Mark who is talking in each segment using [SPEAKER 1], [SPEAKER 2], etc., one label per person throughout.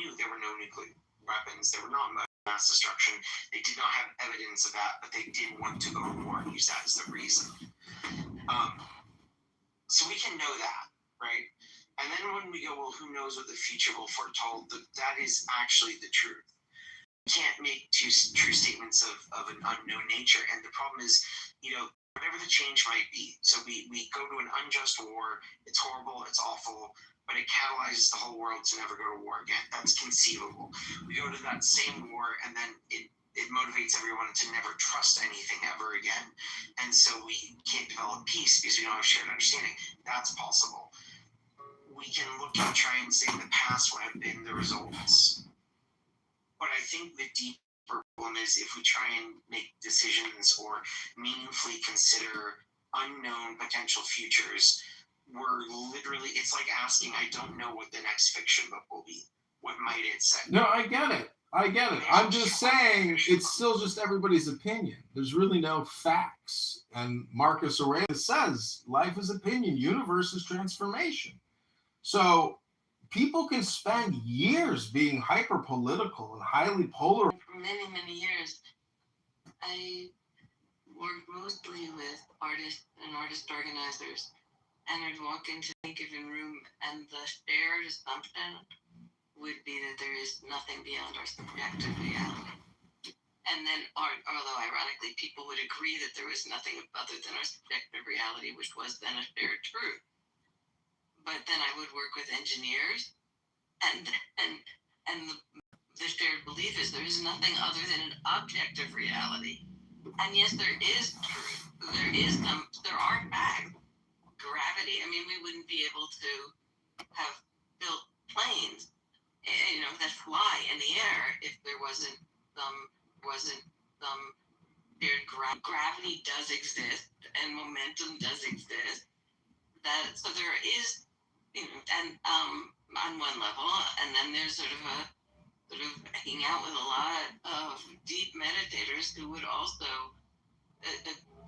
[SPEAKER 1] knew there were no nuclear weapons. There were not mass destruction. They did not have evidence of that, but they did want to go to war and use that as the reason. So we can know that, right? And then when we go, well, who knows what the future will foretold? That is actually the truth. You can't make two true statements of an unknown nature. And the problem is, whatever the change might be. So we go to an unjust war. It's horrible. It's awful. But it catalyzes the whole world to never go to war again. That's conceivable. We go to that same war, and then it motivates everyone to never trust anything ever again. And so we can't develop peace because we don't have shared understanding. That's possible. We can look and try and say the past would have been the results. But I think the deeper problem is if we try and make decisions or meaningfully consider unknown potential futures, it's like asking, I don't know what the next fiction book will be. What might it say?
[SPEAKER 2] No, I get it. I'm just saying it's still just everybody's opinion. There's really no facts. And Marcus Aurelius says life is opinion, universe is transformation. So people can spend years being hyper political and highly polar.
[SPEAKER 3] For many, many years, I worked mostly with artists and artist organizers. And I'd walk into a given room, and the shared assumption would be that there is nothing beyond our subjective reality. And then, although ironically, people would agree that there was nothing other than our subjective reality, which was then a shared truth. But then I would work with engineers, and the shared belief is there is nothing other than an objective reality. And yes, there is truth. There are facts. Gravity. I mean, we wouldn't be able to have built planes, that fly in the air if there wasn't some shared gravity does exist and momentum does exist. So there is, and on one level, and then there's sort of hanging out with a lot of deep meditators who would also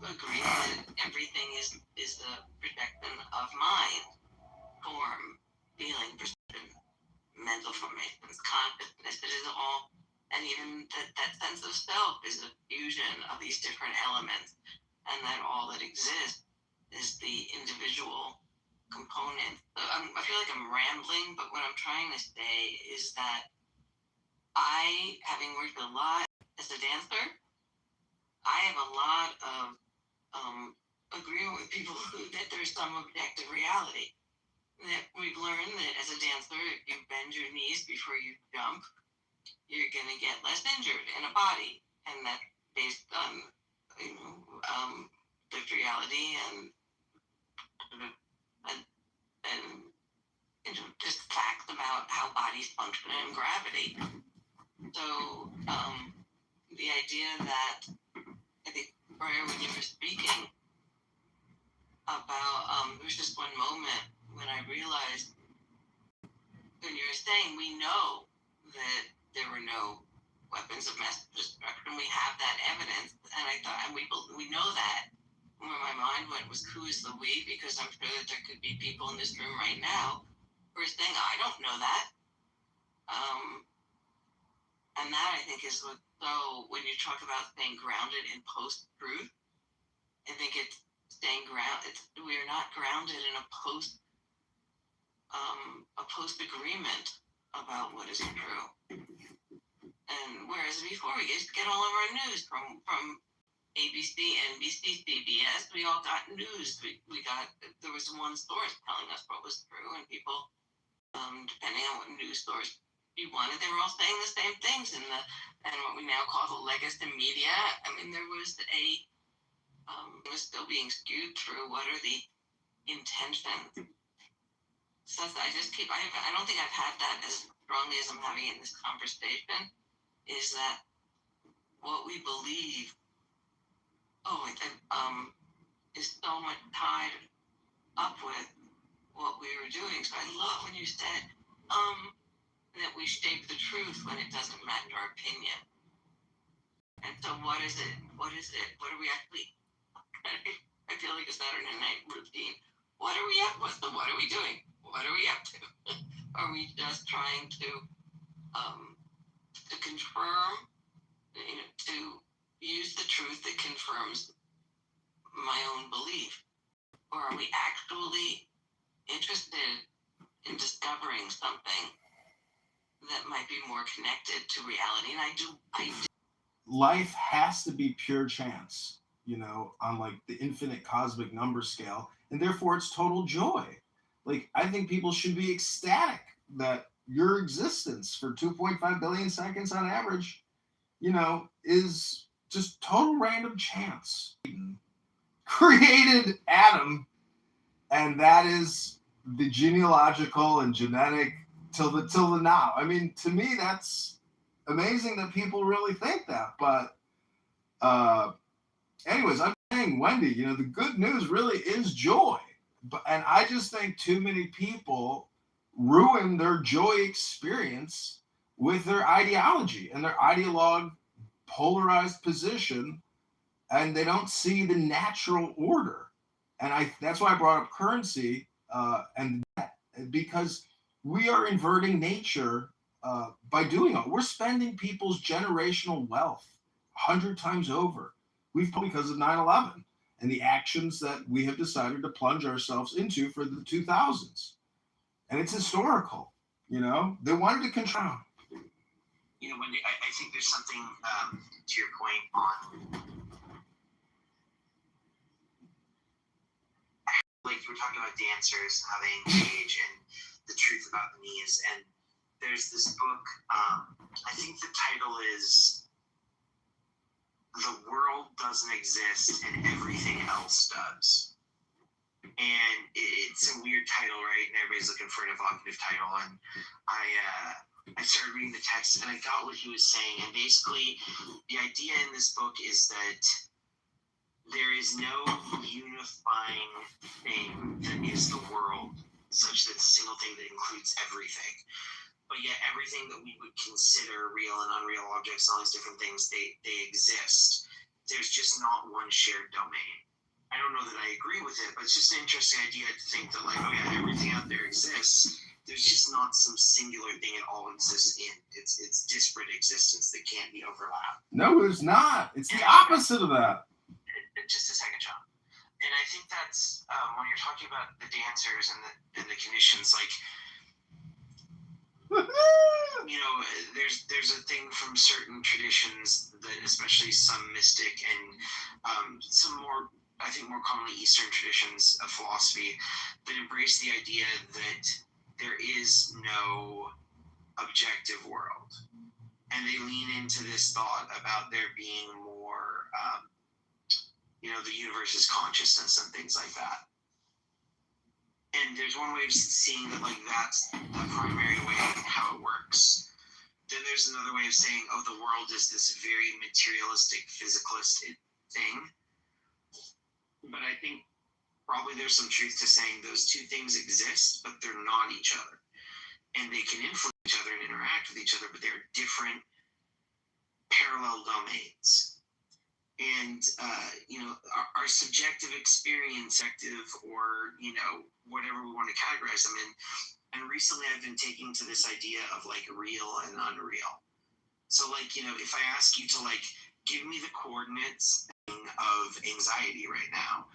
[SPEAKER 3] agree that everything is a projection of mind, form, feeling, perception, mental formations, consciousness. It is all, and even that sense of self is a fusion of these different elements, and that all that exists is the individual component. So I feel like I'm rambling, but what I'm trying to say is that I, having worked a lot as a dancer, I have a lot of agreement with people that there's some objective reality. That we've learned that as a dancer, if you bend your knees before you jump, you're going to get less injured in a body. And that's based on, the reality and just facts about how bodies function and gravity. So the idea that, I think, Brian, when you were speaking about, there was just one moment when I realized, when you were saying, we know that there were no weapons of mass destruction, we have that evidence, and I thought, and we know that. Where my mind went was, who is the we? Because I'm sure that there could be people in this room right now who are saying, I don't know that. And that, I think, is what, so when you talk about staying grounded in post-truth, I think it's staying grounded. We are not grounded in a post-agreement about what is true. And whereas before we used to get all of our news from ABC, NBC, CBS, we all got news. There was one source telling us what was true, and people, depending on what news source you wanted, they were all saying the same things in what we now call the legacy media. I mean, there was it was still being skewed through what are the intentions. So I don't think I've had that as strongly as I'm having in this conversation, is that what we believe is so much tied up with what we were doing. So I love when you said that we shape the truth when it doesn't match our opinion. And so what is it? What are we actually, I feel like a Saturday night routine. What are we up with? What are we doing? What are we up to? Are we just trying to to confirm, to use the truth that confirms my own belief? Or are we actually interested in discovering something that might be more connected to reality? And I do.
[SPEAKER 2] Life has to be pure chance, on like the infinite cosmic number scale, and therefore it's total joy. Like, I think people should be ecstatic that your existence for 2.5 billion seconds on average, is just total random chance. Created Adam, and that is the genealogical and genetic till the now. I mean, to me, that's amazing that people really think that. But anyways, I'm saying, Wendy, the good news really is joy. And I just think too many people ruin their joy experience with their ideology and their ideologue polarized position, and they don't see the natural order. And that's why I brought up currency and debt, because we are inverting nature by doing it. We're spending people's generational wealth 100 times over. Because of 9/11 and the actions that we have decided to plunge ourselves into for the 2000s. And it's historical, they wanted to control.
[SPEAKER 1] Wendy, I think there's something to your point on, like you were talking about dancers and how they engage and the truth about the knees. And there's this book, I think the title is The World Doesn't Exist and Everything Else Does. And it's a weird title, right? And everybody's looking for an evocative title. And I started reading the text and I got what he was saying. And basically, the idea in this book is that there is no unifying thing that is the world, such that it's a single thing that includes everything. But yet everything that we would consider real and unreal objects, all these different things, they exist. There's just not one shared domain. I don't know that I agree with it, but it's just an interesting idea to think that, like, oh yeah, everything out there exists. There's just not some singular thing it all exists in. It's disparate existence that can't be overlapped.
[SPEAKER 2] No, there's not. It's the opposite of that.
[SPEAKER 1] Just a second, John. And I think that's when you're talking about the dancers and the conditions, like, there's a thing from certain traditions that, especially some mystic and some more, I think more commonly Eastern traditions of philosophy, that embrace the idea that there is no objective world. And they lean into this thought about there being more, the universe is consciousness and things like that. And there's one way of seeing that, like, that's the primary way of how it works. Then there's another way of saying, oh, the world is this very materialistic, physicalist thing. But I think probably there's some truth to saying those two things exist, but they're not each other. And they can influence each other and interact with each other, but they're different parallel domains. And, our subjective experience, or, whatever we want to categorize them in. And recently I've been taking to this idea of, like, real and unreal. So, like, if I ask you to, like, give me the coordinates of anxiety right now,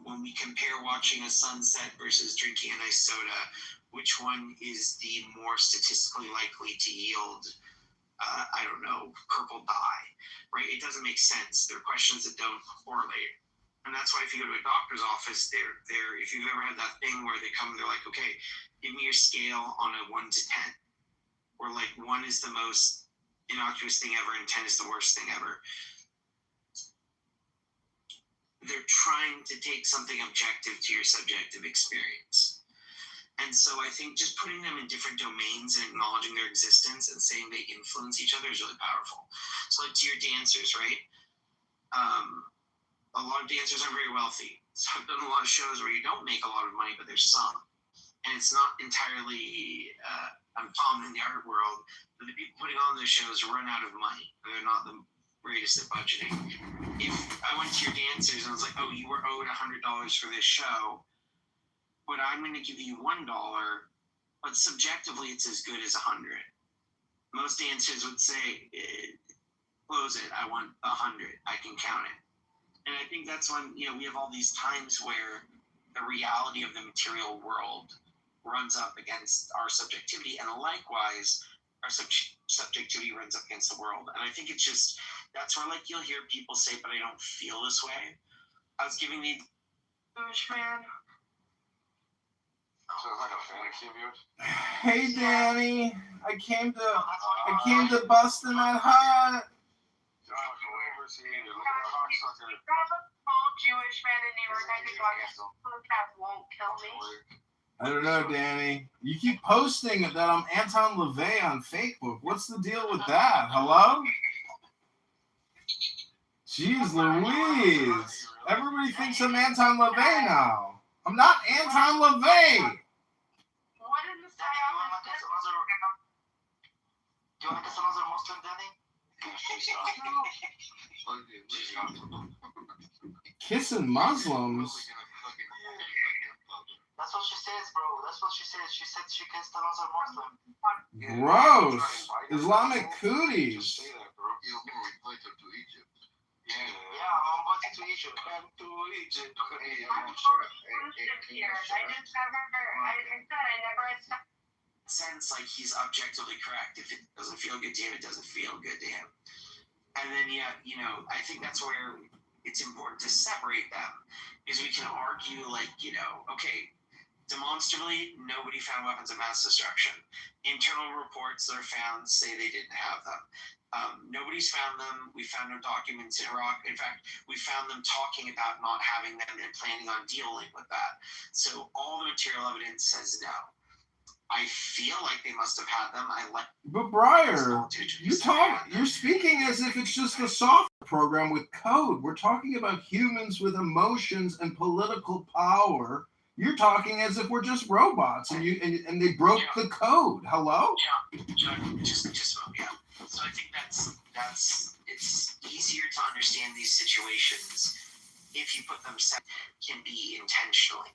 [SPEAKER 1] when we compare watching a sunset versus drinking an ice soda, which one is the more statistically likely to yield, purple dye, right? It doesn't make sense. There are questions that don't correlate. And that's why if you go to a doctor's office, they're if you've ever had that thing where they come and they're like, okay, give me your scale on a 1 to 10. Or, like, 1 is the most innocuous thing ever and 10 is the worst thing ever. They're trying to take something objective to your subjective experience. And so I think just putting them in different domains and acknowledging their existence and saying they influence each other is really powerful. So, like, to your dancers, right? A lot of dancers are very wealthy. So I've done a lot of shows where you don't make a lot of money, but there's some. And it's not entirely uncommon in the art world, but the people putting on those shows run out of money. They're not the greatest at budgeting. If I went to your dancers and I was like, oh, you were owed $100 for this show, but I'm going to give you $1 but subjectively it's as good as 100. Most dancers would say, close it, I want 100, I can count it. And I think that's when, we have all these times where the reality of the material world runs up against our subjectivity, and likewise, our subjectivity runs up against the world. And I think it's just, that's where, like, you'll hear people say, but I don't feel this way. I was giving the Jewish man.
[SPEAKER 4] So it's like a fantasy of yours?
[SPEAKER 2] Hey, Danny, I came to bust in that hut.
[SPEAKER 1] Jewish man in New York, I think won't kill me.
[SPEAKER 2] I don't know, Danny. You keep posting that I'm Anton LaVey on Facebook. What's the deal with that? Hello? Jeez Louise. Everybody thinks I'm Anton LaVey now. I'm not Anton LaVey.
[SPEAKER 1] What did this guy
[SPEAKER 4] Do you want to kiss another Muslim, Danny?
[SPEAKER 2] Kissing Muslims?
[SPEAKER 4] That's what she says, bro. That's what she says. She said she kissed another Muslim.
[SPEAKER 2] Gross. Islamic cooties.
[SPEAKER 4] Just say that, bro. You'll be invited to Egypt. Yeah, I'm invited to Egypt. Come to Egypt.
[SPEAKER 1] Sense like he's objectively correct. If it doesn't feel good to him, it doesn't feel good to him. And then, I think that's where it's important to separate them, because we can argue, like, okay, demonstrably, nobody found weapons of mass destruction. Internal reports that are found say they didn't have them. Nobody's found them. We found no documents in Iraq. In fact, we found them talking about not having them and planning on dealing with that. So all the material evidence says no. I feel like they must have had them.
[SPEAKER 2] But Breyer, you're speaking as if it's just a software program with code. We're talking about humans with emotions and political power. You're talking as if we're just robots, and they broke the code. Hello?
[SPEAKER 1] Yeah, just yeah. So I think that's it's easier to understand these situations if you put them can be intentionally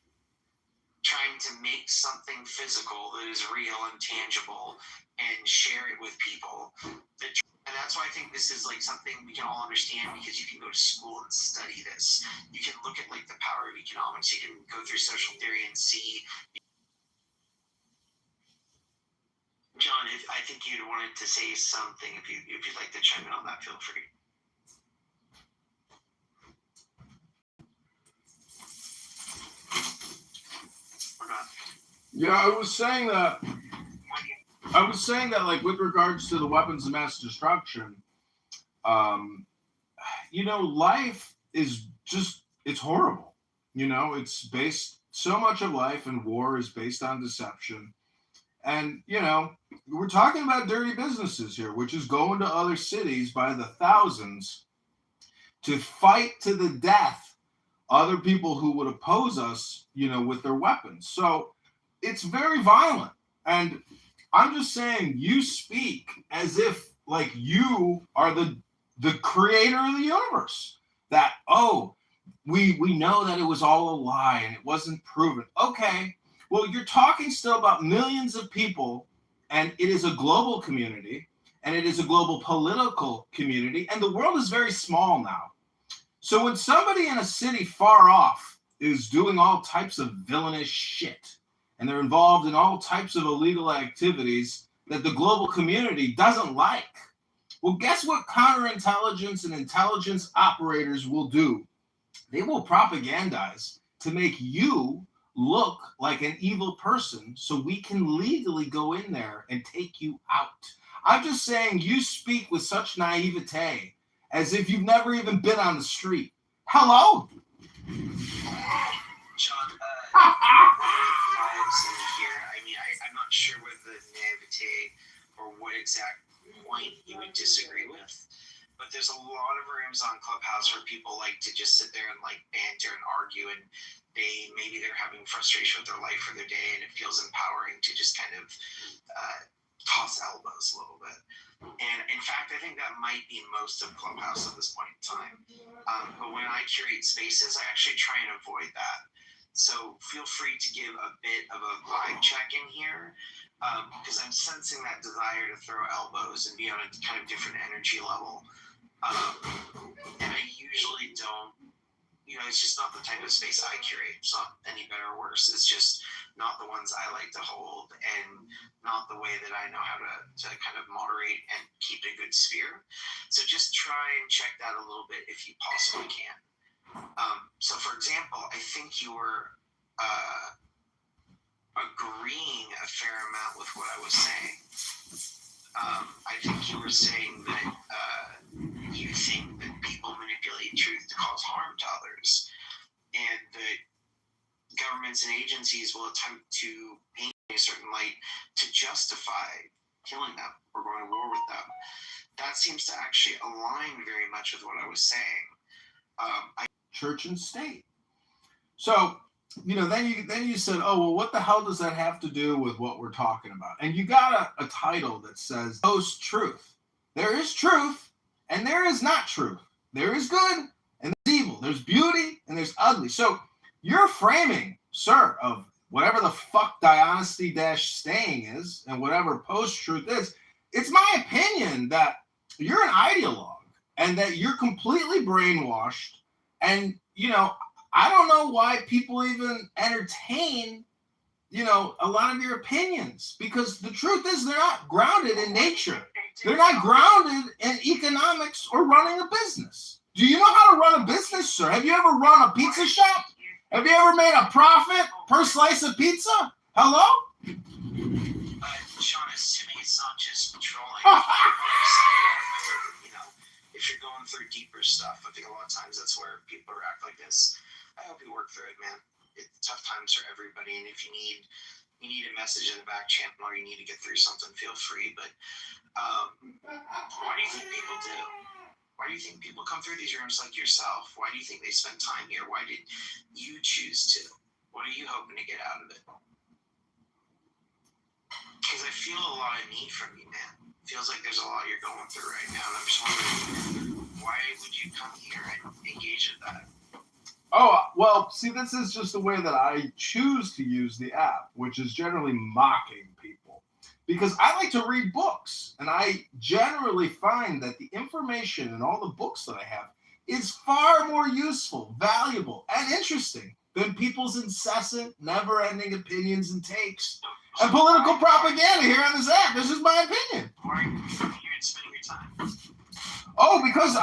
[SPEAKER 1] trying to make something physical that is real and tangible and share it with people. And that's why I think this is like something we can all understand, because you can go to school and study this. You can look at like the power of economics. You can go through social theory and see. John, I think you'd wanted to say something. If you'd like to chime in on that, feel free.
[SPEAKER 2] Yeah, I was saying that, like, with regards to the weapons of mass destruction, life is just, it's horrible. It's based, so much of life and war is based on deception. And, we're talking about dirty businesses here, which is going to other cities by the thousands to fight to the death other people who would oppose us, with their weapons. So it's very violent. And I'm just saying, you speak as if like you are the creator of the universe. That, we know that it was all a lie and it wasn't proven. Okay, well, you're talking still about millions of people, and it is a global community, and it is a global political community, and the world is very small now. So when somebody in a city far off is doing all types of villainous shit, and they're involved in all types of illegal activities that the global community doesn't like, well, guess what counterintelligence and intelligence operators will do? They will propagandize to make you look like an evil person so we can legally go in there and take you out. I'm just saying, you speak with such naivete as if you've never even been on the street. Hello?
[SPEAKER 1] John, here. I mean, I'm not sure what the naivete or what exact point you would disagree with, but there's a lot of rooms on Clubhouse where people like to just sit there and like banter and argue, and maybe they're having frustration with their life or their day, and it feels empowering to just kind of toss elbows a little bit. And in fact, I think that might be most of Clubhouse at this point in time. But when I curate spaces, I actually try and avoid that. So feel free to give a bit of a vibe check in here, because I'm sensing that desire to throw elbows and be on a kind of different energy level. And I usually don't, it's just not the type of space I curate. It's not any better or worse. It's just not the ones I like to hold, and not the way that I know how to kind of moderate and keep a good sphere. So just try and check that a little bit if you possibly can. So for example, I think you were agreeing a fair amount with what I was saying. I think you were saying that you think that people manipulate truth to cause harm to others, and that governments and agencies will attempt to paint a certain light to justify killing them or going to war with them. That seems to actually align very much with what I was saying.
[SPEAKER 2] Church and state. So, then you said, oh, well, what the hell does that have to do with what we're talking about? And you got a title that says post-truth. There is truth and there is not truth. There is good and there's evil. There's beauty and there's ugly. So your framing, sir, of whatever the fuck Dionesty-staying is and whatever post-truth is, it's my opinion that you're an ideologue and that you're completely brainwashed. And, I don't know why people even entertain, a lot of your opinions, because the truth is they're not grounded in nature. They're not grounded in economics or running a business. Do you know how to run a business, sir? Have you ever run a pizza shop? Have you ever made a profit per slice of pizza? Hello?
[SPEAKER 1] Sean, assuming it's not just trolling, if you're going through deeper stuff, I think a lot of times that's where people react like this. I hope you work through it, man. It's tough times for everybody, and if you need a message in the back channel or you need to get through something, feel free. But why do you think people do? Why do you think people come through these rooms like yourself? Why do you think they spend time here? Why did you choose to? What are you hoping to get out of it? Because I feel a lot of need from you, man. Feels like there's a lot you're going through right now, and I'm just wondering, why would you come here and engage in that?
[SPEAKER 2] Oh, well, see, this is just the way that I choose to use the app, which is generally mocking people. Because I like to read books, and I generally find that the information in all the books that I have is far more useful, valuable, and interesting than people's incessant, never-ending opinions and takes and political propaganda here on this app. This is my opinion.
[SPEAKER 1] Why are you here and spending your time?
[SPEAKER 2] Oh, because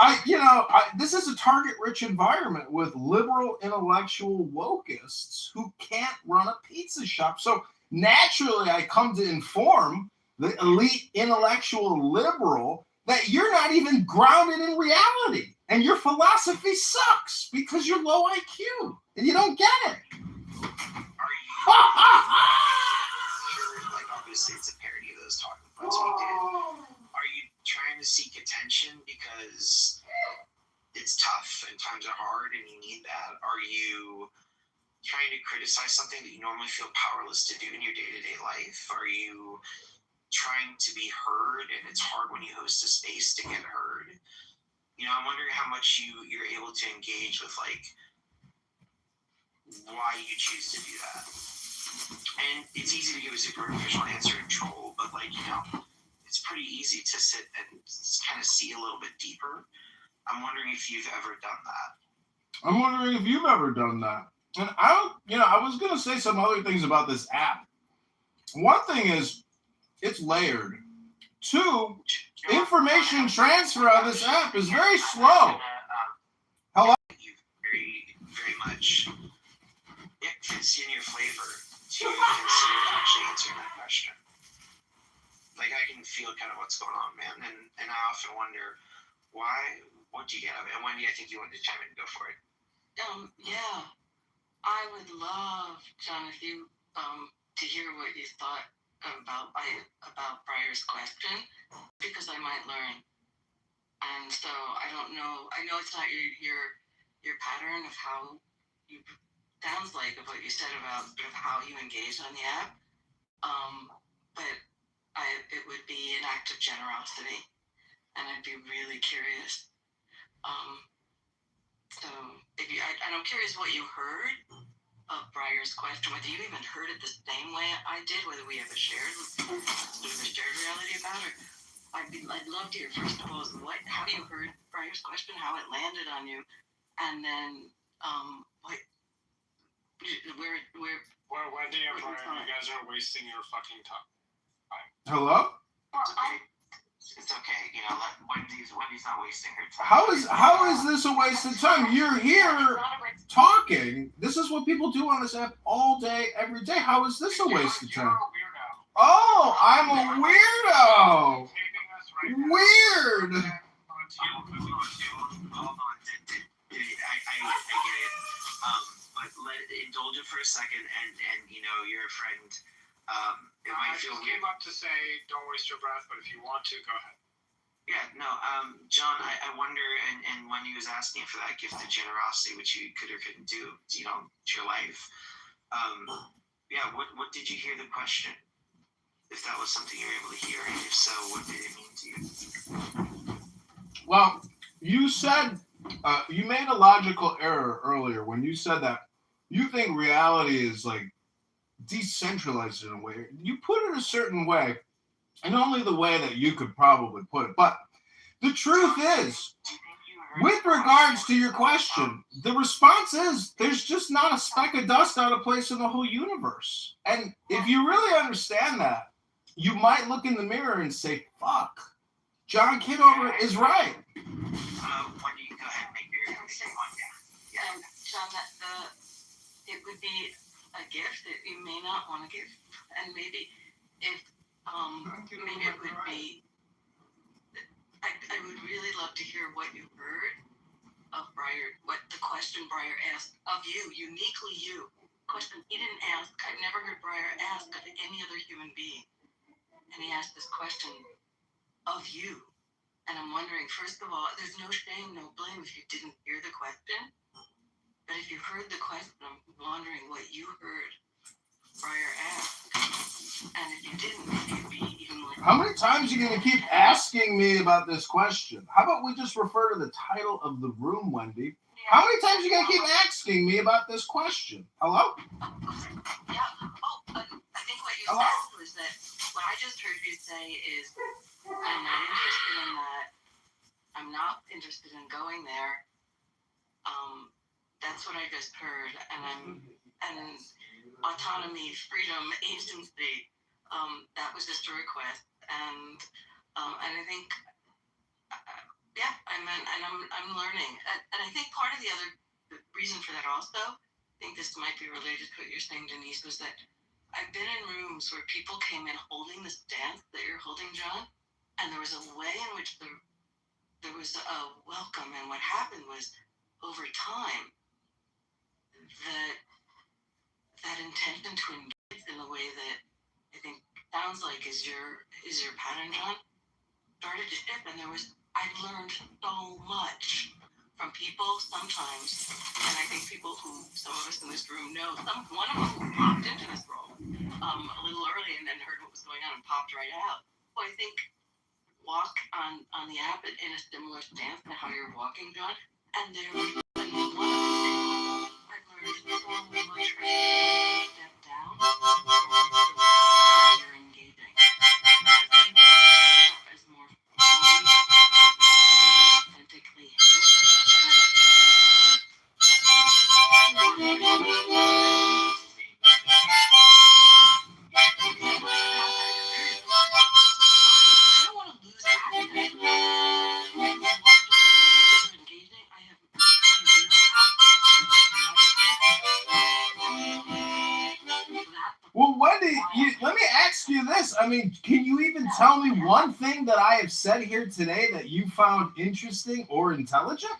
[SPEAKER 2] this is a target-rich environment with liberal intellectual wokists who can't run a pizza shop. So naturally, I come to inform the elite intellectual liberal that you're not even grounded in reality, and your philosophy sucks because you're low IQ and you don't get it.
[SPEAKER 1] Like, obviously, it's a parody of those talking points we did. Are you trying to seek attention because it's tough and times are hard and you need that? Are you trying to criticize something that you normally feel powerless to do in your day-to-day life? Are you trying to be heard and it's hard when you host a space to get heard? I'm wondering how much you're able to engage with, like, why you choose to do that. And it's easy to give a superficial answer and troll, but, like, it's pretty easy to sit and kind of see a little bit deeper. I'm wondering if you've ever done that.
[SPEAKER 2] I'm wondering if you've ever done that. And I was going to say some other things about this app. One thing is it's layered. Two, information transfer on this app is very slow. Hello?
[SPEAKER 1] Very, very much. It fits in your flavor to consider actually answering that question. Like, I can feel kind of what's going on, man. And I often wonder, what do you get out of it? And Wendy, I think you wanted to chime in and go for it.
[SPEAKER 3] Yeah. I would love, John, if you to hear what you thought about Briar's question, because I might learn. And so I don't know. I know it's not your pattern of how you sounds like of what you said about sort of how you engage on the app. But it would be an act of generosity, and I'd be really curious. So if I'm curious what you heard of Breyer's question, whether you even heard it the same way I did, whether we have a shared reality about it. I'd love to hear, first of all, how you heard Breyer's question, how it landed on you, and then where
[SPEAKER 5] Well, Wendy and Brian, you guys are wasting your fucking time.
[SPEAKER 2] Hello?
[SPEAKER 1] It's okay, Wendy's not wasting her time.
[SPEAKER 2] How is this a waste of time? You're here talking. This is what people do on this app all day, every day. How is this a waste of time?
[SPEAKER 5] You're a weirdo.
[SPEAKER 2] Oh, I'm a weirdo.
[SPEAKER 5] Taping us right now.
[SPEAKER 2] Weird.
[SPEAKER 1] Hold on. I get it. But indulge it for a second, and you're a friend. It might
[SPEAKER 5] I
[SPEAKER 1] feel
[SPEAKER 5] just
[SPEAKER 1] weird.
[SPEAKER 5] came up to say, don't waste your breath, but if you want to, go ahead.
[SPEAKER 1] Yeah, no, John, I wonder, and when he was asking for that gift of generosity, which you could or couldn't do, it's your life. What did you hear the question? If that was something you were able to hear, and if so, what did it mean to you?
[SPEAKER 2] Well, you said you made a logical error earlier when you said that you think reality is like decentralized in a way. You put it a certain way, and only the way that you could probably put it. But the truth is, with regards to your question, the response is there's just not a speck of dust out of place in the whole universe. And if you really understand that, you might look in the mirror and say, fuck, John Kitover is right.
[SPEAKER 1] When you go ahead and make your one,
[SPEAKER 3] John, it would be a gift that you may not want to give, and maybe if maybe it would be. I would really love to hear what you heard of Breyer, what the question Breyer asked of you, uniquely you. Question he didn't ask. I've never heard Breyer ask of any other human being, and he asked this question of you. And I'm wondering, first of all, there's no shame, no blame if you didn't hear the question. But if you heard the question, I'm wondering what you heard Breyer ask. And if you didn't, it'd be even like...
[SPEAKER 2] How many times are you going to keep asking me about this question? How about we just refer to the title of the room, Wendy? How many times are you going to keep asking me about this question? Hello?
[SPEAKER 3] Yeah. But I think what you said was that what I just heard you say is, I'm not interested in that. I'm not interested in going there. That's what I just heard, and autonomy, freedom, agency. That was just a request, and I think, I'm learning, and I think part of the reason for that also, I think this might be related to what you're saying, Denise, was that I've been in rooms where people came in holding the stance that you're holding, John, and there was a way in which there was a welcome, and what happened was, over time, that intention to engage in the way that I think sounds like is your pattern, John, started to shift, and I've learned so much from people sometimes, and I think people who some of us in this room know, one of them who popped into this role a little early and then heard what was going on and popped right out. Well, I think walk on the app in a similar stance to how you're walking, John, and one of the things I've learned so much from you, step down from the way you're engaging. And I think as more authentically him, I don't want to lose access. Engaging, I have no access.
[SPEAKER 2] Well, Wendy, let me ask you this. I mean, can you even tell me one thing that I have said here today that you found interesting or intelligent?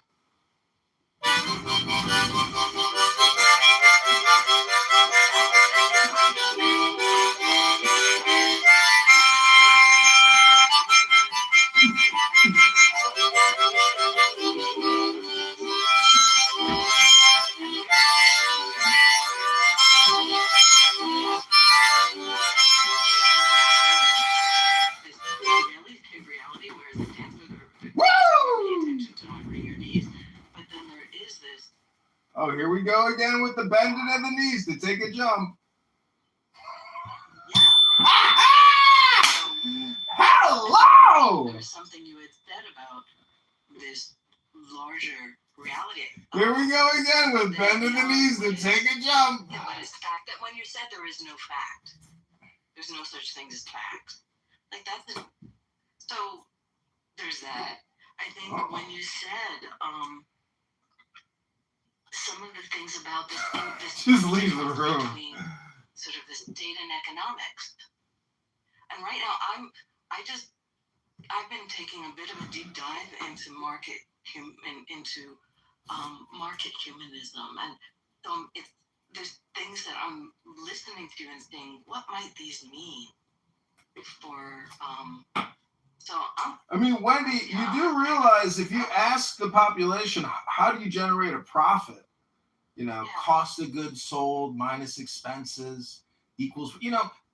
[SPEAKER 2] Oh, here we go again with the bending of the knees to take a jump.
[SPEAKER 3] Yeah.
[SPEAKER 2] Hello!
[SPEAKER 3] There was something you had said about this larger reality.
[SPEAKER 2] Here we go again with bending the knees to take a jump.
[SPEAKER 3] Yeah, but it's the fact that when you said there is no fact, there's no such thing as fact. Like that's so. There's that. I think when you said some of the things about this
[SPEAKER 2] Just leave the room.
[SPEAKER 3] Between sort of this data and economics, and right now I've been taking a bit of a deep dive into market humanism, and so there's things that I'm listening to and saying, what might these mean for
[SPEAKER 2] I mean, Wendy, you do realize if you ask the population, how do you generate a profit? You know, cost of goods sold minus expenses equals,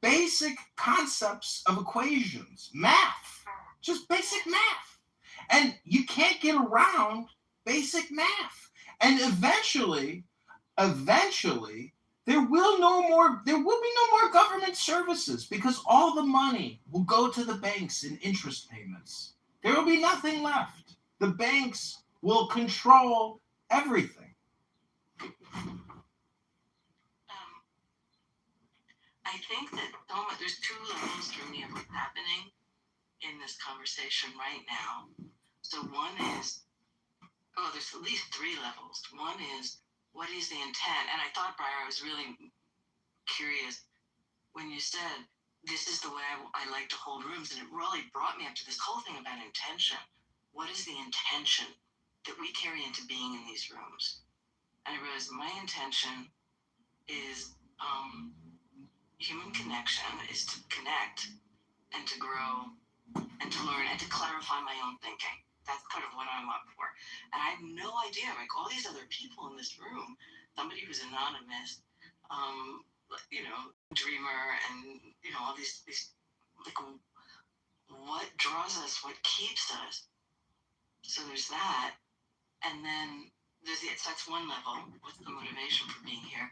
[SPEAKER 2] basic concepts of equations, math, just basic math. And you can't get around basic math. And eventually, there will be no more government services because all the money will go to the banks in interest payments. There will be nothing left. The banks will control everything.
[SPEAKER 3] I think that there's two levels for me of what's happening in this conversation right now. So one is, there's at least three levels. One is, what is the intent? And I thought, Briar, I was really curious when you said, this is the way I like to hold rooms. And it really brought me up to this whole thing about intention. What is the intention that we carry into being in these rooms? And I realized my intention is human connection, is to connect and to grow and to learn and to clarify my own thinking. That's kind of what I'm up for. And I have no idea, like all these other people in this room, somebody who's anonymous, dreamer, and, all these, like, what draws us, what keeps us? So there's that. And then that's one level. What's the motivation for being here?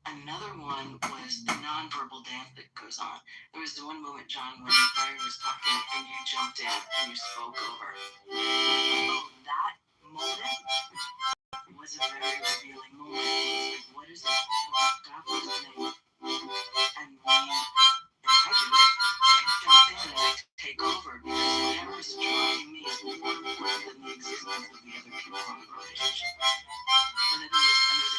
[SPEAKER 3] Another one was the nonverbal dance that goes on. There was the one moment, John, when Barry was talking and you jumped in and you spoke over. That moment was a very revealing moment. It was like, what is it? Stop listening. And I do it. I jump in and I take over because whatever is driving me is more important than the existence of the other people in the relationship. And then there was a cadence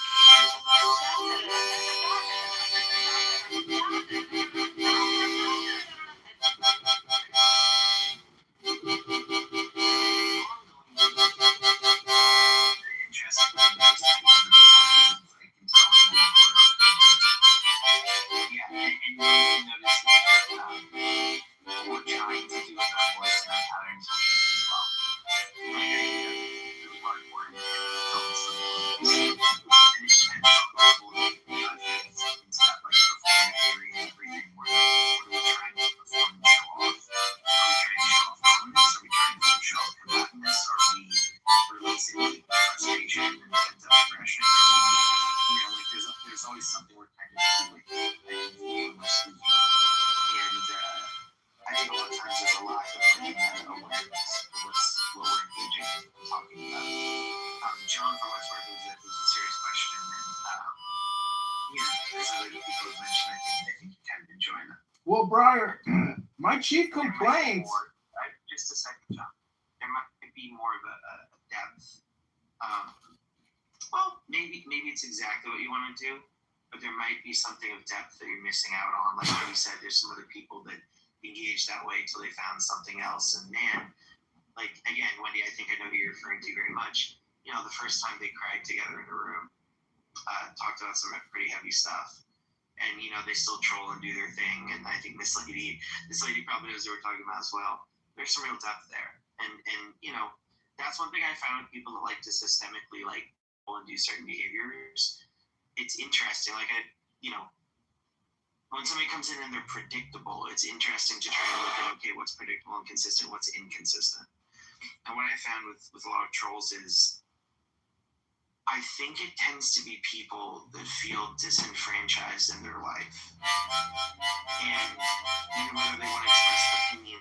[SPEAKER 1] there's always something we're kind of doing when we're speaking. And I think a lot of times there's a lack of awareness of what we're engaging in and talking about. John, for what's worth, was a serious question. And, there's other people who mentioned, I think you kind of enjoying that.
[SPEAKER 2] Well, Briar, my chief complaint.
[SPEAKER 1] Just a second, John. There might be more of a depth. Well, maybe it's exactly what you want to do, but there might be something of depth that you're missing out on. Like you said, there's some other people that engage that way until they found something else. And man, like again, Wendy, I think I know who you're referring to very much. The first time they cried together in a room, talked about some pretty heavy stuff. And they still troll and do their thing. And I think this lady probably knows what we're talking about as well. There's some real depth there. And that's one thing I found with people that like to systemically like and do certain behaviors. It's interesting. Like when somebody comes in and they're predictable, it's interesting to try to look at, okay, what's predictable and consistent, what's inconsistent. And what I found with a lot of trolls is I think it tends to be people that feel disenfranchised in their life, and whether they want to express their opinion.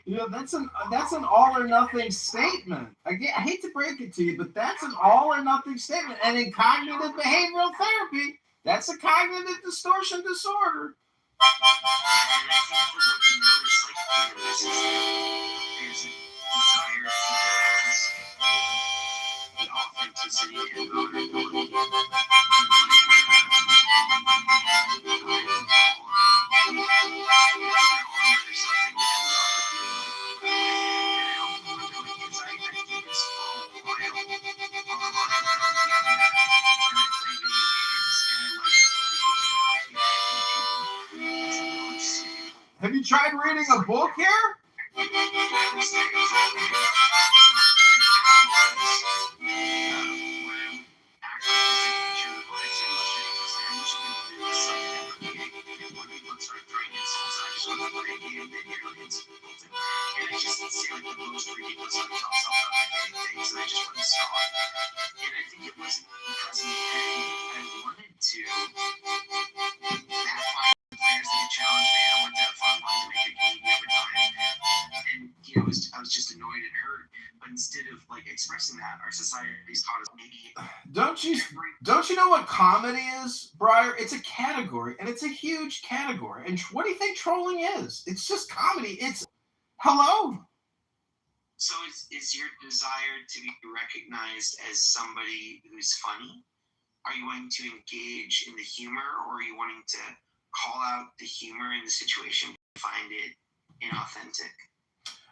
[SPEAKER 2] That's an all or nothing statement. Again, I hate to break it to you, but that's an all or nothing statement. And in cognitive behavioral therapy, that's a cognitive distortion disorder.
[SPEAKER 1] And I think that what you notice, like, this is there's a desire to mask the authenticity and vulnerability.
[SPEAKER 2] Have you tried reading a book here?
[SPEAKER 1] I was just annoyed and hurt. But instead of like expressing that, our society's taught us maybe.
[SPEAKER 2] Don't you know what comedy is, Briar? It's a category, and it's a huge category. And what do you think trolling is? It's just comedy. It's hello.
[SPEAKER 1] So is your desire to be recognized as somebody who's funny? Are you wanting to engage in the humor, or are you wanting to call out the humor in the situation and find it inauthentic?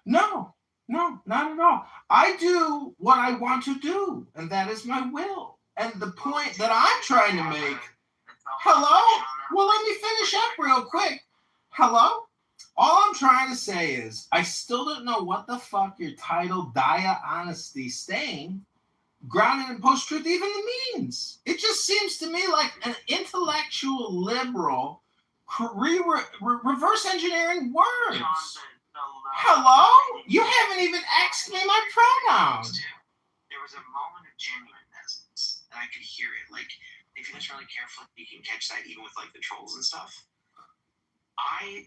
[SPEAKER 2] No, not at all. I do what I want to do, and that is my will. And the point that I'm trying to make, hello? Well, let me finish up real quick. Hello? All I'm trying to say is, I still don't know what the fuck your title, Dia Honesty Staying, grounded in post-truth even means. It just seems to me like an intellectual liberal reverse engineering words. Hello? You haven't even asked me my pronouns.
[SPEAKER 1] There was a moment of genuineness, and I could hear it. Like, if you listen really carefully, you can catch that even with like the trolls and stuff. I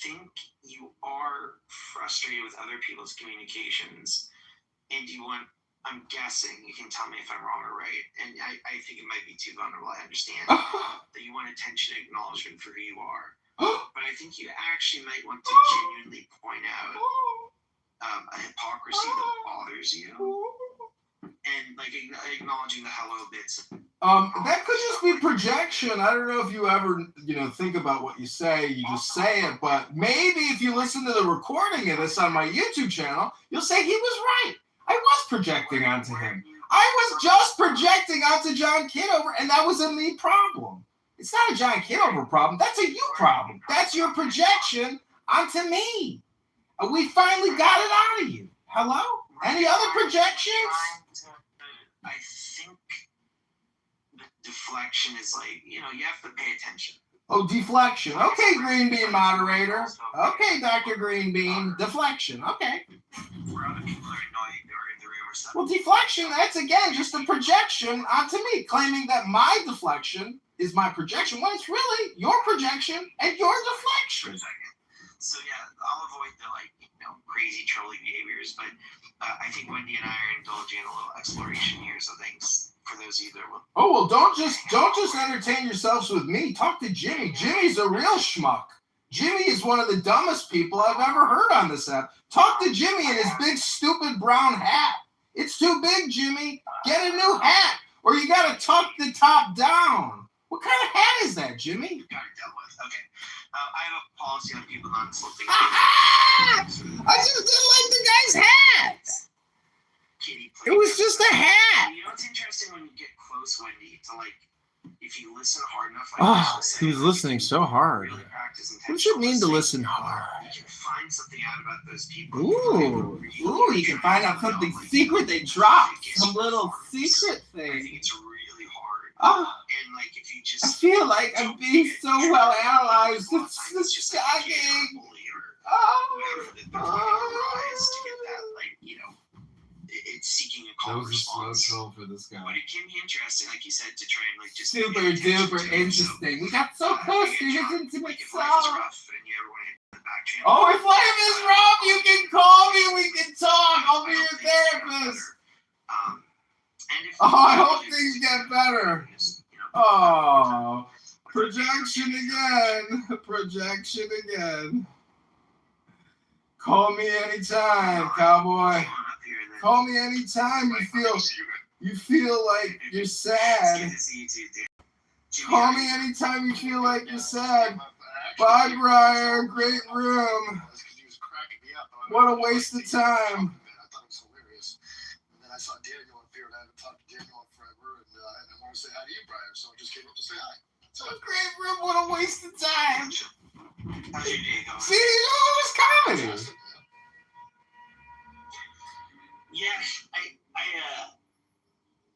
[SPEAKER 1] think you are frustrated with other people's communications, and you want, I'm guessing, you can tell me if I'm wrong or right, and I think it might be too vulnerable, I understand, that you want attention and acknowledgement for who you are. But I think you actually might want to genuinely point out a hypocrisy that bothers you, and like acknowledging the hello bits.
[SPEAKER 2] That could just be projection. I don't know if you ever, think about what you say. You just say it. But maybe if you listen to the recording of this on my YouTube channel, you'll say he was right. I was projecting onto him. I was just projecting onto John Kitover, and that was a me problem. It's not a John Kitover problem. That's a you problem. That's your projection onto me. We finally got it out of you. Hello? Any other projections?
[SPEAKER 1] I think the deflection is like, you have to pay attention.
[SPEAKER 2] Oh, deflection. Okay, Green Bean moderator. Okay, Dr. Green Bean. Deflection. Okay.
[SPEAKER 1] Where other people are annoyed or in the room or something.
[SPEAKER 2] Well, deflection, that's again just a projection onto me, claiming that my deflection is my projection when it's really your projection and your deflection.
[SPEAKER 1] So yeah, I'll avoid the crazy trolling behaviors, but I think Wendy and I are indulging in a little exploration here. So thanks for those of you that will.
[SPEAKER 2] Oh well, don't just entertain yourselves with me. Talk to Jimmy. Jimmy's a real schmuck. Jimmy is one of the dumbest people I've ever heard on this app. Talk to Jimmy in his big stupid brown hat. It's too big, Jimmy. Get a new hat, or you gotta tuck the top down. What kind of hat is that, Jimmy?
[SPEAKER 1] You got it dealt with. Okay. I have a policy on people not insulting.
[SPEAKER 2] I just didn't like the guy's hat.
[SPEAKER 1] Kitty,
[SPEAKER 2] it was just a hat.
[SPEAKER 1] You know what's interesting when you get close, Wendy, to if you listen hard enough.
[SPEAKER 2] He's listening so hard.
[SPEAKER 1] Really practice
[SPEAKER 2] what does it mean to listen hard?
[SPEAKER 1] You can find something out about those people.
[SPEAKER 2] Ooh, you can find out something secret they dropped. Some little secret thing.
[SPEAKER 1] I think it's really hard. And if you just.
[SPEAKER 2] I feel like I'm being so well analyzed. It's just shocking.
[SPEAKER 1] Whoever that they're to get that, it's seeking a
[SPEAKER 2] That was a slow
[SPEAKER 1] response.
[SPEAKER 2] troll for this guy.
[SPEAKER 1] But it can be interesting, like you said, to try and like just
[SPEAKER 2] Super
[SPEAKER 1] pay attention
[SPEAKER 2] duper
[SPEAKER 1] to it.
[SPEAKER 2] interesting. We got so close to his
[SPEAKER 1] Like,
[SPEAKER 2] intimate
[SPEAKER 1] if life is
[SPEAKER 2] song.
[SPEAKER 1] rough and you ever want to hit the back channel.
[SPEAKER 2] Oh, if life is rough, you can call me. We can talk. I'll be your therapist.
[SPEAKER 1] And if
[SPEAKER 2] I hope things get better. Oh, projection again. Projection again. Call me anytime, cowboy. Call me anytime you feel like you're sad. Call me anytime you feel like you're sad. Bye, Briar. Great room. What a waste of time.
[SPEAKER 4] I thought it was hilarious. And then I saw Daniel up here, and I haven't talked to Daniel in forever, and I want to say hi to you, Brian, so I just came up to say hi.
[SPEAKER 2] What a great room. What a waste of time.
[SPEAKER 1] How's your day going?
[SPEAKER 2] See, it was comedy.
[SPEAKER 1] Yeah,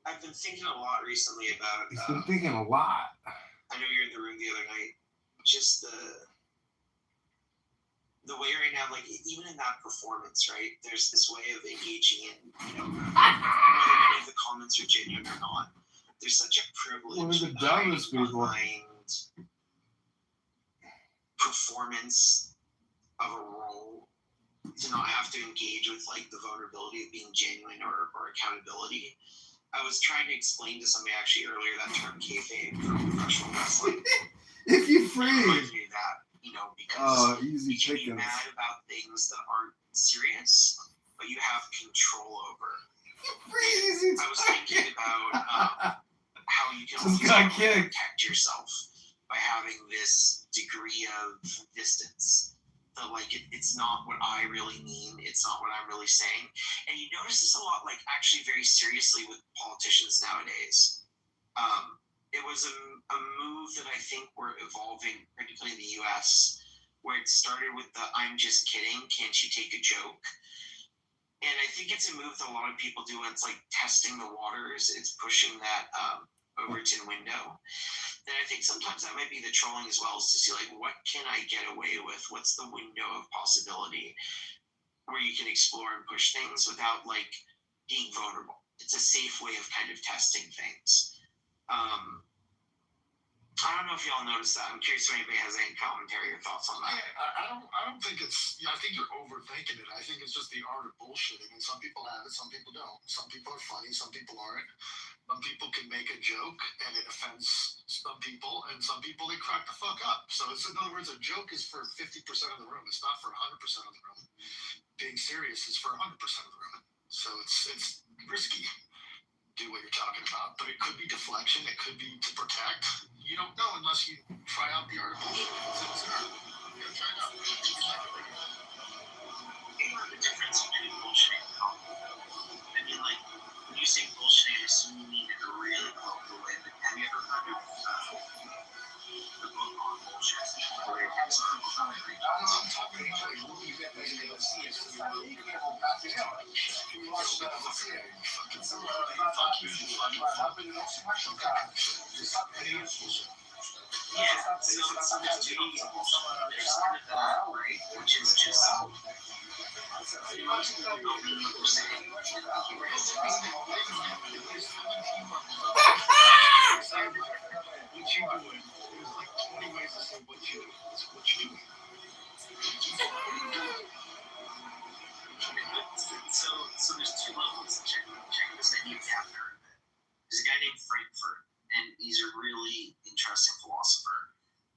[SPEAKER 1] I've been thinking a lot recently about.
[SPEAKER 2] He's been thinking a lot.
[SPEAKER 1] I know you're in the room the other night. Just the way right now, like even in that performance, right? There's this way of engaging in, whether any of the comments are genuine or not. There's such a privilege
[SPEAKER 2] One of the dumbest people.
[SPEAKER 1] behind performance of a role to not have to engage with like the vulnerability of being genuine or accountability. I was trying to explain to somebody actually earlier that term kayfabe from professional wrestling.
[SPEAKER 2] If you
[SPEAKER 1] It
[SPEAKER 2] freeze.
[SPEAKER 1] reminds me of that, because
[SPEAKER 2] Easy
[SPEAKER 1] you can be
[SPEAKER 2] chickens.
[SPEAKER 1] mad about things that aren't serious, but you have control over.
[SPEAKER 2] Freeze.
[SPEAKER 1] I was thinking about how you can
[SPEAKER 2] Just
[SPEAKER 1] always
[SPEAKER 2] got kicked.
[SPEAKER 1] protect yourself by having this degree of distance. So like it's not what I really mean. It's not what I'm really saying. And you notice this a lot, like actually very seriously with politicians nowadays. It was a move that I think we're evolving, particularly in the U.S., where it started with the "I'm just kidding, can't you take a joke?" And I think it's a move that a lot of people do. It's like testing the waters. It's pushing that Overton window. And I think sometimes that might be the trolling as well, is to see like, what can I get away with? What's the window of possibility where you can explore and push things without like being vulnerable? It's a safe way of kind of testing things. I don't know if y'all noticed that. I'm curious if anybody has any commentary or thoughts on that.
[SPEAKER 4] I don't think it's. I think you're overthinking it. I think it's just the art of bullshitting, and some people have it, some people don't. Some people are funny, some people aren't. Some people can make a joke and it offends some people, and some people they crack the fuck up. So it's, in other words, a joke is for 50% of the room. It's not for 100% of the room. Being serious is for 100% of the room. So it's risky. Do what you're talking about, but it could be deflection. It could be to protect. You don't know unless you try out the art of bullshit. It's an art. You gotta try it out.
[SPEAKER 1] The difference between bullshitting and compliment. I mean, like, when you say bullshitting, I assume you mean it in a really colloquial way, but have you ever heard of the book on bullshit? Where it talks about how every
[SPEAKER 4] I'm talking about a movie that they go see it. So you careful about this. You watch that see it. Fuck you.
[SPEAKER 1] Yeah, so there's two things. There's kind of that, right, which is just most people don't mean what they're saying.
[SPEAKER 4] What you doing? There's like 20 ways to say what you do. It's what you doing.
[SPEAKER 1] So there's two levels. Check this idea after. There's a guy named Frankfurt, and he's a really interesting philosopher.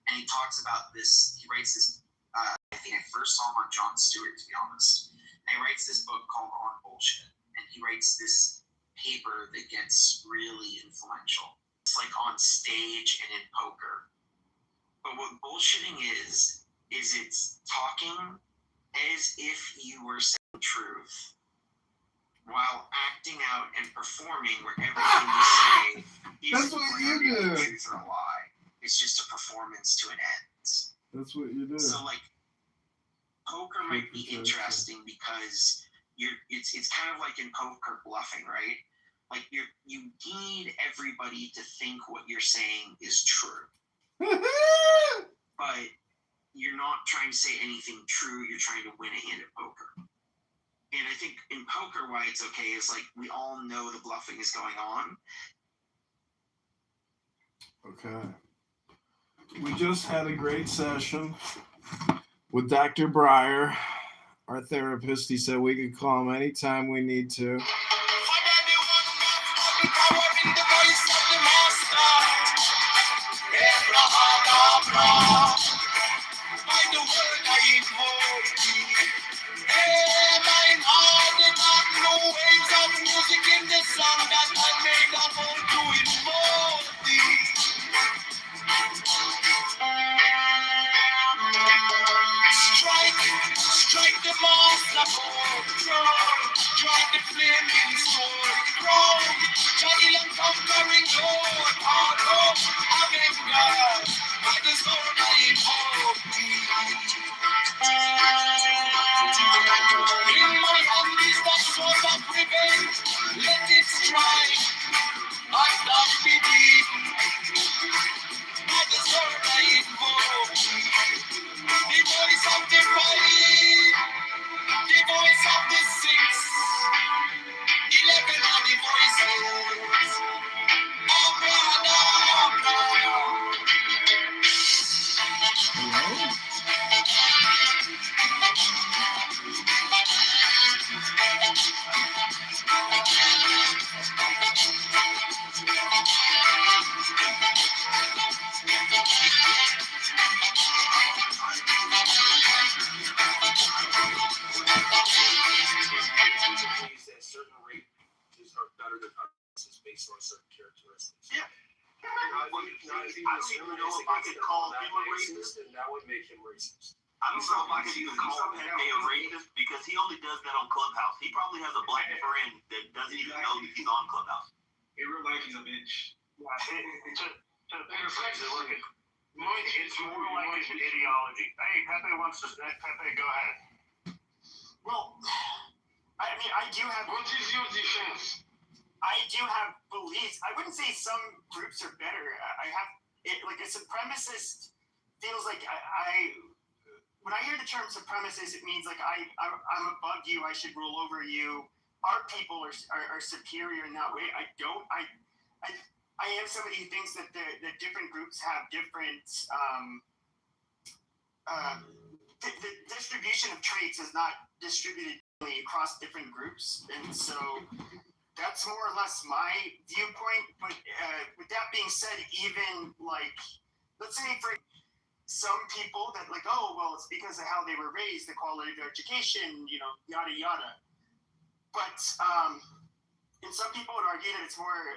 [SPEAKER 1] And he talks about this. He writes this. I think I first saw him on Jon Stewart, to be honest. And he writes this book called On Bullshit, and he writes this paper that gets really influential. It's like on stage and in poker. But what bullshitting is it's talking as if you were saying truth while acting out and performing where everything you say is
[SPEAKER 2] That's what you do.
[SPEAKER 1] truth or a lie. It's just a performance to an end.
[SPEAKER 2] That's what you do.
[SPEAKER 1] So like poker might be interesting because it's kind of like in poker bluffing, right? Like you need everybody to think what you're saying is true. But you're not trying to say anything true, you're trying to win a hand at poker. And I think in poker, why it's okay is like we all know the bluffing is going on.
[SPEAKER 2] Okay. We just had a great session with Dr. Breyer, our therapist. He said we could call him anytime we need to.
[SPEAKER 6] Strike the master chord, drive the flaming sword, Johnny and conquering Lord, hard avant-garde, by the sword I invoke thee. In my hand is the sword of revenge, let it strike, I stop the deep, by the sword I invoke thee. The voice of the fight, the voice of the 11 are the voices.
[SPEAKER 7] Certain races are better than others based on certain characteristics.
[SPEAKER 1] Yeah.
[SPEAKER 7] I don't even know if I could call him a racist, and that would make him racist.
[SPEAKER 8] I don't know if I could even call Pepe a racist because he only does that on Clubhouse. He probably has a black friend that doesn't even know that he's on Clubhouse.
[SPEAKER 5] In real life, he's a bitch.
[SPEAKER 7] To paraphrase it, it's more like an ideology. Hey, Pepe wants to. Pepe, go ahead.
[SPEAKER 9] Well, I mean, I do have.
[SPEAKER 5] What is your defense?
[SPEAKER 9] I do have beliefs. I wouldn't say some groups are better. I have it like a supremacist feels like I when I hear the term supremacist, it means like I'm above you. I should rule over you. Our people are superior in that way. I don't. I am somebody who thinks that the different groups have different. The distribution of traits is not distributed across different groups, and so that's more or less my viewpoint. But with that being said, even like, let's say for some people that like, oh, well, it's because of how they were raised, the quality of their education, yada, yada. But and some people would argue that it's more,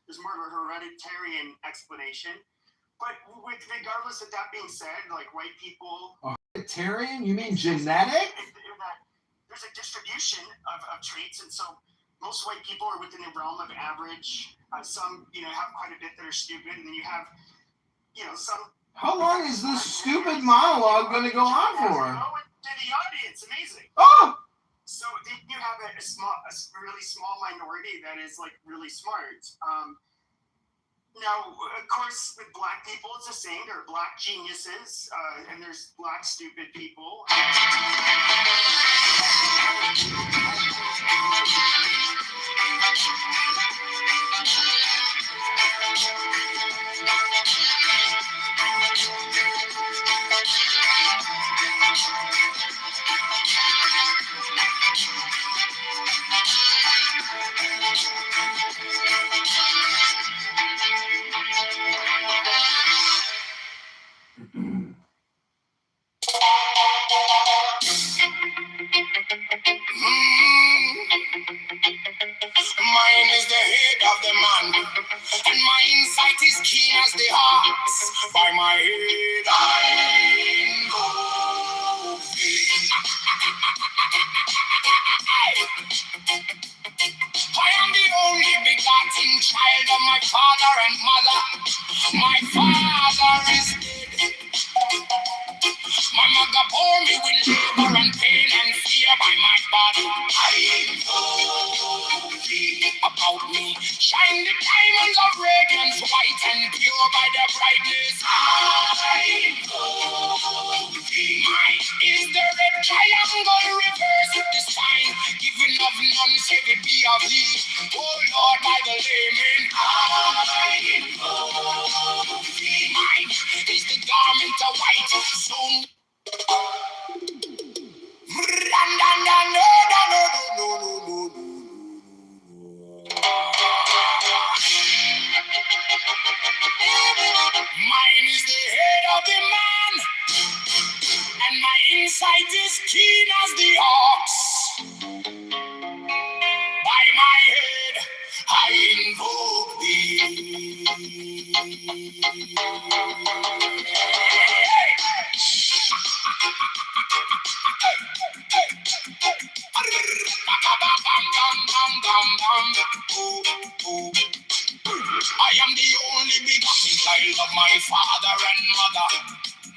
[SPEAKER 9] there's more of a hereditary explanation. But regardless of that being said, like white people.
[SPEAKER 2] Hereditarian? You mean genetic?
[SPEAKER 9] There's a distribution of traits, and so most white people are within the realm of average. Some, have quite a bit that are stupid, and then you have, some.
[SPEAKER 2] How long is this stupid monologue going to go on for?
[SPEAKER 9] To the audience, amazing.
[SPEAKER 2] Oh!
[SPEAKER 9] So then you have a really small minority that is like really smart. Now, of course, with black people, it's the same. There are black geniuses, and there's black stupid people. Mine is the head of the man, and my insight is keen as the ox. By my head I go thee. I am the only begotten child of my father and mother. My father is dead. My mother bore me with labor and pain and fear by my body. I know thee about me. Shine the diamonds of radiance, white and pure by their brightness. I know thee. Mine is the red triangle reverse the sign.
[SPEAKER 6] of thee. Oh Lord, by the layman, I invoke thee. Mine is the garment of white, soon. Mine is the head of the man, and my insight is keen as the ox. By my head, I invoke thee. I am the only begotten child of my father and mother.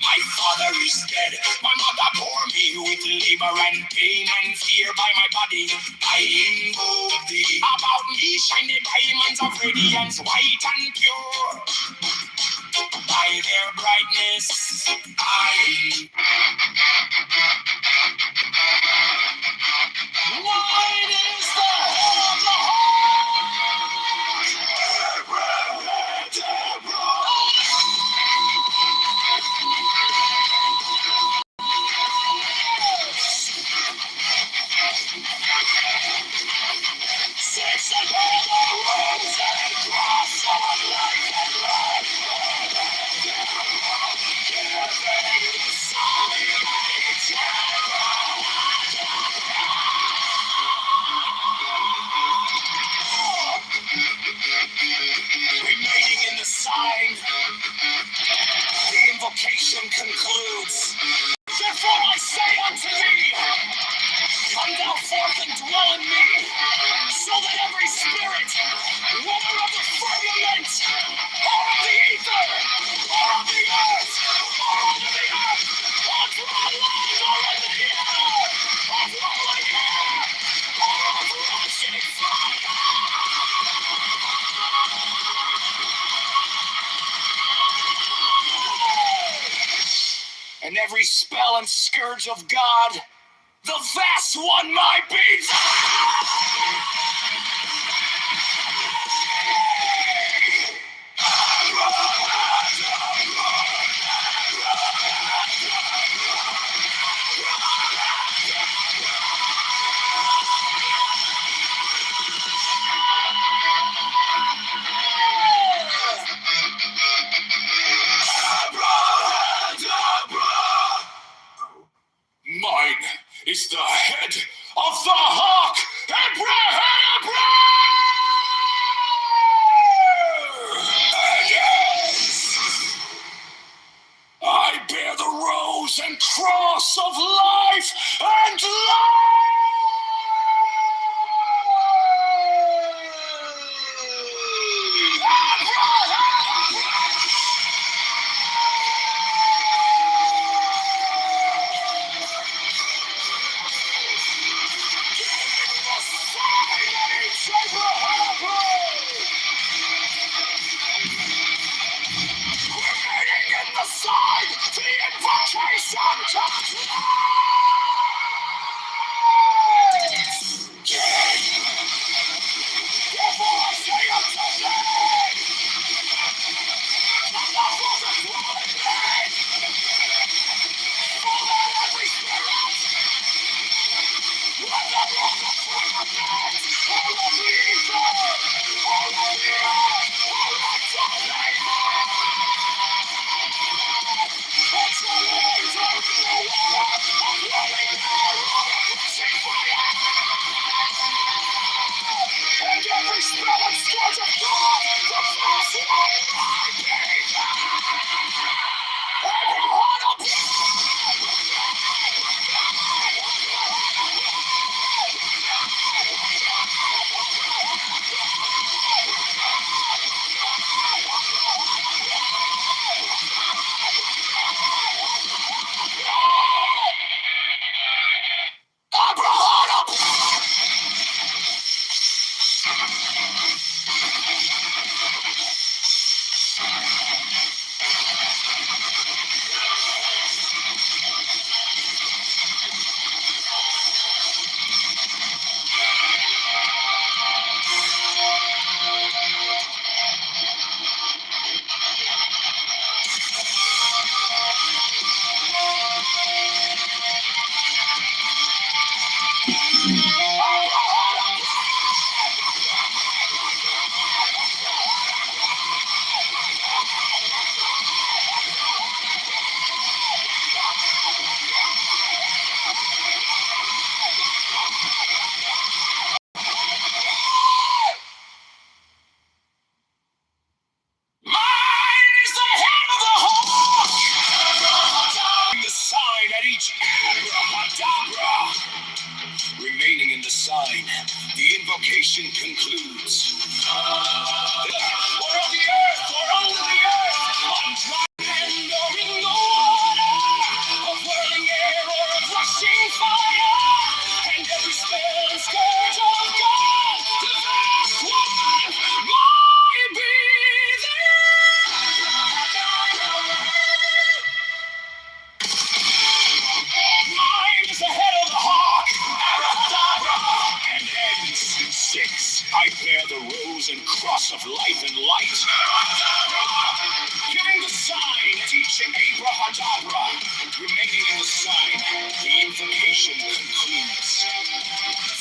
[SPEAKER 6] My father is dead. My mother bore me with labor and pain and fear by my body. I invoke thee. About me shine the diamonds of radiance, white and pure. By their brightness, mine is the head of the remaining in the sign. The invocation concludes. Therefore I say unto thee, come thou forth and dwell in me, so that every spirit, whether of the firmament, or of the ether, or of the earth, or under the earth, or dry land, or in the air, of rolling air, or of rushing fire, and every spell and scourge of God, the vast one might be. Mine is the head of the hawk, I bear the rose and cross of life and sign, the invocation concludes. Or of the earth, or under the earth, on dry land or in the water, of whirling air or of rushing fire, and every spell and scourge of God, the vast one, my breathing. Mine is the head of the hawk, abracadabra, and ends in 6. I bear the rose and cross of life and light. Giving the sign, teaching abracadabra, remaining in the sign, the invocation concludes.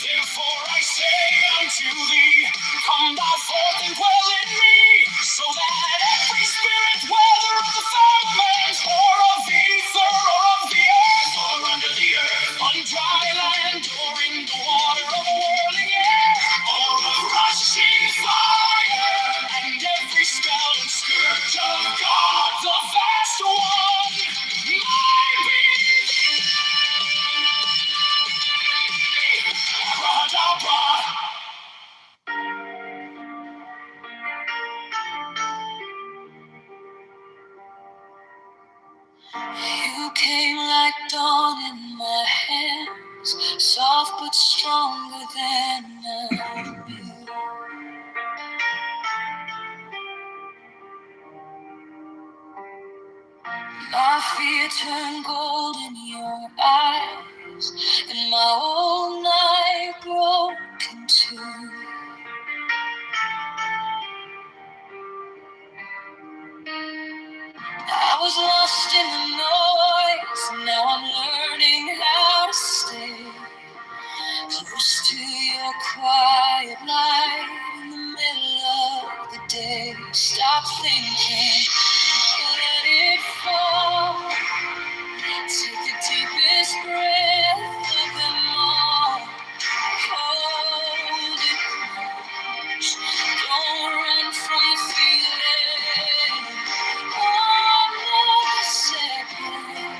[SPEAKER 6] Therefore I say unto thee, come thou forth and dwell in me, so that every spirit, whether of the firmament, or of ether, or of the earth, or under the earth, on dry land, or in the water of whirling air, or of rushing fire, and every spell and scourge of God, the vast one, my being. You came like dawn in my hands, soft but stronger than I knew. My fear turned gold in your eyes, and my old night broke in two. I was lost in the noise, now I'm learning how to stay close to your quiet light in the middle of the day. Stop thinking, let it fall. Take the deepest breath of them all. Hold it close. Don't run from the feeling. One more second.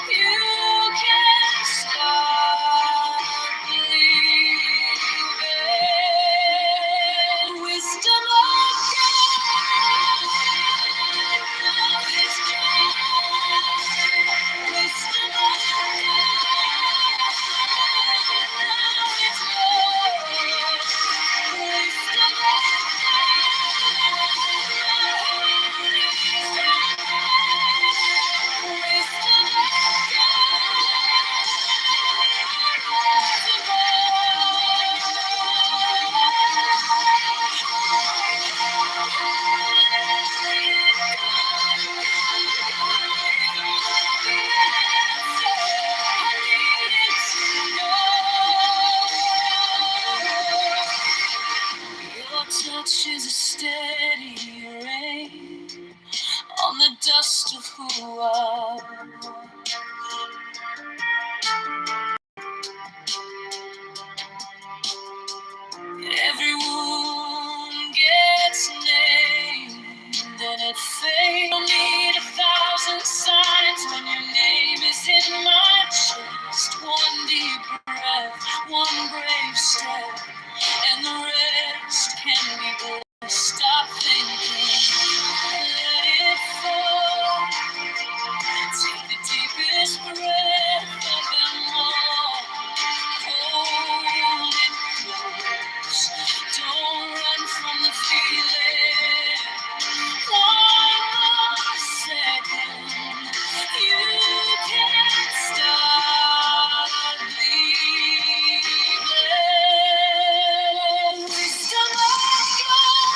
[SPEAKER 6] You can start believing. Wisdom of God. Knowledge God. Wisdom of your touch is a steady rain on the dust of who I was. Every wound gets named and it fades. Don't need 1,000 signs when your name is in my chest. One deep breath, one brave step, and the rest can be blessed. Stop thinking, let it fall. Take the deepest breath of them all. Hold it close. Don't run from the feeling. One more second. You can start believing. Wisdom of God.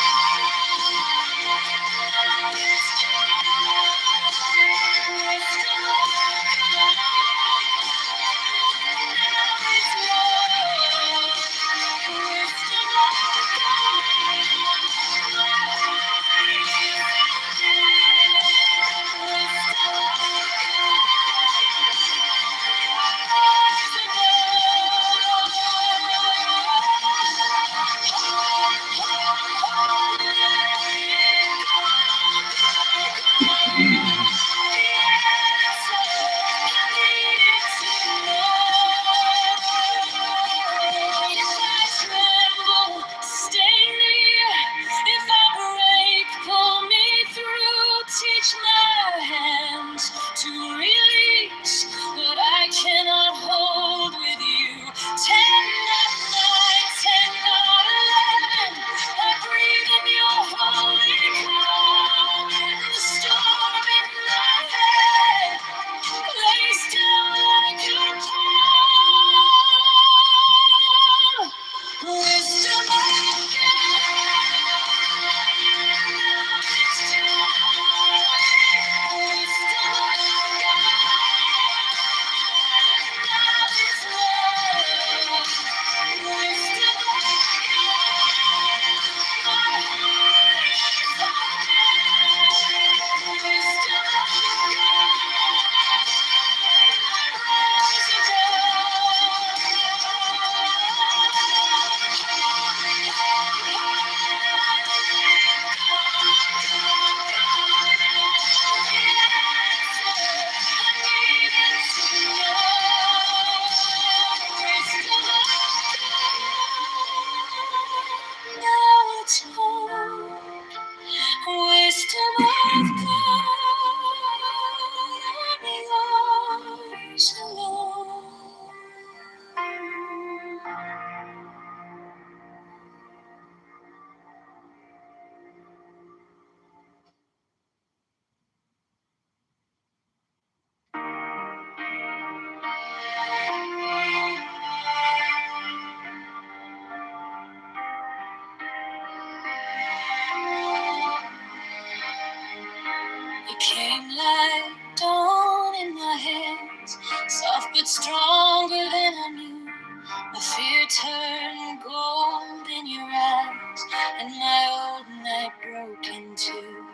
[SPEAKER 6] turned gold in your eyes, and my old night broke in two.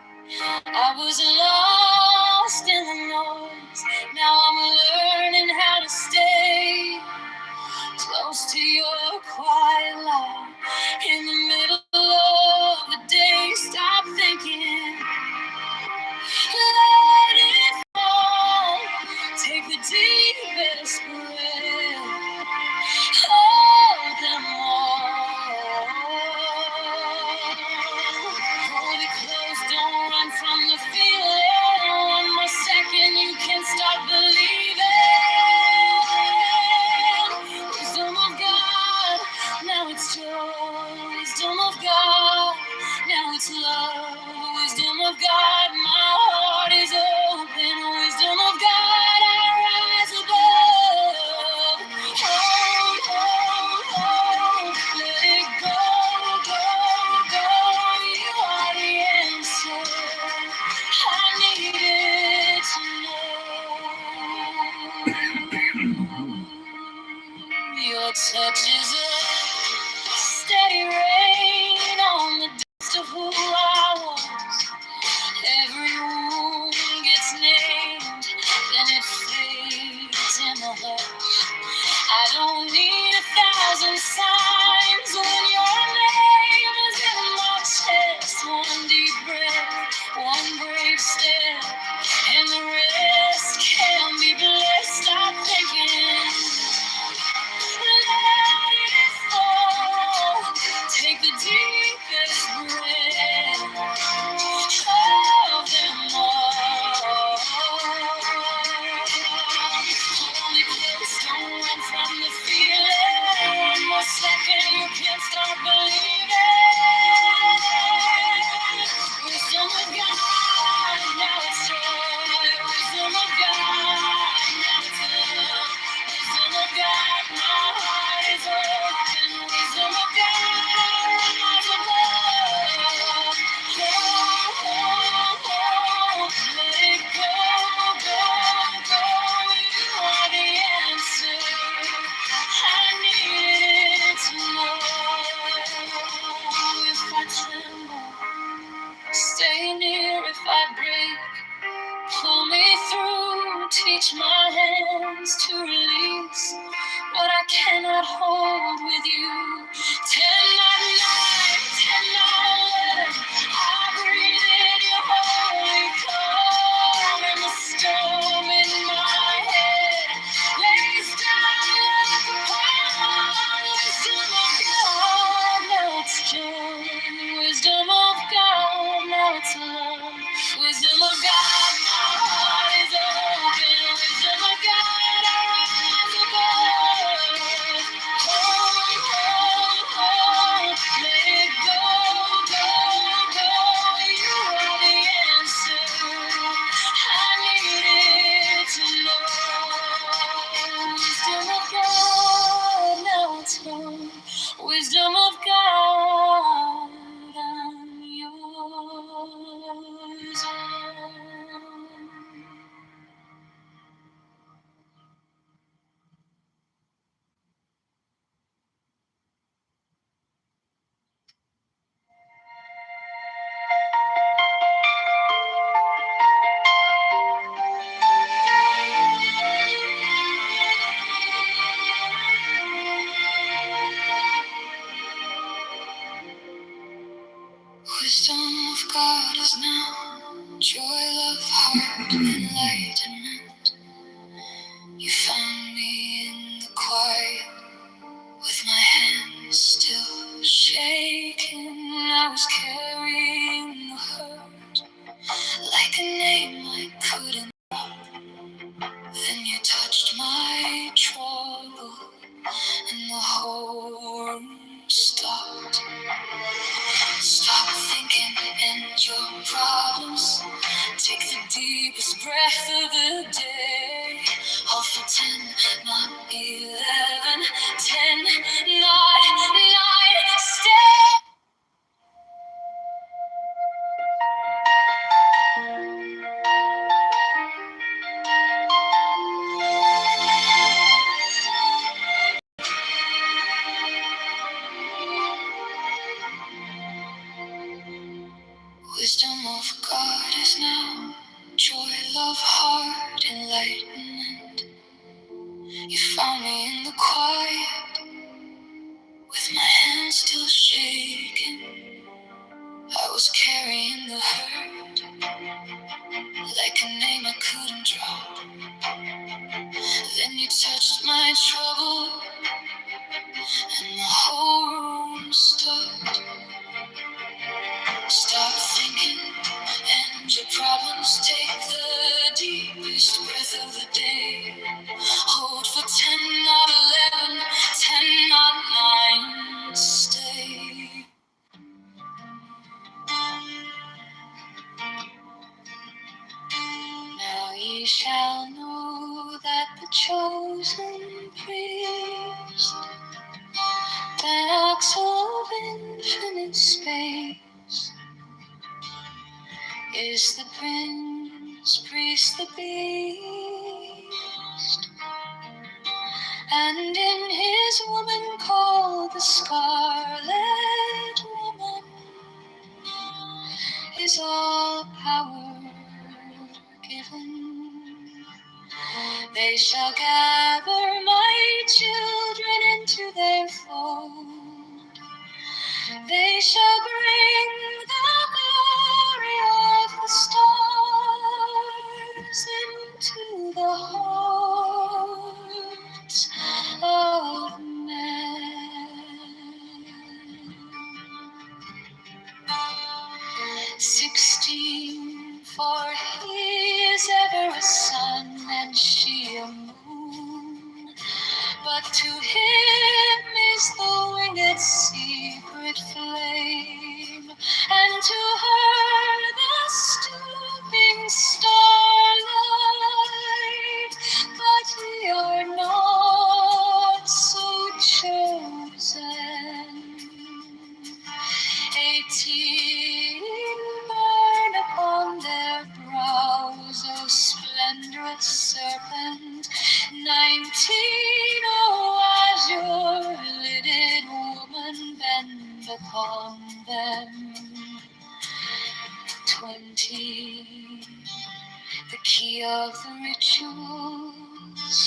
[SPEAKER 6] I was lost in the noise, now I'm learning how to stay close to your quiet light in the middle of the day. Stop thinking, let it fall. Take the deepest breath, hold them all. Hold it close, don't run from the feeling. One more second, you can start believing. Wisdom of God, now it's joy. Wisdom of God, now it's love. Wisdom of God, my heart is open. Wisdom of God, I rise above. Hold, hold, hold. Let it go, go, go. You are the answer I needed to know. Your touch is a steady rain on the dust of who I was. Every wound gets named, then it fades in the hush. I don't need 1,000 signs when your name is in my chest. One deep breath, one brave step, and the rest can be blessed. Stop thinking, let it fall. Take the deepest breath of them all. Hold it close, don't run from the feeling. One more second, you can start believing. Wisdom of God, now it's joy. Wisdom of God, now it's love. Wisdom of God, my heart is open. Wisdom of God, I rise above. Oh, oh, oh, let it go, go, go. You are the answer I needed to know. If I tremble, stay near. If I break, pull me through. Teach my hands to release what I cannot hold with you. Tend not night, tend not 11. I breathe in your holy calm, and the storm in my head lays down like a pond. Wisdom of God, now it's joy. Wisdom of God, now it's love. Wisdom of God, my heart is open. Wisdom of God, I rise above. Hold, hold, hold. Let it go, go, go. You are the answer I needed to know. Wisdom of God, now it's gone. Wisdom of God, I'm yours. Wisdom of God is now joy, love, heart, enlightenment. You found me in the quiet with my hands still shaking. I was carrying the hurt like a name I couldn't. Then you touched my trouble and the whole room stopped. Stop thinking and your problems. Take the deepest breath of the day. All for 10, not 11. 10, not 9. Stay. with my hands still shaking. I was carrying the hurt like a name I couldn't drop. Then you touched my trouble, and the whole room stopped. Stop thinking, and your problems take the deepest breath of the day. Hold for 10, not 11, 10, not 9, stay. Now ye shall know that the chosen priest, that axle of infinite space, is the prince, priest, the beast, and in his woman called the Scarlet Woman is all power given. They shall gather my children into their fold. They shall bring the glory of the stars into the hearts of men. 16, for he is ever a sun and she a moon. But to him is the winged secret flame, and to her the stooping starlight. But we are not so chosen. 18 burn upon their brows, O splendorous serpent. 19, oh azure-lidded woman, bend upon them. 20, the key of the rituals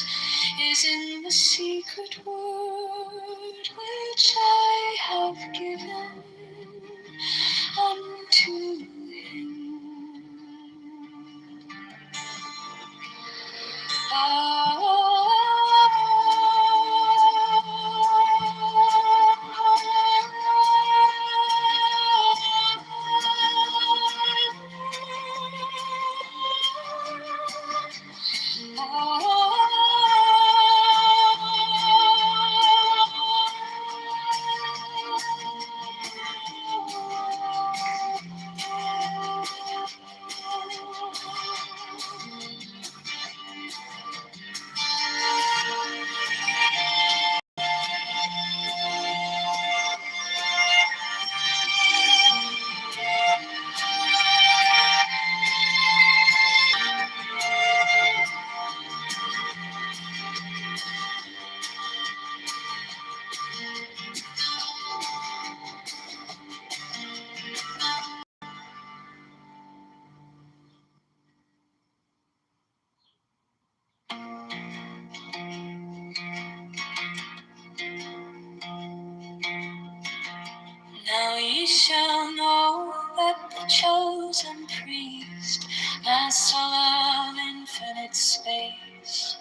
[SPEAKER 6] is in the secret word which I have given unto him. Now ye shall know that the chosen priest, master of infinite space,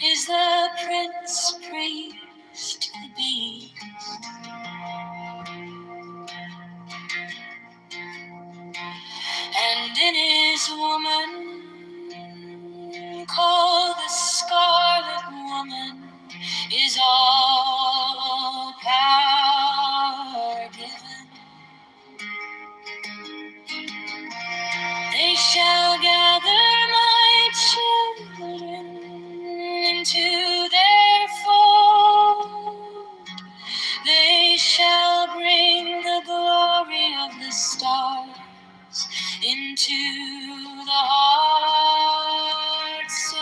[SPEAKER 6] is the prince, priest, the beast. And in his woman, called the Scarlet Woman, is all power given. They shall gather my children into their fold. They shall bring the glory of the stars into the hearts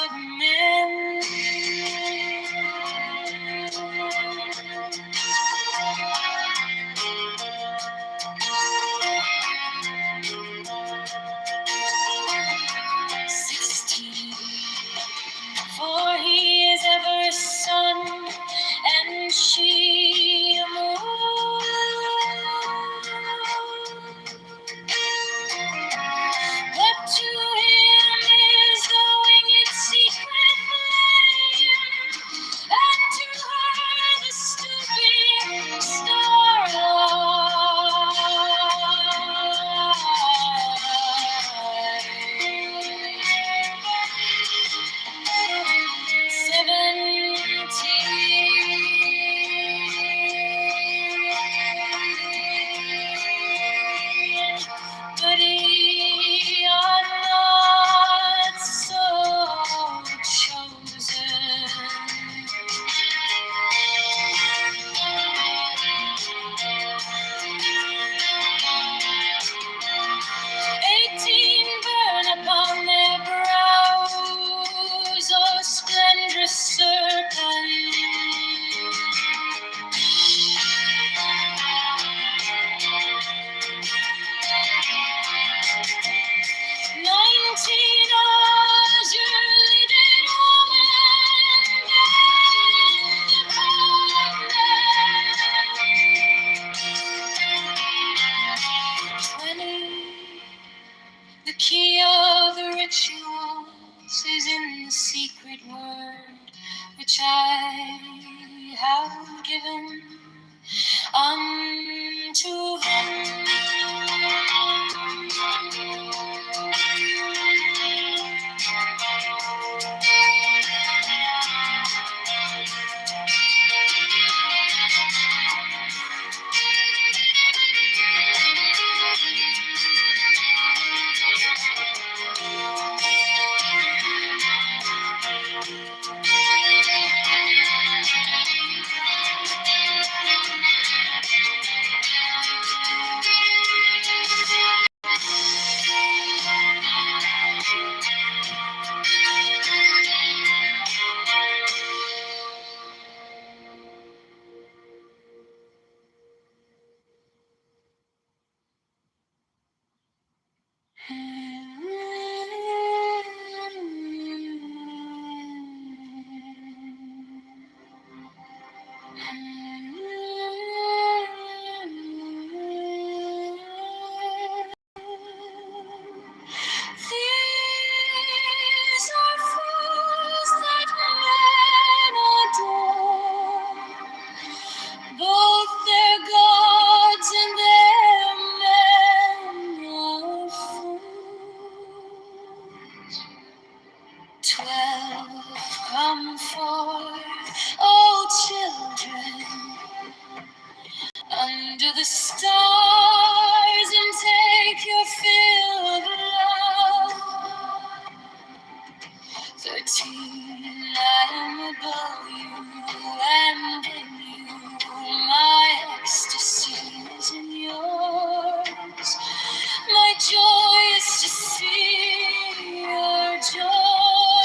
[SPEAKER 6] of men. For he is ever a sun and she a moon. sweet word which I have given unto them. These are fools that men adore, both their gods and their men are fools. 12 come forth, O children, under the stars, and take your fill of love. 13, I am above you, and in you my ecstasy is in yours. My joy is to see your joy.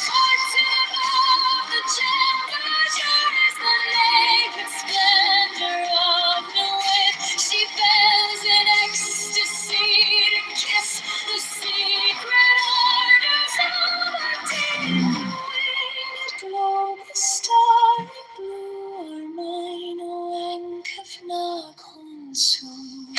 [SPEAKER 6] 14 of the genders, yours the naked splendor of the wit. She bends in ecstasy to kiss the secret orders of a deep winged globe. The starry blue are mine, O Ankh-Afna Consum.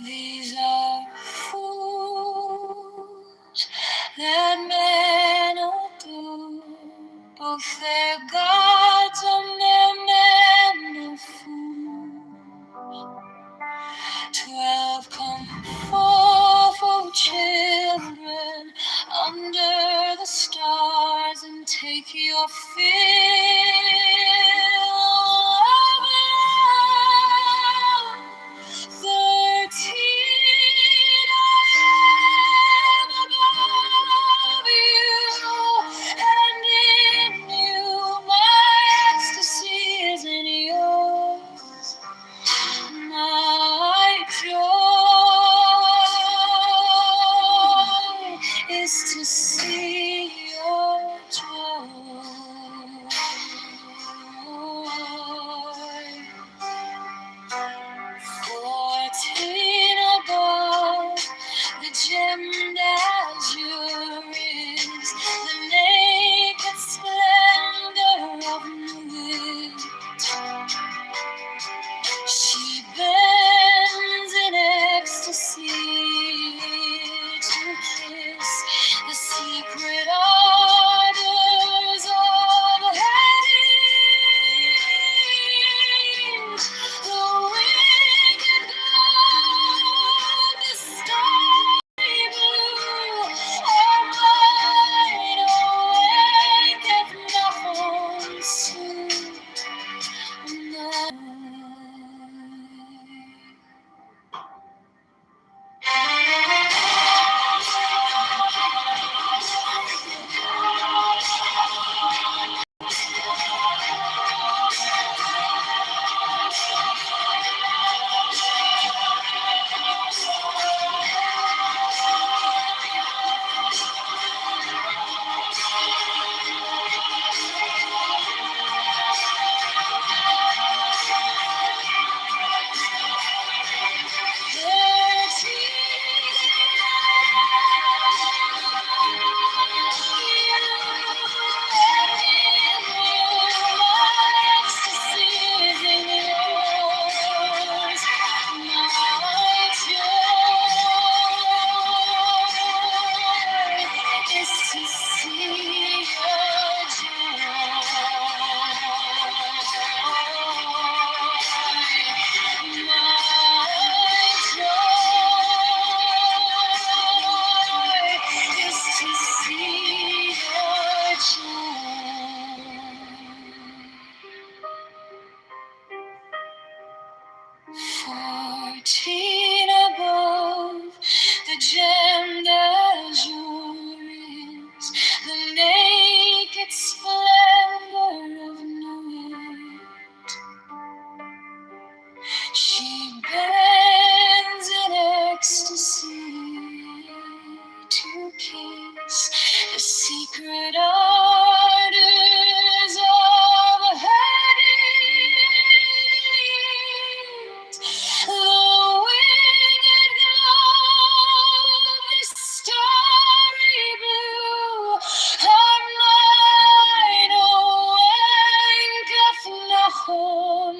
[SPEAKER 6] These are fools that men adore, both their gods and their men are fools. 12 come forth, O children, under the stars, and take your fill of love. 13, I am above you, and in you my ecstasy is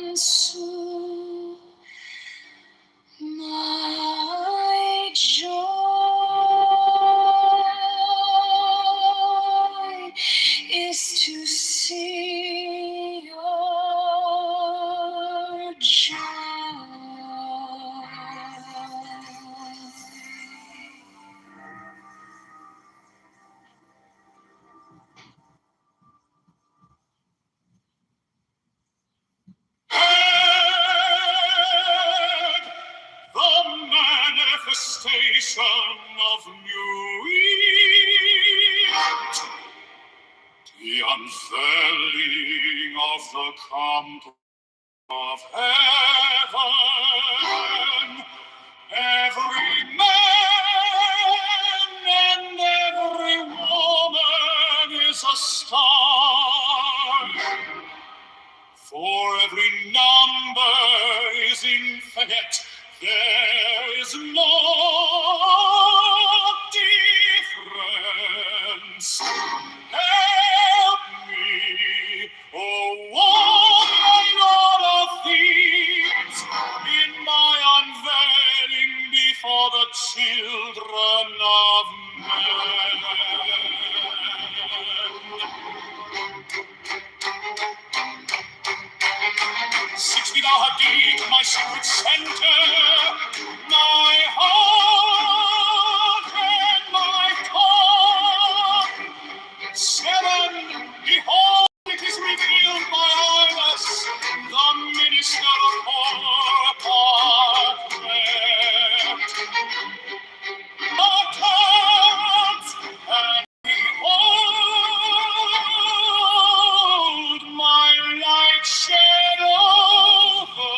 [SPEAKER 6] consume my joy is to see your child.
[SPEAKER 10] The manifestation of new Eve, the unfurling of the camp of heaven, every man and every woman is a star. For every number is infinite, there is no difference. Help me, oh Lord of thieves, in my unveiling before the children of men. 6 feet are deep, my secret center, my heart and my tongue. 7, behold, it is revealed by Iris, the minister of prayer. And behold, my light shed over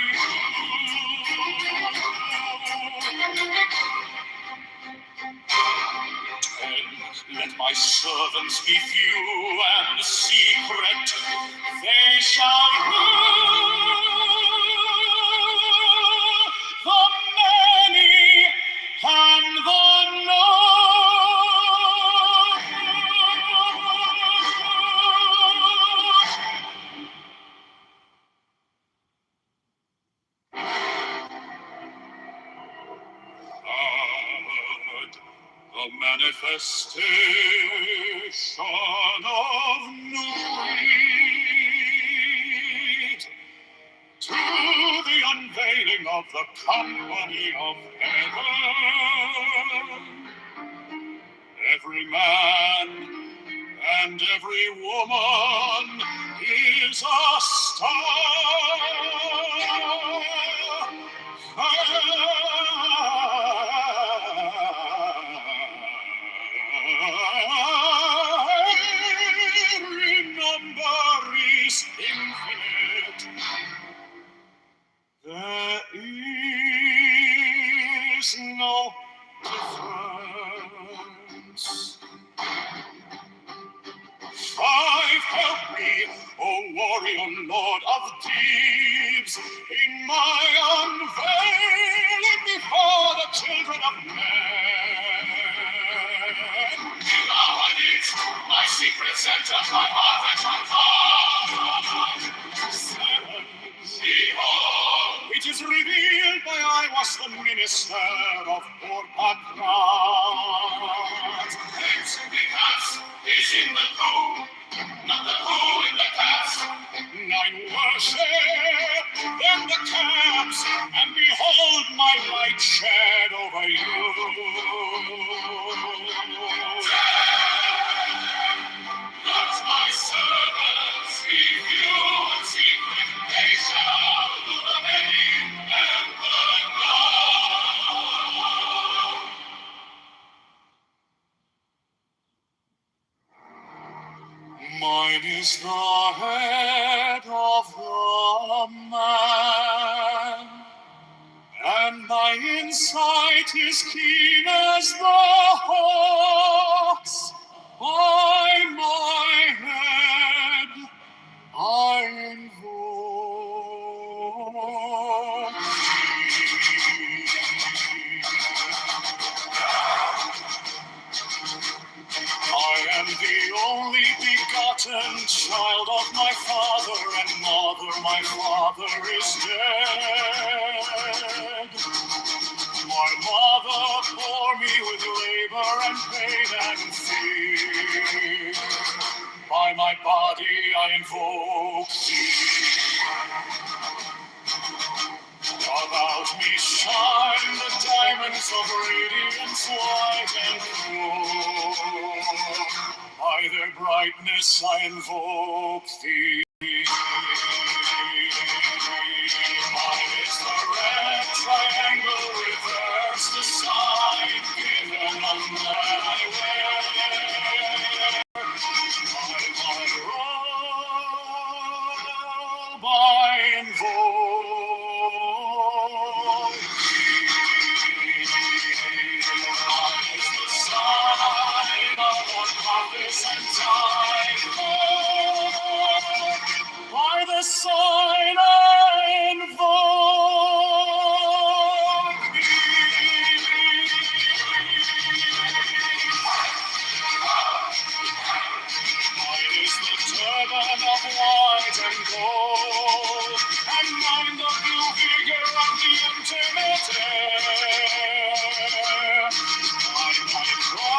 [SPEAKER 10] you. Let my servants be few and secret, they shall rule the many and the the manifestation of night, to the unveiling of the company of heaven. Every man and every woman is a star. Every number is infinite. There is no difference. 5, help me, O warrior lord of deeds, in my unveiling before the children of men. Now I need my secret center, my heart and my tongue. 7, behold, it is revealed by I was the minister of Porpatras. Because is in the who, not the who in the cats. 9, worship, then the caps, and behold my light shed over you. 10, let my servants be few and secret, they shall do the many and the Mine is the head of the man, and my insight is keen as the hawk's. By my head I invoke I am the only begotten child of of my father and mother, my father is dead. My mother bore me with labor and pain and fear. By my body I invoke thee. About me shine the diamonds of radiance white and pure. By their brightness I invoke thee. Mine is the red triangle, reverse the sign given on my way. My robe I invoke thee. Mine is the sign of what prophets and time. By the sign I invoke thee. Mine is the turban of white and gold, and mine the blue vigor of the intimate air. Mine my crown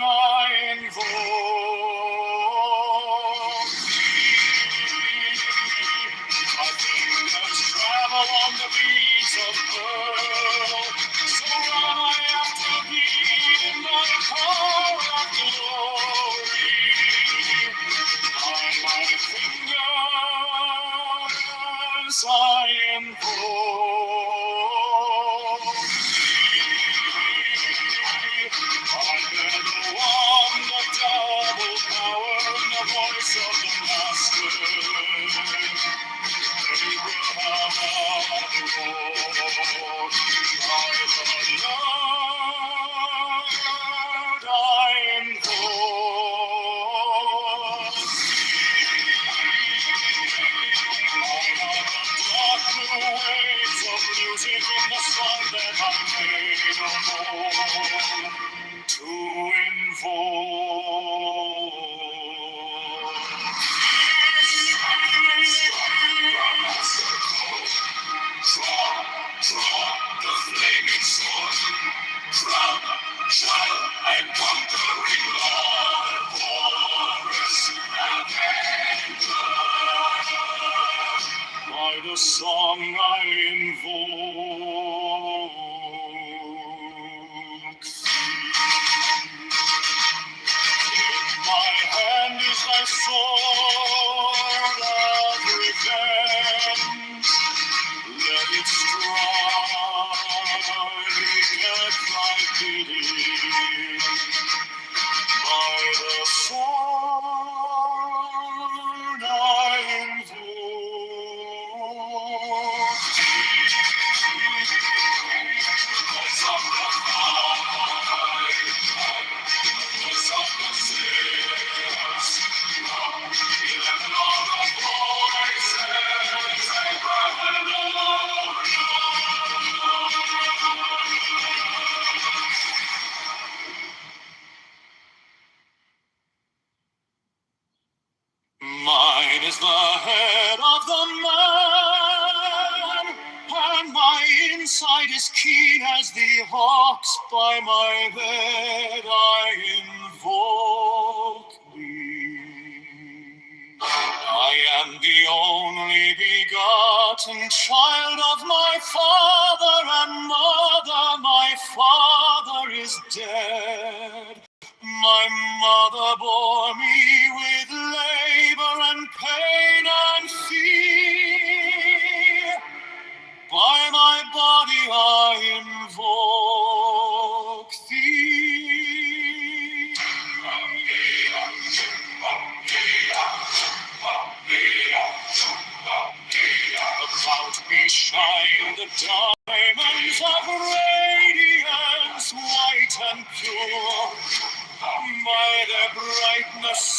[SPEAKER 10] I invoke thee. My fingers travel on the beads of pearl, so run I after thee in thy car of glory. By my fingers I invoke thee. I bear the wand of double power and the voice of the Master. Abraham the Lord, by the Lord I invoke thee. I have the waves of music in the sun that I may no more to invoke Draw the flaming sword, crown, trial, and conquering Lord, Horus, Avenger. By the song I invoke in my hand is thy sword of revenge. Let it strike at thy bidding. By the sword I invoke thee. Voice of the fight, voice of the saints, 11 of the voices, Abraham the Lord. Mine is the head of the man, and my inside is keen as the hawk's. By my head I invoke thee. I am the only begotten child of my father and mother. My father is dead. My mother bore me with labor and pain and fear. By my body I invoke thee. About me shine the diamonds of radiance, white and pure. By their brightness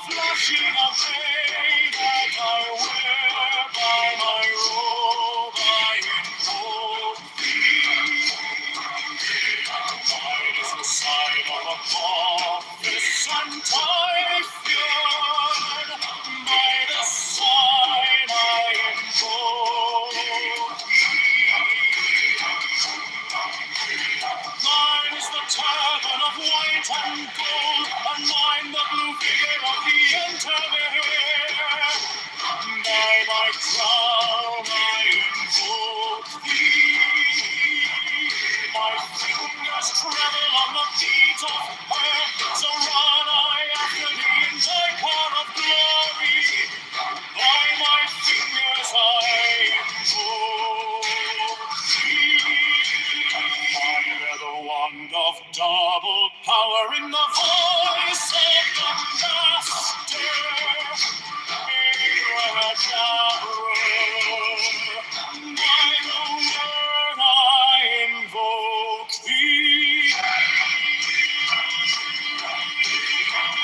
[SPEAKER 10] flashing of day that I wear by my robe, I invoke thee. Mine is the sign of a prophetess and Typhoon. By the sign I invoke thee. Mine is the turban of white and gold, and mine the blue figure of the interwear. By my crown I invoke thee. My fingers tremble on the beat of her, so run I after thee in thy car of glory. By my fingers I invoke thee. I bear the wand of double power in the voice of the Master. By the word I invoke thee.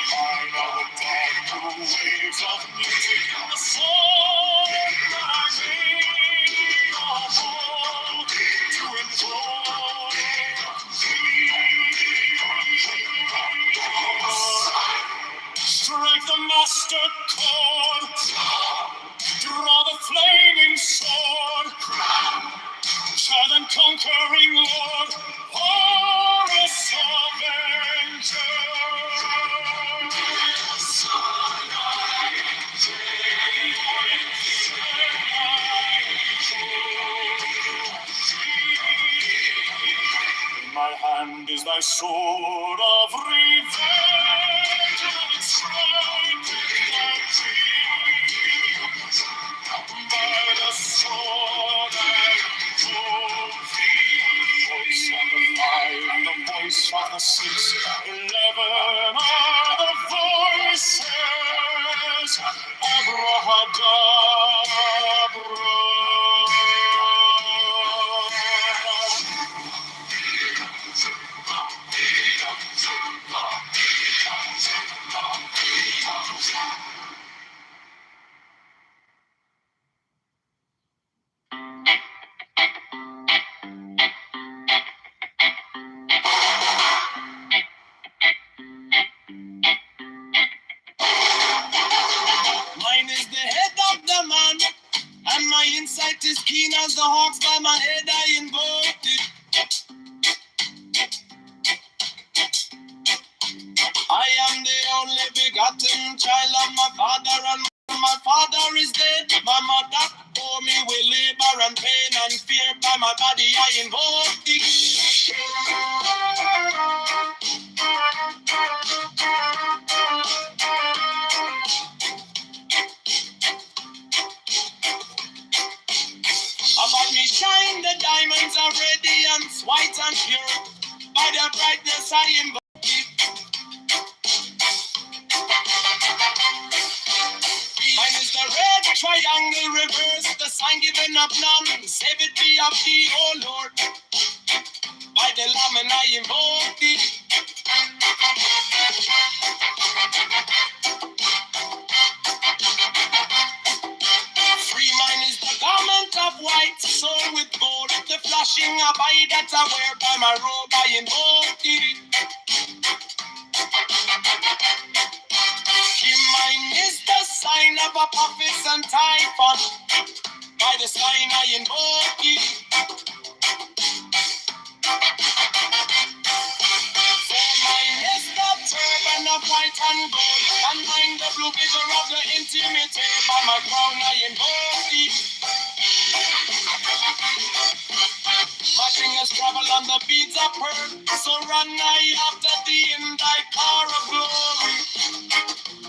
[SPEAKER 10] I know the dark blue waves of music and the song that I made of all to invoke thee. Strike the master chord, draw the flaming sword, child and conquering Lord, Horus Avenger. In my hand is thy sword of revenge, and its strength is by the sword I invoke thee. Voice of the 5 and the voice of the 6, 11 are the voices. Abrahadabra. Mine is the head of the man, and my insight is keen as the hawks. By my head I invoke thee. I am the only begotten child of my father, and my father is dead. My mother bore me with labor and pain and fear. By my body I invoke thee. About me shine the diamonds of radiance, white and pure. By their brightness I invoke thee. Mine is the red triangle reverse, the sign given of none. Save it be of thee, O Lord. By the Lamb and I invoke thee. Free mine is the garment of white, sewn with gold. The flashing of eye that I wear. By my robe I invoke thee. Mine is the sign of a prophet and Typhon. By the sign I invoke thee. For mine is the turban of white and gold, and mine the blue figure of the intimate. By my crown I invoke thee. My fingers travel on the beads of pearl, so run I after thee in thy car of glory.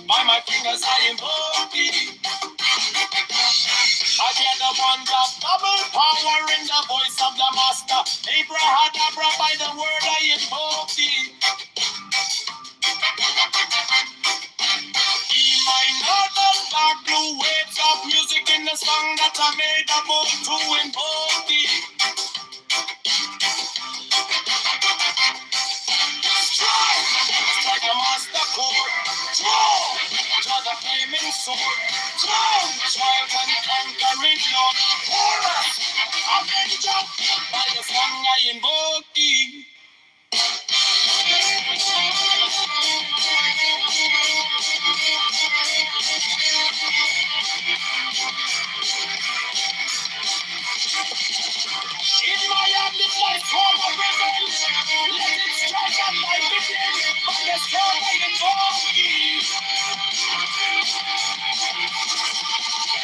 [SPEAKER 10] By my fingers I invoke thee. I get the wand of double power in the voice of the Master. Abrahadabra, by the word I invoke thee. Mine are the dark blue waves of music in the song that I made above to invoke thee. Strike the master chord. Draw
[SPEAKER 6] flaming sword. Clown, child and conquering Lord. Horus, Avenger, by the song I invoke thee. In my hand is my sword of revenge. Let it strike at my begin. By the song I invoke thee.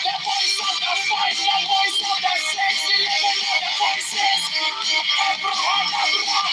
[SPEAKER 6] The voice of the fight, the voice of the sex, 11 other voices. Abraham, Abraham.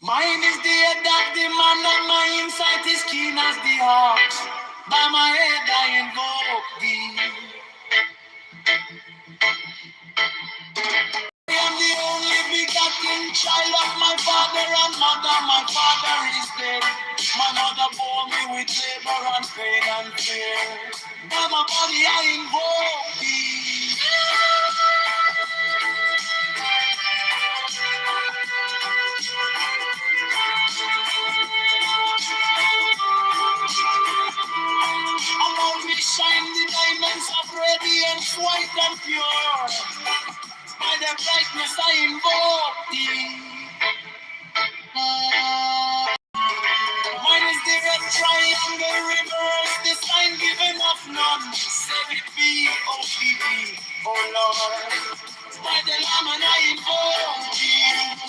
[SPEAKER 6] Mine is the head of the man, and my insight is keen as the hawk. By my head I invoke thee. I am the only begotten child of my father and mother. My father is dead. My mother bore me with labor and pain and fear. By my body I invoke thee. Around me shine the diamonds of radiance, white and pure. By the brightness I invoke thee. Mine is the red triangle reverse, the sign given of none. Save it be, O.P.D., O Lord. By the Lamb and I invoke thee.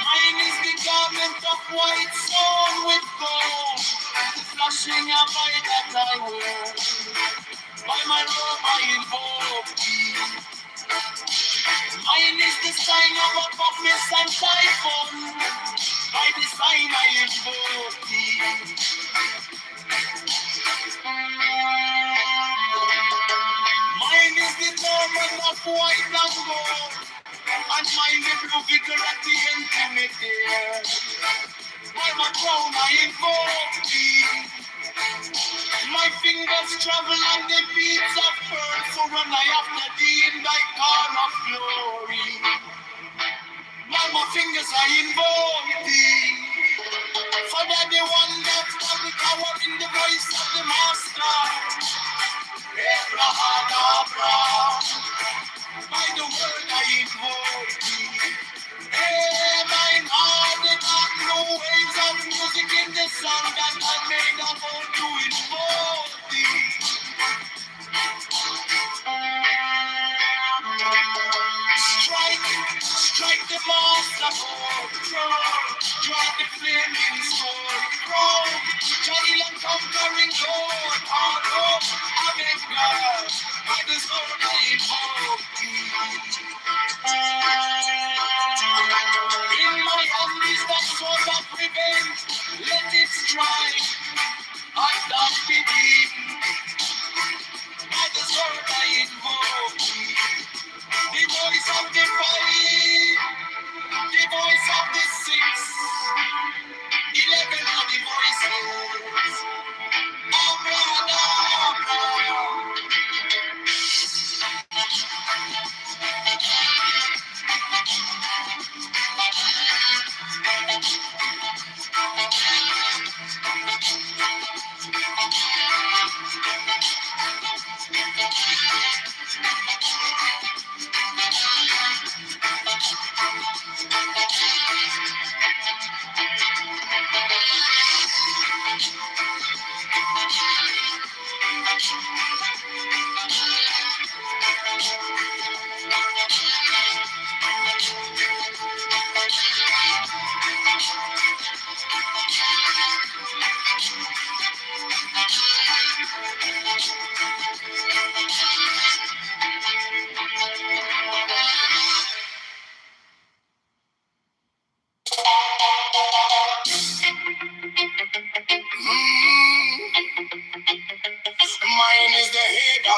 [SPEAKER 6] Mine is the garment of white sewn with gold, the flashing of eye that I wear. By my robe I invoke thee. Mine is the sign of a promise and typhoon. By the sign I invoke thee. Mine is the garment of white and gold, and mine the blue vigor at the intimate air. By my crown I invoke thee. My fingers travel on the beats of pearl, so run I after thee in thy car of glory. By my fingers I invoke thee. For that the one that got the power in the voice of the master. Abraham, by the word I invoke thee. Hey, mine heart, the dark blue waves of music in the song that I made a vow to invoke thee. Strike the master chord, strike the flaming sword, child and conquering Lord, all hope, Avenger, by the sword I invoke thee. In my hand is the sword of revenge, let it strike, I thought be deep, by the sword I invoke thee. The voice of the fight, the voice of the 11 of the voices.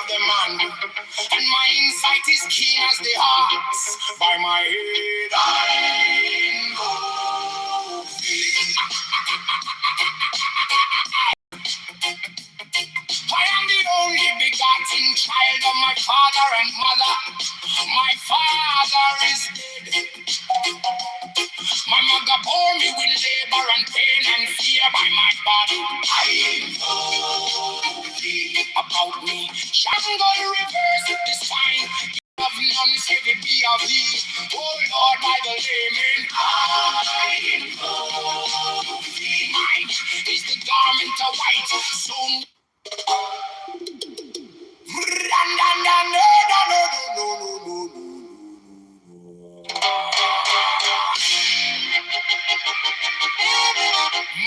[SPEAKER 10] of the man, and my insight is keen as the ox. By my head I invoke thee. I am the only begotten child of my father and mother. My father is dead. My mother bore me with labor and pain and fear by my body. I know thee about me. Shangle reverse the sign. Of none save it be of thee. Oh Lord, by the layman, I know thee. Mine is the garment of white. So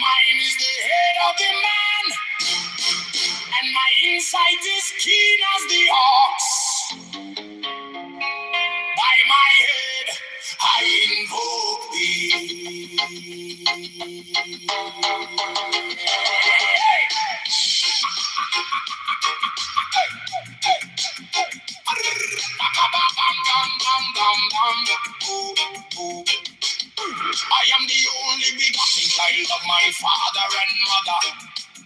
[SPEAKER 10] mine is the head of the man, and my insight is keen as the ox. By my head, I invoke thee. I am the only begotten child of my father and mother.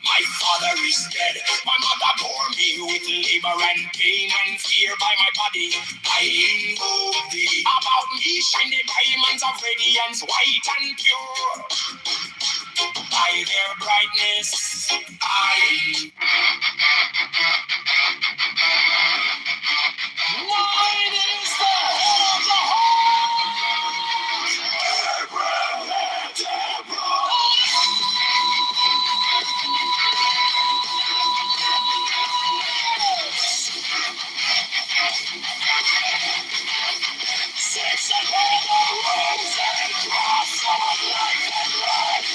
[SPEAKER 10] My father is dead. My mother bore me with labor and pain and fear by my body. I invoke thee. About me shine the diamonds of radiance, white and pure. By their brightness, mine is the head of the six and the rose and cross of life and blood.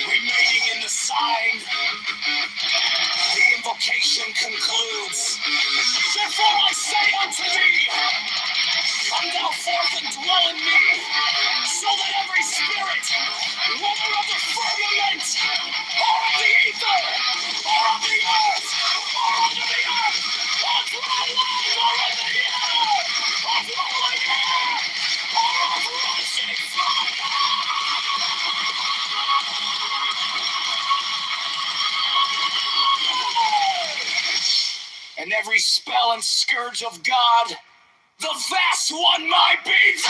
[SPEAKER 10] Remaining in the sign, the invocation concludes. Therefore I say unto thee, come thou forth and dwell in me, so that every spirit, whether of the firmament, or of the ether, or of the earth, or under the earth, or dry land, or in the air, or flowing air, or of rushing fire, and every spell and scourge of God, the vast one might be.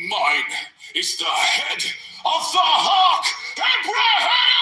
[SPEAKER 10] Mine is the head of the hawk, Abraham!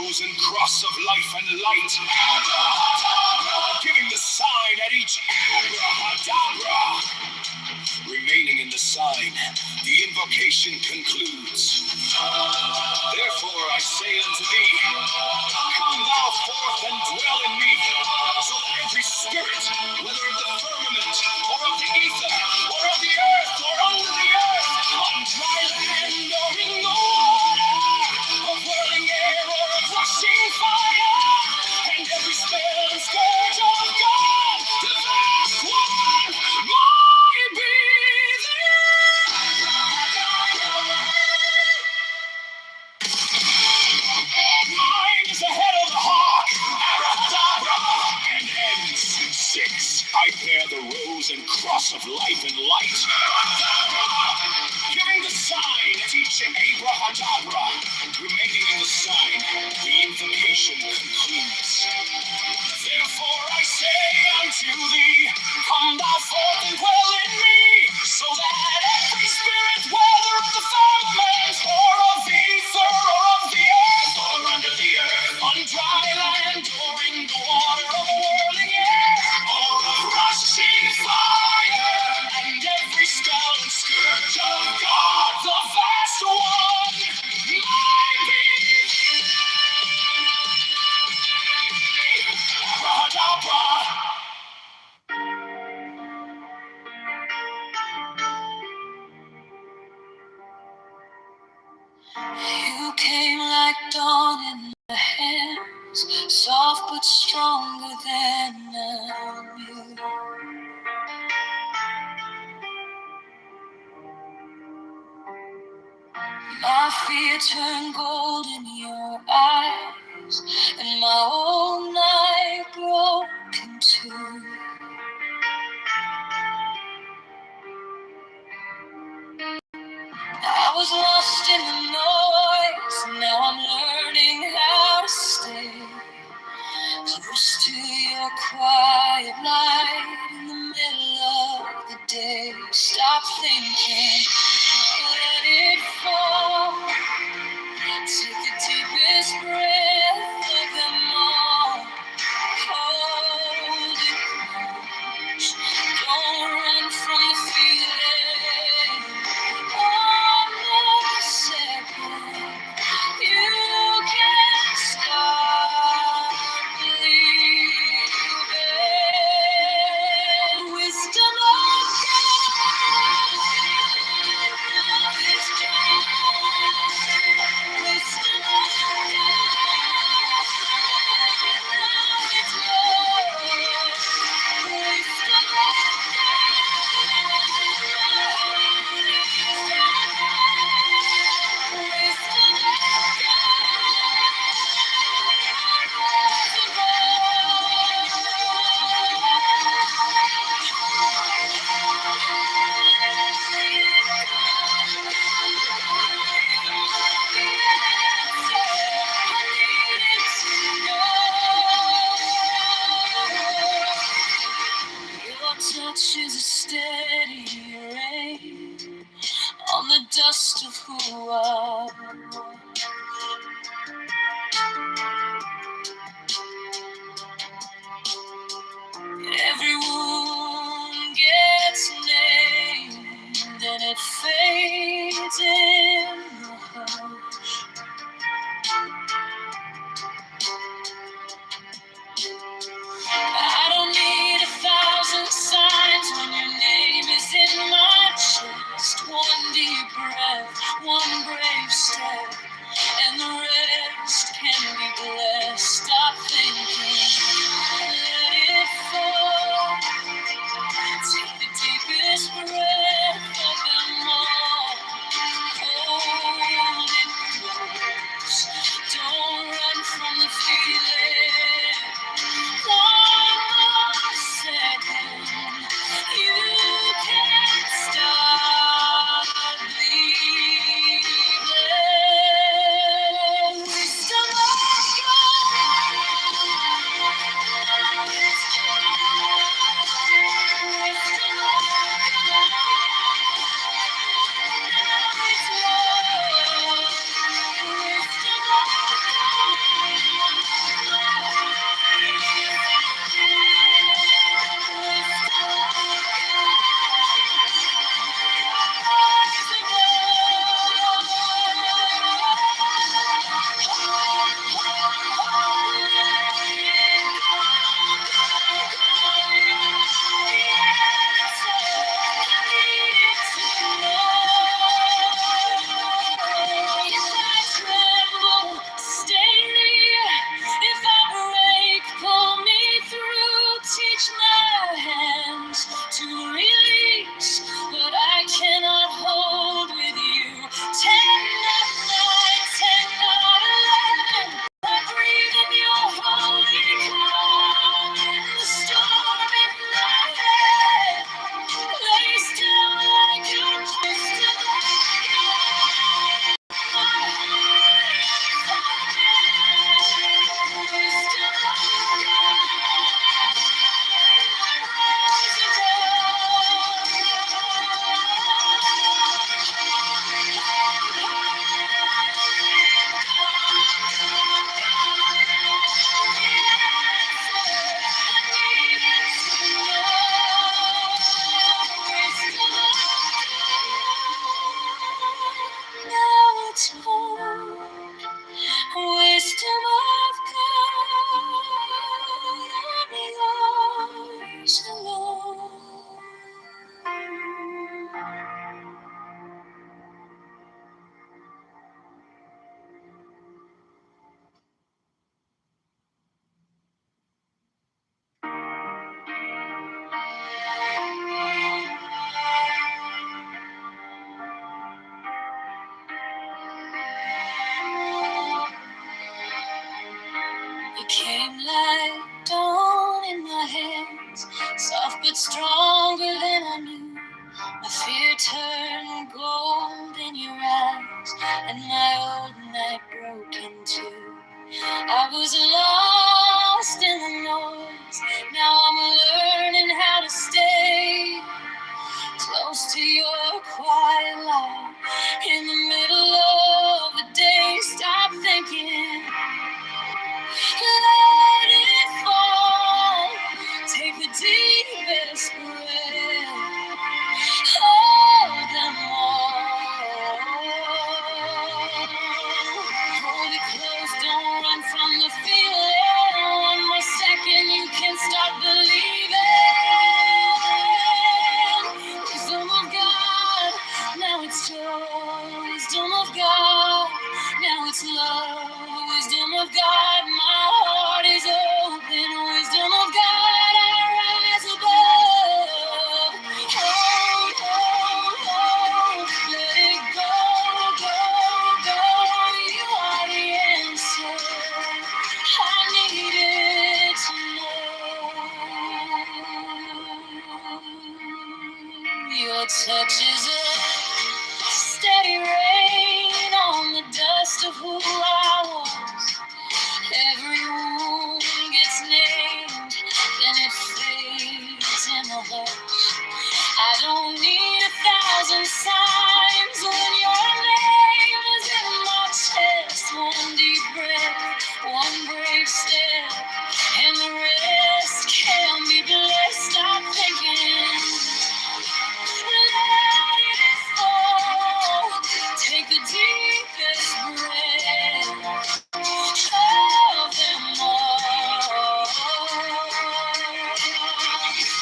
[SPEAKER 10] rose and cross of life and light. Giving the sign at each abrahadabra. Remaining in the sign, the invocation concludes. Therefore I say unto thee, come thou forth and dwell in me, so that every spirit, whether of the firmament, or of the ether, or of the earth, or under the earth, on dry land, or in the water, of whirling air, or of rushing fire, and every spell and scourge of God, the vast one, might be mine is the head of the hawk, abracadabra, and ends. 6. I bear the rose and cross of life and light, giving the sign at each abracadabra. Remaining in the sign, the invocation concludes. Therefore I say unto thee, come thou forth and dwell in me, so that every spirit, whether of the firmament, or of the ether, or of the earth, or under the earth, on dry land, or in the water, of whirling air, or of rushing fire, and every spell and scourge of God, the vast one, might be you came like dawn in the hands, soft but stronger than you. My fear turned gold in your eyes, and my whole night broke in two. I was lost in the noise, now I'm learning how to stay close to your quiet light in the middle of the day. Stop thinking, let it fall. Take the deepest breath of them all. Hold it close. Don't run from the feeling. One more second. You can't stop believing. Wisdom of God. Knowledge God. Wisdom of God. Knowledge God. Wisdom Your touch is a steady rain on the dust of who I was. Every wound gets named and it fades in the hush. I don't need 1,000 signs when your name is in my chest. One deep breath, one brave step, and the rest can be blessed. Stop thinking, let it fall. Take the deepest breath of them all. Hold it close. Don't run from the feeling. One more second. You can't stop believing. Wisdom of God.
[SPEAKER 6] came like dawn in my hands, soft but stronger than I knew. My fear turned gold in your eyes, and my old night broke in two. I was lost in the noise, now I'm learning how to stay close to your quiet light. In the middle of the day, stop thinking, let it fall. Take the deepest breath, hold them all. Hold it close, don't run from the feeling. One more second, you can start believing. Wisdom of God, now it's joy. Wisdom of God, now it's love. Wisdom of God, my heart is open. Wisdom of God, I rise above. Hold, hold, hold, let it go, go, go. You are the answer I needed to know. Your touch is a steady rain on the dust of who I was. Every wound gets named, then it fades in the hush. I don't need 1,000 signs when your name is in my chest. One deep breath, one brave step, and the rest can be blessed. Stop thinking, let it fall. Take the deepest breath of them all.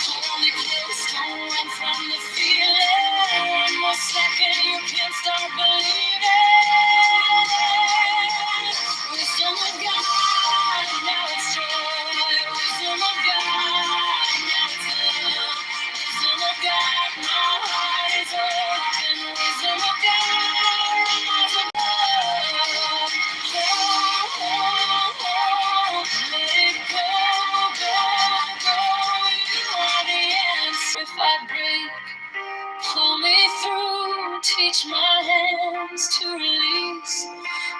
[SPEAKER 6] Hold it close, don't run from the feeling. One more second, you can start believing. Wisdom of God, now it's joy. Wisdom of God, now it's love. Wisdom of God, my heart is open. Wisdom of God, rise above. Let it go, go, go. You are the answer. If I break, pull me through. Teach my hands to release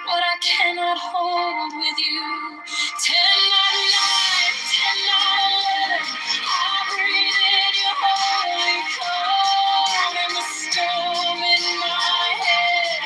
[SPEAKER 6] what I cannot hold with you. 10 not 9, 10 not 11. I breathe in your holy calm, and the storm in my head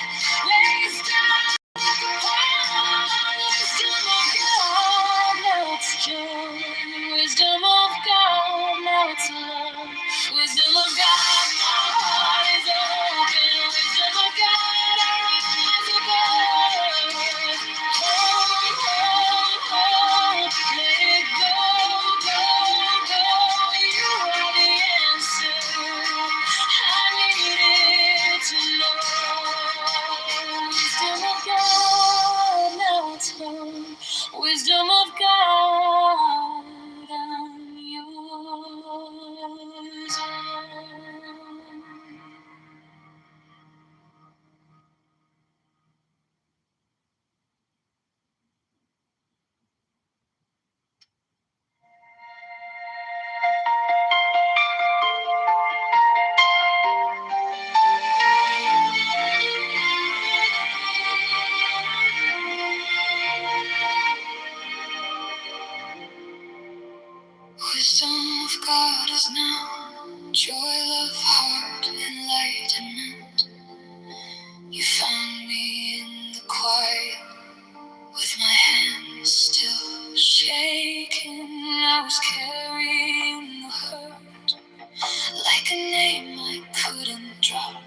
[SPEAKER 6] lays down like a pond. Wisdom of God, now it's joy. Wisdom of God, now it's love. Wisdom of God, my heart is open. Wisdom of God, I rise above. Hold, hold, hold, let it go, go, go. You are the answer I needed to know. Wisdom of God, now it's home. Wisdom of God, I'm yours. Wisdom of God is now joy, love, heart, enlightenment. You found me in the quiet with my hands still shaking. I was carrying the hurt like a name I couldn't drop.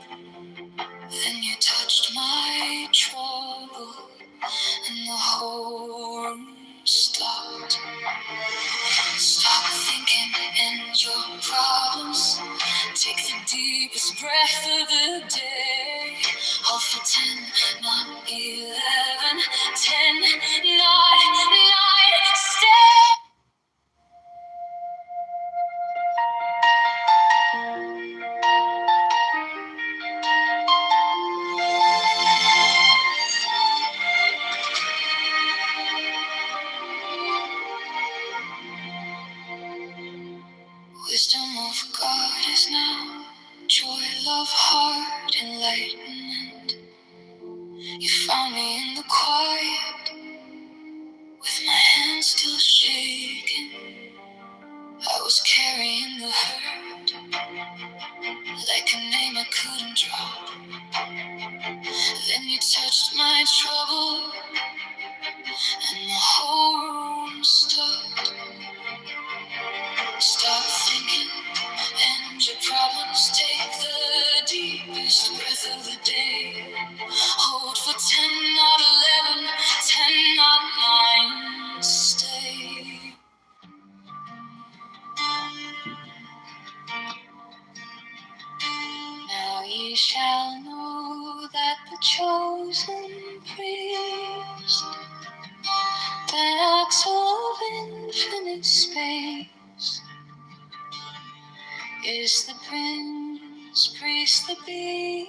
[SPEAKER 6] Then you touched my trouble and the whole room stopped. Stop thinking in your problems. Take the deepest breath of the day. All for 10, not 11. 10, not 9. Stay. enlightenment. You found me in the quiet, with my hands still shaking. I was carrying the hurt, like a name I couldn't drop. Then you touched my trouble, and the whole room stopped. Stop thinking, and your problems take the deepest breath of the day. Hold for 10, not 11, 10, not 9, stay. Now ye shall know that the chosen priest, the axle of infinite space, is the prince, priest, the beast,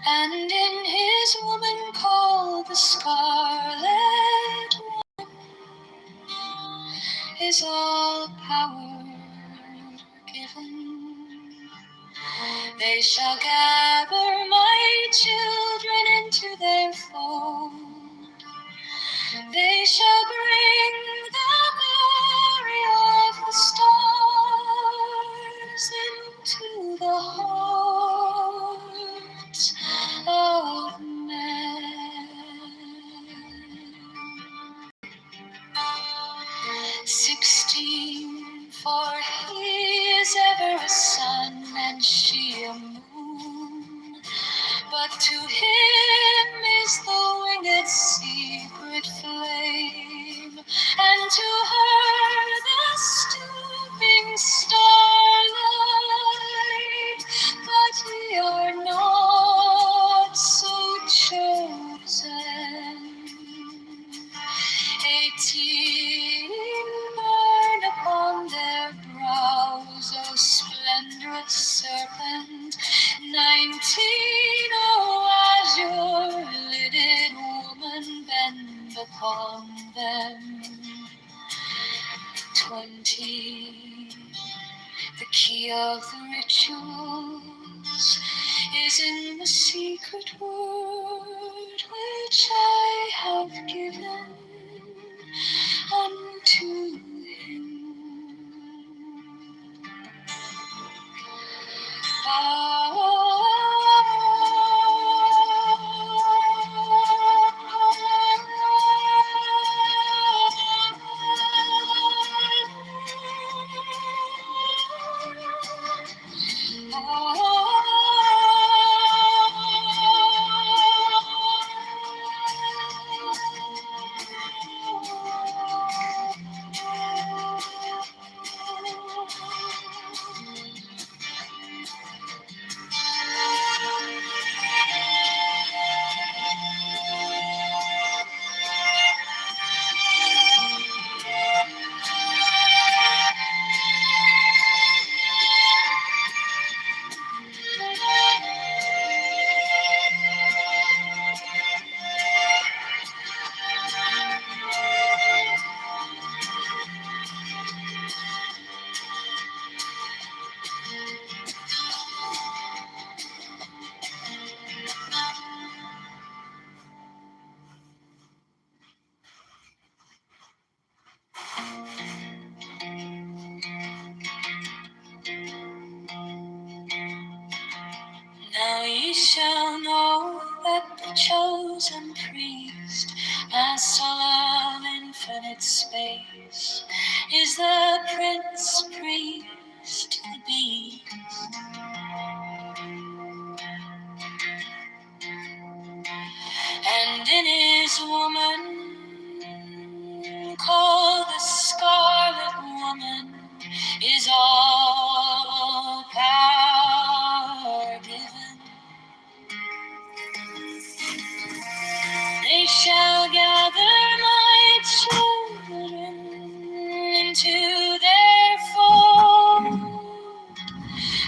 [SPEAKER 6] and in his woman called the scarlet is all power given. They shall gather my children into their fold. They shall bring the glory of the stars into the hearts of men. 16, for he is ever a sun and she a moon. But to him is the winged secret flame, and to her the stooping starlight. But we are not so chosen. 18 burn upon their brows, O splendorous serpent. 19, oh azure-lidded woman, bend upon them. 20, the key of the rituals is in the secret word which I have given unto him. Now ye shall know that the chosen priest, master of infinite space, is the prince, priest, the beast. And in his woman, called the scarlet woman, is all power given. They shall gather my children into their fold.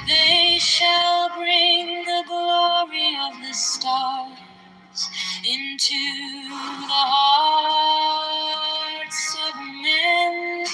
[SPEAKER 6] They shall bring the glory of the stars into the hearts of men.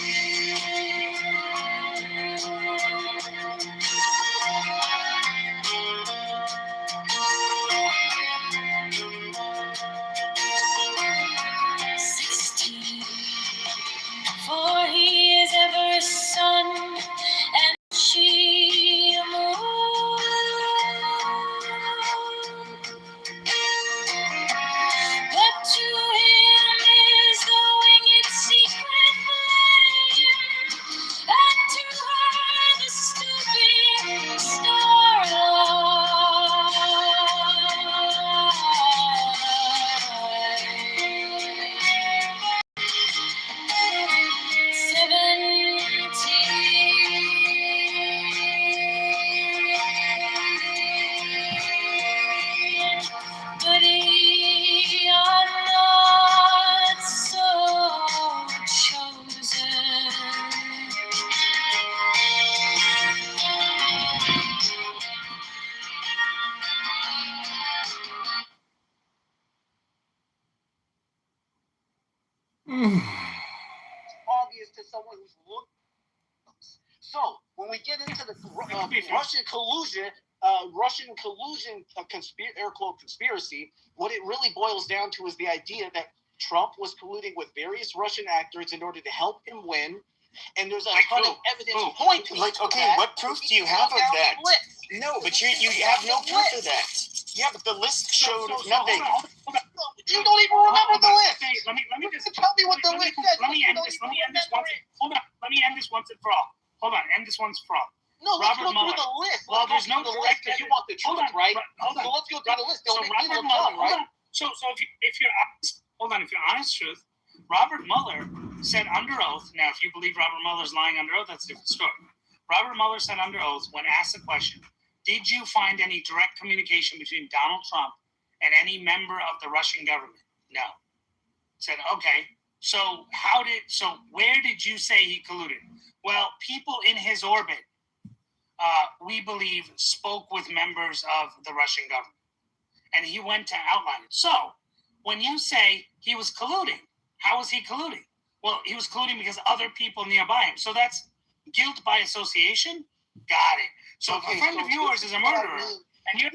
[SPEAKER 6] obvious to someone who's looked. So when we get into the Russian collusion, air quote conspiracy, what it really boils down to is the idea that Trump was colluding with various Russian actors in order to help him win. And there's a ton of evidence pointing.
[SPEAKER 9] Okay, what proof do you have of that? No, but you have no proof of that. Yeah, but the list showed nothing.
[SPEAKER 6] Hold on. You don't even remember the list.
[SPEAKER 10] Let me just
[SPEAKER 6] tell me what the list said.
[SPEAKER 10] Let me end this once and for all. Hold on, end this once for all.
[SPEAKER 6] No, let's
[SPEAKER 10] Robert
[SPEAKER 6] go
[SPEAKER 10] Mueller.
[SPEAKER 6] through the list.
[SPEAKER 10] Well, there's no
[SPEAKER 6] list because you want the truth, right?
[SPEAKER 10] Hold on.
[SPEAKER 6] So let's go through the list.
[SPEAKER 10] So Robert Mueller, right? So if you're honest, hold on. If you're honest, truth, Robert Mueller said under oath. Now, if you believe Robert Mueller's lying under oath, that's a different story. Robert Mueller said under oath when asked the question, "Did you find any direct communication between Donald Trump and any member of the Russian government?" No. Said okay. So where did you say he colluded? Well, people in his orbit, we believe, spoke with members of the Russian government. And he went to outline it. So, when you say he was colluding, how was he colluding? Well, he was colluding because other people nearby him. So that's guilt by association? Got it. So if a friend of yours is a murderer, and you're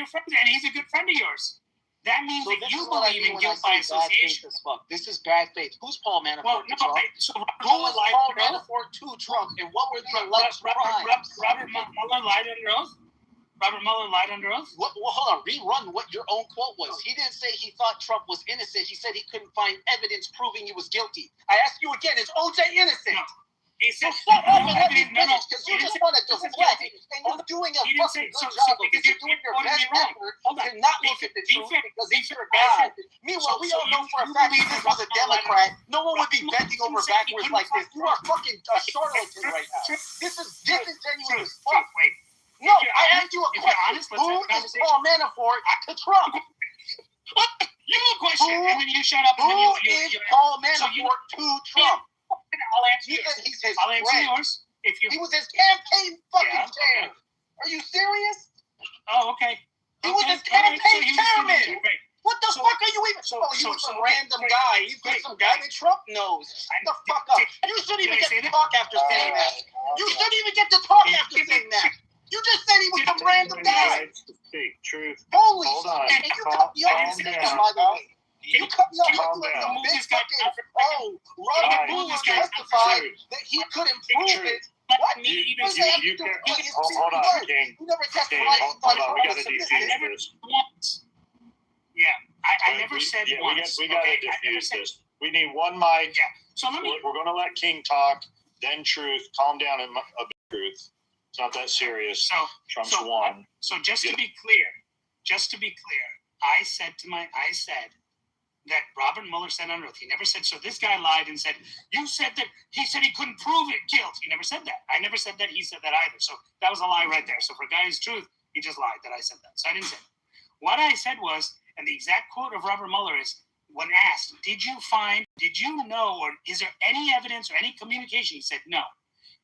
[SPEAKER 10] friends, and he's a good friend of yours, that means that you believe in guilt by association.
[SPEAKER 6] This is bad faith. Who's Paul Manafort?
[SPEAKER 10] Well,
[SPEAKER 6] to Trump?
[SPEAKER 10] so
[SPEAKER 6] Who was Paul Manafort to Trump, and what were the alleged crimes?
[SPEAKER 10] Robert Mueller lied under oath? Robert Mueller lied under oath?
[SPEAKER 6] Well, hold on. Rerun what your own quote was. He didn't say he thought Trump was innocent. He said he couldn't find evidence proving he was guilty. I ask you again, is OJ innocent?
[SPEAKER 10] No. He said,
[SPEAKER 6] shut up and let me finish, because you just want to deflect, and you're doing a fucking good job of it. You're doing your best effort to not look at the truth because he's your guy. Meanwhile, we all know for a fact if this was a Democrat, no one would be bending over backwards like this. You are fucking a charlatan right now. This is disingenuous as fuck. No, I asked you a question. Who is Paul Manafort to Trump?
[SPEAKER 10] What? You have a question, and then you shut up.
[SPEAKER 6] Who is Paul Manafort to Trump?
[SPEAKER 10] I'll answer yours.
[SPEAKER 6] He's his
[SPEAKER 10] I'll answer
[SPEAKER 6] friend.
[SPEAKER 10] yours.
[SPEAKER 6] He was his campaign fucking chair. Are you serious?
[SPEAKER 10] Oh, okay.
[SPEAKER 6] He was his campaign chairman. What the fuck are you even? He was some random guy. He's just some guy that Trump knows. Shut the fuck up. You shouldn't even get to talk after saying that. You shouldn't even get to talk after saying that. You just said he was some random guy.
[SPEAKER 7] Speak truth.
[SPEAKER 6] Holy
[SPEAKER 7] Hold on.
[SPEAKER 6] shit. And you cut me off, by the way. You cut me off with a big fucking Robert Mueller testified that he couldn't prove it. What?
[SPEAKER 7] Hold on, King.
[SPEAKER 6] You never testified.
[SPEAKER 7] Hold on, we gotta defuse this.
[SPEAKER 10] Yeah, I never said once.
[SPEAKER 7] We gotta defuse this. We need one mic.
[SPEAKER 10] Yeah. So
[SPEAKER 7] we're gonna let King talk, then Truth. Calm down a bit, Truth. It's not that serious. Trump's won.
[SPEAKER 10] So just to be clear, I said that Robert Mueller said under oath. He never said, so this guy lied and said, you said that he said he couldn't prove it, guilt. He never said that. I never said that he said that either. So that was a lie right there. So for Guy's truth, he just lied that I said that. So I didn't say that. What I said was, and the exact quote of Robert Mueller is, when asked, did you know, or is there any evidence or any communication? He said, no.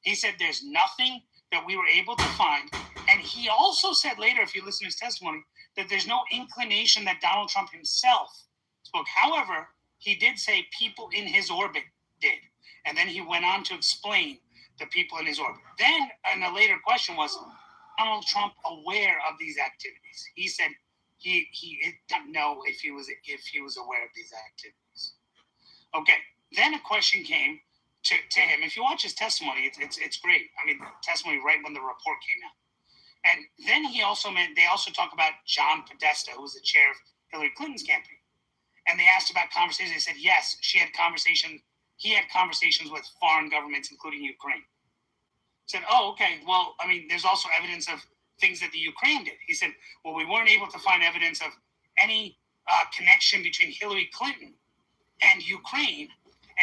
[SPEAKER 10] He said, there's nothing that we were able to find. And he also said later, if you listen to his testimony, that there's no inclination that Donald Trump himself spoke. However, he did say people in his orbit did. And then he went on to explain the people in his orbit. Then, and a later question was, Donald Trump aware of these activities? He said he didn't know if he was aware of these activities. Okay. Then a question came to him. If you watch his testimony, it's great. I mean, the testimony right when the report came out. And then they also talk about John Podesta, who was the chair of Hillary Clinton's campaign. And they asked about conversations. They said, yes, he had conversations with foreign governments, including Ukraine. Said, oh, okay. Well, I mean, there's also evidence of things that the Ukraine did. He said, well, we weren't able to find evidence of any connection between Hillary Clinton and Ukraine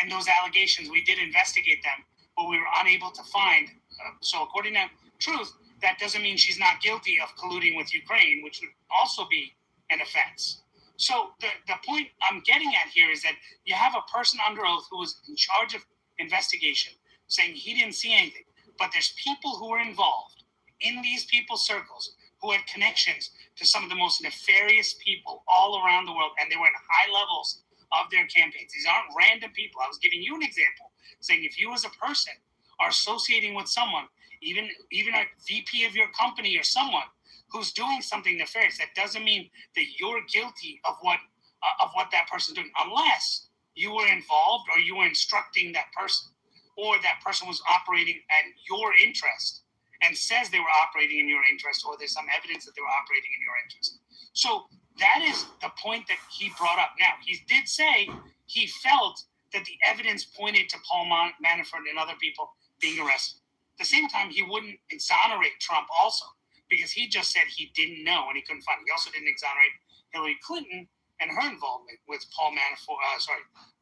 [SPEAKER 10] and those allegations. We did investigate them, but we were unable to find. So according to Truth, that doesn't mean she's not guilty of colluding with Ukraine, which would also be an offense. So the point I'm getting at here is that you have a person under oath who was in charge of investigation saying he didn't see anything, but there's people who were involved in these people's circles who had connections to some of the most nefarious people all around the world, and they were in high levels
[SPEAKER 11] of their campaigns. These aren't random people. I was giving you an example, saying if you as a person are associating with someone, even a VP of your company or someone who's doing something nefarious, that doesn't mean that you're guilty of what that person's doing, unless you were involved or you were instructing that person, or that person was operating at your interest and says they were operating in your interest, or there's some evidence that they were operating in your interest. So that is the point that he brought up. Now, he did say he felt that the evidence pointed to Paul Manafort and other people being arrested. At the same time, he wouldn't exonerate Trump also, because he just said he didn't know and he couldn't find it. He also didn't exonerate Hillary Clinton and her involvement with Paul Manafort,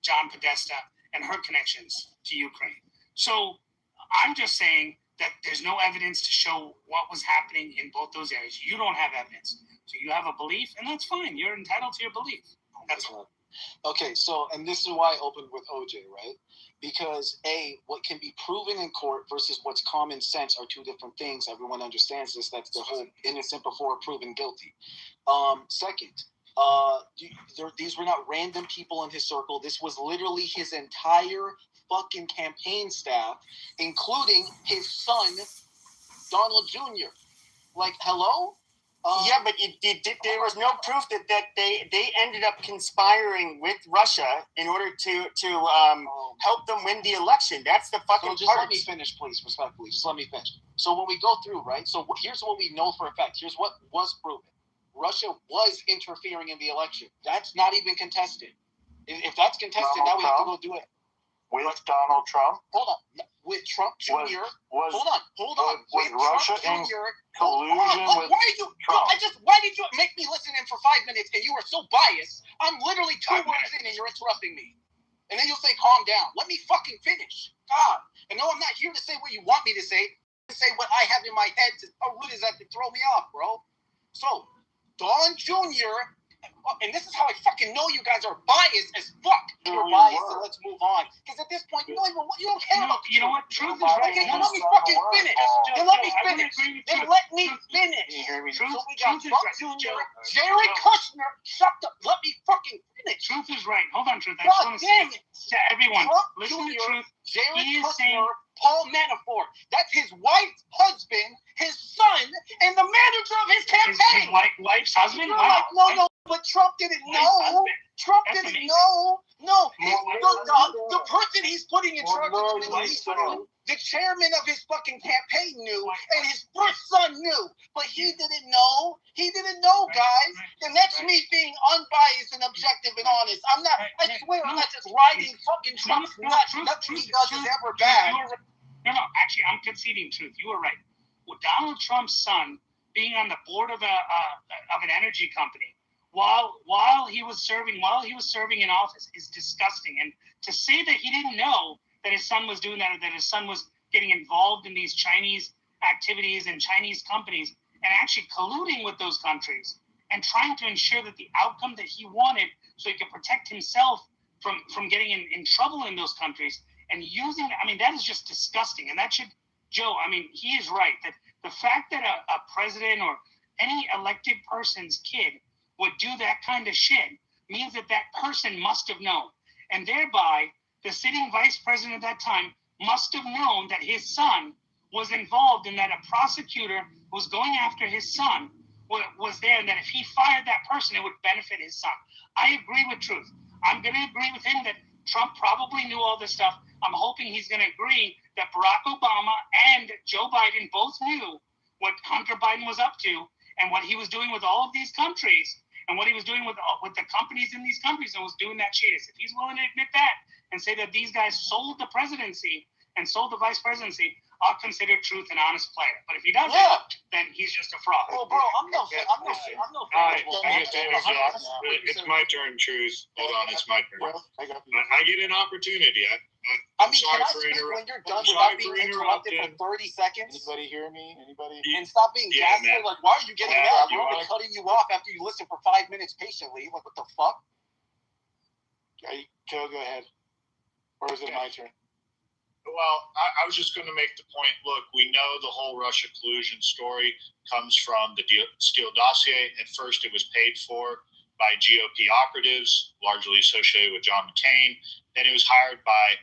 [SPEAKER 11] John Podesta, and her connections to Ukraine. So I'm just saying that there's no evidence to show what was happening in both those areas. You don't have evidence. So you have a belief, and that's fine. You're entitled to your belief. That's all.
[SPEAKER 12] Okay, so, and this is why I opened with OJ, right? Because what can be proven in court versus what's common sense are two different things. Everyone understands this. That's the whole innocent before proven guilty. Second, these were not random people in his circle. This was literally his entire fucking campaign staff, including his son, Donald Jr. Like, hello?
[SPEAKER 9] Yeah, but there was no proof that they ended up conspiring with Russia in order to help them win the election. That's the fucking
[SPEAKER 12] So just
[SPEAKER 9] part.
[SPEAKER 12] let me finish, please, respectfully. Just let me finish. So when we go through, right? So here's what we know for a fact. Here's what was proven. Russia was interfering in the election. That's not even contested. If that's contested, now we have to go do it.
[SPEAKER 7] With Donald Trump?
[SPEAKER 12] Hold on. With Trump Jr.
[SPEAKER 7] Was
[SPEAKER 12] hold on.
[SPEAKER 7] Was
[SPEAKER 12] with
[SPEAKER 7] Russia
[SPEAKER 12] Trump
[SPEAKER 7] in
[SPEAKER 12] Jr.
[SPEAKER 7] collusion with Trump?
[SPEAKER 12] Why did you make me listen in for 5 minutes and you are so biased? I'm literally 2 words in and you're interrupting me. And then you'll say, calm down. Let me fucking finish. God. And no, I'm not here to say what you want me to say. To say what I have in my head. What is that to throw me off, bro? So, Don Jr., and this is how I fucking know you guys are biased as fuck. You're biased, so let's move on. Because at this point, you don't care about the truth.
[SPEAKER 11] You know what? Truth is right.
[SPEAKER 12] Okay, then let me fucking finish. Then let me finish. Then let me finish. So we got Trump Jr., Jared Kushner. Shut up. Let me fucking finish.
[SPEAKER 11] Truth is right. Hold on, Truth. I
[SPEAKER 12] God
[SPEAKER 11] just want to
[SPEAKER 12] damn it.
[SPEAKER 11] say to everyone,
[SPEAKER 12] Trump
[SPEAKER 11] listen to
[SPEAKER 12] Jr.,
[SPEAKER 11] Truth.
[SPEAKER 12] Jared
[SPEAKER 11] He is
[SPEAKER 12] Kushner,
[SPEAKER 11] saying,
[SPEAKER 12] Paul Manafort. That's his wife's husband, his son, and the manager of his campaign.
[SPEAKER 11] His wife's husband?
[SPEAKER 12] You're
[SPEAKER 11] Wow.
[SPEAKER 12] like, no, but Trump didn't know. Trump
[SPEAKER 11] That's
[SPEAKER 12] didn't
[SPEAKER 11] amazing.
[SPEAKER 12] know. No, the person he's putting in charge of the chairman of his fucking campaign knew, and his first son knew, but he didn't know. He didn't know, guys. And that's me being unbiased and objective and honest. I'm not. I swear, I'm not just riding fucking Trump's nuts. Nothing he does is ever bad.
[SPEAKER 11] No, actually, I'm conceding Truth. You were right. Well, Donald Trump's son being on the board of an energy company while he was serving in office is disgusting. And to say that he didn't know that his son was doing that, or that his son was getting involved in these Chinese activities and Chinese companies, and actually colluding with those countries and trying to ensure that the outcome that he wanted, so he could protect himself from getting in trouble in those countries, and using, I mean, that is just disgusting. And that should, Joe, I mean, he is right that the fact that a president or any elected person's kid would do that kind of shit means that that person must have known. And thereby, the sitting vice president at that time must have known that his son was involved, and that a prosecutor was going after his son was there, and that if he fired that person, it would benefit his son. I agree with Truth. I'm going to agree with him that Trump probably knew all this stuff. I'm hoping he's going to agree that Barack Obama and Joe Biden both knew what Hunter Biden was up to and what he was doing with all of these countries and what he was doing with the companies in these countries, and was doing that shit. If he's willing to admit that and say that these guys sold the presidency and sold the vice presidency, I'll consider Truth an honest player. But if he doesn't, then he's just a fraud.
[SPEAKER 12] Well, bro, I'm no fan.
[SPEAKER 5] It's my turn, Truth. Hold on, it's my turn. I get an opportunity.
[SPEAKER 12] I mean, can I speak when you're done without being interrupted for 30 seconds?
[SPEAKER 4] Anybody hear me? Anybody?
[SPEAKER 12] And stop being gaslit. Like, why are you getting mad? We're only cutting you off after you listen for 5 minutes patiently. Like, what the fuck?
[SPEAKER 4] Joe, go ahead. Or is it my turn?
[SPEAKER 13] Well, I was just going to make the point, look, we know the whole Russia collusion story comes from the Steele dossier. At first, it was paid for by GOP operatives, largely associated with John McCain. Then it was hired by,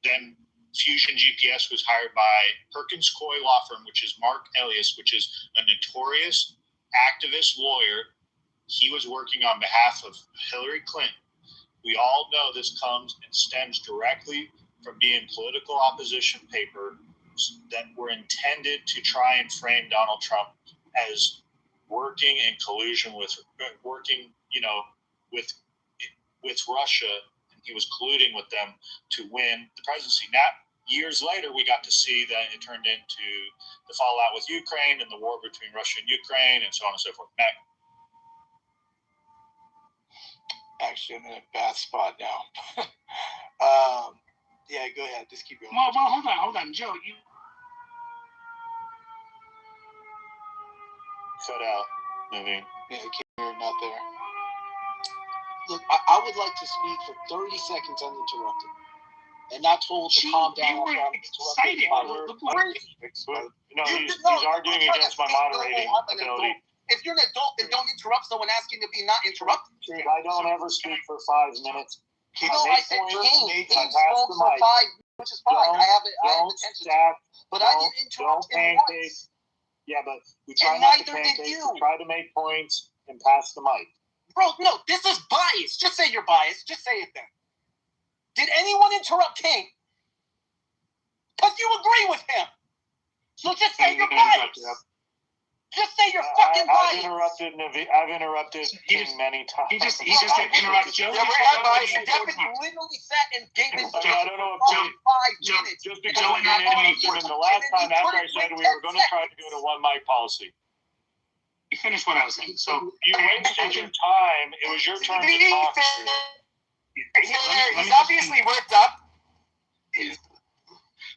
[SPEAKER 13] then Fusion GPS was hired by Perkins Coie Law Firm, which is Mark Elias, which is a notorious activist lawyer. He was working on behalf of Hillary Clinton. We all know this comes and stems directly from being political opposition papers that were intended to try and frame Donald Trump as working in collusion with Russia, and he was colluding with them to win the presidency. Now, years later, we got to see that it turned into the fallout with Ukraine and the war between Russia and Ukraine, and so on and so forth. Matt.
[SPEAKER 12] Actually, I'm in a bad spot now. Yeah, go ahead. Just keep going.
[SPEAKER 11] Well, hold on, Joe. You
[SPEAKER 13] cut out. Maybe.
[SPEAKER 12] Yeah, you're not there. Look, I would like to speak for 30 seconds uninterrupted, and not told to calm down.
[SPEAKER 11] They were excited.
[SPEAKER 13] He's arguing against my moderating ability.
[SPEAKER 12] If you're an adult, then don't interrupt someone asking to be not interrupted.
[SPEAKER 13] I don't ever speak for 5 minutes.
[SPEAKER 12] I said King spoke for 5 minutes, which is fine. I have attention. But I didn't interrupt him once.
[SPEAKER 13] Yeah, but we try not to pancake. We try to make points and pass the mic.
[SPEAKER 12] Bro, no, this is bias. Just say you're biased. Just say it then. Did anyone interrupt King? Because you agree with him. So just say you're biased. Just say you're fucking biased.
[SPEAKER 13] I've interrupted King many times.
[SPEAKER 11] He just interrupted Joe.
[SPEAKER 12] Yeah, we're biased. Devin literally sat and gave his
[SPEAKER 13] I don't know if
[SPEAKER 12] 5 minutes.
[SPEAKER 13] Just because you're an enemy for the last time after I said we were going to try to do the one mic policy.
[SPEAKER 11] You finished what I was saying. So
[SPEAKER 13] you wasted your time. It was your turn to talk.
[SPEAKER 12] He's obviously worked up.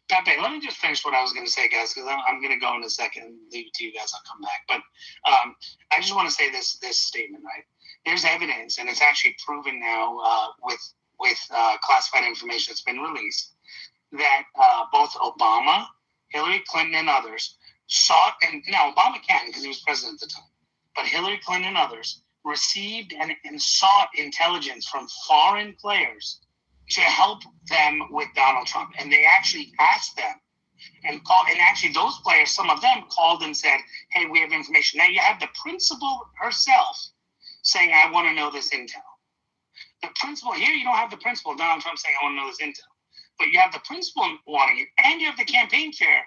[SPEAKER 11] Pepe, let me just finish what I was going to say, guys, because I'm going to go in a second and leave it to you guys. I'll come back. But I just want to say this statement, right? There's evidence, and it's actually proven now with classified information that's been released, that both Obama, Hillary Clinton, and others sought, and now Obama can because he was president at the time, but Hillary Clinton and others received and sought intelligence from foreign players to help them with Donald Trump. And they actually asked them and actually those players, some of them called and said, hey, we have information. Now you have the principal herself saying, I want to know this intel. The principal, here you don't have the principal, Donald Trump, saying, I want to know this intel. But you have the principal wanting it, and you have the campaign chair,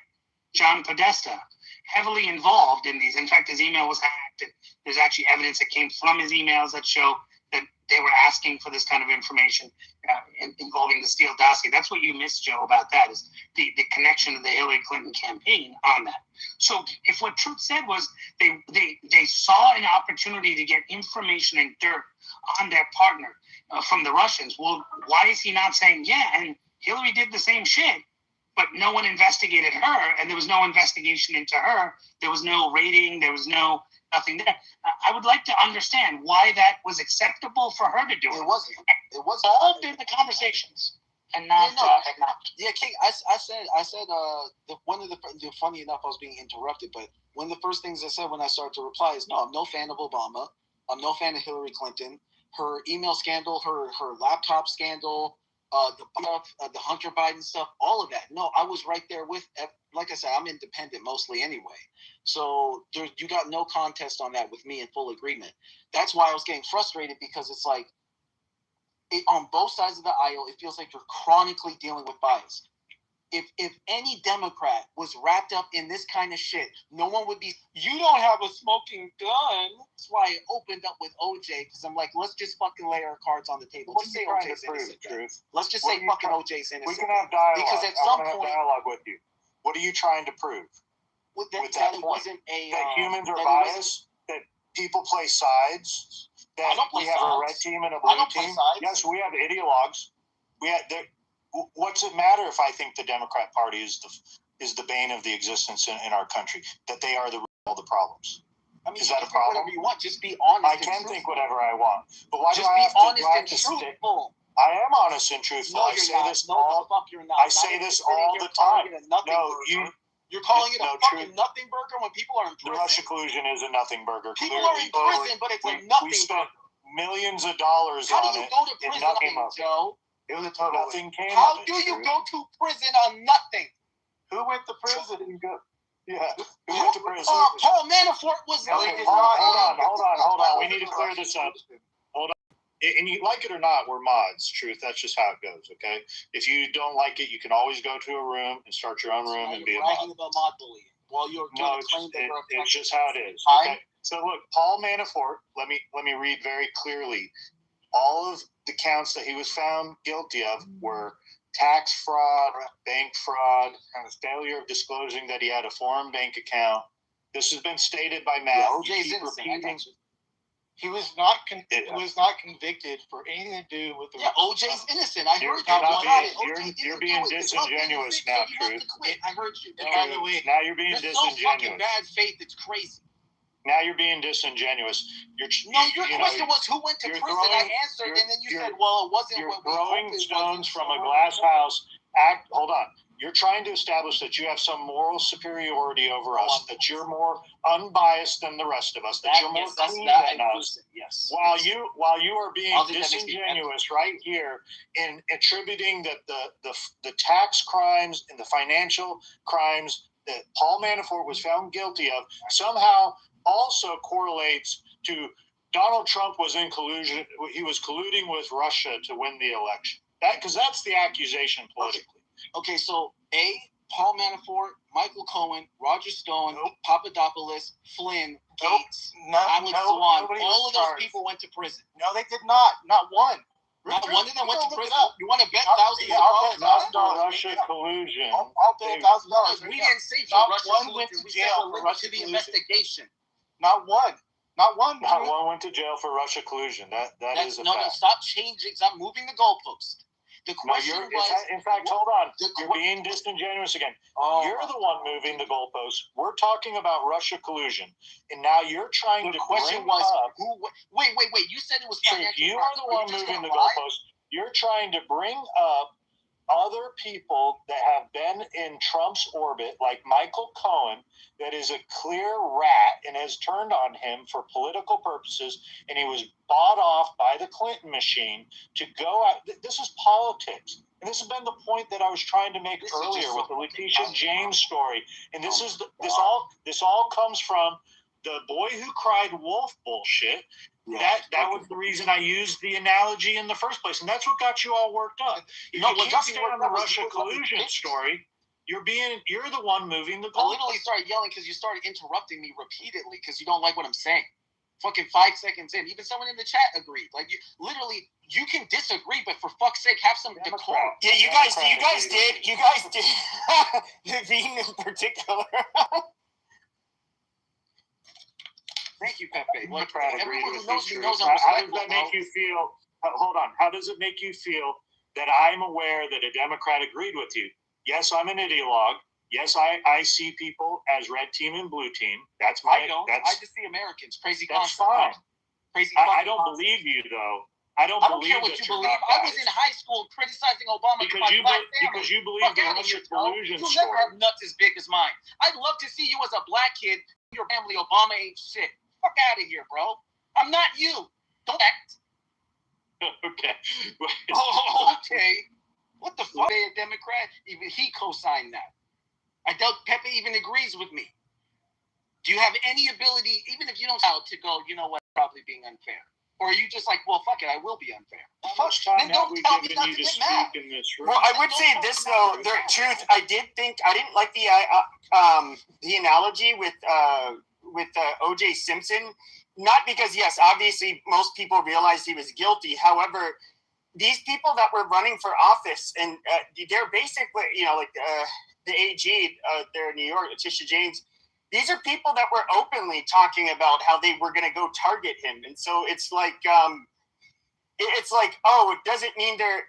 [SPEAKER 11] John Podesta, heavily involved in these. In fact, his email was hacked. And there's actually evidence that came from his emails that show that they were asking for this kind of information involving the Steele dossier. That's what you missed, Joe, about that, is the connection to the Hillary Clinton campaign on that. So if what Truth said was they saw an opportunity to get information and dirt on their partner from the Russians, well, why is he not saying, yeah, and Hillary did the same shit, but no one investigated her, and there was no investigation into her. There was no rating. There was nothing there. I would like to understand why that was acceptable for her to do it.
[SPEAKER 12] It wasn't. It wasn't
[SPEAKER 11] involved in the conversations, and not.
[SPEAKER 12] Yeah, King. I said. One of the funny enough, I was being interrupted, but one of the first things I said when I started to reply is, no, I'm no fan of Obama. I'm no fan of Hillary Clinton. Her email scandal, her laptop scandal, the Hunter Biden stuff, all of that. No, I was right there with. Like I said, I'm independent mostly anyway. So you got no contest on that with me, in full agreement. That's why I was getting frustrated, because it's like on both sides of the aisle, it feels like you're chronically dealing with bias. If any Democrat was wrapped up in this kind of shit, no one would be, you don't have a smoking gun. That's why I opened up with OJ, because I'm like, let's just fucking lay our cards on the table. Just say OJ's innocent. Let's just say fucking OJ's innocent.
[SPEAKER 13] We can have dialogue.
[SPEAKER 12] Because at some point,
[SPEAKER 13] dialogue with you. What are you trying to prove?
[SPEAKER 12] With that
[SPEAKER 13] point?
[SPEAKER 12] Wasn't
[SPEAKER 13] that humans are biased, that people play sides, that we have a red team and a blue team. Yes, we have ideologues. What's it matter if I think the Democrat Party is the bane of the existence in our country? That they are the root of all the problems.
[SPEAKER 12] I mean,
[SPEAKER 13] is that a problem?
[SPEAKER 12] Whatever you want, just be honest.
[SPEAKER 13] I can think whatever I want, but why
[SPEAKER 12] just
[SPEAKER 13] do I have
[SPEAKER 12] be honest and
[SPEAKER 13] stick?
[SPEAKER 12] truthful?
[SPEAKER 13] I am honest and truthful.
[SPEAKER 12] No,
[SPEAKER 13] I say this all.
[SPEAKER 12] No, the fuck you're not.
[SPEAKER 13] I say this all the time. No,
[SPEAKER 12] You're calling it a
[SPEAKER 13] No,
[SPEAKER 12] fucking
[SPEAKER 13] true.
[SPEAKER 12] nothing burger when people are in
[SPEAKER 13] The
[SPEAKER 12] prison?
[SPEAKER 13] Russia collusion is a nothing burger.
[SPEAKER 12] People
[SPEAKER 13] Clearly.
[SPEAKER 12] are in prison, but it's a nothing
[SPEAKER 13] We spent
[SPEAKER 12] burger.
[SPEAKER 13] millions of dollars
[SPEAKER 12] How
[SPEAKER 13] on
[SPEAKER 12] do you
[SPEAKER 13] it.
[SPEAKER 12] go to
[SPEAKER 13] and
[SPEAKER 12] prison
[SPEAKER 13] nothing
[SPEAKER 12] on
[SPEAKER 13] of it.
[SPEAKER 12] Joe?
[SPEAKER 4] It was a total.
[SPEAKER 13] Nothing came
[SPEAKER 12] How
[SPEAKER 13] of it.
[SPEAKER 12] do you
[SPEAKER 13] Drew.
[SPEAKER 12] go to prison on nothing?
[SPEAKER 4] Who went to prison?
[SPEAKER 13] Yeah. Who went to prison?
[SPEAKER 12] Paul Manafort was
[SPEAKER 4] No,
[SPEAKER 12] like,
[SPEAKER 4] it's
[SPEAKER 13] Hold on. We need to clear this up. And you like it or not, we're mods. Truth, that's just how it goes. Okay. If you don't like it, you can always go to a room and start your own room and be a mod.
[SPEAKER 12] bragging about mod bullying while you're
[SPEAKER 13] No,
[SPEAKER 12] claim that we're
[SPEAKER 13] it's just how it is.
[SPEAKER 12] Fine.
[SPEAKER 13] Okay. So look, Paul Manafort. Let me read very clearly. All of the counts that he was found guilty of were tax fraud, bank fraud, and failure of disclosing that he had a foreign bank account. This has been stated by Matt.
[SPEAKER 12] Yeah,
[SPEAKER 13] You
[SPEAKER 12] OJ's
[SPEAKER 13] keep
[SPEAKER 12] innocent.
[SPEAKER 13] repeating-
[SPEAKER 12] He was not
[SPEAKER 5] convicted for anything to do with the.
[SPEAKER 12] Yeah, OJ's innocent. I
[SPEAKER 13] You're
[SPEAKER 12] heard
[SPEAKER 13] not
[SPEAKER 12] that one.
[SPEAKER 13] being- you're being disingenuous now, Truth.
[SPEAKER 12] I heard you.
[SPEAKER 5] And by the way,
[SPEAKER 13] Now you're being
[SPEAKER 12] You're so fucking
[SPEAKER 13] disingenuous.
[SPEAKER 12] bad faith. It's crazy.
[SPEAKER 13] Now you're being disingenuous. Your
[SPEAKER 12] question was who went to
[SPEAKER 13] you're
[SPEAKER 12] prison.
[SPEAKER 13] throwing-
[SPEAKER 12] I answered, and then you
[SPEAKER 13] you're-
[SPEAKER 12] said, "Well, it wasn't
[SPEAKER 13] You're
[SPEAKER 12] what we
[SPEAKER 13] throwing
[SPEAKER 12] hoped it
[SPEAKER 13] stones
[SPEAKER 12] was."
[SPEAKER 13] from a glass house. Hold on. You're trying to establish that you have some moral superiority over us, that you're more unbiased than the rest of us, that you're more clean than us.
[SPEAKER 12] Yes.
[SPEAKER 13] While you are being
[SPEAKER 12] I think that makes me
[SPEAKER 13] disingenuous right here in attributing that the tax crimes and the financial crimes that Paul Manafort was found guilty of somehow also correlates to Donald Trump was in collusion. He was colluding with Russia to win the election. Because that's the accusation politically.
[SPEAKER 12] Okay, so Paul Manafort, Michael Cohen, Roger Stone, Papadopoulos, Flynn, Gates, Alex Swan, all of those people went to prison.
[SPEAKER 5] No, they did not. Not one.
[SPEAKER 12] Not one of them went to
[SPEAKER 5] Look it
[SPEAKER 12] prison.
[SPEAKER 5] up.
[SPEAKER 12] You want to bet
[SPEAKER 5] I'll
[SPEAKER 12] thousands
[SPEAKER 5] bet
[SPEAKER 12] of dollars?
[SPEAKER 13] Not the Russia collusion.
[SPEAKER 5] I'll bet $1,000.
[SPEAKER 12] We didn't say
[SPEAKER 5] Not
[SPEAKER 12] Russia
[SPEAKER 5] one
[SPEAKER 12] collusion.
[SPEAKER 5] went to
[SPEAKER 12] We said
[SPEAKER 5] jail
[SPEAKER 12] the
[SPEAKER 5] for
[SPEAKER 12] link
[SPEAKER 5] Russia
[SPEAKER 12] to the
[SPEAKER 5] collusion.
[SPEAKER 12] investigation.
[SPEAKER 5] Not one. Not one.
[SPEAKER 13] Not one went to jail for Russia collusion. That is a fact.
[SPEAKER 12] Stop changing. Stop moving the goalpost. The
[SPEAKER 13] No,
[SPEAKER 12] question was.
[SPEAKER 13] in fact, hold on. You're being disingenuous again. You're the one moving the goalposts. We're talking about Russia collusion, and now you're trying to
[SPEAKER 12] question
[SPEAKER 13] bring
[SPEAKER 12] was
[SPEAKER 13] up.
[SPEAKER 12] Wait. You said it was financial.
[SPEAKER 13] You are the one moving the goalposts. You're trying to bring up other people that have been in Trump's orbit, like Michael Cohen, that is a clear rat and has turned on him for political purposes, and he was bought off by the Clinton machine to go out. This is politics. And this has been the point that I was trying to make earlier with the Letitia James story. And this all comes from the boy who cried wolf bullshit. That was the reason I used the analogy in the first place, and that's what got you all worked up. If you can't stand on the Russia collusion story, you're the one moving the
[SPEAKER 12] I
[SPEAKER 13] goal.
[SPEAKER 12] literally started yelling because you started interrupting me repeatedly because you don't like what I'm saying. Fucking 5 seconds in, even someone in the chat agreed. Like you can disagree, but for fuck's sake, have some decorum.
[SPEAKER 9] Yeah, you guys did. Naveen in particular.
[SPEAKER 12] Thank you, Pepe. Like,
[SPEAKER 13] Everyone
[SPEAKER 12] who knows me knows
[SPEAKER 13] How
[SPEAKER 12] I'm
[SPEAKER 13] does
[SPEAKER 12] respectful.
[SPEAKER 13] that make you feel? Hold on. How does it make you feel that I'm aware that a Democrat agreed with you? Yes, I'm an ideologue. Yes, I see people as red team and blue team. That's my.
[SPEAKER 12] I don't. I just see Americans. Crazy
[SPEAKER 13] That's
[SPEAKER 12] concept.
[SPEAKER 13] fine.
[SPEAKER 12] Crazy.
[SPEAKER 13] I don't believe you though. I don't
[SPEAKER 12] care
[SPEAKER 13] believe
[SPEAKER 12] what
[SPEAKER 13] that
[SPEAKER 12] you
[SPEAKER 13] you're
[SPEAKER 12] believe.
[SPEAKER 13] not
[SPEAKER 12] I was
[SPEAKER 13] biased.
[SPEAKER 12] in high school criticizing Obama
[SPEAKER 13] Because
[SPEAKER 12] for my
[SPEAKER 13] you
[SPEAKER 12] black
[SPEAKER 13] be-
[SPEAKER 12] family.
[SPEAKER 13] because you believe
[SPEAKER 12] Fuck
[SPEAKER 13] the
[SPEAKER 12] outta
[SPEAKER 13] Russia
[SPEAKER 12] here, Joe.
[SPEAKER 13] collusion
[SPEAKER 12] You'll
[SPEAKER 13] story.
[SPEAKER 12] never have nuts as big as mine. I'd love to see you as a black kid. Your family, Obama ain't shit. Fuck out of here, bro. I'm not you. Don't act.
[SPEAKER 13] Okay.
[SPEAKER 12] Oh, okay. What the fuck? They a Democrat? Even he co-signed that. I doubt Pepe even agrees with me. Do you have any ability, even if you don't out, to go, you know what, probably being unfair? Or are you just like, well, fuck it, I will be unfair?
[SPEAKER 13] How much time
[SPEAKER 12] Then
[SPEAKER 13] have
[SPEAKER 12] don't
[SPEAKER 13] we
[SPEAKER 12] tell me
[SPEAKER 13] given
[SPEAKER 12] not
[SPEAKER 13] you
[SPEAKER 12] to
[SPEAKER 13] to
[SPEAKER 12] get mad.
[SPEAKER 13] speak in this room?
[SPEAKER 9] Well, I would say this though. The truth, I didn't like the analogy with O.J. Simpson. Not because, yes, obviously most people realized he was guilty. However, these people that were running for office, and they're basically, the AG there in New York, Letitia James, these are people that were openly talking about how they were going to go target him. And so it's like, it doesn't mean they're,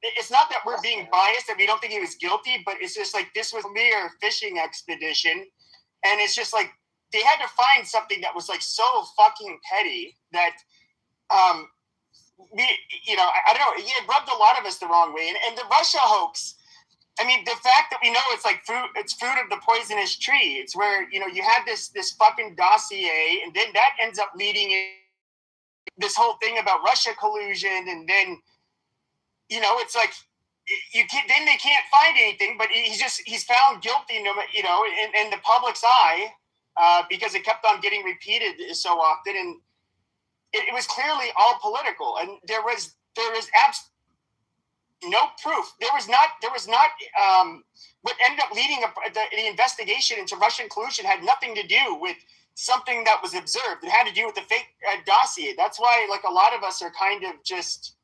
[SPEAKER 9] it's not that we're being biased and we don't think he was guilty, but it's just like, this was mere fishing expedition. And it's just like, they had to find something that was like so fucking petty that, I don't know, it rubbed a lot of us the wrong way. And the Russia hoax, I mean, the fact that we know it's like fruit of the poisonous tree. It's where, you had this fucking dossier, and then that ends up leading in this whole thing about Russia collusion, and then, it's like then they can't find anything, but he's found guilty, in the public's eye, because it kept on getting repeated so often, and it was clearly all political, and there is no proof. There was not. What ended up leading the investigation into Russian collusion had nothing to do with something that was observed. It had to do with the fake dossier. That's why, like, a lot of us are kind of just,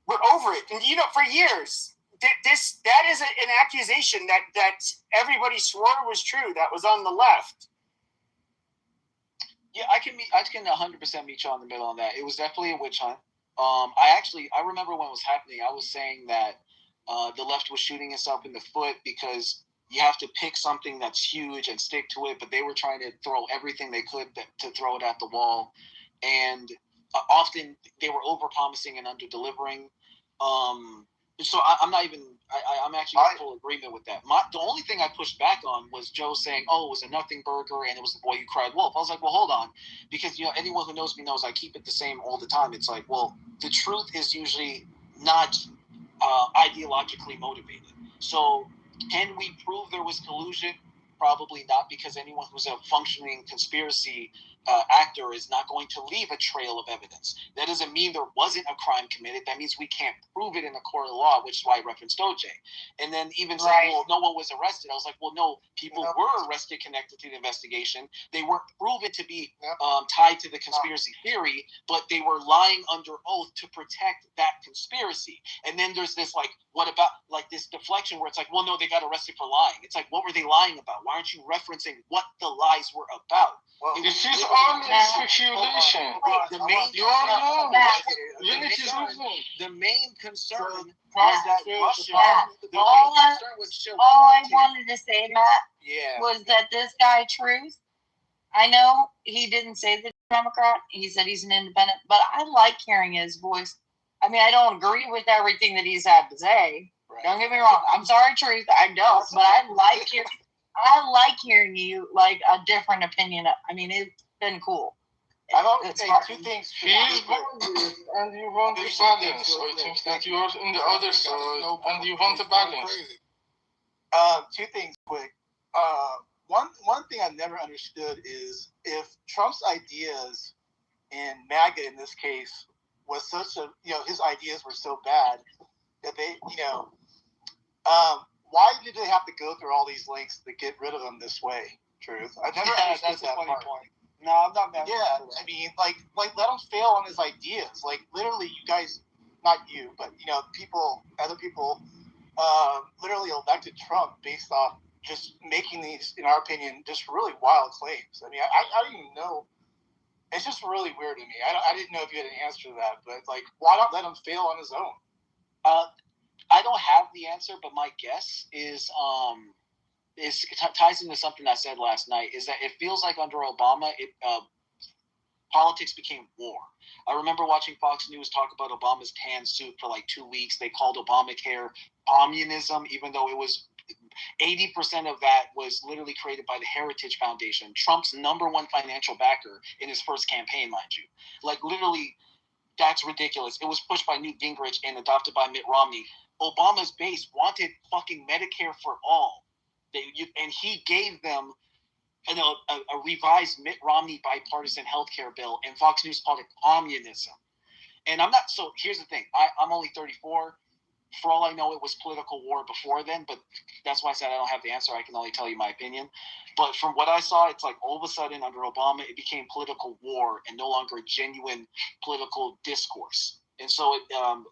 [SPEAKER 9] we're over it. And for years, that is an accusation that everybody swore was true. That was on the left.
[SPEAKER 12] Yeah, I can 100% meet you on the middle on that. It was definitely a witch hunt. I remember when it was happening, I was saying that the left was shooting itself in the foot because you have to pick something that's huge and stick to it, but they were trying to throw everything they could to throw it at the wall. And often they were over-promising and under-delivering. So I'm actually in full agreement with that. The only thing I pushed back on was Joe saying, "Oh, it was a nothing burger and it was the boy who cried wolf." I was like, well, hold on, because anyone who knows me knows I keep it the same all the time. It's like, well, the truth is usually not ideologically motivated. So, can we prove there was collusion? Probably not, because anyone who's a functioning conspiracy actor is not going to leave a trail of evidence. That doesn't mean there wasn't a crime committed. That means we can't prove it in a court of law, which is why I referenced OJ. And then even saying, well, no one was arrested. I was like, well, no, people were arrested connected to the investigation. They weren't proven to be tied to the conspiracy theory, but they were lying under oath to protect that conspiracy. And then there's this, like, what about, like, this deflection where it's like, well, no, they got arrested for lying. It's like, what were they lying about? Why aren't you referencing what the lies were about?
[SPEAKER 10] Well, this is only speculation.
[SPEAKER 12] The main concern is that Russia.
[SPEAKER 14] All I wanted to say, Matt, was that this guy Truth, I know he didn't say the Democrat. He said he's an independent, but I like hearing his voice. I mean, I don't agree with everything that he's had to say. Right. Don't get me wrong. I'm sorry, Truth. I don't, but I like hearing you, like, a different opinion. I mean, it's been cool.
[SPEAKER 10] I don't say two things. He is bogus, and you want the balance. I think that you are in the other side, and you want the balance.
[SPEAKER 15] Two things quick. One thing I've never understood is if Trump's ideas, and MAGA in this case, was such a, his ideas were so bad that they, why did they have to go through all these lengths to get rid of them this way? Truth. I never understood
[SPEAKER 12] that's
[SPEAKER 15] that
[SPEAKER 12] a funny
[SPEAKER 15] part.
[SPEAKER 12] point. No, I'm not mad.
[SPEAKER 15] Yeah, I mean, like let him fail on his ideas. Like, literally, you guys, not you, but other people, literally elected Trump based off just making these, in our opinion, just really wild claims. I mean, I don't even know. It's just really weird to me. I didn't know if you had an answer to that, but, like, why not let him fail on his own?
[SPEAKER 12] I don't have the answer, but my guess is ties into something I said last night, is that it feels like under Obama, politics became war. I remember watching Fox News talk about Obama's tan suit for like 2 weeks. They called Obamacare communism, even though it was 80% of that was literally created by the Heritage Foundation, Trump's #1 financial backer in his first campaign, mind you. Like, literally, that's ridiculous. It was pushed by Newt Gingrich and adopted by Mitt Romney. Obama's base wanted fucking Medicare for all. And he gave them a revised Mitt Romney bipartisan healthcare bill, and Fox News called it communism. And so here's the thing. I'm only 34. For all I know, it was political war before then, but that's why I said I don't have the answer. I can only tell you my opinion. But from what I saw, it's like all of a sudden under Obama, it became political war and no longer a genuine political discourse. And so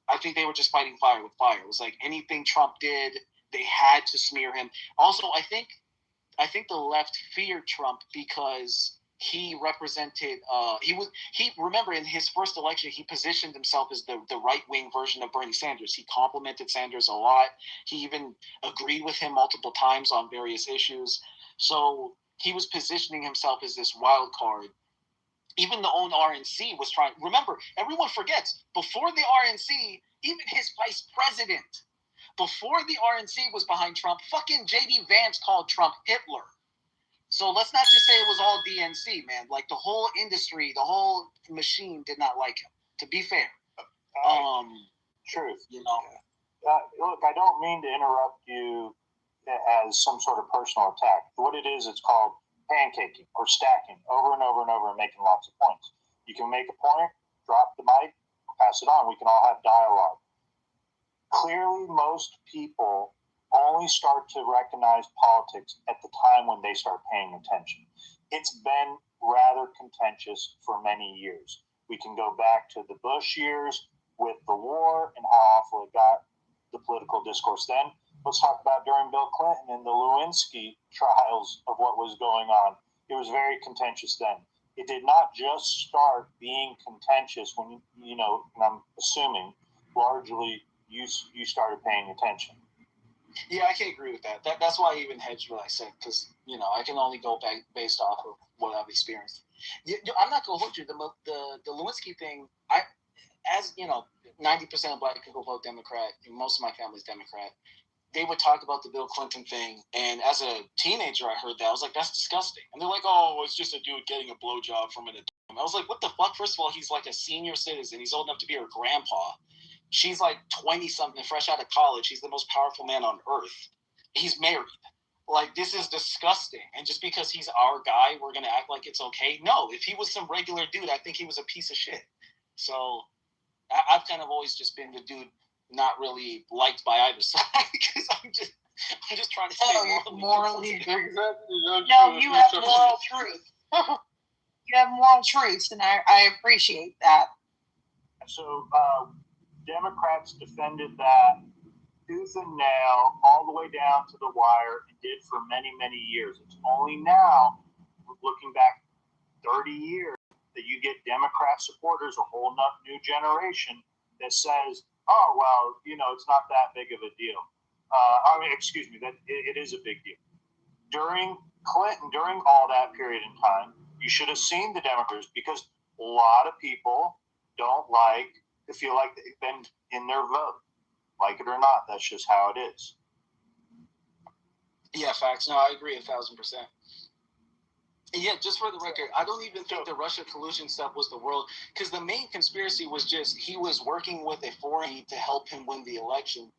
[SPEAKER 12] I think they were just fighting fire with fire. It was like anything Trump did, they had to smear him. Also, I think the left feared Trump because he represented remember in his first election he positioned himself as the right-wing version of Bernie Sanders. He complimented Sanders a lot. He even agreed with him multiple times on various issues. So he was positioning himself as this wild card. Even the own RNC was trying. Remember, everyone forgets, before the RNC, even his vice president before the RNC was behind Trump, fucking JD Vance called Trump Hitler. So let's not just say it was all DNC, man. Like the whole industry, the whole machine did not like him. To be fair,
[SPEAKER 16] truth.
[SPEAKER 12] You know.
[SPEAKER 16] Look, I don't mean to interrupt you as some sort of personal attack. What it is, it's called pancaking or stacking over and over and over and making lots of points. You can make a point, drop the mic, pass it on. We can all have dialogue. Clearly, most people only start to recognize politics at the time when they start paying attention. It's been rather contentious for many years. We can go back to the Bush years with the war and how awful it got, the political discourse then. Let's talk about during Bill Clinton and the Lewinsky trials of what was going on. It was very contentious then. It did not just start being contentious when, and I'm assuming largely you started paying attention.
[SPEAKER 12] Yeah, I can agree with that. That's why I even hedged what I said, because, I can only go back based off of what I've experienced. I'm not going to hold you. The Lewinsky thing, 90% of black people vote Democrat, and most of my family's Democrat. They would talk about the Bill Clinton thing, and as a teenager, I heard that. I was like, that's disgusting. And they're like, oh, it's just a dude getting a blowjob from an adult. I was like, what the fuck? First of all, he's like a senior citizen. He's old enough to be her grandpa. She's like 20-something, fresh out of college. He's the most powerful man on earth. He's married. Like, this is disgusting. And just because he's our guy, we're going to act like it's okay? No, if he was some regular dude, I think he was a piece of shit. So I've kind of always just been the dude not really liked by either side, because I'm just trying to stay morally.
[SPEAKER 14] No, you have moral truth. You have moral truths, and I appreciate that.
[SPEAKER 16] So Democrats defended that tooth and nail all the way down to the wire, and did for many, many years. It's only now, looking back 30 years, that you get Democrat supporters, a whole new generation that says, oh, well, it's not that big of a deal. That it is a big deal. During Clinton, during all that period in time, you should have seen the Democrats, because a lot of people don't feel like they've been in their vote. Like it or not, that's just how it is.
[SPEAKER 12] Yeah, facts. No, I agree 1,000%. Yeah, just for the record, I don't even think the Russia collusion stuff was the world, because the main conspiracy was just he was working with a foreign to help him win the election.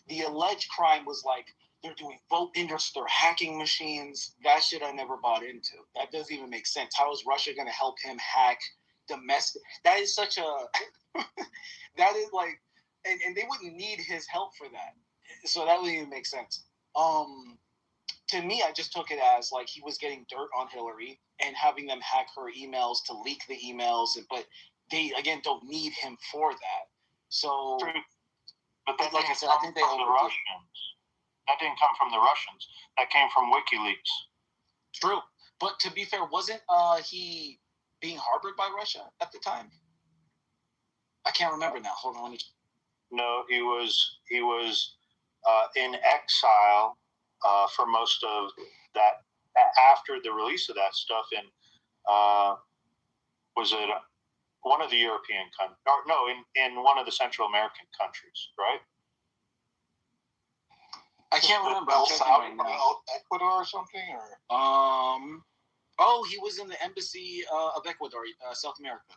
[SPEAKER 12] The alleged crime was like they're doing vote industry, they're hacking machines. That shit I never bought into. That doesn't even make sense. How is Russia going to help him hack domestic? That is such a that is like, and they wouldn't need his help for that. So that wouldn't even make sense. To me, I just took it as like he was getting dirt on Hillary and having them hack her emails to leak the emails, but they, again, don't need him for that. So,
[SPEAKER 16] but that
[SPEAKER 12] like I said, I think they
[SPEAKER 16] the Russians. That didn't come from the Russians. That came from WikiLeaks.
[SPEAKER 12] True. But to be fair, wasn't he being harbored by Russia at the time? I can't remember now. Hold on.
[SPEAKER 16] No, he was in exile for most of that, after the release of that stuff in was it one of the European countries? No, in one of the Central American countries, right?
[SPEAKER 12] I can't remember.
[SPEAKER 15] Ecuador or something, or
[SPEAKER 12] oh, he was in the embassy of Ecuador, South America.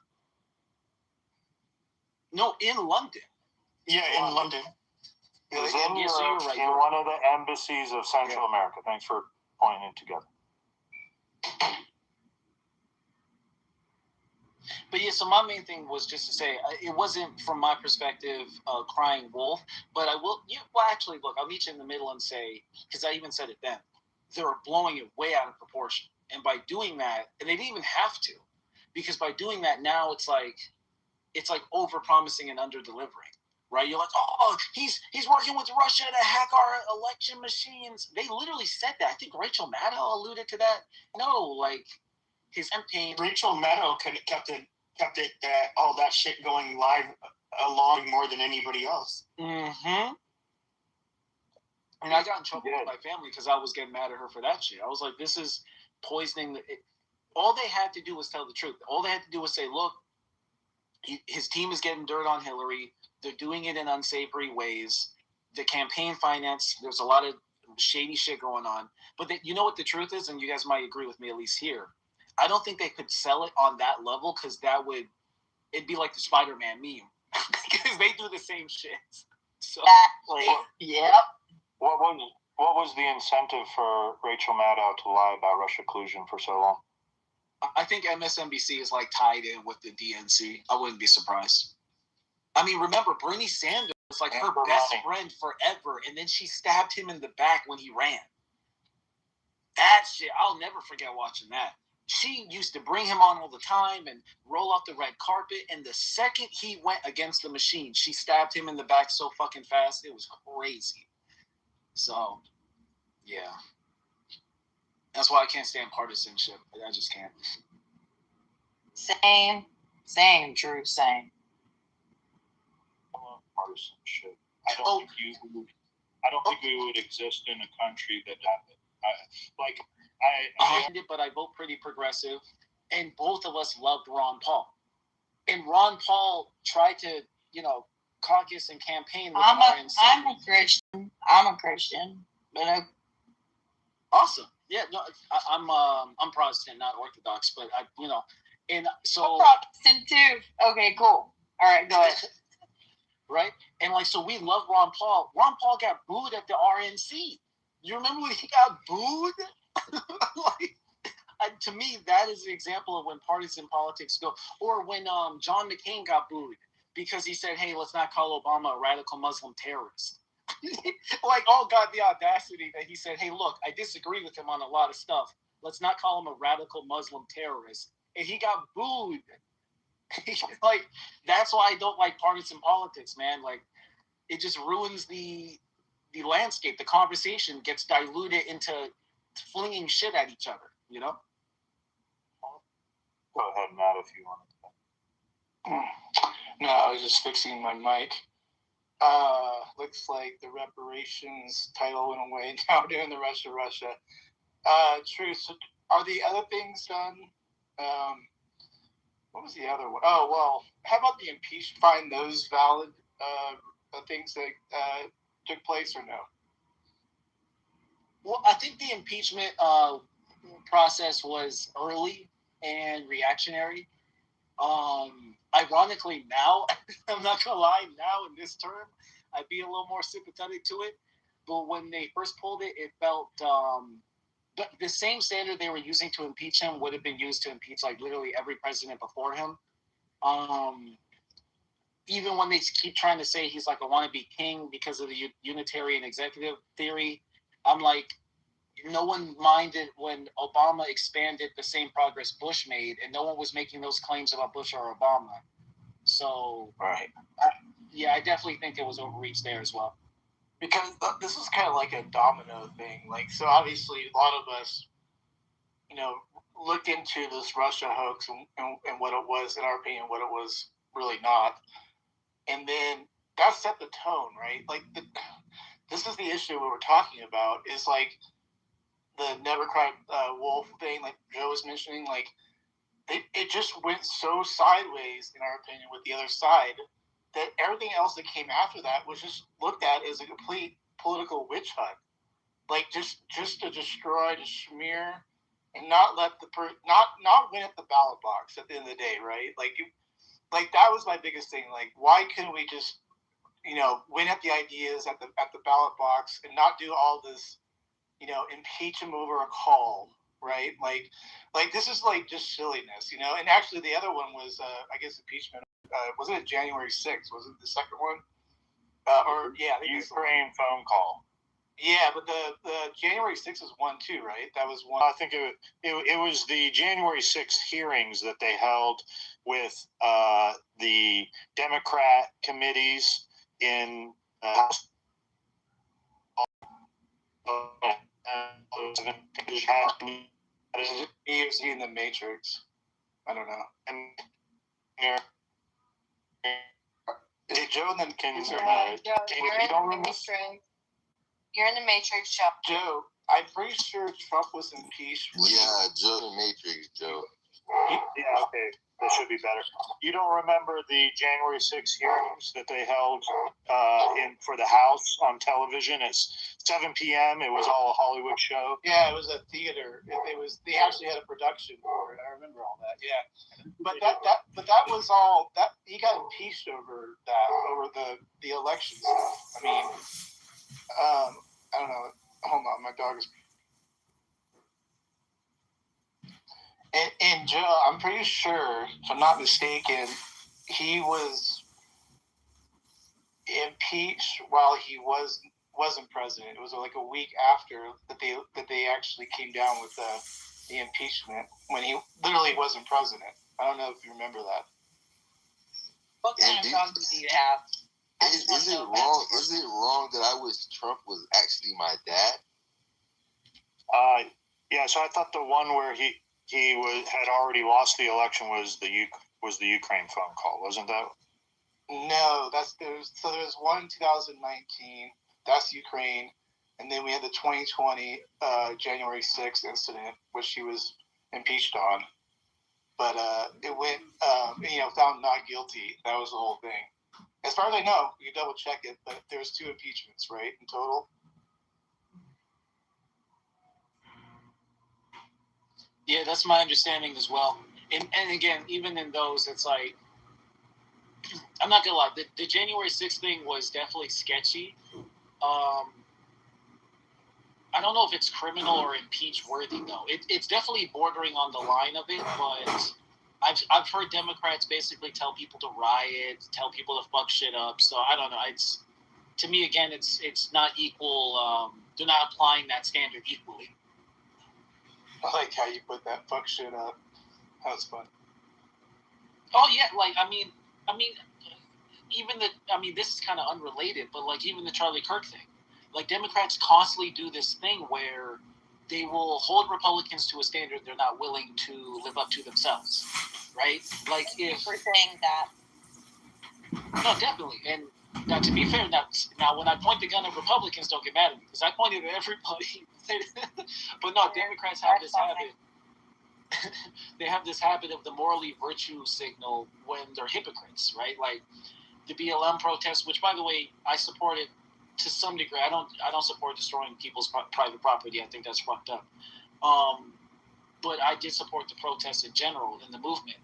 [SPEAKER 12] No, in London.
[SPEAKER 15] Yeah, in London.
[SPEAKER 16] He was in Europe, in one of the embassies of Central America. Thanks for pointing it together.
[SPEAKER 12] But yeah, so my main thing was just to say, it wasn't, from my perspective, crying wolf, but I will, actually, look, I'll meet you in the middle and say, because I even said it then, they're blowing it way out of proportion. And by doing that, and they didn't even have to, because by doing that now, it's like over-promising and under-delivering. Right? You're like, oh, he's working with Russia to hack our election machines. They literally said that. I think Rachel Maddow alluded to that. No, like, his campaign.
[SPEAKER 9] Rachel Maddow could have kept it all that shit going live along more than anybody else.
[SPEAKER 12] Mm-hmm. And I got in trouble with my family because I was getting mad at her for that shit. I was like, this is poisoning. All they had to do was tell the truth. All they had to do was say, look, his team is getting dirt on Hillary. They're doing it in unsavory ways. the campaign finance. There's a lot of shady shit going on. But you know what the truth is, and you guys might agree with me at least here. I don't think they could sell it on that level because it'd be like the Spider-Man meme because they do the same shit. So,
[SPEAKER 14] exactly. Yep.
[SPEAKER 16] What was the incentive for Rachel Maddow to lie about Russia collusion for so long?
[SPEAKER 12] I think MSNBC is like tied in with the DNC. I wouldn't be surprised. I mean, remember, Bernie Sanders was like her best friend forever, and then she stabbed him in the back when he ran. That shit, I'll never forget watching that. She used to bring him on all the time and roll out the red carpet, and the second he went against the machine, she stabbed him in the back so fucking fast, it was crazy. So, yeah. That's why I can't stand partisanship. I just can't.
[SPEAKER 14] Same, true, same.
[SPEAKER 16] I love partisanship. I don't think we would exist in a country that
[SPEAKER 12] but I vote pretty progressive, and both of us loved Ron Paul. And Ron Paul tried to, caucus and campaign with RNC.
[SPEAKER 14] I'm a Christian, but
[SPEAKER 12] awesome. Yeah, no, I'm Protestant, not Orthodox, but and so
[SPEAKER 14] I'm Protestant too. Okay, cool. All right, go ahead.
[SPEAKER 12] Right, and so we love Ron Paul. Ron Paul got booed at the RNC. You remember when he got booed? To me, that is an example of when partisan politics go. Or when John McCain got booed because he said, "Hey, let's not call Obama a radical Muslim terrorist." God, the audacity that he said, "Hey, look, I disagree with him on a lot of stuff. Let's not call him a radical Muslim terrorist." And he got booed. That's why I don't like partisan politics, man. It just ruins the landscape. The conversation gets diluted into flinging shit at each other,
[SPEAKER 16] Go ahead, Matt, if you want.
[SPEAKER 15] No, I was just fixing my mic. Looks like the reparations title went away. Now we're doing the Russia. Truth. Are the other things done? What was the other one? Oh, well, how about the impeachment? Find those valid things that took place or no?
[SPEAKER 12] Well, I think the impeachment process was early and reactionary. Ironically, now, I'm not going to lie, now in this term, I'd be a little more sympathetic to it. But when they first pulled it, it felt but the same standard they were using to impeach him would have been used to impeach literally every president before him. Even when they keep trying to say he's a wannabe king because of the unitarian executive theory, I'm no one minded when Obama expanded the same progress Bush made, and no one was making those claims about Bush or Obama. So,
[SPEAKER 15] right.
[SPEAKER 12] I definitely think it was overreach there as well.
[SPEAKER 15] Because this is kind of like a domino thing. So obviously a lot of us, looked into this Russia hoax and what it was, in our opinion, what it was really not. And then that set the tone, right? This is the issue we were talking about is the never cry wolf thing, like Joe was mentioning, it just went so sideways, in our opinion, with the other side, that everything else that came after that was just looked at as a complete political witch hunt. Just to destroy, to smear, and not let not win at the ballot box at the end of the day, right? That was my biggest thing. Why couldn't we just, win at the ideas at the ballot box and not do all this, impeach him over a call, right? This is just silliness, And actually, the other one was, I guess, impeachment. Wasn't it January 6th? Was it the second one?
[SPEAKER 16] The Ukraine phone call.
[SPEAKER 15] Yeah, but the January 6th was one too, right? That was one.
[SPEAKER 16] I think it was the January 6th hearings that they held with the Democrat committees in
[SPEAKER 15] he was in the Matrix. I don't know. Hey, Joe, and then can you
[SPEAKER 14] You're in the Matrix, Joe.
[SPEAKER 15] Joe, I'm pretty sure Trump was impeached.
[SPEAKER 17] Yeah, Joe the Matrix, Joe.
[SPEAKER 16] Yeah, okay. That should be better. You don't remember the January 6th hearings that they held for the House on television? It's 7 p.m. It was all a Hollywood show.
[SPEAKER 15] Yeah, it was a theater. They actually had a production for it. I remember all that. Yeah, but that was all that he got impeached over the election stuff. I mean, I don't know. Hold on, my dog is. And Joe, I'm pretty sure, if I'm not mistaken, he was impeached while he wasn't president. It was like a week after that they actually came down with the impeachment when he literally wasn't president. I don't know if you remember that.
[SPEAKER 14] What kind of dog do you have?
[SPEAKER 17] Is it wrong? Is it wrong that Trump was actually my dad?
[SPEAKER 16] Yeah. So I thought the one where he had already lost the election was the Ukraine phone call, wasn't that?
[SPEAKER 15] No, there's one in 2019. That's Ukraine, and then we had the 2020 January 6th incident, which he was impeached on. But it went, found not guilty. That was the whole thing. As far as I know, you can double check it, but there was 2 impeachments, right, in total.
[SPEAKER 12] Yeah, that's my understanding as well. And again, even in those, it's like, I'm not gonna lie, the January 6th thing was definitely sketchy. I don't know if it's criminal or impeach worthy though. It's definitely bordering on the line of it, but I've heard Democrats basically tell people to riot, tell people to fuck shit up. So I don't know. It's, to me, again, it's not equal. They're not applying that standard equally.
[SPEAKER 15] I like how you put that fuck shit up. That was fun.
[SPEAKER 12] Oh yeah, like I mean, this is kind of unrelated, but like even the Charlie Kirk thing, like Democrats constantly do this thing where they will hold Republicans to a standard they're not willing to live up to themselves, right? Like if
[SPEAKER 14] we're saying that.
[SPEAKER 12] No, definitely. And now, to be fair, now when I point the gun at Republicans, don't get mad at me because I pointed at everybody. But no, Democrats have this habit. They have this habit of the morally virtue signal when they're hypocrites, right? Like the BLM protests, which, by the way, I supported to some degree. I don't support destroying people's private property. I think that's fucked up. But I did support the protests in general in the movement.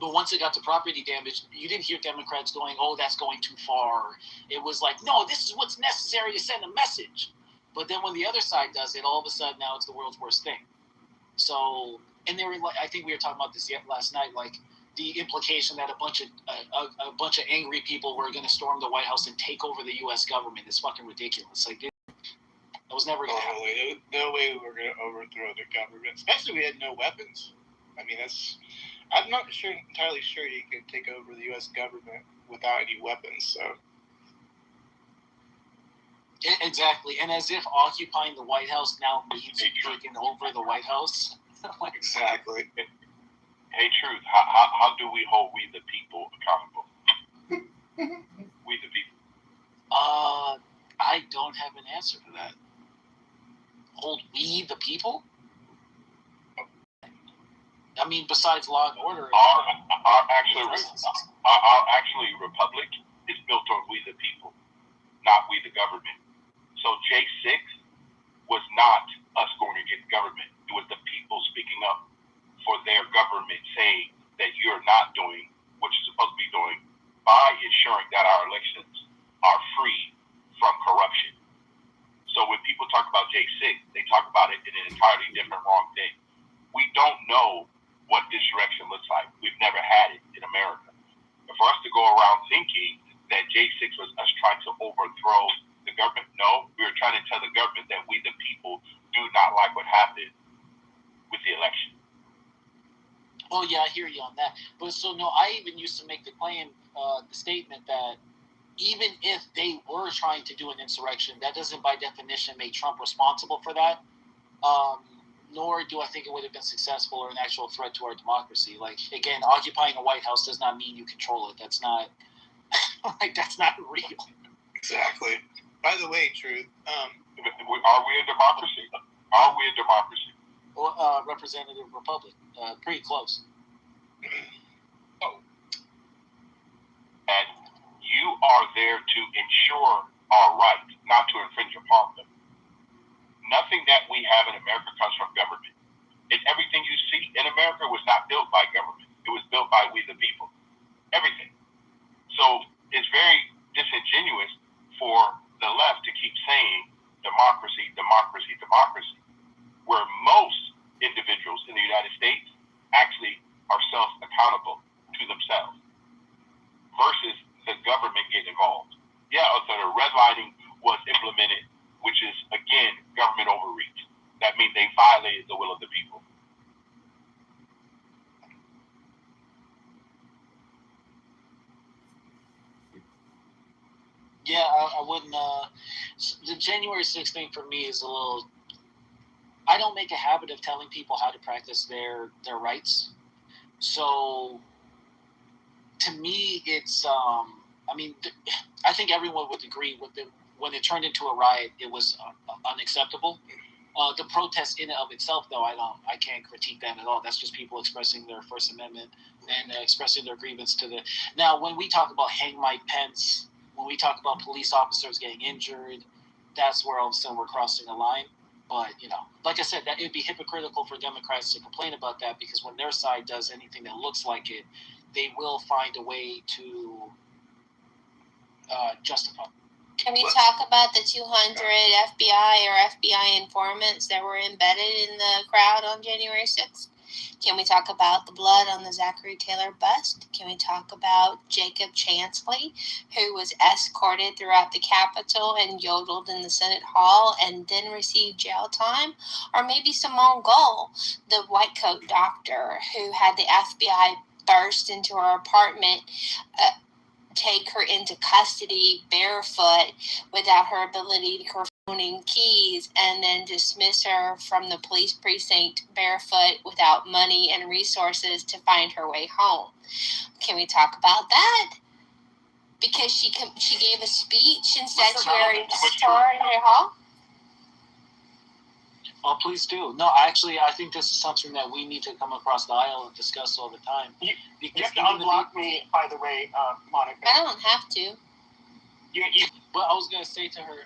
[SPEAKER 12] But once it got to property damage, you didn't hear Democrats going, "Oh, that's going too far." It was like, "No, this is what's necessary to send a message." But then when the other side does it, all of a sudden now it's the world's worst thing. So, and they were like, I think we were talking about this last night, like the implication that a bunch of angry people were going to storm the White House and take over the U.S. government is fucking ridiculous. Like, that was never going to happen.
[SPEAKER 15] No way we were going to overthrow the government, especially we had no weapons. I mean, I'm not entirely sure you could take over the U.S. government without any weapons. So.
[SPEAKER 12] Exactly, and as if occupying the White House now means taking over the White House.
[SPEAKER 15] Exactly.
[SPEAKER 18] Hey, Truth, how do we hold we the people accountable? We the people.
[SPEAKER 12] I don't have an answer for that. Hold we the people? I mean, besides law and order.
[SPEAKER 18] Our actually republic is built on we the people, not we the government. So J6 was not us going against government. It was the people speaking up for their government, saying that you're not doing what you're supposed to be doing by ensuring that our elections are free from corruption. So when people talk about J6, they talk about it in an entirely different, wrong thing. We don't know what insurrection looks like. We've never had it in America. And for us to go around thinking that J6 was us trying to overthrow the government, no, we were trying to tell the government that we, the people, do not like what happened with the election.
[SPEAKER 12] Oh yeah, I hear you on that. But so no, I even used to make the claim, the statement that even if they were trying to do an insurrection, that doesn't by definition make Trump responsible for that. Nor do I think it would have been successful or an actual threat to our democracy. Like again, occupying a White House does not mean you control it. That's not that's not real.
[SPEAKER 15] Exactly. By the way, Truth.
[SPEAKER 18] Are we a democracy? Are we a democracy?
[SPEAKER 12] Representative Republican. Pretty close.
[SPEAKER 18] And you are there to ensure our rights, not to infringe upon them. Nothing that we have in America comes from government. And everything you see in America was not built by government. It was built by we the people. Everything. So it's very disingenuous for the left to keep saying democracy, democracy, democracy, where most individuals in the United States actually are self-accountable to themselves versus the government getting involved. Yeah, so the redlining was implemented, which is, again, government overreach. That means they violated the will of the people.
[SPEAKER 12] Yeah, I wouldn't. The January 6th thing for me is a little. I don't make a habit of telling people how to practice their rights. So, to me, it's. I think everyone would agree with it. When it turned into a riot, it was unacceptable. The protest in and of itself, though, I can't critique that at all. That's just people expressing their First Amendment and expressing their grievance to the. Now, when we talk about hang Mike Pence, when we talk about police officers getting injured, that's where all of a sudden we're crossing a line. But, like I said, that it'd be hypocritical for Democrats to complain about that, because when their side does anything that looks like it, they will find a way to justify.
[SPEAKER 19] Can we talk about the 200 FBI or FBI informants that were embedded in the crowd on January 6th? Can we talk about the blood on the Zachary Taylor bust? Can we talk about Jacob Chansley, who was escorted throughout the Capitol and yodeled in the Senate Hall and then received jail time? Or maybe Simone Gold, the white coat doctor who had the FBI burst into her apartment, take her into custody barefoot without her ability to owning keys, and then dismiss her from the police precinct barefoot without money and resources to find her way home. Can we talk about that? Because she gave a speech in Sanctuary Hall.
[SPEAKER 12] Oh, please do. No, actually, I think this is something that we need to come across the aisle and discuss all the time.
[SPEAKER 15] You have to unblock me, by the way, Monica.
[SPEAKER 19] I don't have to.
[SPEAKER 12] But I was going to say to her,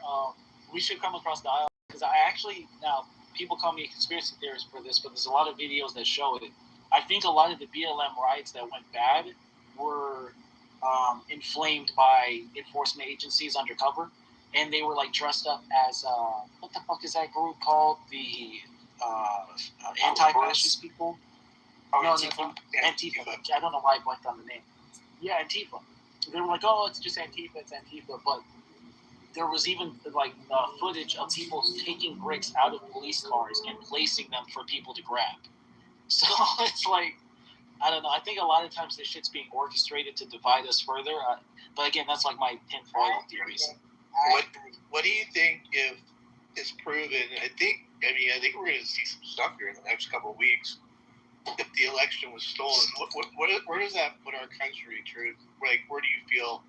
[SPEAKER 12] we should come across the aisle, because now, people call me a conspiracy theorist for this, but there's a lot of videos that show it. I think a lot of the BLM riots that went bad were inflamed by enforcement agencies undercover. And they were dressed up as what the fuck is that group called? The anti-fascist people?
[SPEAKER 15] Oh,
[SPEAKER 12] no,
[SPEAKER 15] Antifa.
[SPEAKER 12] Antifa. I don't know why I blanked on the name. Yeah, Antifa. They were like, oh, it's just Antifa, it's Antifa. But there was even footage of people taking bricks out of police cars and placing them for people to grab. So it's I don't know. I think a lot of times this shit's being orchestrated to divide us further. But again, that's my tinfoil theories.
[SPEAKER 15] What do you think if it's proven? I think we're going to see some stuff here in the next couple of weeks. If the election was stolen, where does that put our country? Truth, where do you feel?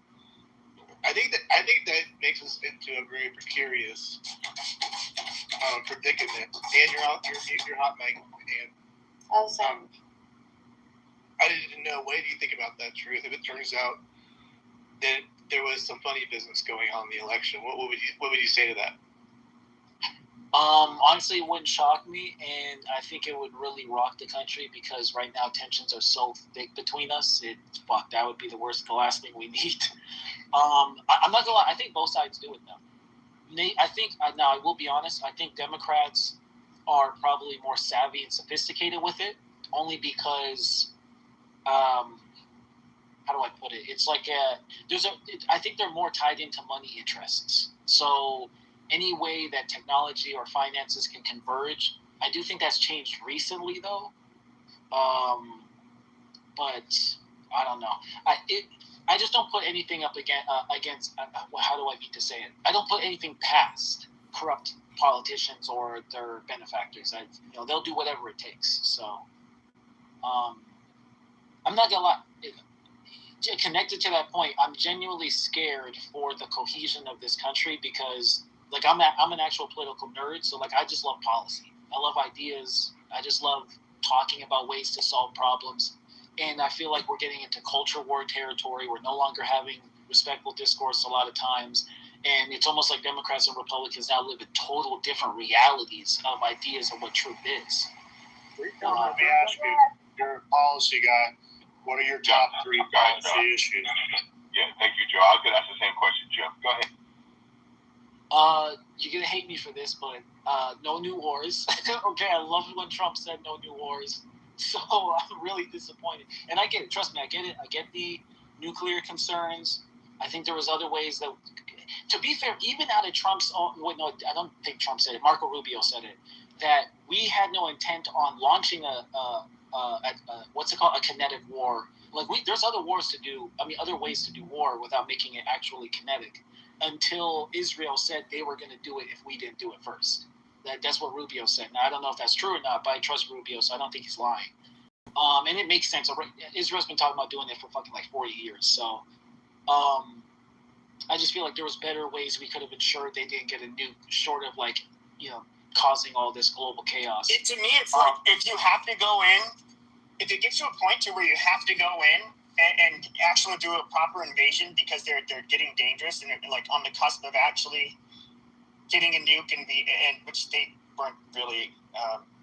[SPEAKER 15] I think that makes us into a very precarious predicament. And you're hot, Mike. And I didn't know. What do you think about that, Truth? If it turns out that there was some funny business going on in the election, what would you say to that?
[SPEAKER 12] Honestly, it wouldn't shock me, and I think it would really rock the country, because right now tensions are so thick between us. That would be the last thing we need. I'm not gonna lie. I think both sides do it now. I will be honest. I think Democrats are probably more savvy and sophisticated with it, only because. How do I put it? It's I think they're more tied into money interests. So any way that technology or finances can converge, I do think that's changed recently, though. But I don't know. I just don't put anything up against. How do I mean to say it? I don't put anything past corrupt politicians or their benefactors. They'll do whatever it takes. So, I'm not gonna lie. Connected to that point, I'm genuinely scared for the cohesion of this country, because I'm an actual political nerd, so I just love policy. I love ideas. I just love talking about ways to solve problems. And I feel like we're getting into culture war territory. We're no longer having respectful discourse a lot of times. And it's almost like Democrats and Republicans now live in total different realities of ideas of what truth is.
[SPEAKER 5] Let me ask you, you're a policy guy. What are your top 3 policy issues?
[SPEAKER 18] Yeah, thank you, Joe. I was going to ask the same question, Joe. Go ahead.
[SPEAKER 12] You're going to hate me for this, but no new wars. Okay, I love it when Trump said no new wars. So I'm really disappointed. And I get it. Trust me, I get it. I get the nuclear concerns. I think there was other ways that, to be fair, even out of Trump's own, no, I don't think Trump said it. Marco Rubio said it, that we had no intent on launching what's it called? A kinetic war. Like there's other wars to do. I mean, other ways to do war without making it actually kinetic. Until Israel said they were going to do it if we didn't do it first. That's what Rubio said. Now I don't know if that's true or not, but I trust Rubio, so I don't think he's lying. And it makes sense. Israel's been talking about doing it for fucking like 40 years. So, I just feel like there was better ways we could have ensured they didn't get a nuke, short of like, causing all this global chaos.
[SPEAKER 9] To me, it's like if you have to go in, if it gets to a point to where you have to go in and actually do a proper invasion because they're getting dangerous and they're like on the cusp of actually getting a nuke and which they weren't really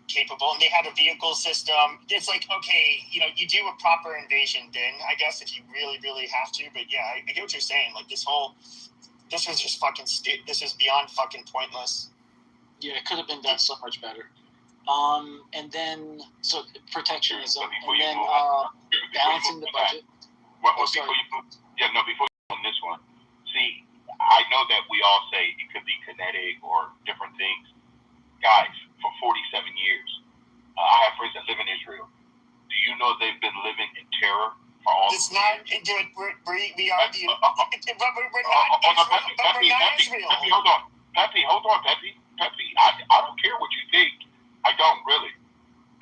[SPEAKER 9] capable, and they had a vehicle system. It's like, okay, you do a proper invasion then, I guess, if you really, really have to. But yeah, I get what you're saying. Like this was just fucking this is beyond fucking pointless.
[SPEAKER 12] Yeah, it could have been done so much better. And then protectionism, and then balancing the budget.
[SPEAKER 18] Before you move on this one, see, I know that we all say it could be kinetic or different things. Guys, for 47 years, I have friends that live in Israel. Do you know they've been living in terror for all?
[SPEAKER 9] It's not, dude. We are the, but we're not Israel.
[SPEAKER 18] Pepe, hold on, Pepe. I don't care what you think. I don't really,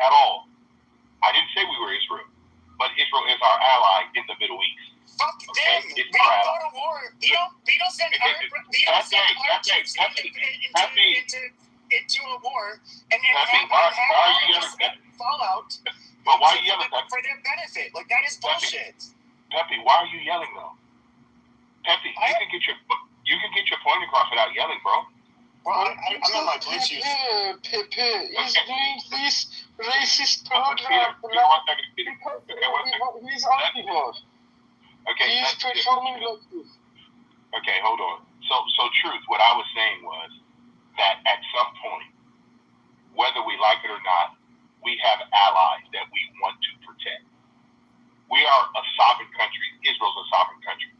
[SPEAKER 18] at all. I didn't say we were Israel, but Israel is our ally in the Middle East.
[SPEAKER 9] Fuck them. We don't go to war. We don't send our troops into a war and then have fallout.
[SPEAKER 18] But why are you yelling?
[SPEAKER 9] For their benefit? Like that is bullshit.
[SPEAKER 18] Pepe, why are you yelling though? Pepe, you can get your point across without yelling, bro.
[SPEAKER 9] Well, I'm on my Bluetooth.
[SPEAKER 15] Pepe is doing this racist program he's anti-war.
[SPEAKER 18] Okay.
[SPEAKER 15] He's performing like this.
[SPEAKER 18] Okay, hold on. So truth, what I was saying was that at some point, whether we like it or not, we have allies that we want to protect. We are a sovereign country. Israel's a sovereign country.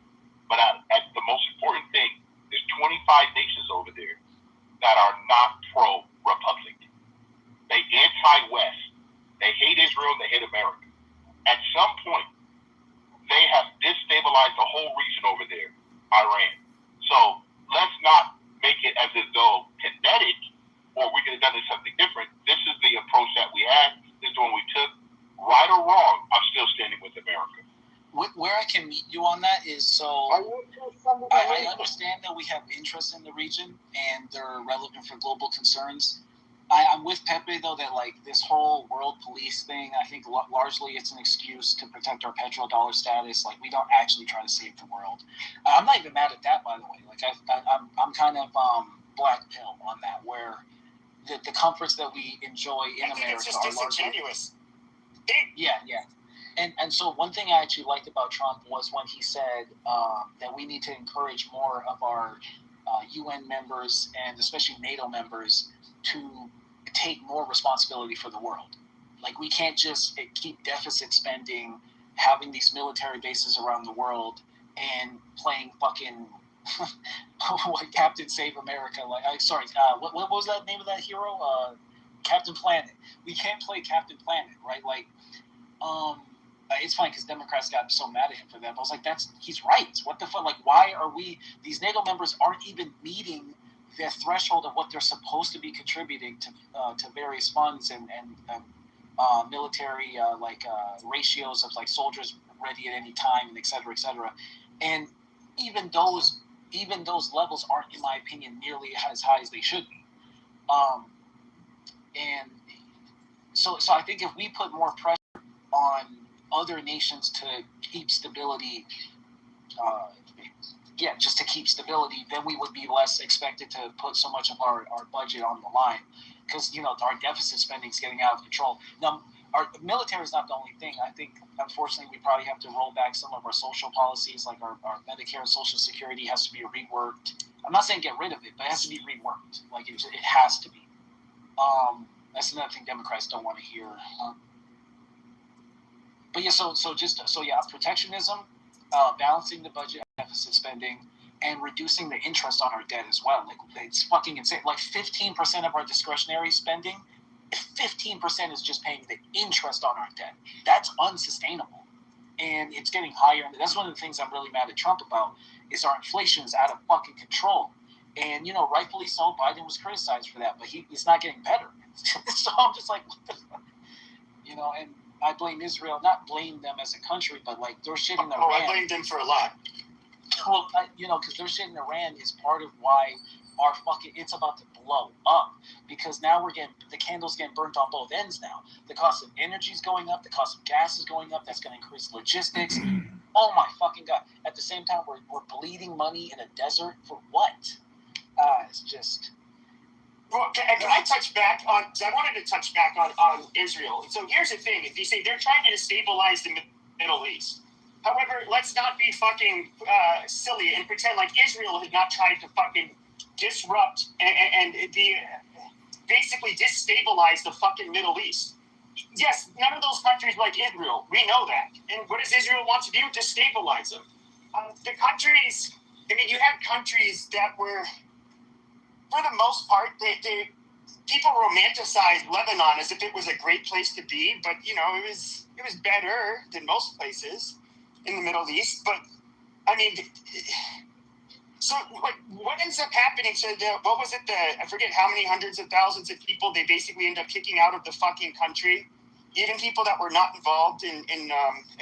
[SPEAKER 18] But the most important thing, there's 25 nations over there that are not pro-Republic. They anti-West. They hate Israel. They hate America. At some point, they have destabilized the whole region over there, Iran. So let's not make it as if though kinetic or we could have done something different. This is the approach that we had. This is the one we took. Right or wrong, I'm still standing with America.
[SPEAKER 12] Where I can meet you on that is I understand that we have interests in the region and they're relevant for global concerns. I'm with Pepe though that like this whole world police thing, I think largely it's an excuse to protect our petrodollar status. Like we don't actually try to save the world. I'm not even mad at that, by the way. Like I'm kind of black pill on that, where the comforts that we enjoy in America
[SPEAKER 9] it's just
[SPEAKER 12] are
[SPEAKER 9] disingenuous.
[SPEAKER 12] Yeah. And so one thing I actually liked about Trump was when he said that we need to encourage more of our UN members and especially NATO members to take more responsibility for the world. Like we can't just keep deficit spending, having these military bases around the world and playing fucking what Captain Save America. Like, what was that name of that hero? Captain Planet. We can't play Captain Planet, right? Like, it's funny because Democrats got so mad at him for that. But I was like, he's right. What the fuck? Like, why are these NATO members aren't even meeting their threshold of what they're supposed to be contributing to various funds and military ratios of like soldiers ready at any time and et cetera, and even those levels aren't, in my opinion, nearly as high as they should be. And So I think if we put more pressure on other nations to keep stability, just to keep stability, then we would be less expected to put so much of our budget on the line, because our deficit spending is getting out of control. Now, our military is not the only thing. I think, unfortunately, we probably have to roll back some of our social policies, like our Medicare and Social Security has to be reworked. I'm not saying get rid of it, but it has to be reworked. Like, it has to be. That's another thing Democrats don't want to hear. But yeah, so protectionism, balancing the budget, deficit spending, and reducing the interest on our debt as well. Like, it's fucking insane. Like 15% of our discretionary spending, 15% is just paying the interest on our debt. That's unsustainable, and it's getting higher. And that's one of the things I'm really mad at Trump about, is our inflation is out of fucking control. And rightfully so, Biden was criticized for that, but he's not getting better. So I'm just like, what the fuck? And I blame Israel, not blame them as a country, but like their shit in Iran.
[SPEAKER 9] Oh, I blame them for a lot.
[SPEAKER 12] Well, because their shit in Iran is part of why it's about to blow up, because now the candle's getting burnt on both ends now. The cost of energy is going up, the cost of gas is going up, that's going to increase logistics. Oh my fucking God. At the same time, we're bleeding money in a desert for what? It's just...
[SPEAKER 9] Well, can I touch back on? I wanted to touch back on Israel. So here's the thing: if you say they're trying to destabilize the Middle East, however, let's not be fucking silly and pretend like Israel had not tried to fucking disrupt and basically destabilize the fucking Middle East. Yes, none of those countries like Israel. We know that. And what does Israel want to do? Destabilize them. The countries. I mean, you have countries that were, for the most part, people romanticize Lebanon as if it was a great place to be, but it was better than most places in the Middle East. But I mean, so like, what ends up happening to what was it? I forget how many hundreds of thousands of people they basically end up kicking out of the fucking country, even people that were not involved in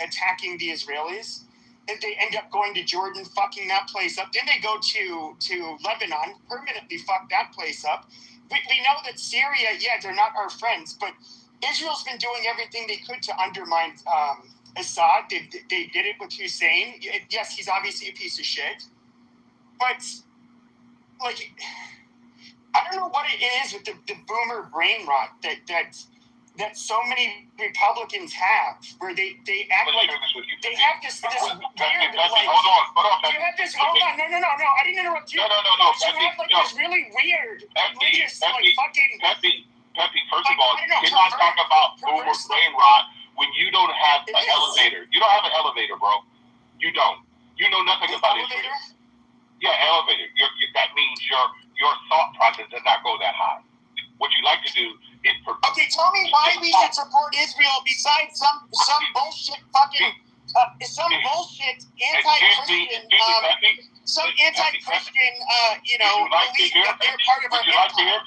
[SPEAKER 9] attacking the Israelis. And they end up going to Jordan, fucking that place up. Then they go to Lebanon, permanently fuck that place up. We know that Syria, they're not our friends, but Israel's been doing everything they could to undermine Assad. They did it with Hussein. Yes, he's obviously a piece of shit. But, like, I don't know what it is with the boomer brain rot that so many Republicans have, where they act like they have this weird, like, you have this, hold on, no, I didn't interrupt you.
[SPEAKER 18] No.
[SPEAKER 9] You have like this really weird, religious, like fucking...
[SPEAKER 18] Pepe, first of all, you cannot talk about boomer brain rot when you don't have an elevator. You don't have an elevator, bro. You don't. You know nothing about Israel. Yeah, elevator. That means your thought process does not go that high. What you like to do is...
[SPEAKER 9] Okay, tell me why we should support Israel besides some bullshit fucking... some bullshit anti-Christian... some anti-Christian, belief that they're part of our empire.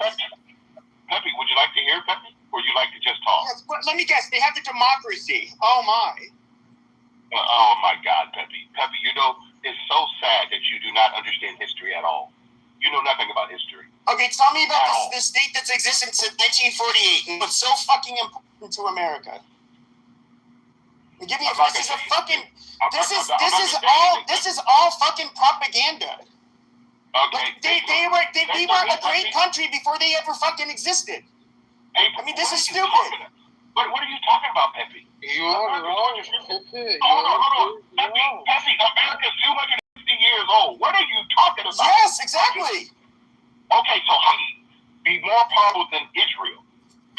[SPEAKER 18] Pepe, would you like to hear, Pepe? Or you like to just talk?
[SPEAKER 9] Yes, but let me guess, they have the democracy. Oh, my.
[SPEAKER 18] Oh, my God, Pepe. Pepe, it's so sad that you do not understand history at all. You know nothing about history.
[SPEAKER 9] Okay, tell me about the state that's existed since 1948 and what's so fucking important to America. Give me this is all fucking propaganda.
[SPEAKER 18] Okay.
[SPEAKER 9] We were a great country before they ever fucking existed.
[SPEAKER 18] Hey,
[SPEAKER 9] I mean, this is stupid.
[SPEAKER 18] What are you talking about, Pepe?
[SPEAKER 17] You're wrong, Pepe.
[SPEAKER 18] Hold on. Pepe, America's 250 years old. What are you talking about?
[SPEAKER 9] Yes, exactly.
[SPEAKER 18] Okay, so how do you be more powerful than Israel?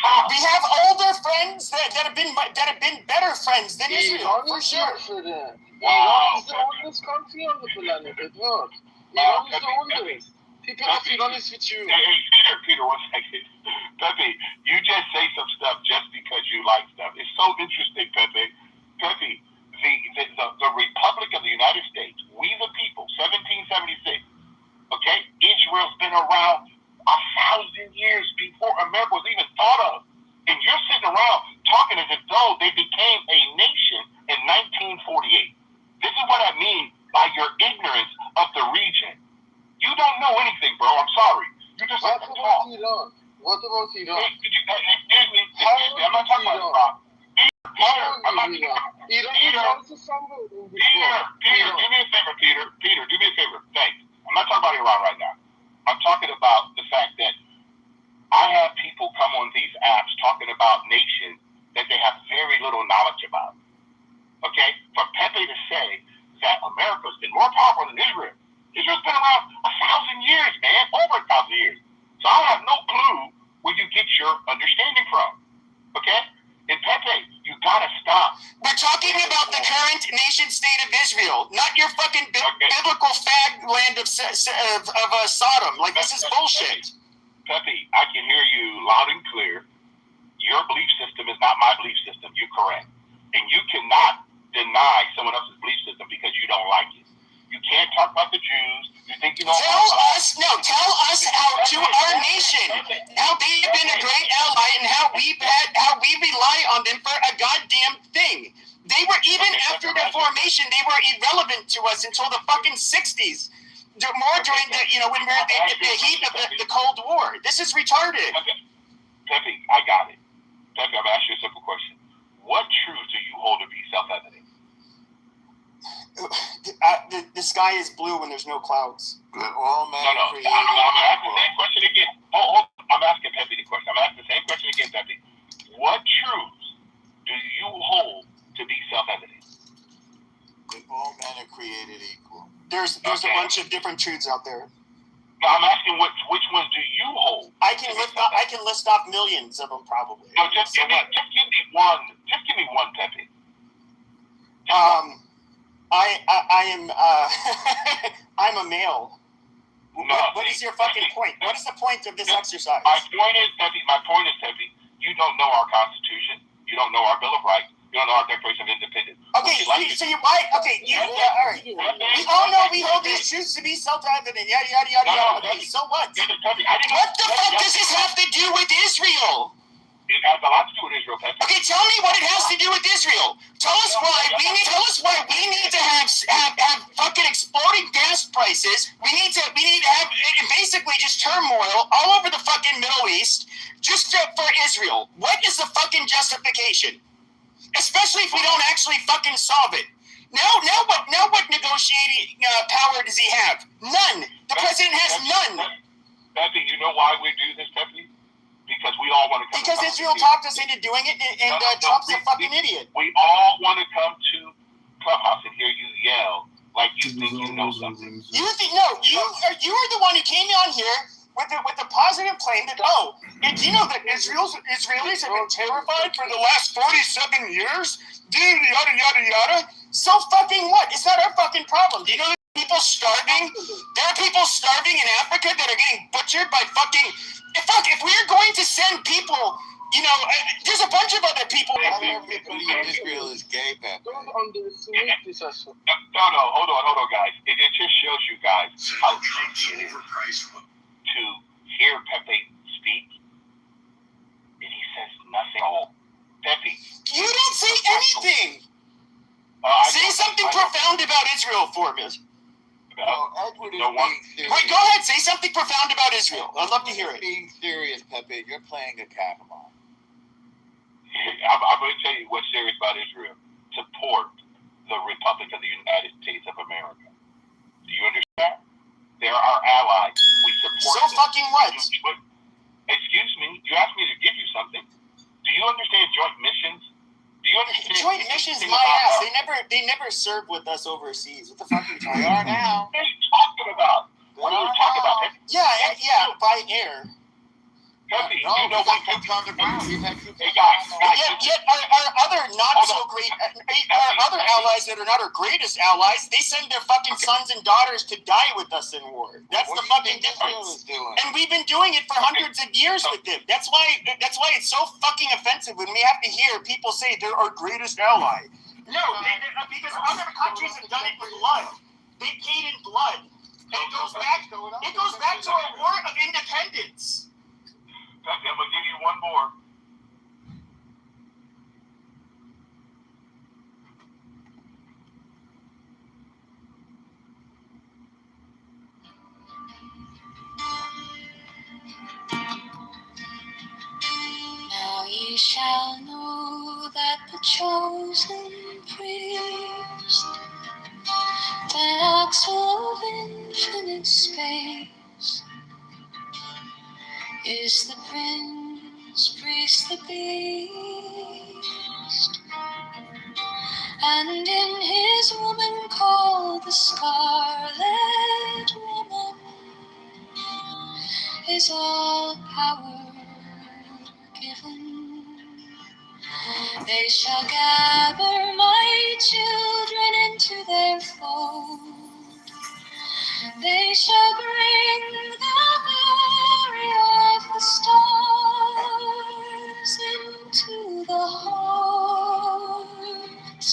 [SPEAKER 18] How?
[SPEAKER 9] We have older friends that have been better friends than Israel, for sure.
[SPEAKER 17] Iran is the oldest country on the planet, Edward. Iran is the oldest. People have to be honest with you.
[SPEAKER 18] Hey, Peter, 1 second. Pepe, you just say some stuff just because you like stuff. It's so interesting, Pepe. Pepe, the Republic of the United States, we the people, 1776. Okay, Israel's been around 1,000 years before America was even thought of. And you're sitting around talking as though they became a nation in 1948. This is what I mean by your ignorance of the region. You don't know anything, bro. I'm sorry. You just like to talk.
[SPEAKER 17] What about Iran?
[SPEAKER 18] Excuse me, I'm not talking about Iran. Peter, I'm not.
[SPEAKER 17] Iran is also somewhere in this world.
[SPEAKER 18] Peter, do me a favor, Peter. Peter, do me a favor. Thanks. I'm not talking about Iran right now. I'm talking about the fact that I have people come on these apps talking about nations that they have very little knowledge about. Okay? For Pepe to say that America's been more powerful than Israel. Israel's been around 1,000 years, man. Over 1,000 years. So I have no clue where you get your understanding from. Okay? And Pepe, you gotta stop.
[SPEAKER 9] We're talking about the current nation state of Israel, not your fucking biblical fag land of Sodom. Like, this is bullshit.
[SPEAKER 18] Pepe, I can hear you loud and clear. Your belief system is not my belief system. You're correct. And you cannot deny someone else's belief system because you don't like it. You can't talk about the Jews. You think you know.
[SPEAKER 9] Tell us how to our nation, how they have been a great ally and how we rely on them for a goddamn thing. They were, even after their formation, they were irrelevant to us until the fucking 60s. More during the, when we're at the heat of the Cold War. This is retarded.
[SPEAKER 18] Pepe, I got it. Pepe, I'm going to ask you a simple question. What truth do you hold to be self-evident?
[SPEAKER 9] The sky is blue when there's no clouds.
[SPEAKER 18] All men are created equal. I'm asking the same question again. I'm asking Pepe the question. I'm asking the same question again, Pepe. What truths do you hold to be self-evident?
[SPEAKER 12] That all men are created equal.
[SPEAKER 9] There's a bunch of different truths out there.
[SPEAKER 18] No, I'm asking which ones do you hold?
[SPEAKER 9] I can list off millions of them probably.
[SPEAKER 18] No, just give me one. Just give me one, Pepe.
[SPEAKER 9] I am I'm a male.
[SPEAKER 18] No,
[SPEAKER 9] what is your fucking point? What is the point of this exercise?
[SPEAKER 18] My point is, Pepe, you don't know our Constitution. You don't know our Bill of Rights. You don't know our Declaration of Independence.
[SPEAKER 9] Okay, all right. We all know we hold these truths to be self-evident. Yada yada yada yada. Okay, so what? What the fuck does this have to do with Israel?
[SPEAKER 18] It has a lot to do with Israel, Pepe.
[SPEAKER 9] Okay, tell me what it has to do with Israel. Tell us why we need to have fucking exploding gas prices. We need to have basically just turmoil all over the fucking Middle East just for Israel. What is the fucking justification? Especially if we don't actually fucking solve it. Now what negotiating power does he have? None. The president has none.
[SPEAKER 18] Pepe, you know why we do this, Pepe? Because we all want to come.
[SPEAKER 9] Because Israel talked us into doing it, and Trump's a fucking idiot.
[SPEAKER 18] We all want to come to Clubhouse and hear you yell like you think you know something.
[SPEAKER 9] You are the one who came on here with the positive claim that and do you know that Israelis have been terrified for the last 47 years? Yada yada yada. So fucking what? It's not our fucking problem. Do you know that people starving? There are people starving in Africa that are getting butchered by fucking. If we're going to send people, there's a bunch of other people.
[SPEAKER 12] Not everybody in Israel is gay, Pepe.
[SPEAKER 17] Don't underestimate this also.
[SPEAKER 18] No, hold on, guys. It just shows you guys how tricky it is to hear Pepe speak, and he says nothing. Pepe,
[SPEAKER 9] you don't say anything. Say something profound about Israel for me.
[SPEAKER 12] Edward is being serious.
[SPEAKER 9] Wait, go ahead. Say something profound about Israel. I'd love to hear it.
[SPEAKER 12] Being serious, Pepe. You're playing a catalog.
[SPEAKER 18] I'm going to tell you what's serious about Israel. Support the Republic of the United States of America. Do you understand? They're our allies. We support them.
[SPEAKER 9] So fucking what?
[SPEAKER 18] Excuse me. You asked me to give you something. Do you understand joint missions? Do you understand?
[SPEAKER 9] Joint missions, my ass. They never served with us overseas. What the fuck are you talking about?
[SPEAKER 12] They are now.
[SPEAKER 18] What are you talking about? What are you talking about?
[SPEAKER 9] Yeah, by air.
[SPEAKER 18] Pepe,
[SPEAKER 12] no,
[SPEAKER 18] you know what?
[SPEAKER 12] Troops on the ground. We've had troops on the
[SPEAKER 18] ground.
[SPEAKER 9] Yet our other not so great, our other allies that are not our greatest allies, they send their fucking sons and daughters to die with us in war. That's the fucking difference. And we've been doing it for hundreds of years with them. That's why it's so fucking offensive when we have to hear people say they're our greatest ally. No, because other countries have done it with blood. They paid in blood. And it goes back to our war of independence.
[SPEAKER 18] I'm going to give you one more.
[SPEAKER 19] shall know that the chosen priest, that axle of infinite space, is the prince, priest, the beast, and in his woman called the Scarlet Woman is all power given. They shall gather my children into their fold. They shall bring the glory of the stars into the hearts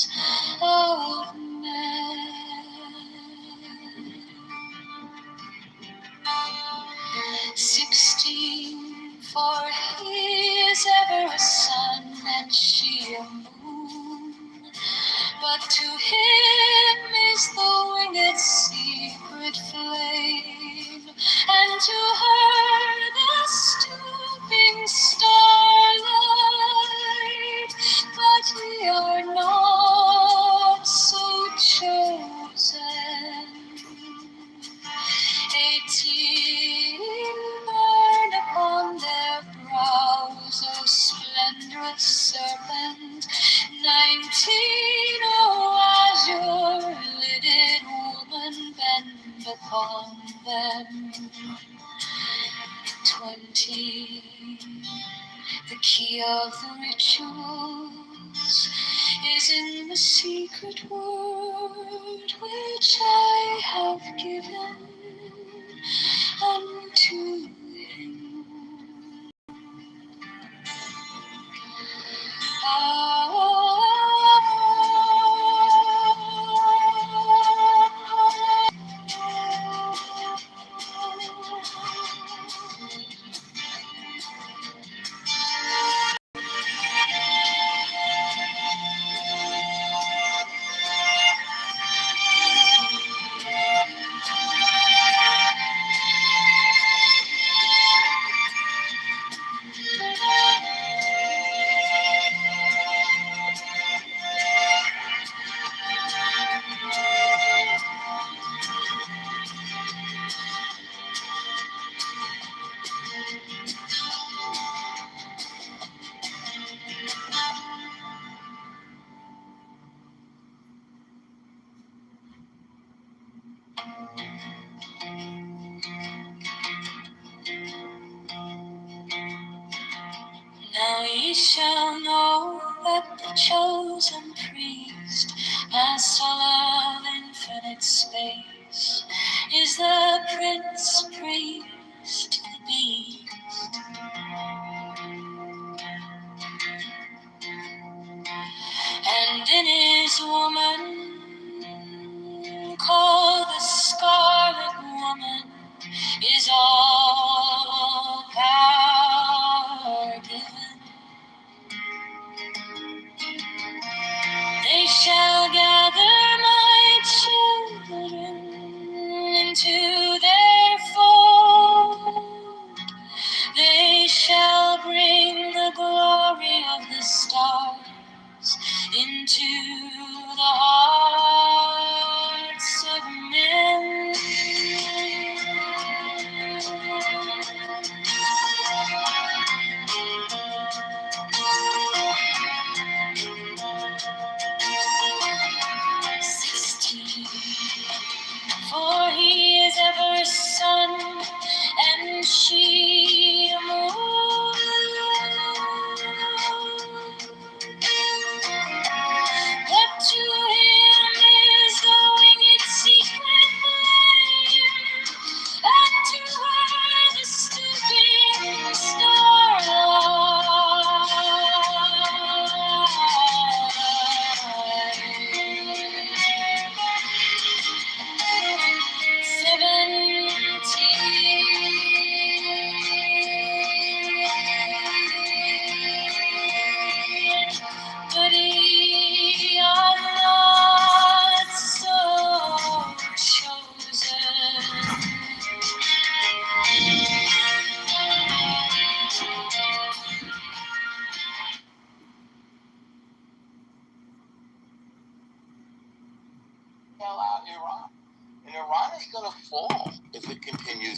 [SPEAKER 19] of men. 16, for he is ever a sun and she a moon. But to him is the winged secret flame, and to her the stooping starlight. But we are not so chosen. 18 burn upon their brows, O splendorous serpent. 19, O azure-lidded woman, bend upon them. 20, the key of the rituals is in the secret word which I have given unto him. Now ye shall know that the chosen priest, master of infinite space, is the prince, priest, the beast. And in his woman, called the Scarlet Woman, is all power given. They shall gather my children into their fold. They shall bring the glory of the stars into the hearts of men.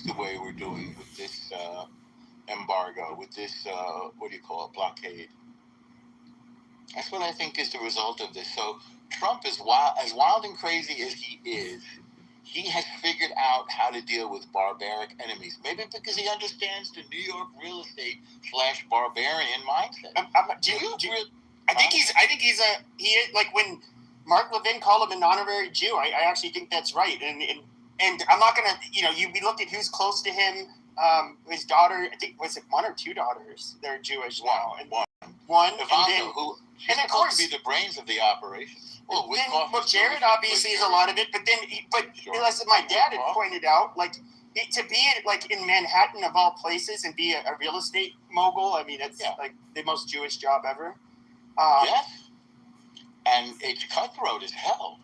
[SPEAKER 10] the way we're doing with this embargo, with this, what do you call it, blockade. That's what I think is the result of this. So Trump is wild and crazy as he is. He has figured out how to deal with barbaric enemies. Maybe because he understands the New York real estate / barbarian mindset.
[SPEAKER 9] I think he's like when Mark Levin called him an honorary Jew. I actually think that's right. And I'm not gonna, we look at who's close to him. His daughter, I think, was it one or two daughters? They're Jewish now. One.
[SPEAKER 10] Ivanka, she's
[SPEAKER 9] and of
[SPEAKER 10] supposed
[SPEAKER 9] course,
[SPEAKER 10] to be the brains of the operation. Well,
[SPEAKER 9] Jared obviously is a lot of it, but as my dad had pointed out, to be in Manhattan of all places and be a real estate mogul, I mean, it's like the most Jewish job ever.
[SPEAKER 10] Yes, and it's cutthroat as hell.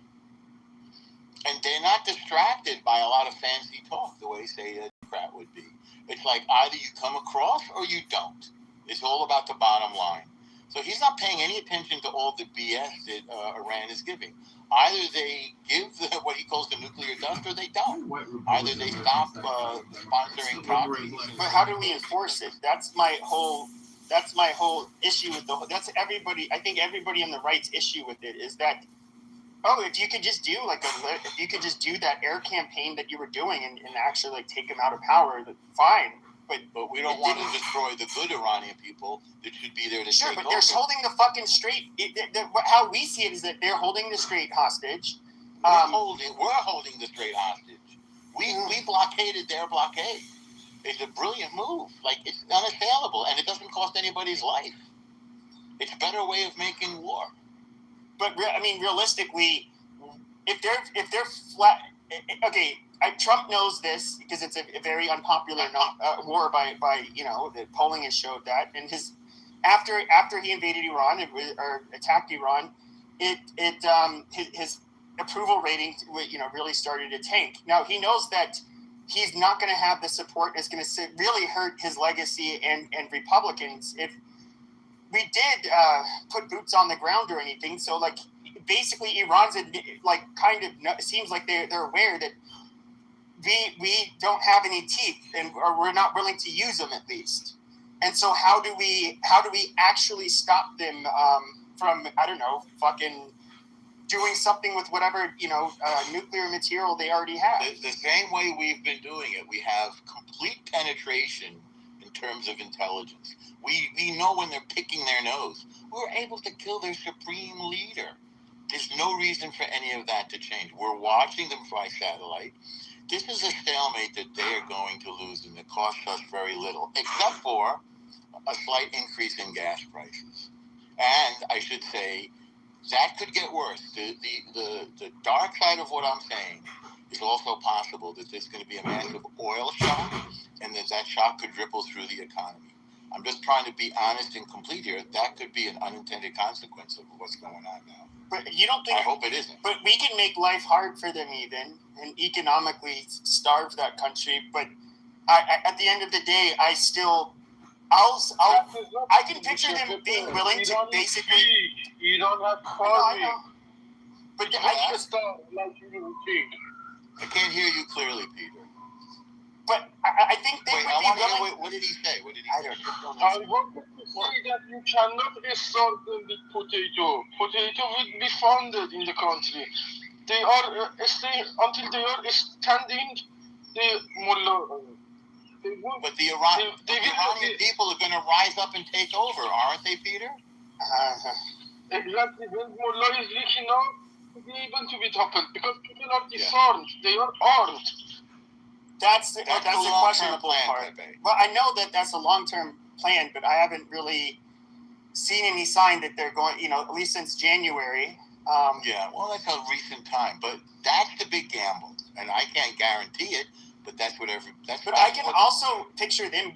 [SPEAKER 10] And they're not distracted by a lot of fancy talk the way, say, a Democrat would be. It's like either you come across or you don't. It's all about the bottom line. So he's not paying any attention to all the BS that Iran is giving. Either they give what he calls the nuclear dust or they don't. Either they stop sponsoring property.
[SPEAKER 9] But how do we enforce it? That's my whole issue with that's everybody. I think everybody on the right's issue with it is that, if you could just do that air campaign that you were doing and actually take him out of power, fine.
[SPEAKER 10] But we don't want to destroy the good Iranian people that should be there to
[SPEAKER 9] sure,
[SPEAKER 10] take
[SPEAKER 9] but
[SPEAKER 10] over.
[SPEAKER 9] they're holding the fucking straight. How we see it is that they're holding the straight hostage.
[SPEAKER 10] We're holding the straight hostage. We blockaded their blockade. It's a brilliant move. It's unassailable, and it doesn't cost anybody's life. It's a better way of making war.
[SPEAKER 9] But realistically, if they're flat, okay. Trump knows this because it's a very unpopular war by the polling has showed that. And after he invaded Iran or attacked Iran, his approval rating really started to tank. Now he knows that he's not going to have the support. It's going to really hurt his legacy and Republicans if we did put boots on the ground or anything. So basically Iran's seems like they're aware that we don't have any teeth or we're not willing to use them at least. And so how do we actually stop them from, I don't know, fucking doing something with whatever, nuclear material they already have?
[SPEAKER 10] The same way we've been doing it. We have complete penetration in terms of intelligence. We know when they're picking their nose. We're able to kill their supreme leader. There's no reason for any of that to change. We're watching them fly satellite. This is a stalemate that they are going to lose, and it costs us very little, except for a slight increase in gas prices. And I should say, that could get worse. The dark side of what I'm saying is also possible that there's going to be a massive oil shock, and that shock could ripple through the economy. I'm just trying to be honest and complete here. That could be an unintended consequence of what's going on now.
[SPEAKER 9] But you don't think?
[SPEAKER 10] I hope it isn't.
[SPEAKER 9] But we can make life hard for them even, and economically starve that country. But at the end of the day, I can picture them being willing to basically.
[SPEAKER 17] You don't have
[SPEAKER 9] I know. But
[SPEAKER 17] I
[SPEAKER 10] can't hear you clearly, Peter.
[SPEAKER 9] But I think they would be willing.
[SPEAKER 10] What did he say?
[SPEAKER 17] I wanted to say that you cannot start them with potato. Potato will be founded in the country. They are staying until they are standing. The mullah.
[SPEAKER 10] But the Iranian people are going to rise up and take over, aren't they, Peter?
[SPEAKER 17] Exactly. When mullah is leaking out, to be able to be toppled because people are disarmed. They are armed.
[SPEAKER 9] That's the questionable part. Well, I know that's a long-term plan, but I haven't really seen any sign that they're going, at least since January.
[SPEAKER 10] Well, that's a recent time, but that's the big gamble, and I can't guarantee it, but that's what
[SPEAKER 9] But I can also picture them,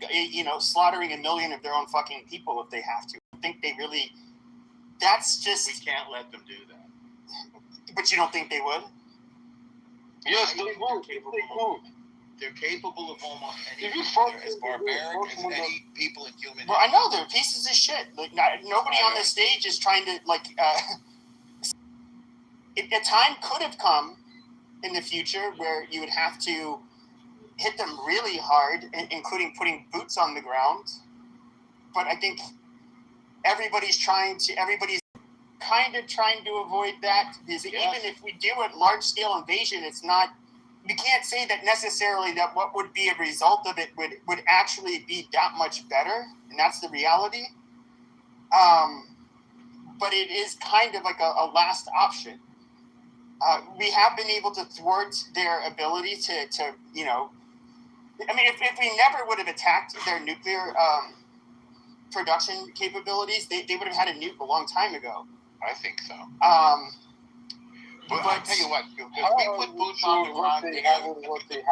[SPEAKER 9] slaughtering 1 million of their own fucking people if they have to. I think they really, that's just...
[SPEAKER 10] We can't let them do that.
[SPEAKER 9] But you don't think they would?
[SPEAKER 17] Yes, they would.
[SPEAKER 10] They're capable of almost anything.
[SPEAKER 17] They're
[SPEAKER 10] as barbaric as any people in human.
[SPEAKER 9] Well, I know they're pieces of shit. Nobody on this stage is trying to a time could have come in the future where you would have to hit them really hard, including putting boots on the ground. But I think everybody's kind of trying to avoid that, because even if we do a large-scale invasion, it's not, we can't say that necessarily that what would be a result of it would actually be that much better, and that's the reality. But it is kind of like a last option. We have been able to thwart their ability to you know, I mean, if we never would have attacked their nuclear production capabilities, they would have had a nuke a long time ago.
[SPEAKER 18] I think so.
[SPEAKER 9] But
[SPEAKER 18] I'll tell you what, if we put boots on the ground there,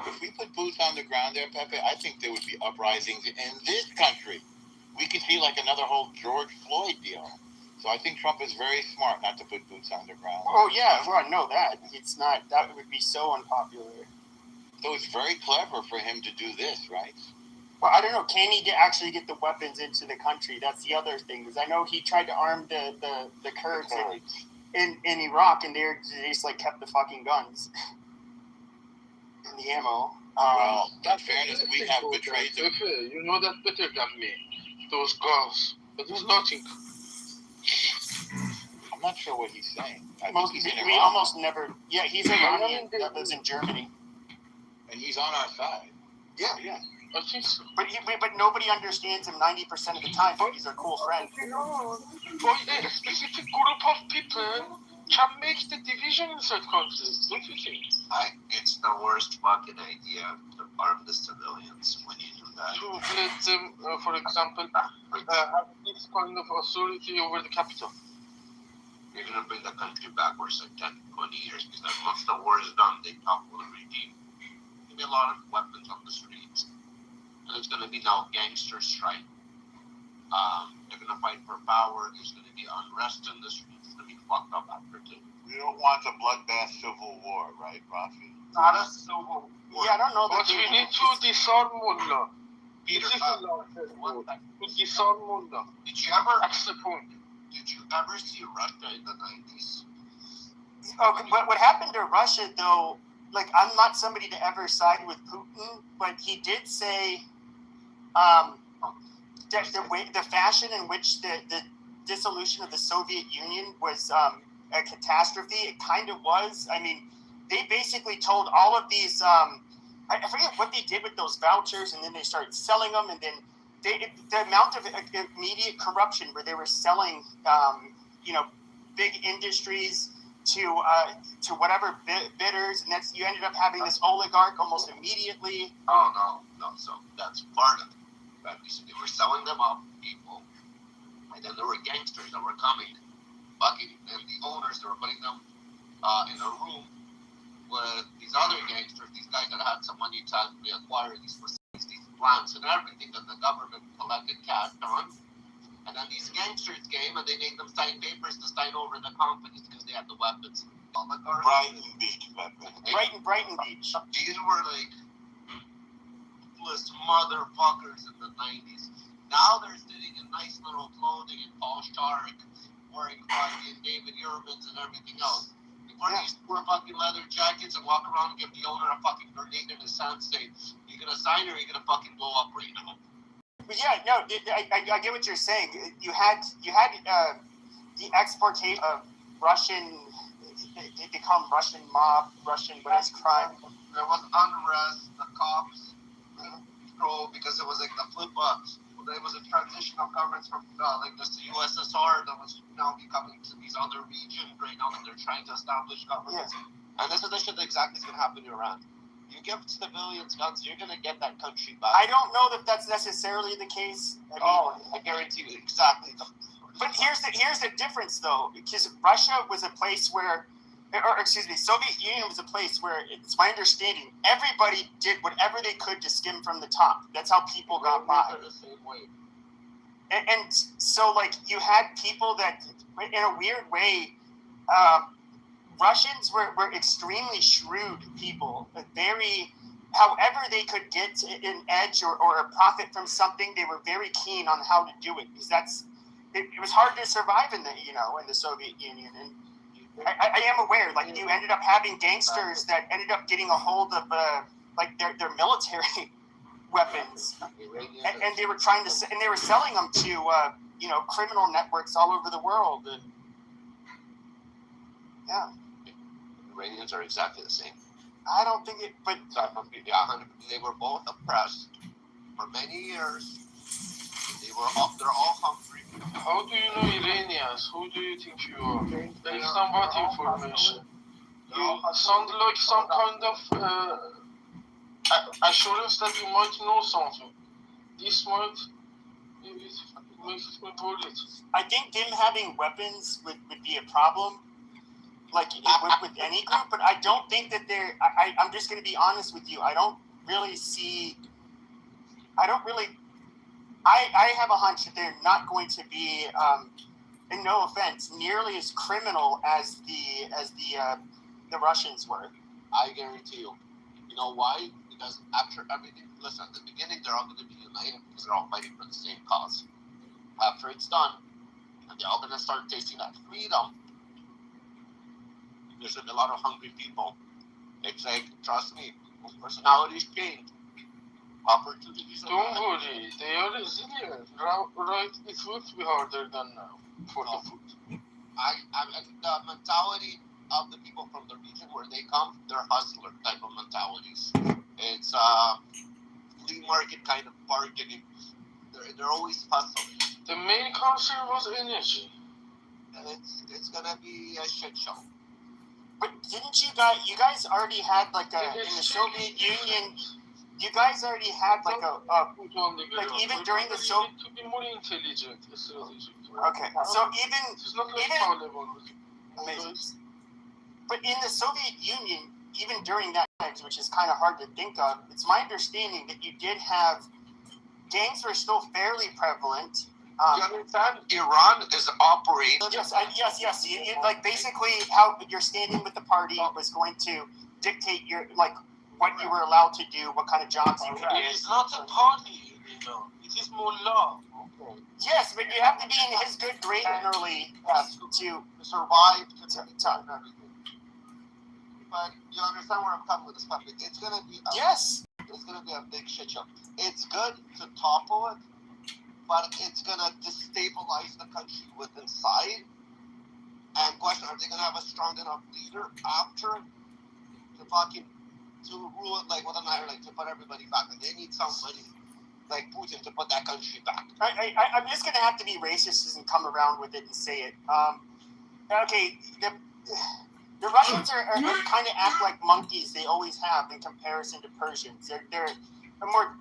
[SPEAKER 18] if we put boots on the ground there, Pepe, I think there would be uprisings in this country. We could see like another whole George Floyd deal. So I think Trump is very smart not to put boots on the ground.
[SPEAKER 9] Oh yeah, well, I know that. It's not, that would be so unpopular.
[SPEAKER 18] So it's very clever for him to do this, right?
[SPEAKER 9] Well, I don't know. Can he actually get the weapons into the country? That's the other thing. Because I know he tried to arm the Kurds in Iraq, and they just like kept the fucking guns and the ammo.
[SPEAKER 18] Well, in fairness, we have betrayed them.
[SPEAKER 17] You know that better than me. Those guns. But there's nothing.
[SPEAKER 18] I'm not sure what he's saying.
[SPEAKER 9] We almost never. Yeah, he's Iranian that lives in Germany.
[SPEAKER 18] And he's on our side.
[SPEAKER 9] Yeah. I think so. But nobody understands him 90% of the time. But he's our cool friend.
[SPEAKER 17] But a specific group of people can make the division inside countries, don't you think?
[SPEAKER 1] It's the worst fucking idea to arm the civilians when you do that.
[SPEAKER 17] To let them, for example, have this kind of authority over the capital.
[SPEAKER 1] You're going to bring the country backwards like 10, 20 years, because once the war is done, they topple the regime. There'll be a lot of weapons on the streets. And it's going to be now gangster strike. They're going to fight for power. There's going to be unrest in the streets. It's going to be fucked up after too.
[SPEAKER 18] We don't want a bloodbath civil war, right, Rafi?
[SPEAKER 1] Not a civil war.
[SPEAKER 9] Yeah, I don't know.
[SPEAKER 17] But we need to disarm Mullah.
[SPEAKER 1] Peter,
[SPEAKER 17] to disarm Mullah.
[SPEAKER 1] Did you ever?
[SPEAKER 17] That's the point.
[SPEAKER 1] Did you ever see Russia in the 90s?
[SPEAKER 9] Okay, but what happened to Russia, though, like, I'm not somebody to ever side with Putin, but he did say that the fashion in which the dissolution of the Soviet Union was a catastrophe. It kind of was. I mean, they basically told all of these, I forget what they did with those vouchers, and then they started selling them, and then the amount of immediate corruption where they were selling, big industries to whatever bidders, and you ended up having this oligarch almost immediately.
[SPEAKER 1] Oh no. So that's part of it. So they were selling them off to people, and then there were gangsters that were coming, bucking, and the owners that were putting them in a room with these other gangsters, these guys that had some money to actually acquire these facilities, these plants, and everything that the government collected cash on. And then these gangsters came and they made them sign papers to sign over the companies because they had the weapons.
[SPEAKER 18] Brighton Beach,
[SPEAKER 9] Brighton Beach.
[SPEAKER 1] These were like motherfuckers in the 90s. Now they're sitting in nice little clothing and Paul Shark, wearing fucking David Yurmans and everything else. Before they used to wear fucking leather jackets and walk around and give the owner a fucking grenade in his hand saying, "You gonna sign or you gonna fucking blow up right now?"
[SPEAKER 9] But yeah, no, I get what you're saying. You had the exportation of Russian. They call them Russian mob, Russian crime.
[SPEAKER 1] There was unrest. The cops control because it was like the flip-ups. There was a transition of governments from like the USSR that was now becoming to these other regions right now that they're trying to establish governments. Yeah. And this is the shit that exactly is going to happen in Iran. You give civilians guns, you're going to get that country back.
[SPEAKER 9] I don't know that that's necessarily the case.
[SPEAKER 1] I guarantee you exactly.
[SPEAKER 9] But here's the difference, though, because Russia was a place where, Soviet Union was a place where, it's my understanding, everybody did whatever they could to skim from the top. That's how people got by. And so, like, you had people that, in a weird way, Russians were extremely shrewd people, however they could get an edge or a profit from something, they were very keen on how to do it, because it was hard to survive in the Soviet Union. And I am aware. Like you ended up having gangsters that ended up getting a hold of like their military weapons, and they were trying to and they were selling them to criminal networks all over the world. And yeah,
[SPEAKER 20] Iranians are exactly the same.
[SPEAKER 9] I don't think it, but
[SPEAKER 20] they were both oppressed for many years. They're all hungry.
[SPEAKER 17] How do you know Iranians? Who do you think you are? Based on what information? You sound like some kind of assurance that you might know something. This might make me worried.
[SPEAKER 9] I think them having weapons would be a problem, like with any group. But I don't think that they're. I'm just going to be honest with you. I don't really see. I have a hunch that they're not going to be, and no offense, nearly as criminal as the Russians were.
[SPEAKER 20] I guarantee you. You know why? Because after everything, listen, at the beginning they're all going to be united because they're all fighting for the same cause. After it's done, and they're all going to start tasting that freedom, there's a lot of hungry people. It's like, trust me, personalities change. Opportunities.
[SPEAKER 17] Don't worry, they are resilient. Right? It will be harder than now for the food.
[SPEAKER 20] The mentality of the people from the region where they come, they're hustler type of mentalities. It's flea market kind of bargaining. They're always hustling.
[SPEAKER 17] The main concern was energy.
[SPEAKER 20] And it's gonna be a shit show.
[SPEAKER 9] But didn't you guys already had like in the Soviet Union? You guys already had like like even during the Soviet.
[SPEAKER 17] To be more intelligent, strategic.
[SPEAKER 9] Okay, so
[SPEAKER 17] it's not like
[SPEAKER 9] amazing. But in the Soviet Union, even during that time, which is kind of hard to think of, it's my understanding that you did have gangs were still fairly prevalent.
[SPEAKER 20] You understand? Iran is operating.
[SPEAKER 9] Yes. Like basically, how your standing with the party was going to dictate your what you were allowed to do, what kind of jobs you could do.
[SPEAKER 17] It's not a party, it is more law.
[SPEAKER 9] Okay. Yes, but you have to be in his good gradually to
[SPEAKER 20] survive and everything. But you understand where I'm coming with this topic? It's gonna be it's gonna be a big shit show. It's good to topple it, but it's gonna destabilize the country with inside. And question: are they gonna have a strong enough leader after to rule it like with an iron, like to put everybody back? And they need somebody like Putin to put that country back.
[SPEAKER 9] I'm just gonna have to be racist and come around with it and say it. Okay, the Russians are kind of act like monkeys. They always have in comparison to Persians. They're a more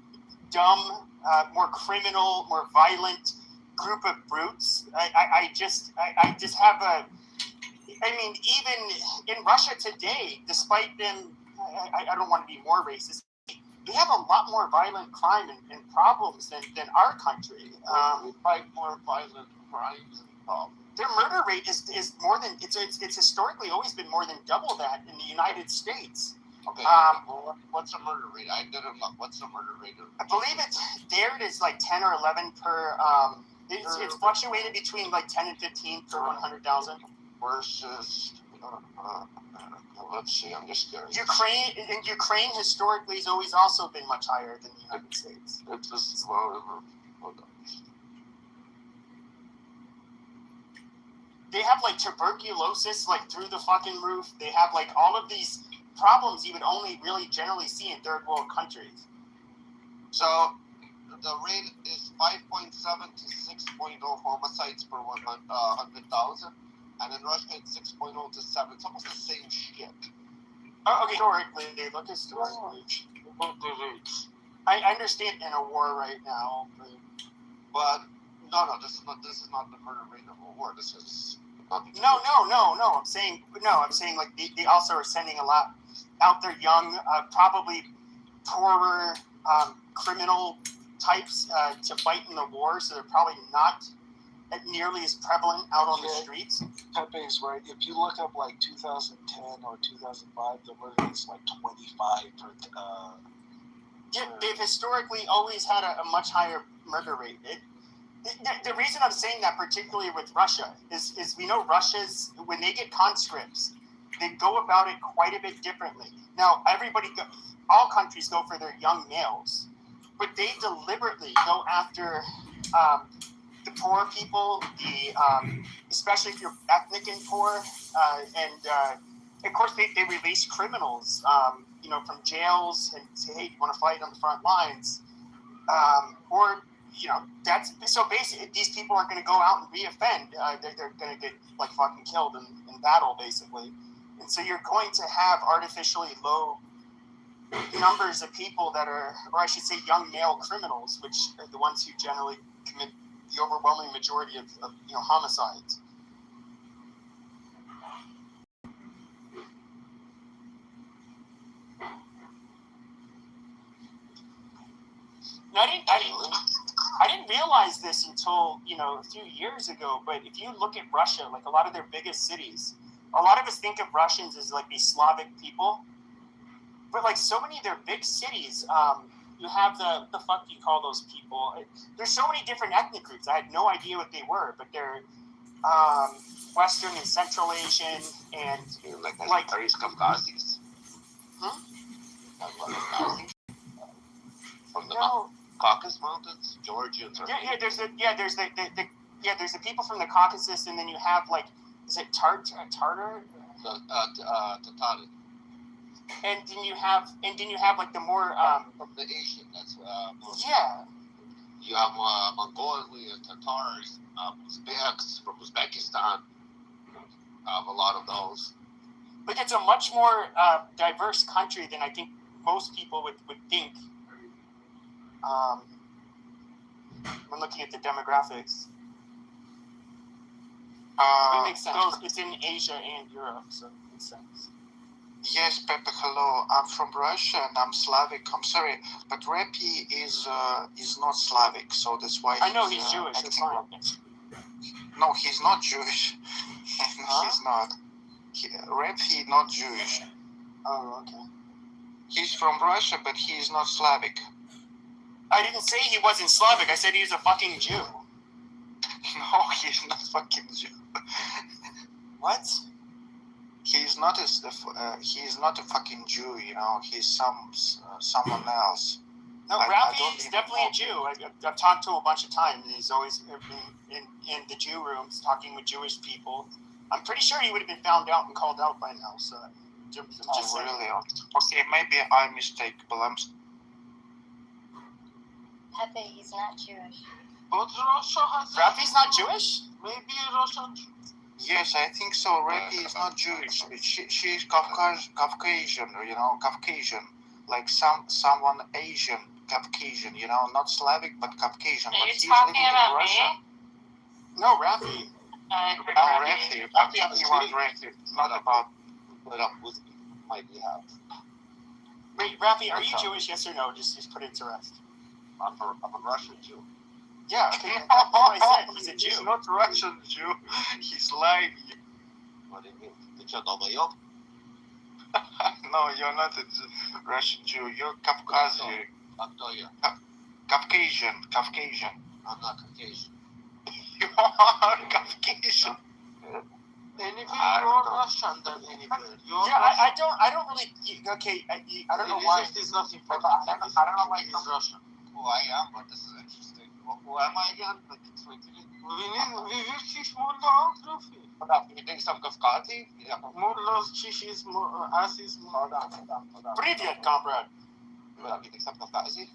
[SPEAKER 9] dumb, more criminal, more violent group of brutes. I just have a. I mean, even in Russia today, despite them. I don't want to be more racist. We have a lot more violent crime and problems than our country.
[SPEAKER 20] We fight more violent crimes and problems.
[SPEAKER 9] Their murder rate is more than it's historically always been more than double that in the United States.
[SPEAKER 20] Okay. What's the murder rate? I didn't look. What's the murder rate?
[SPEAKER 9] I believe it is like 10 or 11 per. It's fluctuated between like 10 and 15 per 100,000.
[SPEAKER 20] Versus. Let's see, I'm just curious.
[SPEAKER 9] Ukraine historically has always also been much higher than the United States.
[SPEAKER 20] It's just hold on.
[SPEAKER 9] They have like tuberculosis like through the fucking roof. They have like all of these problems you would only really generally see in third world countries.
[SPEAKER 20] So the rate is 5.7 to 6.0 homicides per 100,000. And in Russia, it's 6.0 to 7. It's almost the same shit.
[SPEAKER 9] Okay, historically, they look historically. I understand in a war right now,
[SPEAKER 20] but no, this is not the murder rate of a war. This is not the
[SPEAKER 9] no. I'm saying like they also are sending a lot out there, young, probably poorer criminal types to fight in the war. So they're probably not nearly as prevalent out on the streets.
[SPEAKER 12] Pepe's right. If you look up like 2010 or 2005, the murder rate is like 25 per.
[SPEAKER 9] They've historically always had a much higher murder rate. The reason I'm saying that, particularly with Russia, is we know Russia's, when they get conscripts, they go about it quite a bit differently. Now, all countries go for their young males, but they deliberately go after the poor people, especially if you're ethnic and poor, and of course they release criminals, from jails and say, hey, you want to fight on the front lines, that's so basically these people aren't going to go out and reoffend. They're going to get like fucking killed in battle, basically. And so you're going to have artificially low numbers of people that are, or I should say, young male criminals, which are the ones who generally commit the overwhelming majority of homicides. I didn't realize this until a few years ago. But if you look at Russia, like a lot of their biggest cities, a lot of us think of Russians as like these Slavic people. But like so many of their big cities, you have the fuck do you call those people? There's so many different ethnic groups. I had no idea what they were, but they're Western and Central Asian and like
[SPEAKER 20] Caucasus.
[SPEAKER 9] Huh?
[SPEAKER 20] From the Caucasus Mountains, Georgians.
[SPEAKER 9] There's the people from the Caucasus, and then you have like, is it Tartar?
[SPEAKER 20] Tatar.
[SPEAKER 9] And then you have like the more
[SPEAKER 20] from the Asian. That's
[SPEAKER 9] yeah.
[SPEAKER 20] You have Mongolian Tatars, Uzbeks from Uzbekistan. A lot of those.
[SPEAKER 9] But it's a much more diverse country than I think most people would think. I'm looking at the demographics. It makes sense. It's in Asia and Europe, so it makes sense.
[SPEAKER 12] Yes, Pepe, hello. I'm from Russia and I'm Slavic. I'm sorry, but Repi is not Slavic, so that's why
[SPEAKER 9] I know he's Jewish. That's fine.
[SPEAKER 12] No, he's not Jewish. He's not. Repi not Jewish.
[SPEAKER 9] Oh, okay.
[SPEAKER 12] He's from Russia, but he is not Slavic.
[SPEAKER 9] I didn't say he wasn't Slavic. I said he was a fucking Jew.
[SPEAKER 12] No, he's not fucking Jew.
[SPEAKER 9] What?
[SPEAKER 12] He's not a fucking Jew. He's someone else.
[SPEAKER 9] No, Rafi is definitely a Jew. I've talked to him a bunch of times, and he's always in the Jew rooms talking with Jewish people. I'm pretty sure he would have been found out and called out by now. So, I'm just saying.
[SPEAKER 12] Really? Okay, maybe I mistake, but I'm.
[SPEAKER 19] Pepe, he's not Jewish.
[SPEAKER 17] But Russia has.
[SPEAKER 9] Rafi's not Jewish?
[SPEAKER 17] Maybe Russian.
[SPEAKER 12] Yes, I think so. Rafi is not Jewish. She's Caucasian, Caucasian, like someone Asian, Caucasian, not Slavic but Caucasian.
[SPEAKER 19] Are
[SPEAKER 12] but
[SPEAKER 19] you
[SPEAKER 12] he's
[SPEAKER 19] talking
[SPEAKER 12] living
[SPEAKER 19] about
[SPEAKER 12] in Russia.
[SPEAKER 19] me?
[SPEAKER 9] No, Rafi.
[SPEAKER 12] Rafi. I'm talking about Rafi, not about.
[SPEAKER 20] Put up with my behalf.
[SPEAKER 9] Wait, Rafi, are you Jewish? Yes or no? Just put it to rest.
[SPEAKER 20] I'm a Russian Jew.
[SPEAKER 9] Yeah, okay. That's what I said. He's a Jew.
[SPEAKER 12] He's not Russian Jew. He's lying.
[SPEAKER 20] What do you mean? долбоёб?
[SPEAKER 12] No, you're not a Russian Jew. You're Caucasian. Caucasian.
[SPEAKER 20] I'm not Caucasian.
[SPEAKER 12] You are Caucasian.
[SPEAKER 17] Anywhere you're Russian than anywhere.
[SPEAKER 9] I don't really. Okay, I don't know why.
[SPEAKER 17] Is not important. I don't know why he's Russian.
[SPEAKER 20] Who I am, but this is interesting. Who am I again? Like, explain to me.
[SPEAKER 17] We will teach Mullah Rafi.
[SPEAKER 20] You think some Kafkati? Yeah.
[SPEAKER 17] Mullah's chishis, assis.
[SPEAKER 20] Hold on.
[SPEAKER 9] Привет, comrade.
[SPEAKER 20] You think some Kafkazi?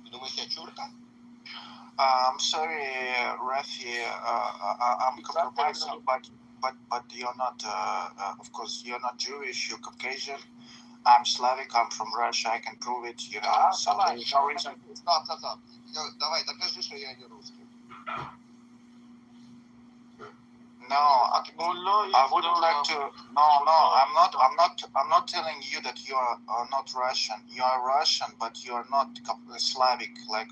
[SPEAKER 20] You думаешь, я чурка?
[SPEAKER 12] I'm sorry, Rafi. I'm compromising, but you're not. Of course, you're not Jewish. You're Caucasian. I'm Slavic. I'm from Russia. I can prove it. So there's no reason.
[SPEAKER 20] Stop. Давай, докажи, что я не русский.
[SPEAKER 12] No, I wouldn't like to. No, I'm not telling you that you are not Russian. You are Russian, but you are not Slavic, like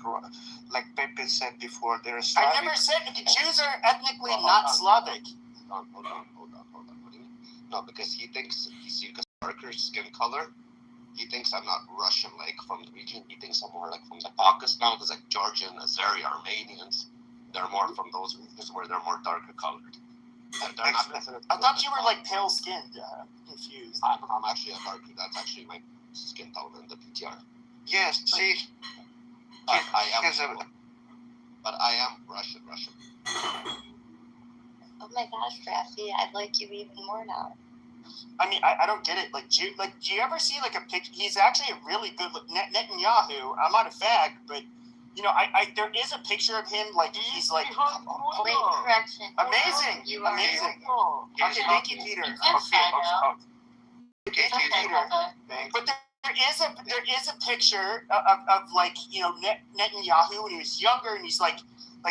[SPEAKER 12] Pepe said before. They're Slavic.
[SPEAKER 9] I never said the Jews are ethnically not Slavic.
[SPEAKER 20] Hold on. What do you mean? No, because he thinks he's a darker skin color. He thinks I'm not Russian, like from the region. He thinks I'm more like from the Pakistan, because like Georgian, Azeri, Armenians, they're more from those regions where they're more darker colored. They're not
[SPEAKER 9] I thought you were like pale skinned. Confused.
[SPEAKER 20] I'm actually a dark. That's actually my skin tone in the PTR.
[SPEAKER 15] Yes, see.
[SPEAKER 20] But I am Russian.
[SPEAKER 19] Oh my gosh, Rafi, I like you even more now.
[SPEAKER 9] I mean, I don't get it. Like, do you ever see like a picture? He's actually a really good Netanyahu. I'm not a fag, but you know, there is a picture of him. Like, he's like,
[SPEAKER 19] Wait, correction.
[SPEAKER 9] amazing. Okay, thank you, Peter. Okay, Peter. But there is a picture of like, you know, Netanyahu when he was younger, and he's like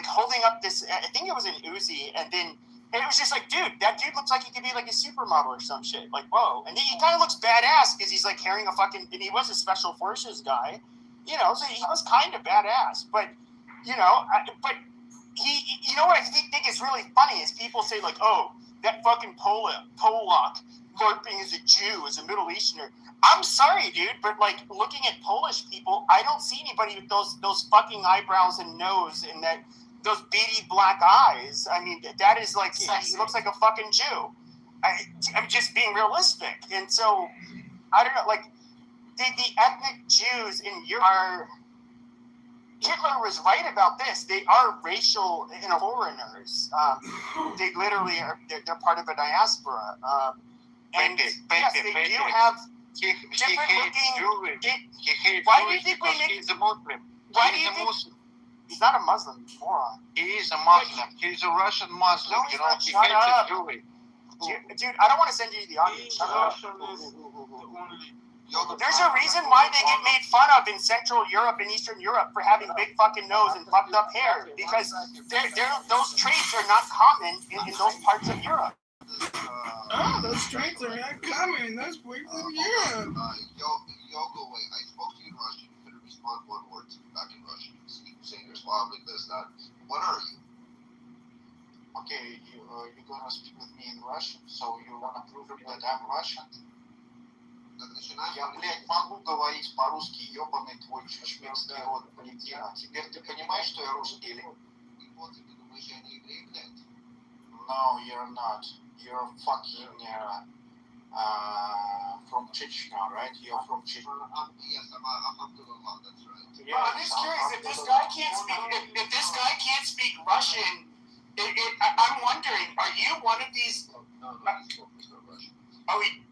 [SPEAKER 9] holding up this. I think it was an Uzi, and then. And it was just like, dude, that dude looks like he could be like a supermodel or some shit. Like, whoa. And he kind of looks badass because he's like carrying a fucking, and he was a special forces guy, you know, so he was kind of badass. But, you know, you know what I think is really funny is people say like, oh, that fucking Polak LARPing as a Jew, as a Middle Easterner. I'm sorry, dude, but like looking at Polish people, I don't see anybody with those fucking eyebrows and nose and those beady black eyes. I mean, that is like, he looks like a fucking Jew. I'm just being realistic. And so, I don't know, like, the ethnic Jews in Europe are, Hitler was right about this. They are racial foreigners. They literally are, they're part of a diaspora. And yes, they do have different looking. Why do you think we make?
[SPEAKER 15] He's a Muslim.
[SPEAKER 9] Why do you think? He's not a Muslim, moron.
[SPEAKER 15] He is a Muslim. He's a Russian Muslim.
[SPEAKER 9] No, he's not. Shut up. Dude, I don't want to send you to the audience. Shut up. There's a reason why they get made fun of in Central Europe and Eastern Europe for having big fucking nose and fucked up hair, because those traits are not common in those parts of Europe.
[SPEAKER 2] Oh, those traits are not common in those parts of Europe.
[SPEAKER 20] Yoko, wait, I spoke to you in Russian. You couldn't respond one word to me back in Russian. You saying you're Slavic, this, that. What are you?
[SPEAKER 15] Okay, you're gonna speak with me in Russian, so you wanna prove me that I'm Russian? Я, блядь, могу говорить по-русски, ебаный твой шмельский рот, блядь. Теперь ты понимаешь, что я русский или? No, you're not. You're fucking from Chechnya, right? You're from Chechnya.
[SPEAKER 20] Yes, I'm Abdullah, that's right.
[SPEAKER 9] Yeah, I'm just curious, if this guy can't speak Russian, I'm wondering, are you one of these?
[SPEAKER 20] No, he's not Russian.
[SPEAKER 9] Are we?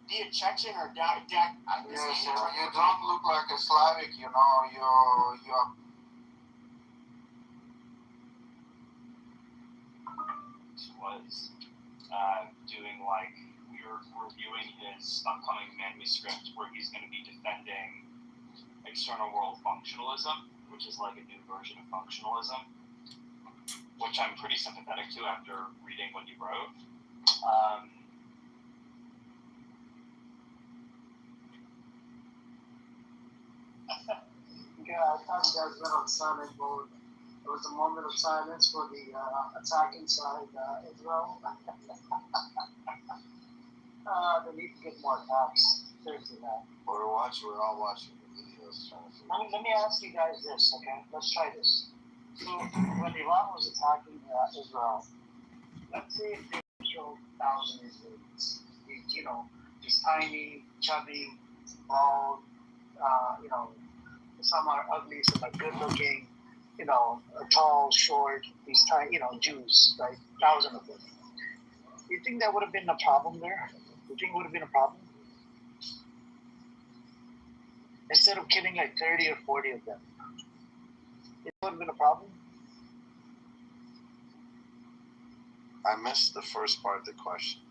[SPEAKER 9] Be a Chechen or Dak?
[SPEAKER 15] Yes, you don't look like a Slavic, you know. You're.
[SPEAKER 21] Was doing like we were reviewing his upcoming manuscript where he's going to be defending external world functionalism, which is like a new version of functionalism, which I'm pretty sympathetic to after reading what he wrote.
[SPEAKER 22] Yeah, I thought you guys went on silent mode. There was a moment of silence for the attack inside Israel. They need to get more attacks. Seriously, man.
[SPEAKER 15] We're all watching the videos.
[SPEAKER 22] Let me ask you guys this, okay? Let's try this. So, when Iran was attacking Israel, let's say if they killed 1,000 Israelis, you know, these tiny, chubby, bald, you know, some are ugly, some are good looking, you know, tall, short, these tiny, you know, Jews, right? 1,000 of them. You think that would have been a problem there? You think it would have been a problem? Instead of killing like 30 or 40 of them, it would have been a problem?
[SPEAKER 15] I missed the first part of the question.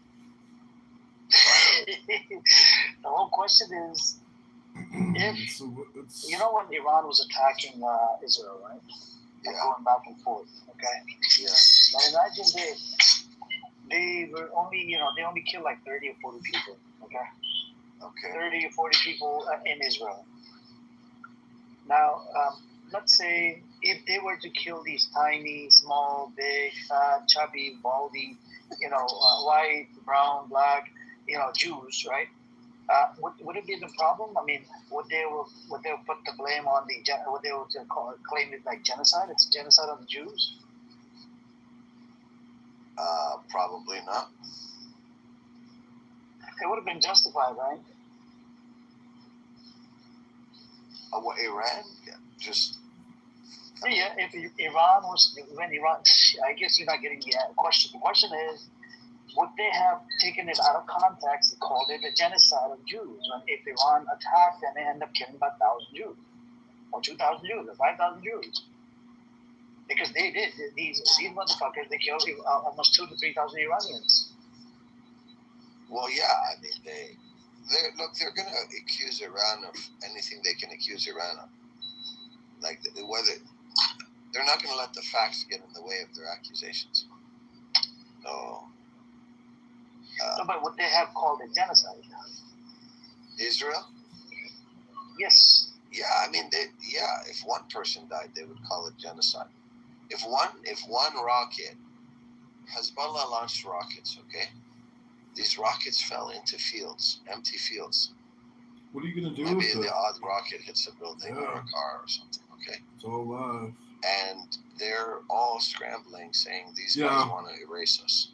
[SPEAKER 22] The whole question is, if you know when Iran was attacking Israel, right? Yeah. Going back and forth, okay?
[SPEAKER 15] Yeah.
[SPEAKER 22] Now imagine they were only, you know, they only killed like 30 or 40 people, okay?
[SPEAKER 15] Okay.
[SPEAKER 22] 30 or 40 people in Israel. Now, let's say if they were to kill these tiny, small, big, fat, chubby, baldy, you know, white, brown, black, Jews, right? Would it be the problem? I mean, would they put the blame on would they claim it like genocide? It's genocide on the Jews.
[SPEAKER 3] Probably not.
[SPEAKER 22] It would have been justified, right?
[SPEAKER 3] What, Iran? Yeah, just.
[SPEAKER 22] Yeah, if Iran I guess you're not getting the question. The question is, would they have taken it out of context and called it a genocide of Jews? And if Iran attacked and they end up killing about 1,000 Jews, or 2,000 Jews, or 5,000 Jews? Because they did. These motherfuckers, they killed almost 2,000 to 3,000 Iranians.
[SPEAKER 3] Well, yeah, I mean, they're going to accuse Iran of anything they can accuse Iran of. Like, whether they're not going to let the facts get in the way of their accusations. So,
[SPEAKER 22] no, but would they have called it genocide?
[SPEAKER 3] Israel?
[SPEAKER 22] Yes.
[SPEAKER 3] Yeah, I mean, if one person died, they would call it genocide. If one rocket, Hezbollah launched rockets, okay? These rockets fell into fields, empty fields.
[SPEAKER 2] What are you going to do
[SPEAKER 3] Maybe
[SPEAKER 2] with it?
[SPEAKER 3] the odd rocket hits a building or a car or something, okay?
[SPEAKER 2] It's all live.
[SPEAKER 3] And they're all scrambling, saying these guys want to erase us.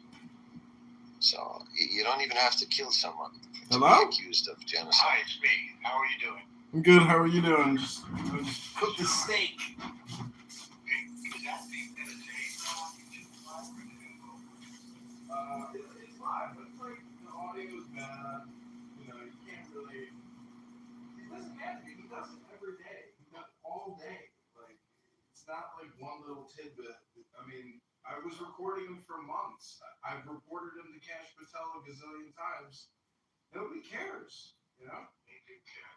[SPEAKER 3] So you don't even have to kill someone to be accused of genocide.
[SPEAKER 8] Hi, it's me. How are you doing?
[SPEAKER 2] I'm good. How are you doing? Just cook the steak. It's live, but it's like the audio's bad. You can't really. He doesn't have it. He does it every day. He does it all day. Like, it's not like one little tidbit. I mean, I was recording him for months. I've reported him to Cash Patel a gazillion times. Nobody cares, They do care.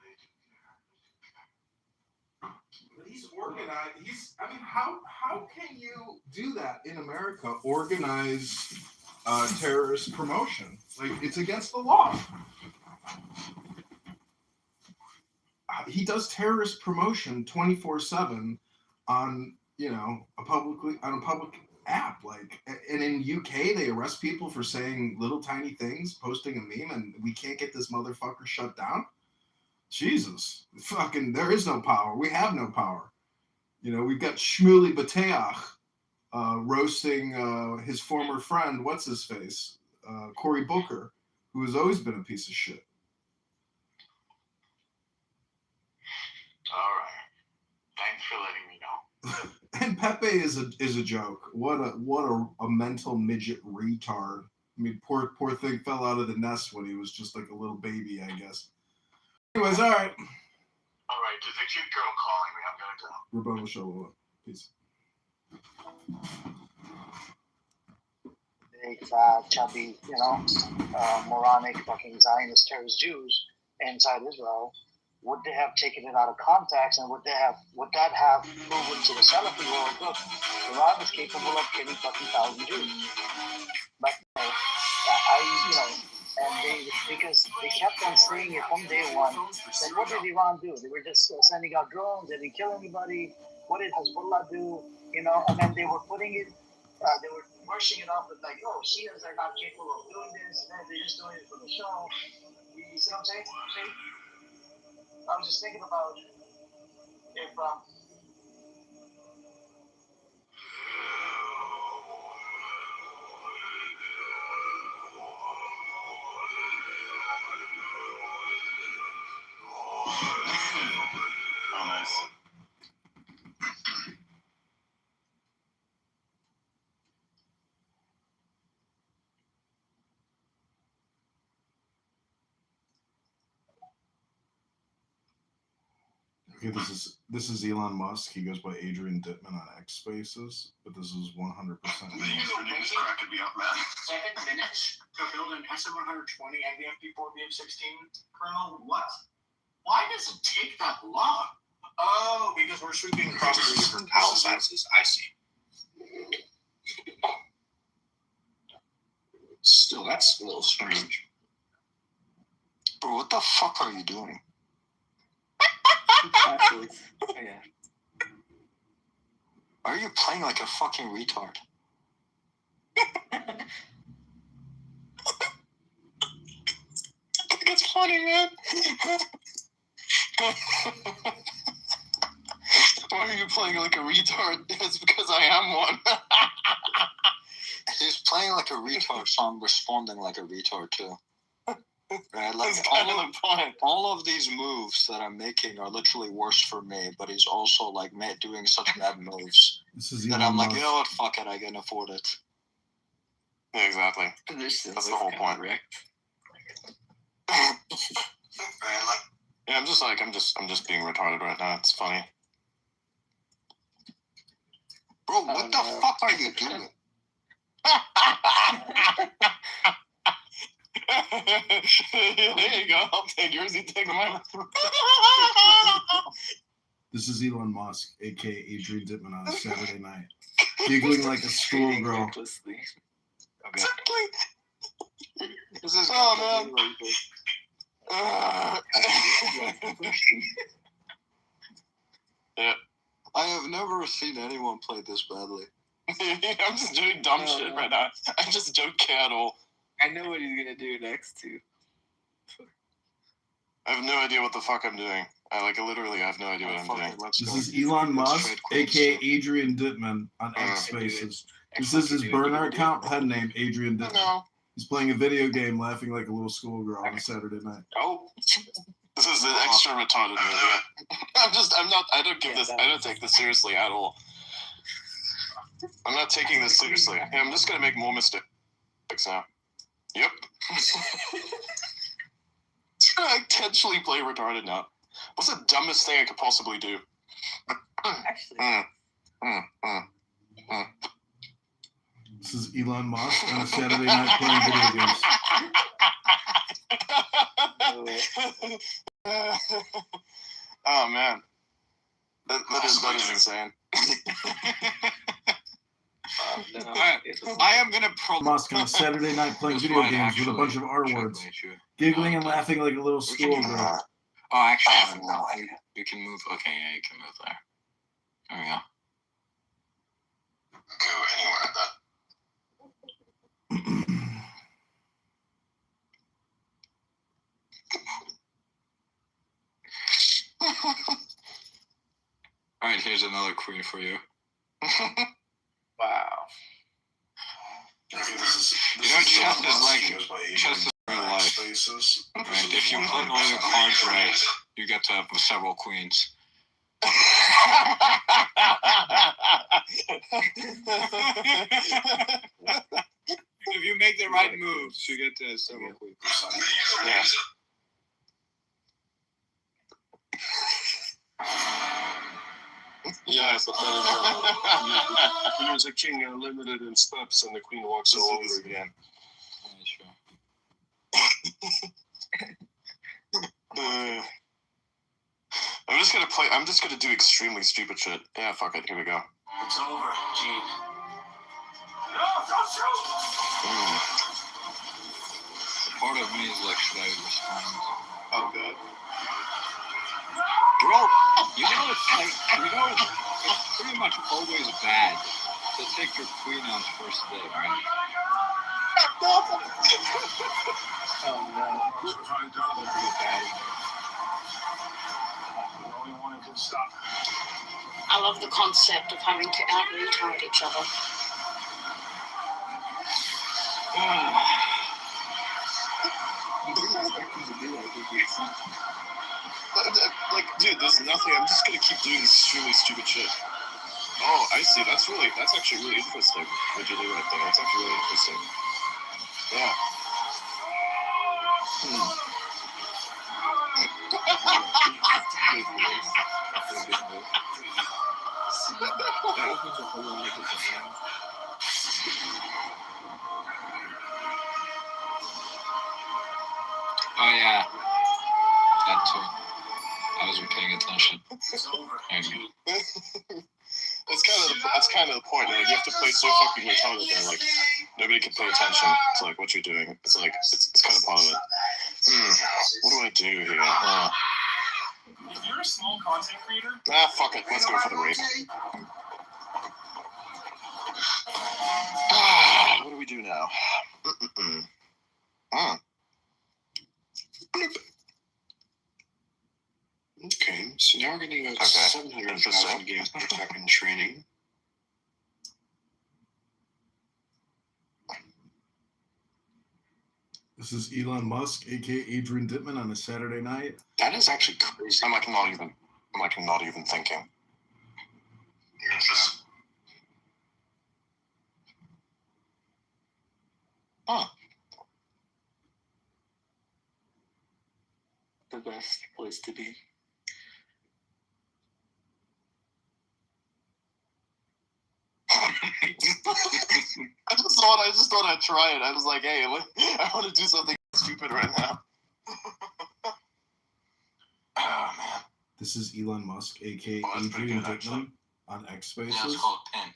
[SPEAKER 2] But he's organized. How can you do that in America? Organize terrorist promotion? Like, it's against the law. He does terrorist promotion 24/7 on a public app. Like, and in UK they arrest people for saying little tiny things, posting a meme, and we can't get this motherfucker shut down. Jesus, fucking, there is no power. We have no power. We've got Shmuley Bateach roasting his former friend, what's his face, Cory Booker, who has always been a piece of shit.
[SPEAKER 8] All right. Thanks for letting me know.
[SPEAKER 2] And Pepe is a joke. What a mental midget retard. I mean, poor thing fell out of the nest when he was just like a little baby, I guess. Anyways, all right.
[SPEAKER 8] All right, there's a cute girl calling me. I'm gonna go.
[SPEAKER 2] Rebuttal show. Peace.
[SPEAKER 22] Big, fat, chubby, moronic, fucking Zionist terrorist Jews inside Israel. Would they have taken it out of context, and would that have proven to the Salafi world, look, Iran is capable of killing fucking 1,000 Jews? But because they kept on saying it from day one. Then what did Iran do? They were just sending out drones. They didn't kill anybody. What did Hezbollah do? And then they were putting it. They were brushing it off with like, oh, Shias are not capable of doing this. And they're just doing it for the show. You see what I'm saying? I was just thinking about if
[SPEAKER 8] Oh, nice.
[SPEAKER 2] Okay, this is Elon Musk. He goes by Adrian Dittman on X Spaces, but this is 100%.
[SPEAKER 8] News cracking me up, man. 7 minutes to build an SM-120 and the MP4 BF-16 kernel? What? Why does it take that long? Oh, because we're sweeping across 3 different file sizes. I see. Still, that's a little strange.
[SPEAKER 3] Bro, what the fuck are you doing?
[SPEAKER 8] Actually, yeah.
[SPEAKER 3] Why are you playing like a fucking retard?
[SPEAKER 10] funny, man.
[SPEAKER 6] Why are you playing like a retard? It's because I am one.
[SPEAKER 7] He's playing like a retard, so I'm responding like a retard too. Right? Like
[SPEAKER 6] That's kind of the point.
[SPEAKER 7] All of these moves that I'm making are literally worse for me, but he's also like doing such bad moves that I'm like, you know what, fuck it, I can afford it.
[SPEAKER 6] Yeah, exactly. That's the whole point. Yeah, I'm just being retarded right now. It's funny.
[SPEAKER 7] Bro, what the fuck are you doing?
[SPEAKER 6] There you go. I'll take yours. You take mine.
[SPEAKER 2] This is Elon Musk, aka Adrian Dittman, on a Saturday night, giggling like a schoolgirl.
[SPEAKER 6] Exactly.
[SPEAKER 7] This is
[SPEAKER 6] man. Yeah.
[SPEAKER 7] I have never seen anyone play this badly.
[SPEAKER 6] I'm just doing dumb shit right now. I just don't care at all.
[SPEAKER 23] I know what he's gonna do next too.
[SPEAKER 6] I have no idea what the fuck I'm doing. I literally have no idea what I'm doing.
[SPEAKER 2] This is Elon Musk, aka Adrian Dittman, on X Spaces. This is his burner account, pen name Adrian Dittman.
[SPEAKER 6] No.
[SPEAKER 2] He's playing a video game, laughing like a little schoolgirl on a Saturday night.
[SPEAKER 6] Oh. This is the extra retarded movie. I don't take this seriously at all. I'm not taking this seriously. Yeah, I'm just gonna make more mistakes now. Yep. I intentionally play retarded now. What's the dumbest thing I could possibly do?
[SPEAKER 23] Actually.
[SPEAKER 2] This is Elon Musk on a Saturday night playing video games.
[SPEAKER 6] Oh man, that is insane.
[SPEAKER 7] I am gonna
[SPEAKER 2] Musk on a Saturday night playing video games with a bunch of R words, giggling and laughing like a little schoolgirl.
[SPEAKER 7] Oh, actually, I have no idea. You can move. Okay, yeah, you can move there. There we go.
[SPEAKER 6] Go anywhere at that.
[SPEAKER 7] All right, here's another queen for you.
[SPEAKER 23] Wow.
[SPEAKER 7] Chess is real life. Right? If you play all the cards right, you get to have several queens. If you make the right moves, you get to have several queens.
[SPEAKER 6] Yeah.
[SPEAKER 5] Yes, but then there's a king limited in steps, and the queen walks all over again.
[SPEAKER 6] I'm just gonna do extremely stupid shit. Yeah, fuck it. Here we go.
[SPEAKER 8] It's over, Gene.
[SPEAKER 10] No, don't shoot!
[SPEAKER 7] Part of me is like, should I respond?
[SPEAKER 6] Oh, God.
[SPEAKER 7] Bro, it's pretty much always bad to take your queen on first date, right?
[SPEAKER 23] Oh no.
[SPEAKER 24] I love the concept of having to out-retard each other.
[SPEAKER 6] Dude, there's nothing. I'm just gonna keep doing this really stupid shit. Oh, I see. That's actually really interesting. What you do right there. That's actually really interesting. Yeah.
[SPEAKER 7] Oh yeah, that too. I wasn't paying attention.
[SPEAKER 8] It's over.
[SPEAKER 6] That's kind of the point. Like, you have to play so fucking retarded that like nobody can pay attention to like what you're doing. It's like it's kind of part of it. What do I do here?
[SPEAKER 8] If you're a small content creator,
[SPEAKER 6] Fuck it. Let's go for the rape. What do we do now?
[SPEAKER 7] Now we're getting about 700,000 games per tech and training.
[SPEAKER 2] This is Elon Musk, aka Adrian Dittman, on a Saturday night.
[SPEAKER 7] That is actually crazy.
[SPEAKER 6] I'm like not even thinking. Huh.
[SPEAKER 7] The best place to be.
[SPEAKER 6] I just thought I'd try it. I was like, hey, I want to do something stupid right now. Oh man.
[SPEAKER 2] This is Elon Musk, aka Adrian Dittman, on X Spaces.
[SPEAKER 7] Yeah, it's called Pin.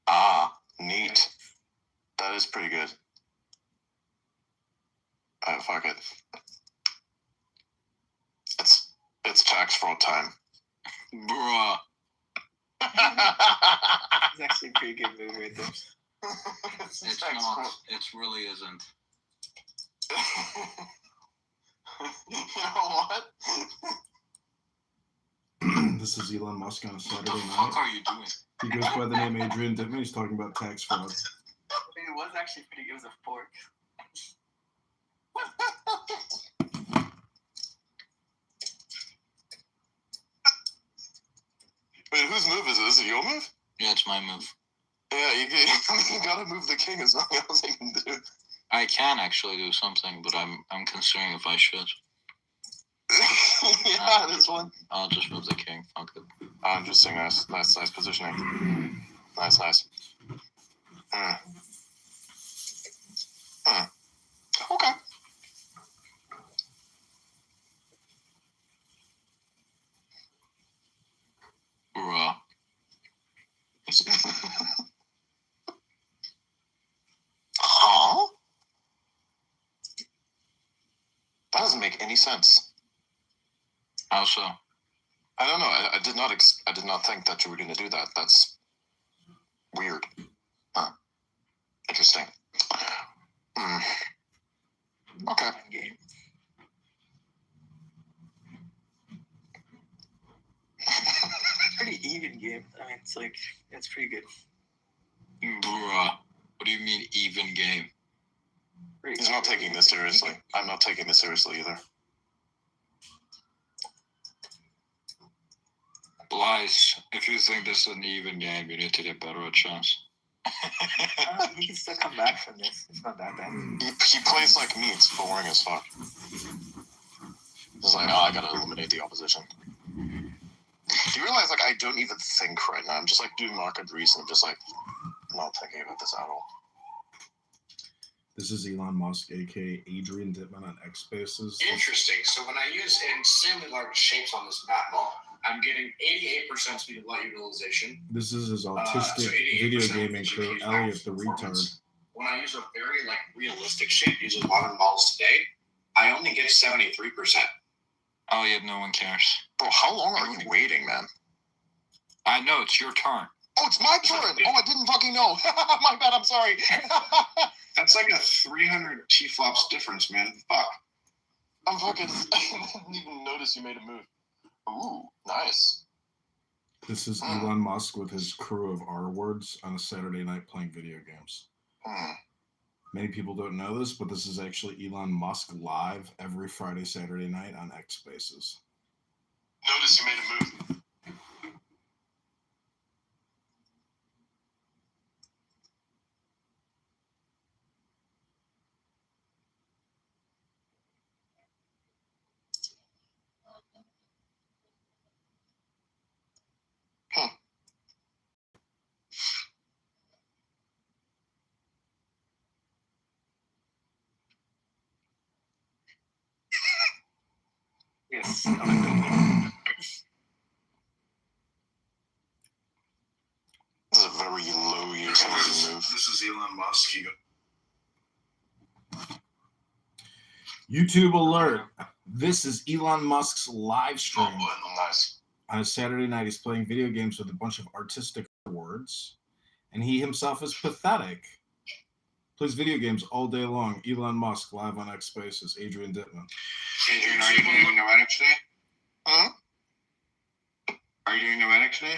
[SPEAKER 6] Ah, neat. That is pretty good. Fuck it. It's tax fraud time.
[SPEAKER 7] Bruh. It's actually a pretty good movie right there. It's not. It really isn't.
[SPEAKER 6] You know what?
[SPEAKER 2] This is Elon Musk on a Saturday
[SPEAKER 7] What the
[SPEAKER 2] night.
[SPEAKER 7] fuck are you doing?
[SPEAKER 2] He goes by the name Adrian Dittman. He's talking about tax fraud.
[SPEAKER 7] It was actually pretty good. It was a fork.
[SPEAKER 6] Wait, whose move is it? Is it your move?
[SPEAKER 7] Yeah, it's my move.
[SPEAKER 6] Yeah, you gotta move the king. There's nothing else you can do.
[SPEAKER 7] I can actually do something, but I'm considering if I should.
[SPEAKER 6] Yeah, this one.
[SPEAKER 7] I'll just move the king. Fuck it.
[SPEAKER 6] Interesting. Nice positioning. Nice. Okay.
[SPEAKER 7] Bruh.
[SPEAKER 6] Huh? That doesn't make any sense.
[SPEAKER 7] How so?
[SPEAKER 6] I don't know. I did not think that you were going to do that. That's weird. Huh. Interesting. Okay.
[SPEAKER 7] Pretty even game. I mean, it's pretty good. Bruh. What do you mean even game?
[SPEAKER 6] He's not taking this seriously. I'm not taking this seriously either.
[SPEAKER 7] Blyce, if you think this is an even game, you need to get better at chance. He can still come back from this. It's not that bad.
[SPEAKER 6] He plays like me. It's boring as fuck. He's like, I gotta eliminate the opposition. Do you realize, I don't even think right now. I'm just, doing market reason. I'm just, not thinking about this at all.
[SPEAKER 2] This is Elon Musk, aka Adrian Dittman, on X Spaces.
[SPEAKER 8] Interesting. So when I use insanely large shapes on this map model, I'm getting 88% speed of light utilization.
[SPEAKER 2] This is his autistic video gaming crew, Elliot the retard.
[SPEAKER 8] When I use a very realistic shape using modern models today, I only get 73%.
[SPEAKER 7] Oh yeah, no one cares.
[SPEAKER 6] Bro, how long are you waiting, man?
[SPEAKER 7] I know, it's your turn.
[SPEAKER 6] Oh, it's my turn! Oh, I didn't fucking know. My bad, I'm sorry.
[SPEAKER 8] That's like a 300 T-flops difference, man. Fuck.
[SPEAKER 6] I'm fucking... I didn't even notice you made a move. Ooh, nice.
[SPEAKER 2] This is Elon Musk with his crew of R-words on a Saturday night playing video games. Many people don't know this, but this is actually Elon Musk live every Friday, Saturday night on X Spaces.
[SPEAKER 6] Notice you made a move.
[SPEAKER 7] Yes.
[SPEAKER 6] This is a very low utility move.
[SPEAKER 8] This is Elon Musk.
[SPEAKER 2] YouTube alert. This is Elon Musk's live stream.
[SPEAKER 6] Nice.
[SPEAKER 2] On a Saturday night, he's playing video games with a bunch of artistic words, and he himself is pathetic. Plays video games all day long. Elon Musk live on X Spaces. Adrian Dittman.
[SPEAKER 6] Adrian, are you doing Noetic today? Huh? Are you doing Noetic today?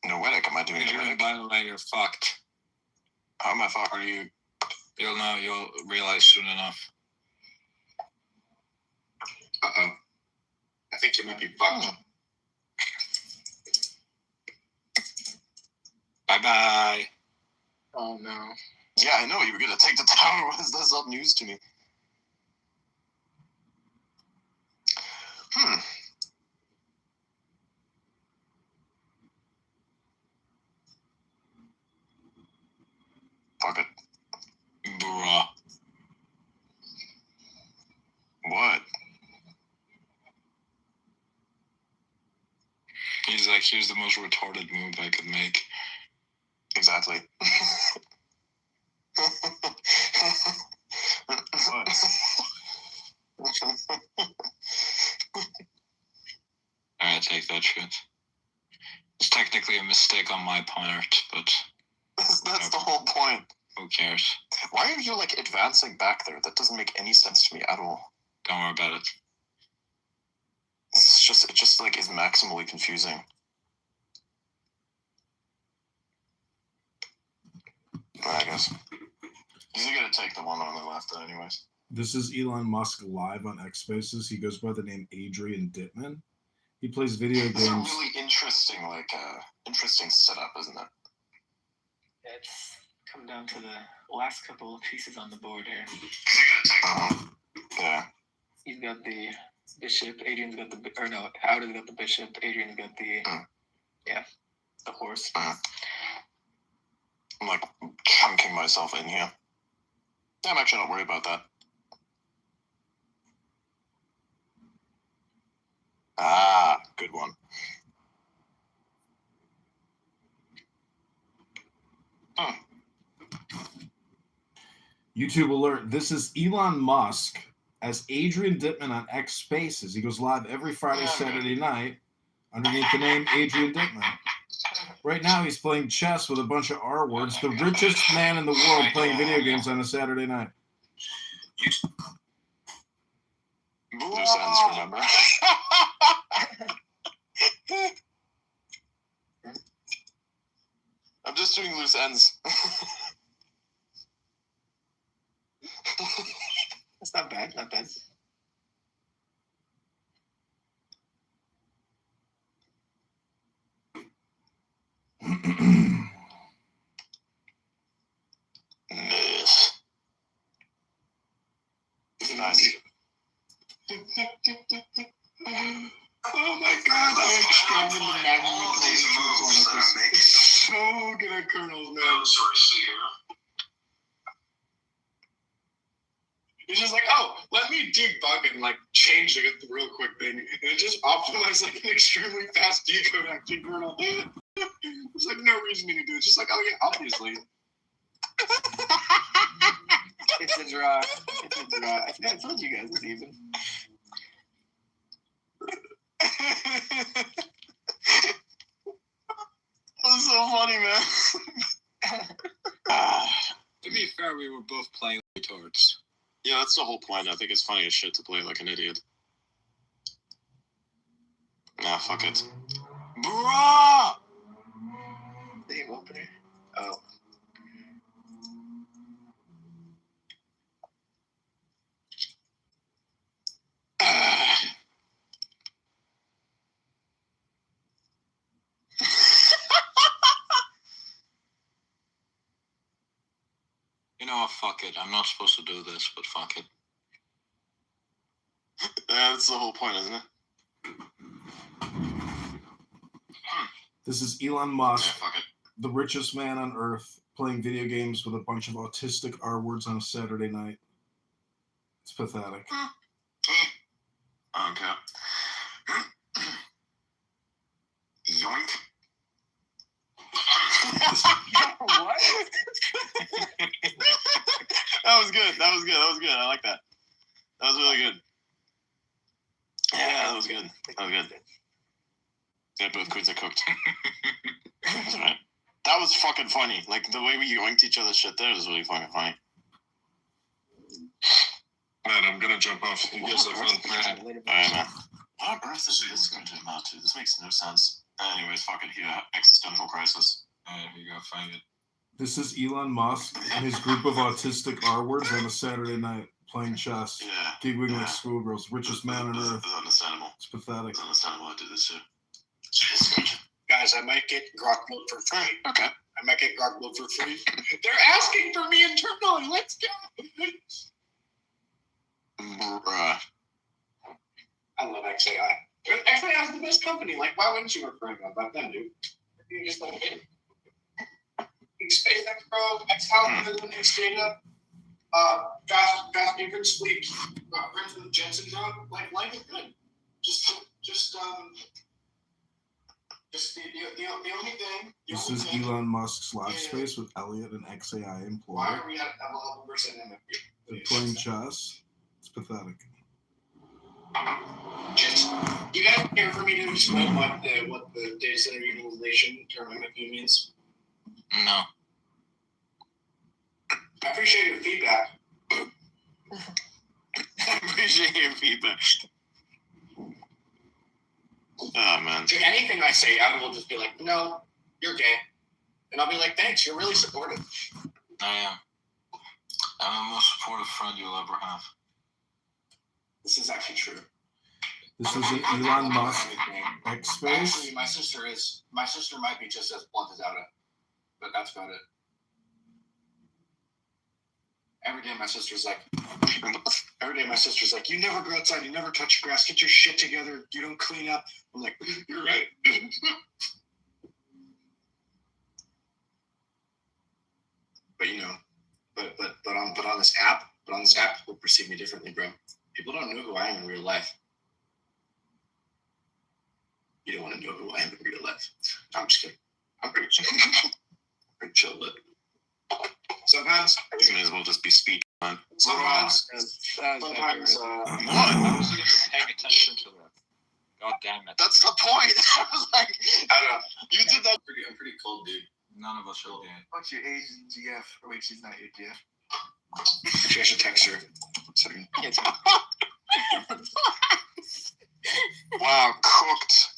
[SPEAKER 6] Noetic? Am I doing Noetic?
[SPEAKER 7] By the way, you're fucked.
[SPEAKER 6] How am I fucked?
[SPEAKER 7] Are you? You'll know. You'll realize soon enough.
[SPEAKER 6] Uh-oh. I think you might be fucked.
[SPEAKER 7] Bye-bye.
[SPEAKER 15] Oh, no.
[SPEAKER 6] Yeah, I know. You were going to take the tower. What is this up news to me? Fuck it.
[SPEAKER 7] Bruh.
[SPEAKER 6] What?
[SPEAKER 7] He's like, here's the most retarded move I could make.
[SPEAKER 6] Exactly.
[SPEAKER 7] I take that shit. It's technically a mistake on my part, but
[SPEAKER 6] that's the whole point.
[SPEAKER 7] Who cares?
[SPEAKER 6] Why are you like advancing back there? That doesn't make any sense to me at all.
[SPEAKER 7] Don't worry about it.
[SPEAKER 6] It just like is maximally confusing. I guess. He's gonna take the one on the left, anyways.
[SPEAKER 2] This is Elon Musk live on X Spaces. He goes by the name Adrian Dittman. He plays video games.
[SPEAKER 6] It's a really interesting setup, isn't it?
[SPEAKER 4] It's come down to the last couple of pieces on the board here.
[SPEAKER 6] Yeah.
[SPEAKER 4] He's got the bishop. Adrian's got the Howard's got the bishop. Adrian's got the the horse.
[SPEAKER 6] I'm like chunking myself in here. I'm actually not worried about that. Ah, good one.
[SPEAKER 2] YouTube alert. This is Elon Musk as Adrian Dittman on X Spaces. He goes live every Friday, Saturday night underneath the name Adrian Dittman. Right now, he's playing chess with a bunch of R words. The richest man in the world playing video games on a Saturday night.
[SPEAKER 6] Loose ends, remember? I'm just doing loose ends.
[SPEAKER 4] That's not bad. Not bad.
[SPEAKER 6] Nice. Oh my god, I extended the magnum these moves that I'm making.
[SPEAKER 7] So good at Colonel's man. He's just like, oh, let me debug and like change the real quick thing, and it just optimize like an extremely fast decode acting kernel. There's like no reasoning to do it. It's just like, oh yeah, obviously.
[SPEAKER 4] It's a draw. It's a draw. I think I told you guys it's even.
[SPEAKER 6] That's so funny, man.
[SPEAKER 7] To be fair, we were both playing retards.
[SPEAKER 6] Yeah, that's the whole point. I think it's funny as shit to play like an idiot. Nah, fuck it. Bruh!
[SPEAKER 4] Game opener? Oh.
[SPEAKER 7] You know what, fuck it. I'm not supposed to do this, but fuck it.
[SPEAKER 6] Yeah, that's the whole point, isn't it?
[SPEAKER 2] This is Elon Musk, the richest man on earth, playing video games with a bunch of autistic R words on a Saturday night. It's pathetic.
[SPEAKER 6] Okay. Yoink.
[SPEAKER 4] What?
[SPEAKER 6] That was good. That was good. That was good. I like that. That was really good. Yeah, that was good. That was good. Yeah, both queens are cooked. That's right. That was fucking funny. Like, the way we yoinked each other's shit there was really fucking funny.
[SPEAKER 7] Man, I'm gonna jump off. You guys have fun.
[SPEAKER 6] Alright, man. What on earth is this going to amount to? This makes no sense. Anyways, fucking here. Existential crisis.
[SPEAKER 7] Alright, we gotta find it.
[SPEAKER 2] This is Elon Musk and his group of autistic R-words on a Saturday night playing chess.
[SPEAKER 6] Yeah.
[SPEAKER 2] Giggling like schoolgirls. Richest man on earth.
[SPEAKER 6] It's understandable.
[SPEAKER 2] It's pathetic.
[SPEAKER 6] It's understandable to do this shit.
[SPEAKER 8] Guys, I might get grok milk for free.
[SPEAKER 6] Okay.
[SPEAKER 8] I might get grok milk for free. They're asking for me internally. Let's go.
[SPEAKER 6] Bruh.
[SPEAKER 8] I love XAI. XAI is the best company. Like, why wouldn't you work for anyone but them, dude? You just don't get it. SpaceX, bro, X-Algorithm, X-Data, fast inference fleet, friends with Jensen, bro. Like, life is good. Just the only thing.
[SPEAKER 2] This is Elon Musk's live space with Elliot and XAI
[SPEAKER 8] Why
[SPEAKER 2] employee.
[SPEAKER 8] are we at a level percent MFP?
[SPEAKER 2] They're playing chess. It's pathetic.
[SPEAKER 8] Just, you guys care for me to explain what the data center utilization term MFP means?
[SPEAKER 6] No.
[SPEAKER 8] I appreciate your feedback.
[SPEAKER 6] I appreciate your feedback. Oh, man.
[SPEAKER 8] To anything I say, I will just be like, no, you're gay. And I'll be like, thanks, you're really supportive.
[SPEAKER 6] I am. I'm the most supportive friend you'll ever have.
[SPEAKER 8] This is actually true.
[SPEAKER 2] This is an Elon Musk X space.
[SPEAKER 8] Actually, my sister might be just as blunt as Ada, but that's about it. Every day my sister's like, you never go outside, you never touch grass, get your shit together, you don't clean up. I'm like, you're right. But you know, but on this app, people perceive me differently, bro. People don't know who I am in real life. You don't want to know who I am in real life. I'm just kidding. I'm pretty chill. Pretty chill, but sometimes
[SPEAKER 6] You may as well just be speech, man.
[SPEAKER 8] sometimes
[SPEAKER 21] I wasn't even paying attention to that. God damn it.
[SPEAKER 6] That's the point. I was like,
[SPEAKER 8] I don't know.
[SPEAKER 6] you did that.
[SPEAKER 8] I'm pretty cold, dude.
[SPEAKER 21] None of us are gay.
[SPEAKER 11] What's your Asian GF? Or wait, she's not your GF.
[SPEAKER 8] She should text her. Sorry.
[SPEAKER 6] Wow, cooked.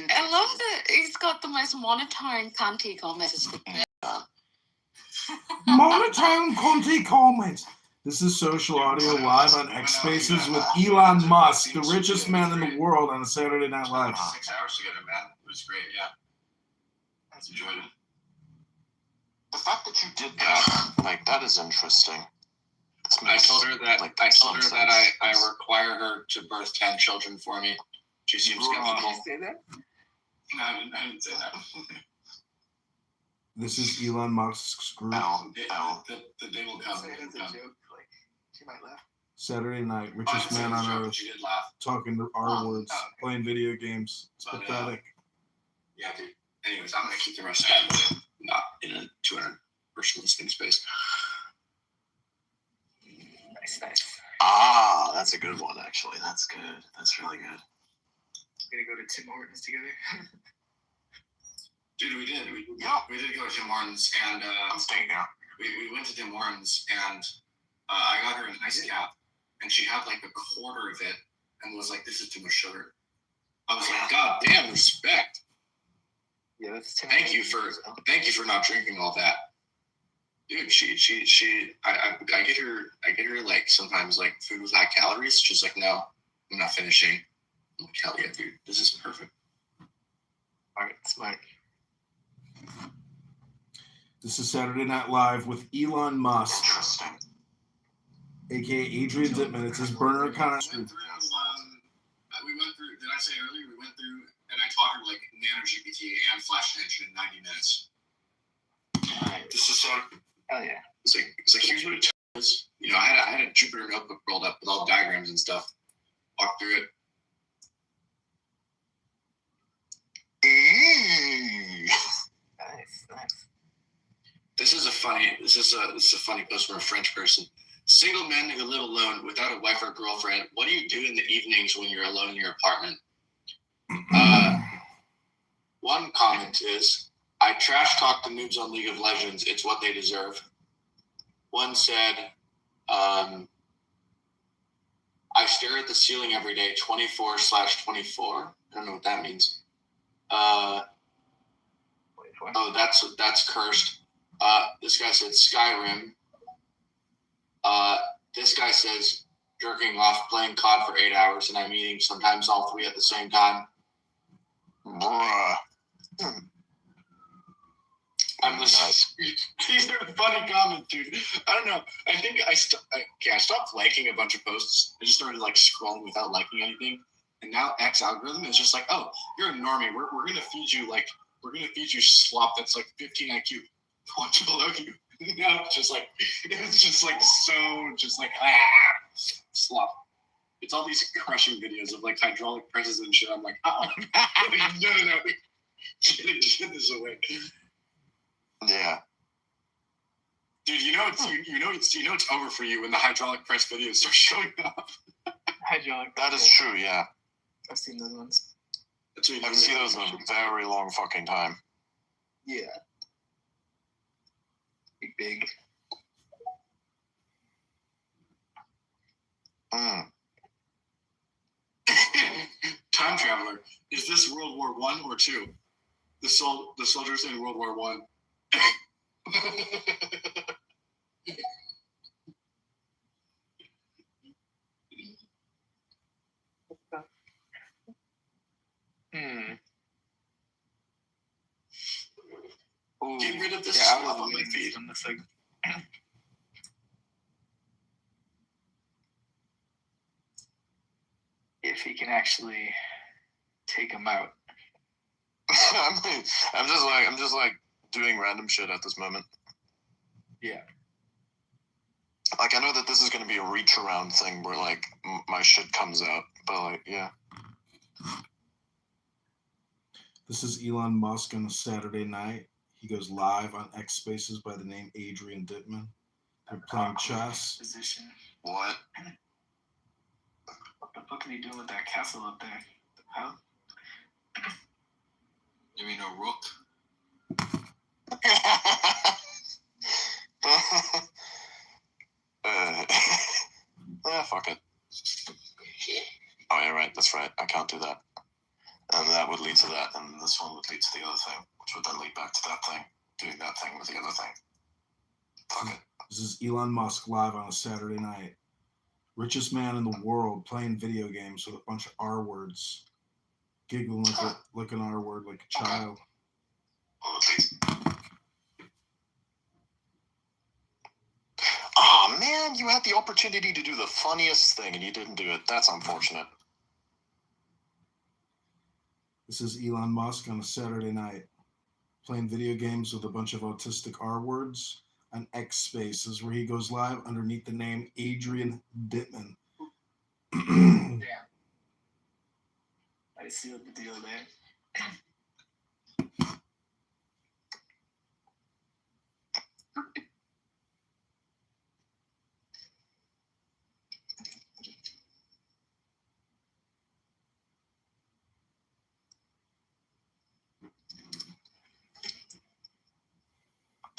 [SPEAKER 13] I love that he's got the most monotone cunty comments.
[SPEAKER 2] Monotone Conti comments. This is Social Audio live on X Spaces with Elon Musk, the richest man in the world, on a Saturday Night Live.
[SPEAKER 8] 6 hours together, man. It was great, yeah. I enjoyed it.
[SPEAKER 6] The fact that you did that, like, that is interesting.
[SPEAKER 8] I told her that I require her to birth 10 children for me. She seems skeptical.
[SPEAKER 11] Did you say that?
[SPEAKER 8] No, I didn't say that.
[SPEAKER 2] This is Elon Musk's group.
[SPEAKER 8] The day will come.
[SPEAKER 11] Say it as a joke. Like, she might laugh.
[SPEAKER 2] Saturday night, richest man on earth,
[SPEAKER 8] She did laugh.
[SPEAKER 2] talking to R words, playing video games. It's pathetic.
[SPEAKER 8] Yeah, dude. Anyways, I'm gonna keep the rest of it not in a 200 person listening space.
[SPEAKER 11] Nice.
[SPEAKER 6] Ah, that's a good one, actually. That's good. That's really good.
[SPEAKER 11] We're gonna go to Tim Hortons together.
[SPEAKER 8] Dude, we did. We did go to Tim Hortons, and
[SPEAKER 6] I'm staying now.
[SPEAKER 8] We went to Tim Hortons, and I got her an ice cap, and she had like a quarter of it, and was like, "This is too much sugar." I was like, "God damn, respect."
[SPEAKER 11] Yeah, that's Tim
[SPEAKER 8] Thank you for not drinking all that. Dude, I get her like sometimes like food with high calories. She's like, no, I'm not finishing. I'm like, hell yeah, dude, this is perfect.
[SPEAKER 11] All right, smart.
[SPEAKER 2] This is Saturday Night Live with Elon Musk,
[SPEAKER 6] Interesting.
[SPEAKER 2] aka Adrian Dittman. It's his burner kind of.
[SPEAKER 8] We went through. Did I say earlier? We went through, and I taught her like Nano GPT and Flash Engine in 90 minutes.
[SPEAKER 11] All right.
[SPEAKER 8] This is sort of.
[SPEAKER 11] Hell yeah.
[SPEAKER 8] It's like here's what it is. You know, I had a Jupyter notebook rolled up with all the diagrams and stuff. Walk through it.
[SPEAKER 11] Nice.
[SPEAKER 8] This is a funny post from a French person. Single men who live alone without a wife or girlfriend. What do you do in the evenings when you're alone in your apartment?
[SPEAKER 7] One comment is, I trash talk the noobs on League of Legends. It's what they deserve. One said, I stare at the ceiling every day, 24/24. I don't know what that means. Oh, that's cursed. This guy said Skyrim. This guy says jerking off playing COD for 8 hours, and I'm eating sometimes all three at the same time.
[SPEAKER 6] Bruh.
[SPEAKER 7] I'm just. These are funny comments, dude. I don't know. I think I stopped liking a bunch of posts. I just started like scrolling without liking anything, and now X algorithm is just like, oh, you're a normie. We're gonna feed you slop that's like 15 IQ. Watch below you. It's just like slop. It's all these crushing videos of like hydraulic presses and shit. I'm like, oh, no. Get this away.
[SPEAKER 6] Yeah.
[SPEAKER 7] Dude, you know it's over for you when the hydraulic press videos start showing up.
[SPEAKER 6] That is true, yeah.
[SPEAKER 11] I've seen those ones.
[SPEAKER 6] I've seen those in a very long fucking time.
[SPEAKER 11] Yeah. Big.
[SPEAKER 7] Time traveler. Is this World War I or II? The soldiers in World War I.
[SPEAKER 11] Ooh,
[SPEAKER 7] get rid of the
[SPEAKER 11] yeah,
[SPEAKER 7] slop on my feed.
[SPEAKER 11] Like, if he can actually take him out.
[SPEAKER 6] I'm just like doing random shit at this moment.
[SPEAKER 11] Yeah.
[SPEAKER 6] Like I know that this is going to be a reach around thing where like my shit comes out, but like yeah.
[SPEAKER 2] This is Elon Musk on a Saturday night. He goes live on X Spaces by the name Adrian Dittman. They're playing chess.
[SPEAKER 11] Position.
[SPEAKER 6] What?
[SPEAKER 11] What the fuck are you doing with that castle up there? How?
[SPEAKER 7] You mean a rook?
[SPEAKER 6] Fuck it. Oh yeah, right. That's right. I can't do that. And that would lead to that, and this one would lead to the other thing, which would then lead back to that thing, doing that thing with the other thing. Fuck it.
[SPEAKER 2] This is Elon Musk live on a Saturday night. Richest man in the world playing video games with a bunch of R words. Giggling like an R word, like a child.
[SPEAKER 6] Oh man, you had the opportunity to do the funniest thing and you didn't do it. That's unfortunate.
[SPEAKER 2] This is Elon Musk on a Saturday night playing video games with a bunch of autistic R words on X Spaces where he goes live underneath the name Adrian Dittman.
[SPEAKER 11] Damn. I sealed the deal there.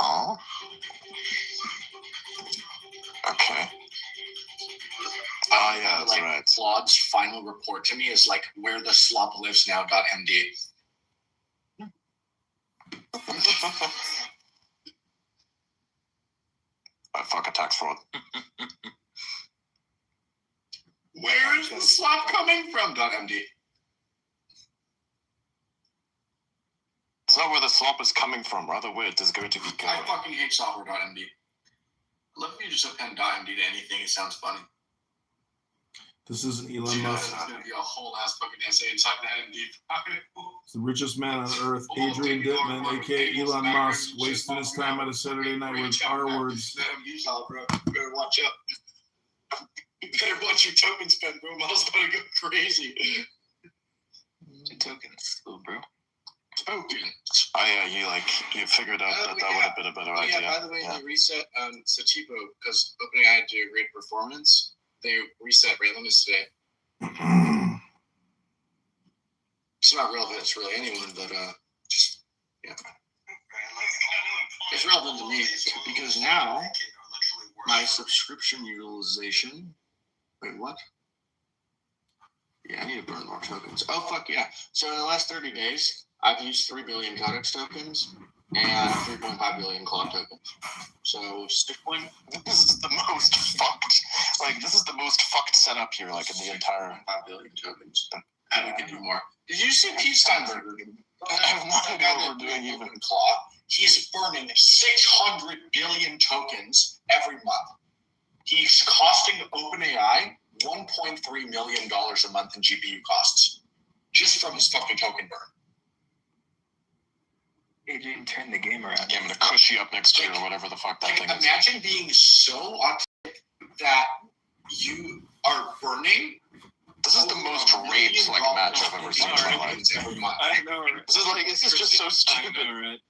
[SPEAKER 6] Oh. Okay. Oh yeah, that's
[SPEAKER 7] like,
[SPEAKER 6] right.
[SPEAKER 7] Claude's final report to me is like where the slop lives now. .md.
[SPEAKER 6] Fuck a tax fraud.
[SPEAKER 7] Where is the slop coming from? .md.
[SPEAKER 6] It's not where the slop is coming from, rather where it is going to be going.
[SPEAKER 7] I fucking hate software.md. Love if you just append .md to anything. It sounds funny.
[SPEAKER 2] This is an Elon Musk.
[SPEAKER 7] There's going to be a whole ass fucking essay inside the MD file.
[SPEAKER 2] It's the richest man on earth, Adrian Dittman, aka Elon Musk, wasting his time on a Saturday night with R words.
[SPEAKER 7] The MD file, bro. You better watch out. You better watch your token spend, bro. Miles about to go crazy.
[SPEAKER 11] Your tokens, little bro.
[SPEAKER 7] Tokens.
[SPEAKER 6] Oh yeah, you figured out that would have been a better idea.
[SPEAKER 7] Yeah, by the way, they reset Satipo because OpenAI had to do a great performance. They reset rate limits today. It's not relevant to really anyone, but
[SPEAKER 8] It's relevant to me because now my subscription utilization. Wait, what? Yeah, I need to burn more tokens. Oh, fuck yeah. So in the last 30 days, I've used 3 billion Codex tokens and 3.5 billion Clock tokens. So, Stickpoint.
[SPEAKER 6] This is the most fucked. Like, this is the most fucked setup here, like, in the entire
[SPEAKER 8] 5 billion tokens. And we can do more. Did you see Pete Steinberg?
[SPEAKER 6] I have no idea what we're doing even.
[SPEAKER 8] Claw. He's burning 600 billion tokens every month. He's costing OpenAI $1.3 million a month in GPU costs just from his fucking token burn.
[SPEAKER 11] Adrian turned the game around.
[SPEAKER 6] Yeah, I'm gonna cushy up next year or whatever the fuck that thing is.
[SPEAKER 8] Imagine being so autistic that you are burning.
[SPEAKER 6] This is the most raped like match I've ever seen in my life.
[SPEAKER 11] I know, right?
[SPEAKER 6] This is just so stupid.
[SPEAKER 11] I know, right?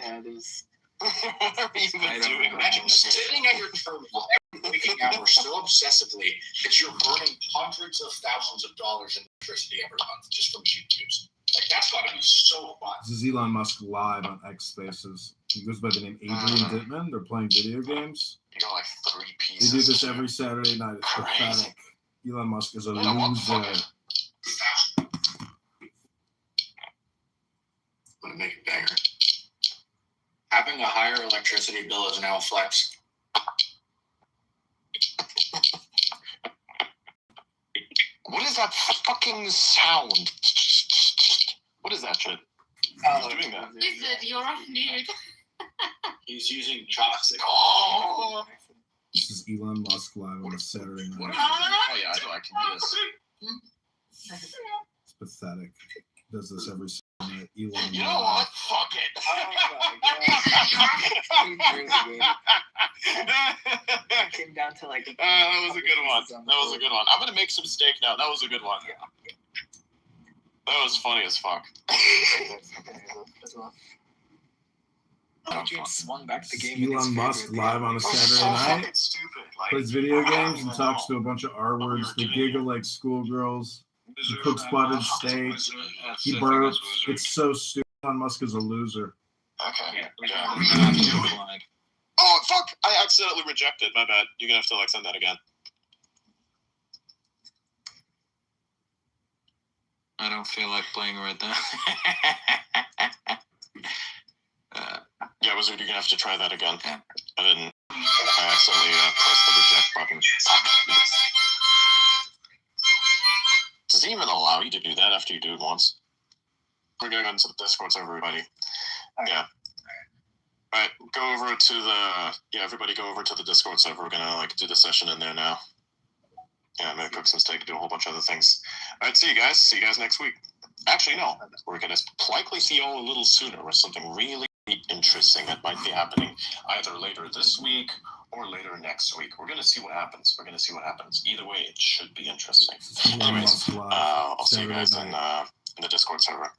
[SPEAKER 11] Yeah, it is.
[SPEAKER 6] What are we even doing?
[SPEAKER 8] Imagine sitting at your terminal every waking hour so obsessively that you're burning hundreds of thousands of dollars in electricity every month just from GPUs. Like, that's got to be so fun.
[SPEAKER 2] This is Elon Musk live on X Spaces. He goes by the name Adrian Dittman. They're playing video games.
[SPEAKER 6] You got like 3
[SPEAKER 2] They
[SPEAKER 6] pieces.
[SPEAKER 2] do this every Saturday night. It's pathetic. Elon Musk is a loser.
[SPEAKER 8] I'm gonna make it bigger. Having a higher electricity bill is now a flex.
[SPEAKER 6] What is that fucking sound? What is that shit? Who's doing that?
[SPEAKER 13] Lizard, you're off mute.
[SPEAKER 8] He's using chopstick.
[SPEAKER 6] Oh!
[SPEAKER 2] This is Elon Musk live on a Saturday night.
[SPEAKER 6] Oh yeah, I know I can do this.
[SPEAKER 2] It's pathetic. Does this every Saturday night. Elon
[SPEAKER 6] You know what? Fuck it.
[SPEAKER 11] It came down to like.
[SPEAKER 6] That was a good one. That was a good one. I'm gonna make some steak now. That was a good one. That was funny as fuck.
[SPEAKER 11] Adrian swung back the game.
[SPEAKER 2] Elon Musk live on a Saturday night.
[SPEAKER 6] Stupid. Like,
[SPEAKER 2] Plays video games and talks to a bunch of R words. They giggle like schoolgirls. He cooks buttered steak. He burps. It's so stupid. Elon Musk is a loser.
[SPEAKER 6] Okay. Oh fuck! I accidentally rejected. My bad. You're gonna have to like send that again.
[SPEAKER 11] I don't feel like playing right now.
[SPEAKER 6] Yeah, Wizard, you're gonna have to try that again. I didn't. I accidentally pressed the reject button. Does he even allow you to do that after you do it once? We're going into the Discord server, everybody. Yeah. Alright, go over to the... Yeah, everybody go over to the Discord server. We're gonna, like, do the session in there now. Yeah, I'm gonna cook some steak, do a whole bunch of other things. Alright, see you guys. See you guys next week. Actually, no. We're gonna likely see you all a little sooner with something really interesting that might be happening either later this week or later next week. We're gonna see what happens. Either way, it should be interesting. Anyways, I'll see you guys in the Discord server.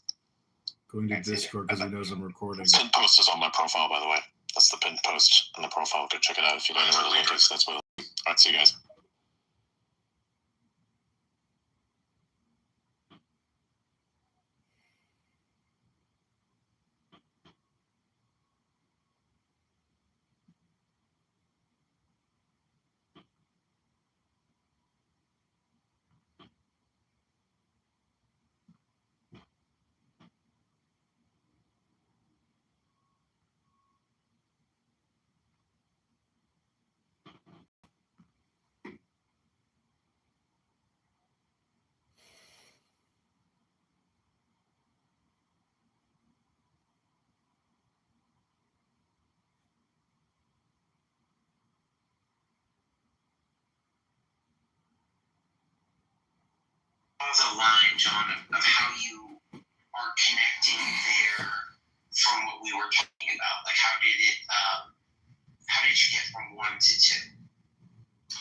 [SPEAKER 2] Going to Discord because he knows I'm recording.
[SPEAKER 6] Pinned post is on my profile, by the way. That's the pinned post on the profile. Go check it out if you don't know where the link is. That's what. Alright, see you guys.
[SPEAKER 8] The line, John, of how you are connecting there from what we were talking about. Like, how did you get from 1 to 2?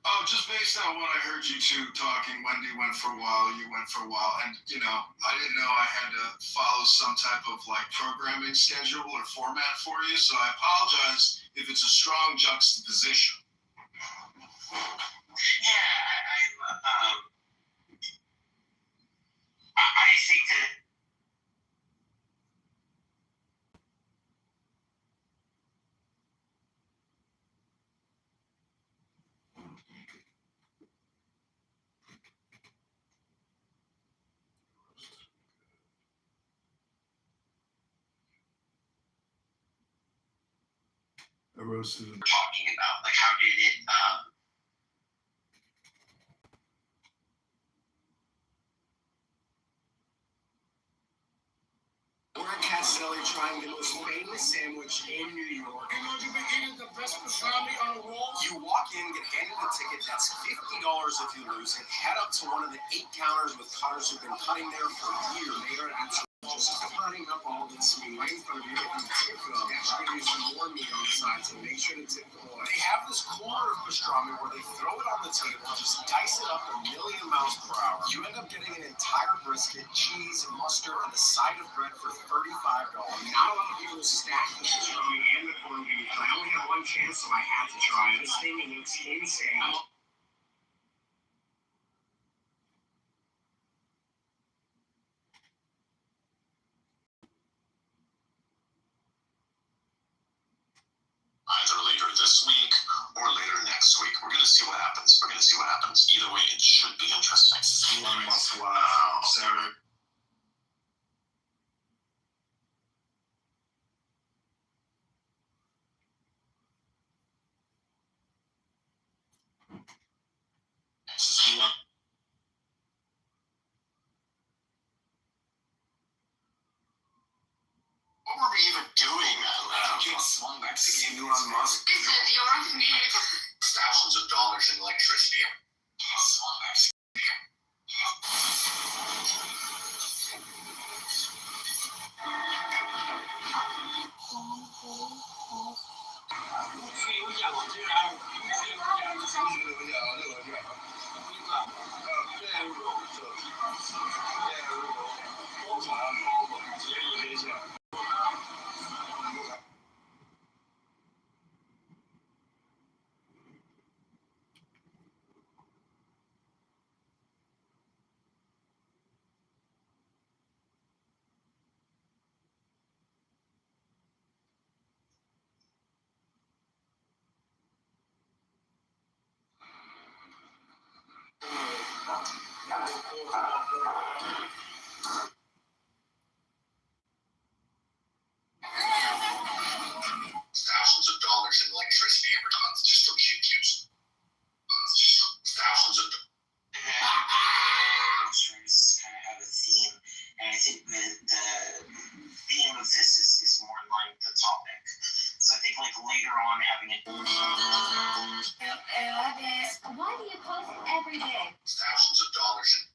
[SPEAKER 2] Oh, just based on what I heard you two talking, Wendy went for a while, you went for a while, and, you know, I didn't know I had to follow some type of, like, programming schedule or format for you, so I apologize if it's a strong juxtaposition.
[SPEAKER 8] I think that
[SPEAKER 2] A roasted.
[SPEAKER 8] We're talking about like how did it
[SPEAKER 10] We're at Castelli trying the most famous sandwich in New York. You know you've been eating the best pastrami on the roll? You walk in, get handed a ticket, that's $50 if you lose it. Head up to one of the 8 counters with cutters who've been cutting there for years. They are absolutely just cutting up all this meat right in front of you. If you tip them, they actually give you some more meat on the side, so make sure to tip the boy. They have this corner of pastrami where they throw it on the table, just dice it up a million miles per hour. You end up getting an entire brisket, cheese, mustard, and a side of bread for $35. Not a lot of people stack the pastrami and the corned beef, but I only had one chance, so I had to try it. This thing looks insane.
[SPEAKER 8] either later this week or later next week. We're going to see what happens. Either way, it should be interesting.
[SPEAKER 10] One must watch. Sarah.
[SPEAKER 8] What were we even doing?
[SPEAKER 10] Swung back to game Elon Musk.
[SPEAKER 8] Is it your need? Thousands of dollars in electricity. Swung back to thousands of dollars in electricity every month just from QQs. Thousands of dollars.
[SPEAKER 9] Insurance kind of have a theme, and I think the theme of this is more in line with the topic. So I think like later on having it.
[SPEAKER 1] Why do you post every day?
[SPEAKER 8] Thousands of dollars in.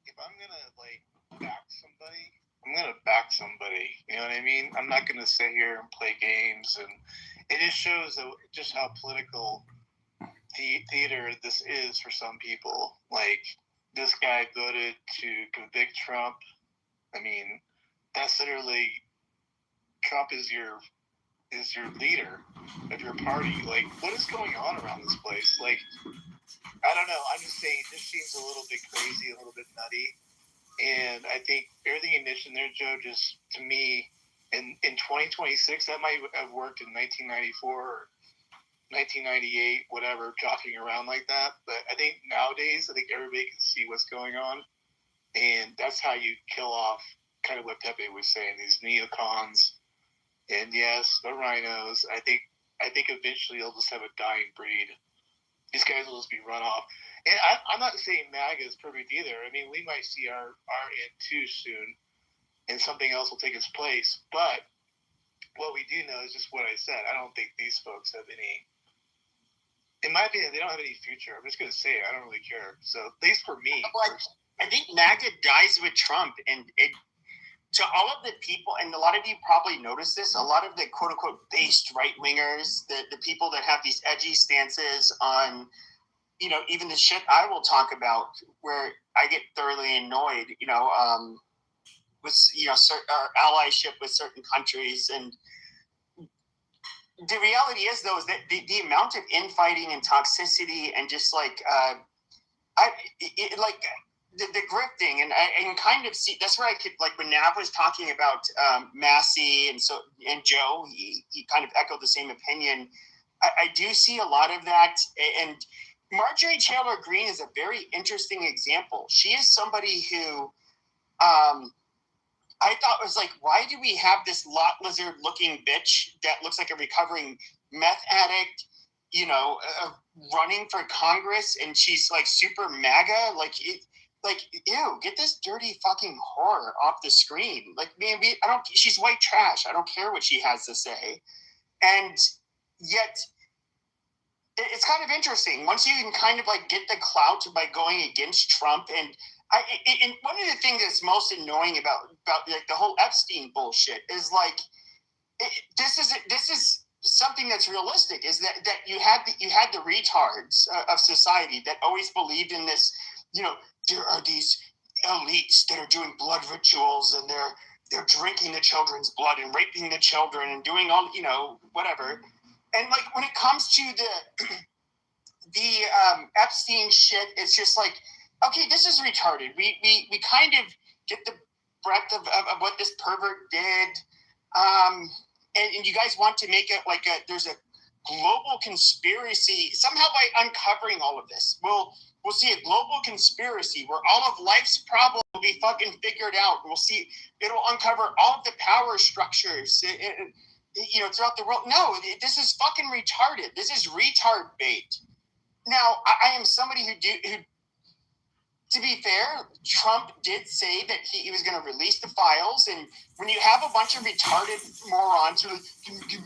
[SPEAKER 20] If I'm gonna like back somebody,
[SPEAKER 5] I'm gonna back somebody. You know what I mean? I'm not gonna sit here and play games, and it just shows just how political theater this is for some people. Like, this guy voted to convict Trump. I mean, that's literally, Trump is your leader of your party. Like, what is going on around this place? Like, I don't know. I'm just saying, it just seems a little bit crazy, a little bit nutty. And I think everything you mentioned there, Joe, just to me, in 2026, that might have worked in 1994 or 1998, whatever, jockeying around like that. But I think nowadays, I think everybody can see what's going on. And that's how you kill off kind of what Pepe was saying, these neocons. And yes, the rhinos. I think eventually they'll just have a dying breed. These guys will just be run off. And I'm not saying MAGA is perfect either. I mean, we might see our end too soon, and something else will take its place. But what we do know is just what I said. I don't think these folks have any, in my opinion, they don't have any future. I'm just going to say it. I don't really care. So, at least for me.
[SPEAKER 9] Well, I think MAGA dies with Trump, and to all of the people, and a lot of you probably noticed this, a lot of the quote-unquote based right-wingers, the people that have these edgy stances on, you know, even the shit I will talk about, where I get thoroughly annoyed, with, our allyship with certain countries. And the reality is, though, is that the amount of infighting and toxicity and just like, the grifting, and I can kind of see, that's where I could, like, when Nav was talking about Massey and Joe, he kind of echoed the same opinion. I do see a lot of that, and Marjorie Taylor Greene is a very interesting example. She is somebody who I thought was like, why do we have this lot lizard looking bitch that looks like a recovering meth addict, running for Congress, and she's like super MAGA, ew, get this dirty fucking whore off the screen. Like, maybe she's white trash. I don't care what she has to say. And yet it's kind of interesting once you can kind of like get the clout by going against Trump. And one of the things that's most annoying about like the whole Epstein bullshit is like, this is something that's realistic, is that you had the retards of society that always believed in this, there are these elites that are doing blood rituals, and they're drinking the children's blood and raping the children and doing all, whatever. And like, when it comes to the Epstein shit, it's just like, okay, this is retarded. We kind of get the breadth of what this pervert did. And you guys want to make it like there's a global conspiracy somehow by uncovering all of this. We'll see a global conspiracy where all of life's problems will be fucking figured out. We'll see, it'll uncover all of the power structures, throughout the world. No, this is fucking retarded. This is retard bait. Now, I am somebody who, to be fair, Trump did say that he was going to release the files, and when you have a bunch of retarded morons who are like, give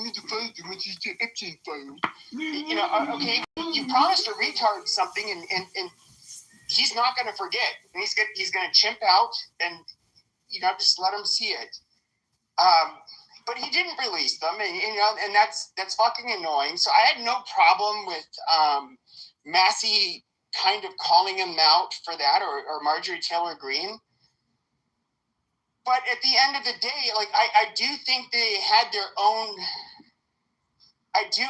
[SPEAKER 9] me the files, I want you to Epstein files. Okay, you promised a retard something, and he's not going to forget, and he's going to chimp out, and just let him see it. But he didn't release them, and that's fucking annoying. So I had no problem with Massey kind of calling him out for that, or Marjorie Taylor Greene. But at the end of the day, like, I do think they had their own. I do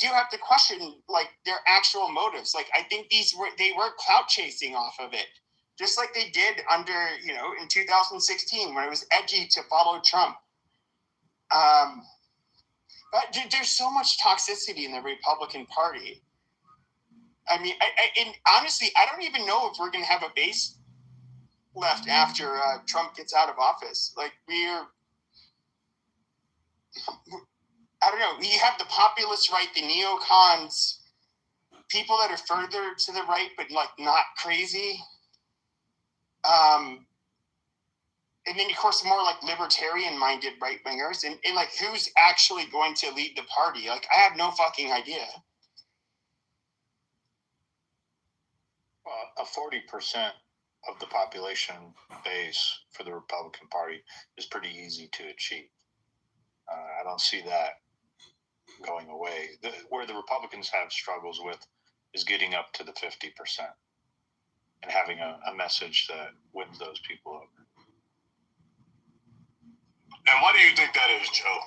[SPEAKER 9] have to question, like, their actual motives. Like, I think they were clout chasing off of it, just like they did under in 2016 when it was edgy to follow Trump. But there's so much toxicity in the Republican Party. I mean, and honestly, I don't even know if we're going to have a base left after Trump gets out of office. Like, I don't know. We have the populist right, the neocons, people that are further to the right, but like not crazy. And then, of course, more like libertarian-minded right-wingers. And like, who's actually going to lead the party? Like, I have no fucking idea.
[SPEAKER 5] A 40%
[SPEAKER 14] of the population base for the Republican Party is pretty easy to achieve. I don't see that going away. Where the Republicans have struggles with is getting up to the 50% and having a message that wins those people over.
[SPEAKER 7] And why do you think that is, Joe?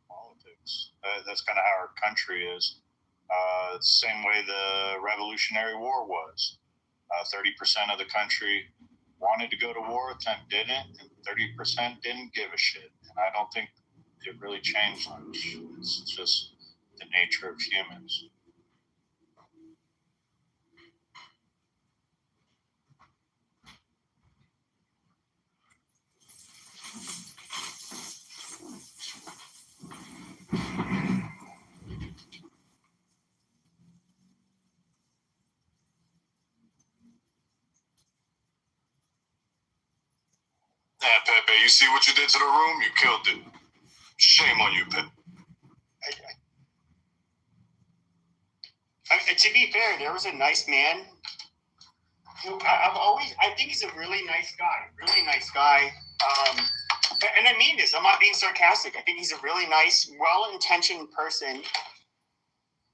[SPEAKER 14] Politics. That's kind of how our country is. Same way the Revolutionary War was. 30% of the country wanted to go to war, 10 didn't, and 30% didn't give a shit. And I don't think it really changed much. It's just the nature of humans.
[SPEAKER 7] Yeah, Pepe, you see what you did to the room? You killed it. Shame on you, Pepe.
[SPEAKER 9] To be fair, there was a nice man who I think he's a really nice guy. And I mean this, I'm not being sarcastic. I think he's a really nice, well-intentioned person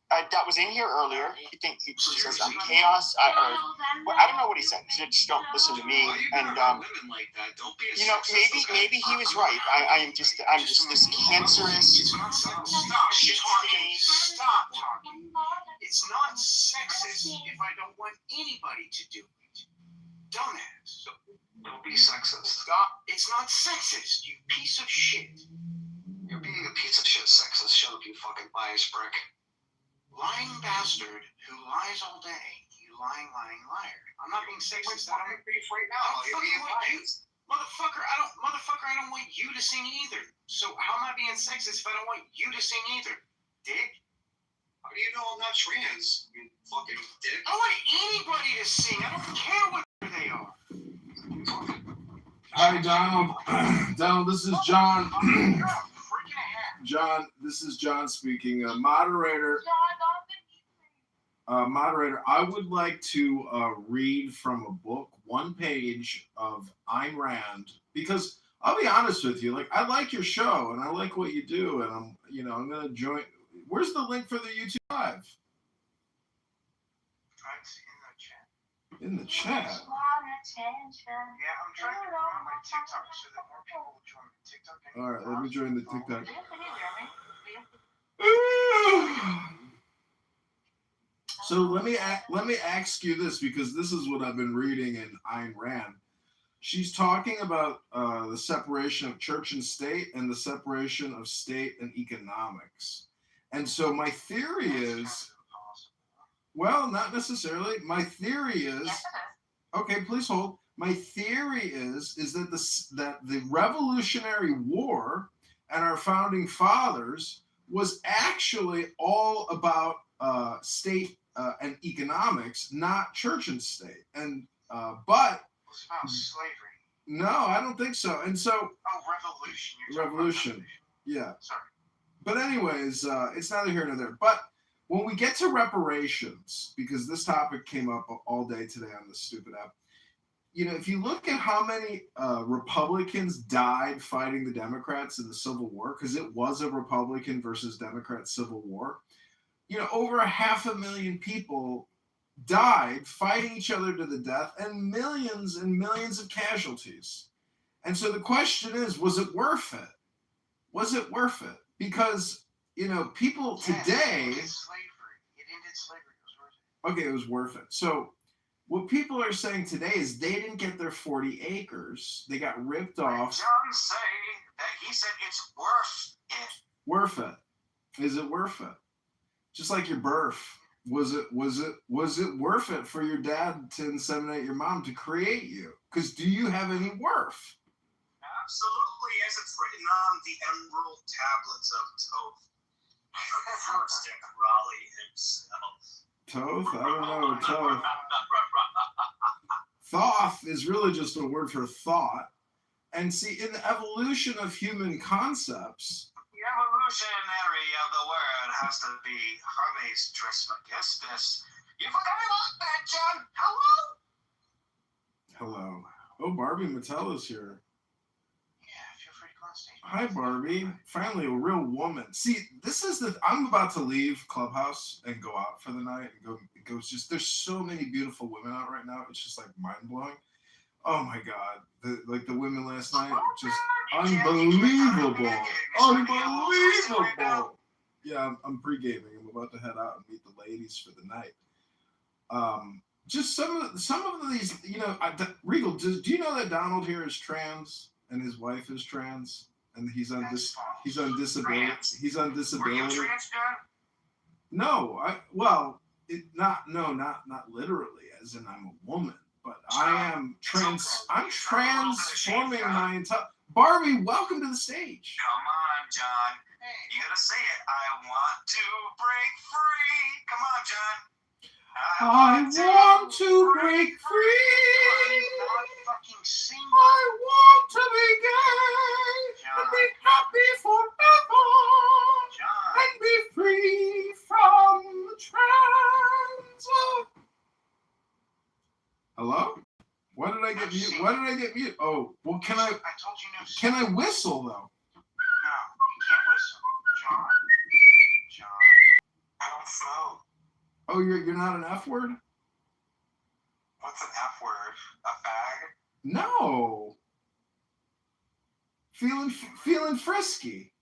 [SPEAKER 9] that was in here earlier. He says I'm chaos. I don't know what he said. He said, just don't listen to me. And maybe he was right. I'm just this cancerous.
[SPEAKER 8] Stop talking. It's not sexist if I don't want anybody to do it. Dumbass.
[SPEAKER 16] Don't be sexist.
[SPEAKER 8] Stop. It's not sexist, you piece of shit.
[SPEAKER 16] You're being a piece of shit sexist. Shut up, you fucking bias prick.
[SPEAKER 8] Lying bastard who lies all day. You lying liar. I'm not being sexist. I don't beef right now. You're being biased. Motherfucker, I don't want you to sing either. So how am I being sexist if I don't want you to sing either? Dick?
[SPEAKER 16] How do you know I'm not trans, you fucking dick?
[SPEAKER 8] I don't want anybody to sing. I don't care what they are.
[SPEAKER 2] Hi, Donald. Donald, this is John. John, this is John speaking. Moderator, I would like to read from a book, one page of Ayn Rand, because I'll be honest with you, like I like your show and I like what you do, and I'm gonna join. Where's the link for the YouTube Live? In the chat.
[SPEAKER 8] Yeah, I'm trying to get on my TikTok so that more people will join the TikTok.
[SPEAKER 2] All right, let me join the TikTok. So let me ask you this, because this is what I've been reading in Ayn Rand. She's talking about the separation of church and state and the separation of state and economics. And so my theory is, well, not necessarily. My theory is, okay, please hold. My theory is that the Revolutionary War and our founding fathers was actually all about state and economics, not church and state. And but
[SPEAKER 8] It's about slavery.
[SPEAKER 2] no, I don't think so. And so
[SPEAKER 8] revolution.
[SPEAKER 2] Revolution. Yeah.
[SPEAKER 8] Sorry.
[SPEAKER 2] But anyways, it's neither here nor there. But when we get to reparations, because this topic came up all day today on this stupid app, if you look at how many Republicans died fighting the Democrats in the Civil War, because it was a Republican versus Democrat Civil War, over 500,000 people died fighting each other to the death, and millions of casualties. And so the question is, was it worth it? Was it worth it? Because, people today...
[SPEAKER 8] It ended slavery. It was worth it.
[SPEAKER 2] Okay, it was worth it. So what people are saying today is they didn't get their 40 acres. They got ripped off.
[SPEAKER 8] John say that he said it's worth it.
[SPEAKER 2] Worth it. Is it worth it? Just like your birth. Was it worth it for your dad to inseminate your mom to create you? Because do you have any worth?
[SPEAKER 8] Absolutely, as it's written on the emerald tablets of Thoth. First Raleigh himself.
[SPEAKER 2] Thoth? I don't know. Thoth. Thoth is really just a word for thought. And see, in the evolution of human concepts...
[SPEAKER 8] The evolutionary of the word has to be Hermes Trismegistus. You forgot about that, John. Hello?
[SPEAKER 2] Hello. Oh, Barbie Mattel is here.
[SPEAKER 20] Yeah, feel free to go on stage.
[SPEAKER 2] Hi, Barbie. Finally, a real woman. See, this is I'm about to leave Clubhouse and go out for the night and go just. There's so many beautiful women out right now. It's just like mind blowing. Oh my God, the women last night, just unbelievable, unbelievable. Yeah, I'm pre-gaming. I'm about to head out and meet the ladies for the night. Just some of these, Regal. Do you know that Donald here is trans and his wife is trans and he's on disability.
[SPEAKER 8] Trans.
[SPEAKER 2] He's on disability.
[SPEAKER 8] Were you transgender?
[SPEAKER 2] No, not literally, as in I'm a woman, but I am trans. I'm transforming my entire. Barbie, welcome to the stage.
[SPEAKER 8] Come on, John. You gotta say it. I want to break free. Come on, John.
[SPEAKER 2] I want to break free. I want to be gay and be happy forever and be free from the trans. Hello? Why did I get mute? Why did I get mute? Oh, well, can I?
[SPEAKER 20] I told you no.
[SPEAKER 2] Can I whistle though?
[SPEAKER 20] No, you can't whistle, John. John, I don't know.
[SPEAKER 2] Oh, you're not an F word?
[SPEAKER 20] What's an F word? A fag?
[SPEAKER 2] No. Feeling frisky.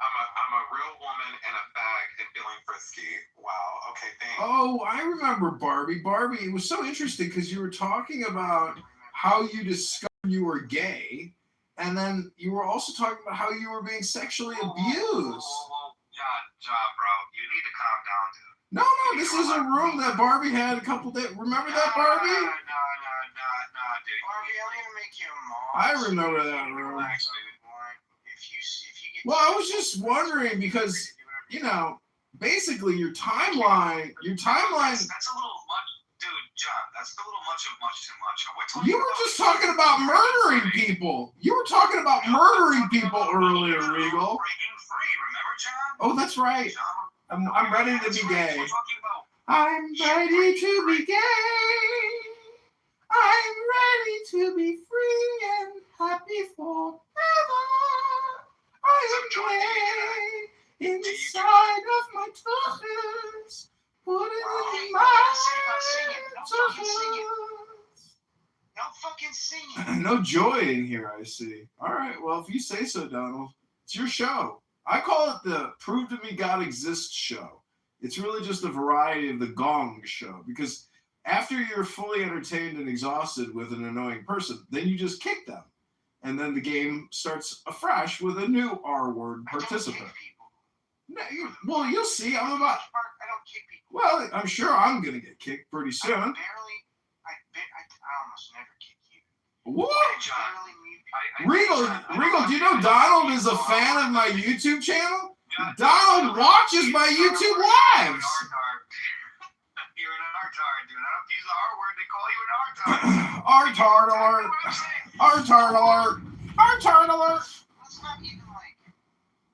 [SPEAKER 20] I'm a real woman and a fag and feeling frisky. Wow. Okay, thanks.
[SPEAKER 2] Oh, I remember Barbie. Barbie, it was so interesting because you were talking about how you discovered you were gay, and then you were also talking about how you were being sexually abused.
[SPEAKER 20] John, bro, you need to calm down, dude.
[SPEAKER 2] No, this is a room that Barbie had a couple days. Remember that, Barbie?
[SPEAKER 20] No, dude. Barbie, I'm gonna make you a mom.
[SPEAKER 2] I remember that room.
[SPEAKER 20] Relax, dude. If you get.
[SPEAKER 2] Well, I was just wondering because, basically your timeline.
[SPEAKER 20] That's a little much, dude, John. That's a little much too much.
[SPEAKER 2] You were just talking about murdering people. You were talking about murdering people earlier, Regal.
[SPEAKER 20] Breaking free, remember, John?
[SPEAKER 2] Oh, that's right. I'm ready to be gay. I'm ready to be gay. I'm ready to be free and happy forever. I am gay inside of my tuchus. Put it in my tuchus.
[SPEAKER 20] No fucking singing.
[SPEAKER 2] No joy in here, I see. All right, well, if you say so, Donald, it's your show. I call it the Prove to Me God Exists show. It's really just a variety of the Gong show because after you're fully entertained and exhausted with an annoying person, then you just kick them. And then the game starts afresh with a new R-word participant. No, you'll see. I don't
[SPEAKER 20] kick people.
[SPEAKER 2] Well, I'm sure I'm going to get kicked pretty soon.
[SPEAKER 20] I almost never kick you.
[SPEAKER 2] What?
[SPEAKER 20] John,
[SPEAKER 2] Regal, do you know Donald is a fan of my YouTube channel? Donald watches my YouTube lives.
[SPEAKER 20] You're an artard, dude. I don't use the R word. They call you an artard.
[SPEAKER 2] Artard alert. Artard alert. Artard alert.
[SPEAKER 20] Let's not even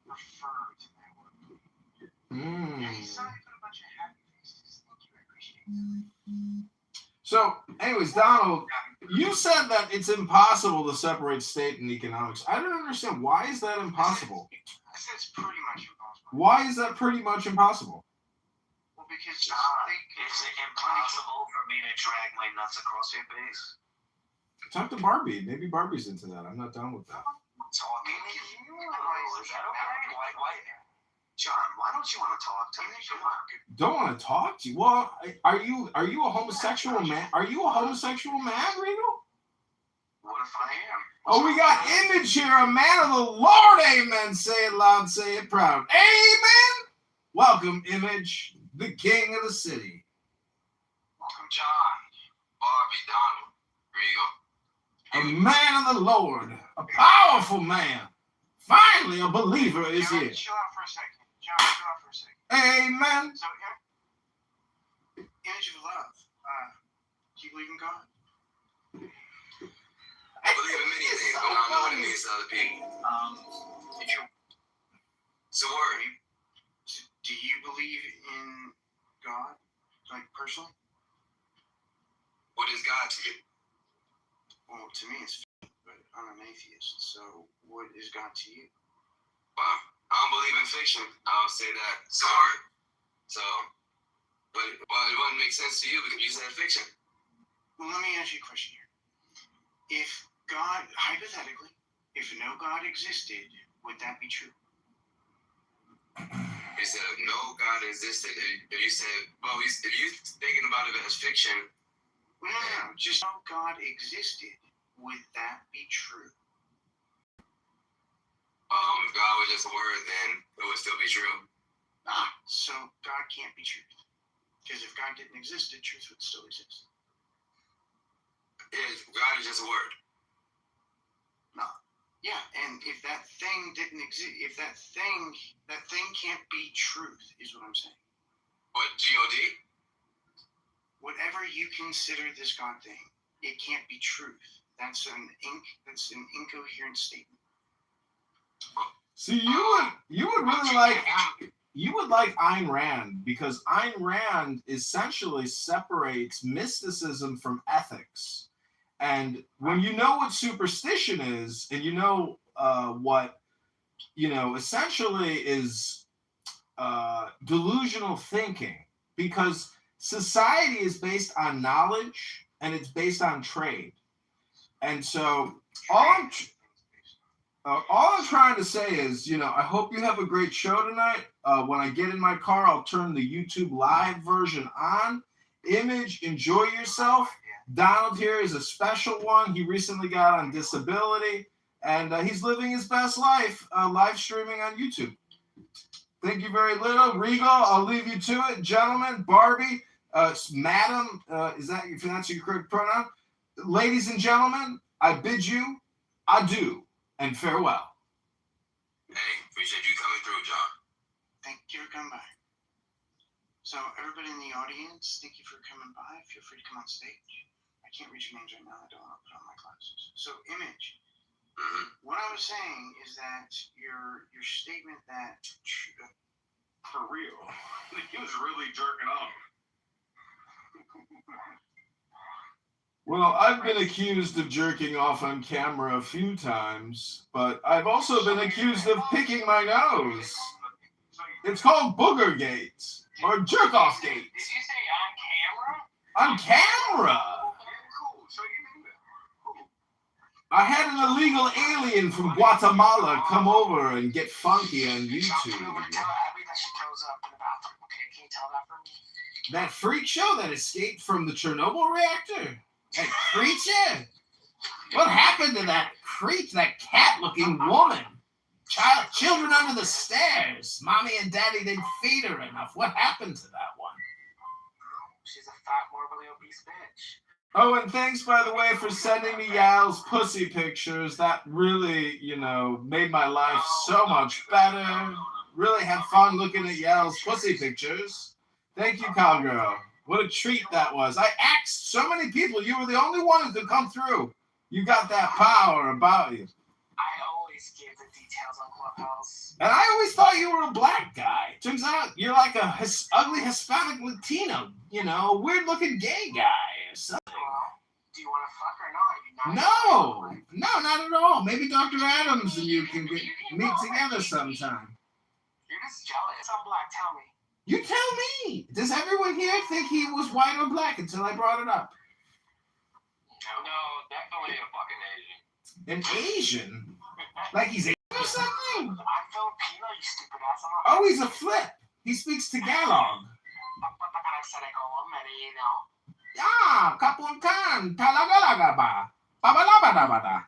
[SPEAKER 20] refer to that word. Yeah, he's sorry for a bunch of happy faces. Thank you, I appreciate it.
[SPEAKER 2] So, anyways, Donald, you said that it's impossible to separate state and economics. I don't understand. Why is that impossible?
[SPEAKER 20] I said it's pretty much impossible.
[SPEAKER 2] Why is that pretty much impossible?
[SPEAKER 20] Well, because is it impossible for me to drag my nuts across your face?
[SPEAKER 2] Talk to Barbie. Maybe Barbie's into that. I'm not down with that.
[SPEAKER 20] Talking? Is that okay? Why? John, why don't you want to talk to me? Come on.
[SPEAKER 2] Don't want to talk to you. Well, are you a homosexual man? Are you a homosexual man, Regal?
[SPEAKER 20] What if I am?
[SPEAKER 2] Oh, we got Image here, a man of the Lord. Amen. Say it loud, say it proud. Amen. Welcome, Image, the king of the city.
[SPEAKER 20] Welcome, John, Barbie, Donald, Regal.
[SPEAKER 2] A man of the Lord, a powerful man. Finally, a believer is
[SPEAKER 20] John,
[SPEAKER 2] here.
[SPEAKER 20] Chill out for a second.
[SPEAKER 2] Amen.
[SPEAKER 20] So, image of love. Do you believe in God?
[SPEAKER 8] I believe in many things, but I don't know what it means to other people. So worry.
[SPEAKER 20] Do you believe in God, personally?
[SPEAKER 8] What is God to you?
[SPEAKER 9] Well, to me, it's fake, but I'm an atheist. So, what is God to you?
[SPEAKER 12] Well, I don't believe in fiction. I'll say that. Sorry. So, but it wouldn't make sense to you because you said fiction.
[SPEAKER 9] Well, let me ask you a question here. If God, hypothetically, if no God existed, would that be true?
[SPEAKER 12] You said if no God existed. If you said, well, if you thinking about it as fiction.
[SPEAKER 9] Well, no. Just no God existed, would that be true?
[SPEAKER 12] If God was just a word, then it would still be true.
[SPEAKER 9] So God can't be truth. Because if God didn't exist, the truth would still exist.
[SPEAKER 12] Yeah, God is just a word.
[SPEAKER 9] No. Yeah, and if that thing didn't exist, if that thing can't be truth, is what I'm saying.
[SPEAKER 12] What, God?
[SPEAKER 9] Whatever you consider this God thing, it can't be truth. That's an incoherent statement.
[SPEAKER 2] See, you would really like Ayn Rand, because Ayn Rand essentially separates mysticism from ethics. And when you know what superstition is, and you know what, essentially is delusional thinking, because society is based on knowledge and it's based on trade. And so all I'm trying to say is, I hope you have a great show tonight. When I get in my car, I'll turn the YouTube live version on. Image, enjoy yourself. Donald here is a special one. He recently got on disability, and he's living his best life, live streaming on YouTube. Thank you very little. Regal, I'll leave you to it. Gentlemen, Barbie, madam, is that if that's your correct pronoun? Ladies and gentlemen, I bid you adieu and farewell.
[SPEAKER 12] Hey, appreciate you coming through, John.
[SPEAKER 9] Thank you for coming by. So, everybody in the audience, thank you for coming by. Feel free to come on stage. I can't read your names right now. I don't want to put on my glasses. So, Image, what I was saying is that your statement that
[SPEAKER 7] For real. He was really jerking off.
[SPEAKER 2] Well, I've been accused of jerking off on camera a few times, but I've also been accused of picking my nose. It's called Booger Gate or Jerk Off Gate.
[SPEAKER 8] Did you say
[SPEAKER 2] On camera?
[SPEAKER 8] Cool. So you do that. Cool.
[SPEAKER 2] I had an illegal alien from Guatemala come over and get funky on YouTube.
[SPEAKER 8] Tell Abby that she throws up in the bathroom. Okay, can you tell that for me?
[SPEAKER 2] That freak show that escaped from the Chernobyl reactor? That creature? What happened to that cat-looking woman? Children under the stairs. Mommy and Daddy didn't feed her enough. What happened to that one?
[SPEAKER 8] She's a fat, morbidly obese bitch.
[SPEAKER 2] Oh, and thanks, by the way, for sending me Yal's pussy pictures. That really, made my life so much better. Really had fun looking at Yal's pussy pictures. Thank you, cowgirl. What a treat that was. I asked so many people. You were the only one who could come through. You got that power about you.
[SPEAKER 8] I always give the details on Clubhouse.
[SPEAKER 2] And I always thought you were a black guy. Turns out you're like a ugly Hispanic Latino, weird-looking gay guy or something.
[SPEAKER 8] Well, do you want to fuck or not?
[SPEAKER 2] No, not at all. Maybe Dr. Adams and you can meet together sometime.
[SPEAKER 8] You're just jealous. I'm black. Tell me.
[SPEAKER 2] You tell me. Does everyone here think he was white or black until I brought it up?
[SPEAKER 8] No, definitely a fucking Asian.
[SPEAKER 2] An Asian? Like he's Asian or something?
[SPEAKER 8] I'm Filipino, you stupid ass.
[SPEAKER 2] Oh, he's a flip. He speaks Tagalog. Ah, kapun kan, talagalaga ba? Babalabadabada.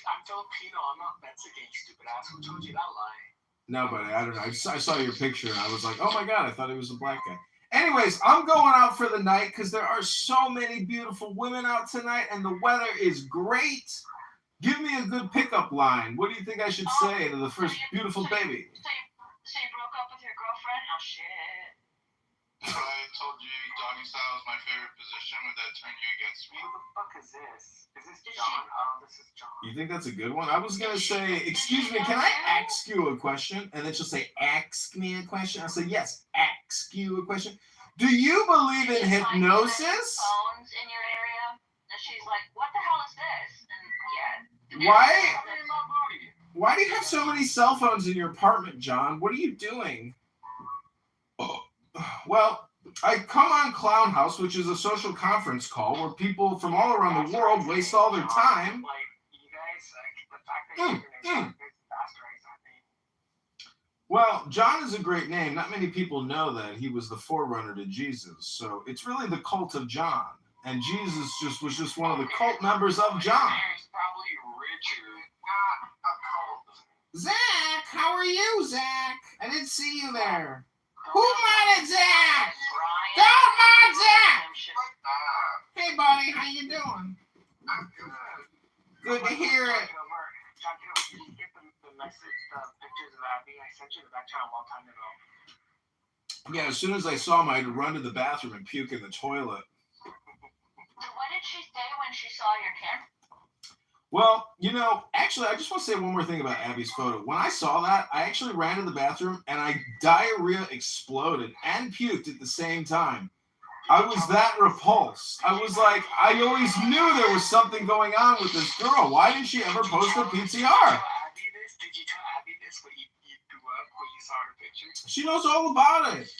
[SPEAKER 8] I'm Filipino, I'm not Mexican, stupid ass. Who told you that lie?
[SPEAKER 2] No, but I don't know. I saw your picture and I was like, oh my God, I thought he was a black guy. Anyways, I'm going out for the night because there are so many beautiful women out tonight and the weather is great. Give me a good pickup line. What do you think I should say to the first beautiful baby?
[SPEAKER 8] So you broke up with your girlfriend? Oh, shit.
[SPEAKER 7] I told you doggy style is my favorite position. Would that turn you against me?
[SPEAKER 8] Who the fuck is this? Is this John? Oh, this is John.
[SPEAKER 2] You think that's a good one? I was going to say, excuse me, can I ask you a question? And then she'll say, ask me a question. I'll say, yes, ask you a question. Do you believe in hypnosis?
[SPEAKER 8] Phones in your area?
[SPEAKER 2] Why do you have so many cell phones in your apartment, John? What are you doing? Well, I come on Clown House, which is a social conference call where people from all around the world waste all their time. Well, John is a great name. Not many people know that he was the forerunner to Jesus. So it's really the cult of John. And Jesus was just one of the cult members of John. Zach, how are you, Zach? I didn't see you there. Who modded Zach? Don't mod Zach! Hey, buddy, how you doing? Good to hear it. Yeah, as soon as I saw him, I had to run to the bathroom and puke in the toilet.
[SPEAKER 1] What did she say when she saw your camera?
[SPEAKER 2] Well, actually, I just want to say one more thing about Abby's photo. When I saw that, I actually ran to the bathroom and diarrhea exploded and puked at the same time. I was that repulsed. I was like, I always knew there was something going on with this girl. Why didn't she ever post a PTR?
[SPEAKER 8] Did you tell Abby this when you grew up, when you saw her picture?
[SPEAKER 2] She knows all about it.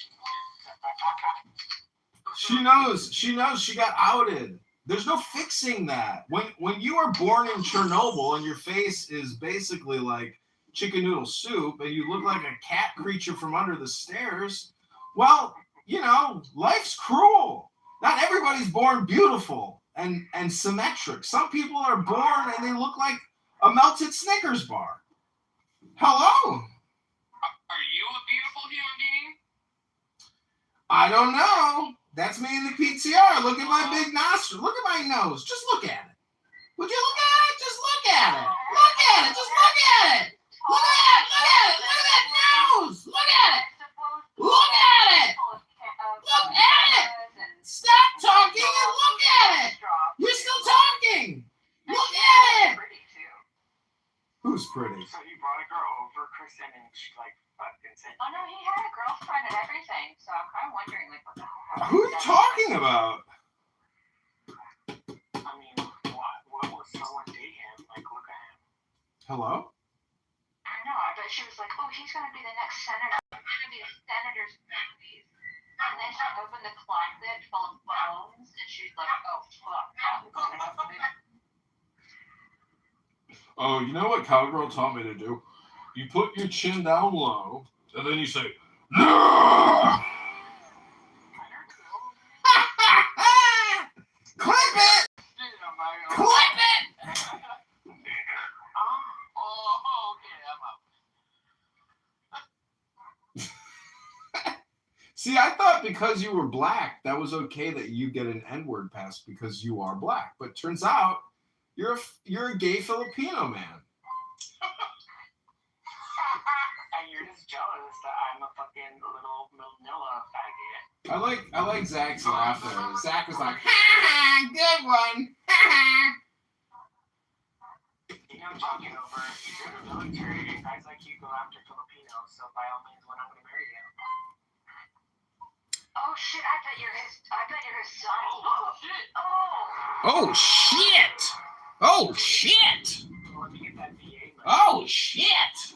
[SPEAKER 2] She knows she got outed. There's no fixing that. When you are born in Chernobyl and your face is basically like chicken noodle soup and you look like a cat creature from under the stairs, well, life's cruel. Not everybody's born beautiful and symmetric. Some people are born and they look like a melted Snickers bar. Hello?
[SPEAKER 8] Are you a beautiful human being?
[SPEAKER 2] I don't know. That's me in the PTR. Look at my big nostril. Look at my nose. Just look at it. Would you look at it? Just look at it. Look at it. Just look at it. Look at it. Look at it. Look at that nose. Look at it. Look at it. Look at it. Stop talking and look at it. You're still talking. Look at it. Who's pretty?
[SPEAKER 8] So you brought a girl over, Kristen, and she fucking said,
[SPEAKER 1] Oh no, he had a girlfriend and everything, so I'm kind of wondering what the hell.
[SPEAKER 2] Who are you talking about?
[SPEAKER 8] I mean, what was someone date him? Look at him.
[SPEAKER 2] Hello?
[SPEAKER 1] I don't know. I bet she was like, oh, he's going to be the next senator. He's going to be a senator's movies. And then she opened the closet full of bones, and she's like, oh, fuck.
[SPEAKER 2] Oh, you know what Cowgirl taught me to do? You put your chin down low, and then you say, no! Clip it! Clip it! See, I thought because you were black, that was okay that you get an N-word pass because you are black. But turns out you're a gay Filipino man.
[SPEAKER 8] And you're just jealous that I'm a fucking little Manila faggot.
[SPEAKER 2] I like Zach's laugh there. Zach was like, ha ha, good one. Ha ha.
[SPEAKER 8] John Kitover, if you're in the military, guys like you go after Filipinos, so by all means, when I'm going to marry you.
[SPEAKER 1] Oh shit, I bet you're his son.
[SPEAKER 8] Oh shit.
[SPEAKER 2] Oh shit. Oh shit. Oh shit.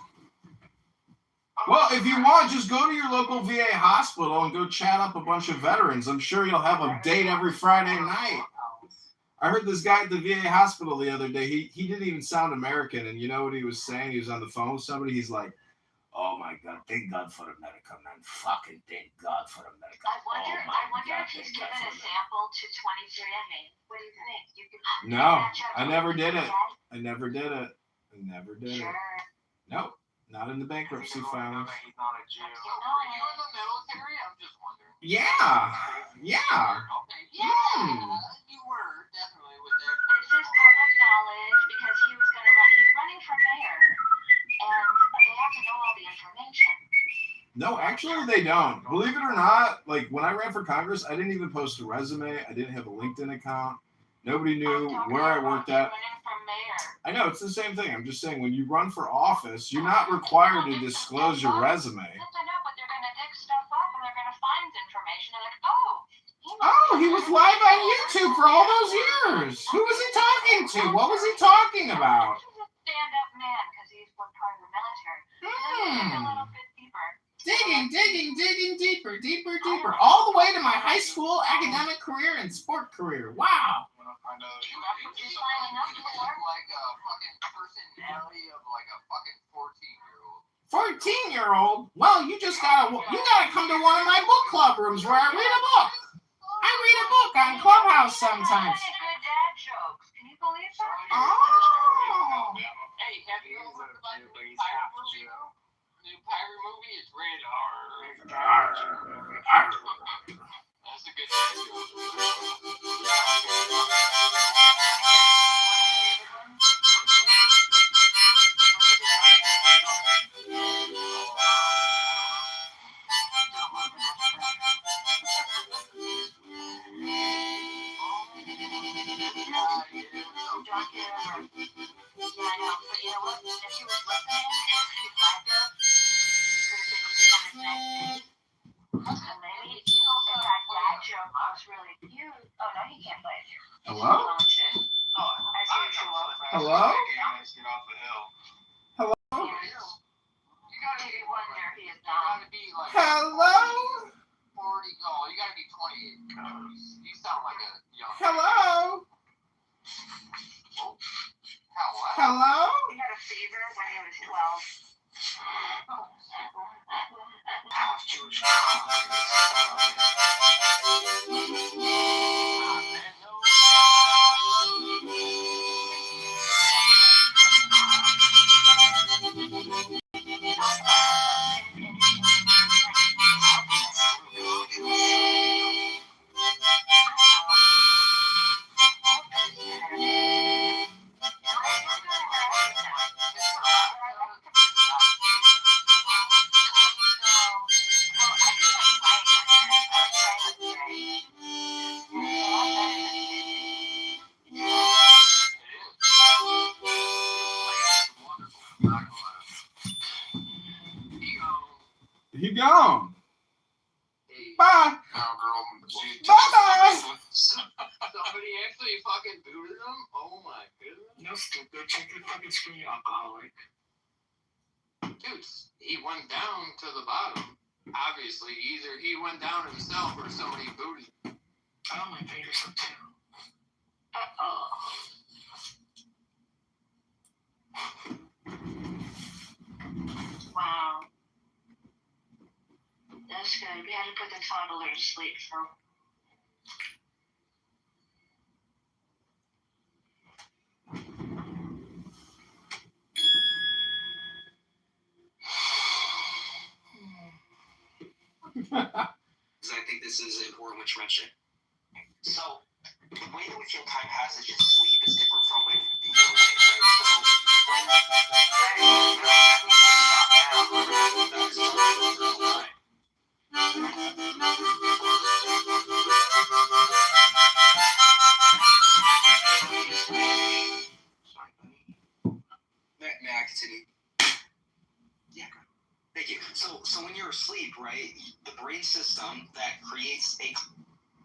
[SPEAKER 2] Well, if you want, just go to your local VA hospital and go chat up a bunch of veterans. I'm sure you'll have a date every Friday night. I heard this guy at the VA hospital the other day. He didn't even sound American, and you know what he was saying? He was on the phone with somebody. He's like, oh my God, thank God for America, man. Fucking thank God for America.
[SPEAKER 1] I wonder if he's given a sample to 23andMe. What do you think?
[SPEAKER 2] No, I never did it. I never did it. Nope, not in the bankruptcy filing.
[SPEAKER 8] He's not a Jew.
[SPEAKER 1] Are you in the military? I'm just wondering.
[SPEAKER 2] Yeah.
[SPEAKER 1] You were definitely with that. This is public knowledge because he's running for mayor, and they have to know all the information.
[SPEAKER 2] No, actually they don't. Believe it or not, like when I ran for Congress, I didn't even post a resume. I didn't have a LinkedIn account. Nobody knew where I worked at. I know, it's the same thing. I'm just saying, when you run for office, you're not required to disclose your resume.
[SPEAKER 1] I know, but they're going to dig stuff up and they're going to find information. They're like,
[SPEAKER 2] he was live on YouTube for all those years. Who was he talking to? What was he talking about? Digging deeper. All the way to my high school academic career and sport career. Wow.
[SPEAKER 1] He's lining up for like a fucking personality of like a fucking 14-year-old.
[SPEAKER 2] 14-year-old? Well, you gotta come to one of my book club rooms where I read a book. I read a book on Clubhouse sometimes.
[SPEAKER 1] Good dad jokes. Can you believe that?
[SPEAKER 2] Oh.
[SPEAKER 1] Hey, have you ever heard about the pirate movie? The pirate movie is rated R. That's a good dad joke.
[SPEAKER 2] Hello? Hello? Hello?
[SPEAKER 1] You gotta be one there. He is not. You gotta be like.
[SPEAKER 2] Hello?
[SPEAKER 1] 40. No, you gotta be 28. You sound like a young.
[SPEAKER 2] Hello? Hello?
[SPEAKER 1] He had a fever when he was 12.
[SPEAKER 2] He gone. Bye. Bye-bye.
[SPEAKER 1] Somebody actually fucking booted him? Oh my goodness.
[SPEAKER 8] No, stupid. Check your fucking screen, alcoholic.
[SPEAKER 1] Dude, he went down to the bottom. Obviously, either he went down himself or somebody booted him.
[SPEAKER 8] Oh, my fingers up too.
[SPEAKER 1] Wow. That's good. We had to put the toddler to sleep for.
[SPEAKER 16] Because I think this is important what you mentioned. So, the way that we feel time passes in sleep is different from when you're awake, May I continue? Yeah, go. Thank you. So when you're asleep, right, the brain system that creates a...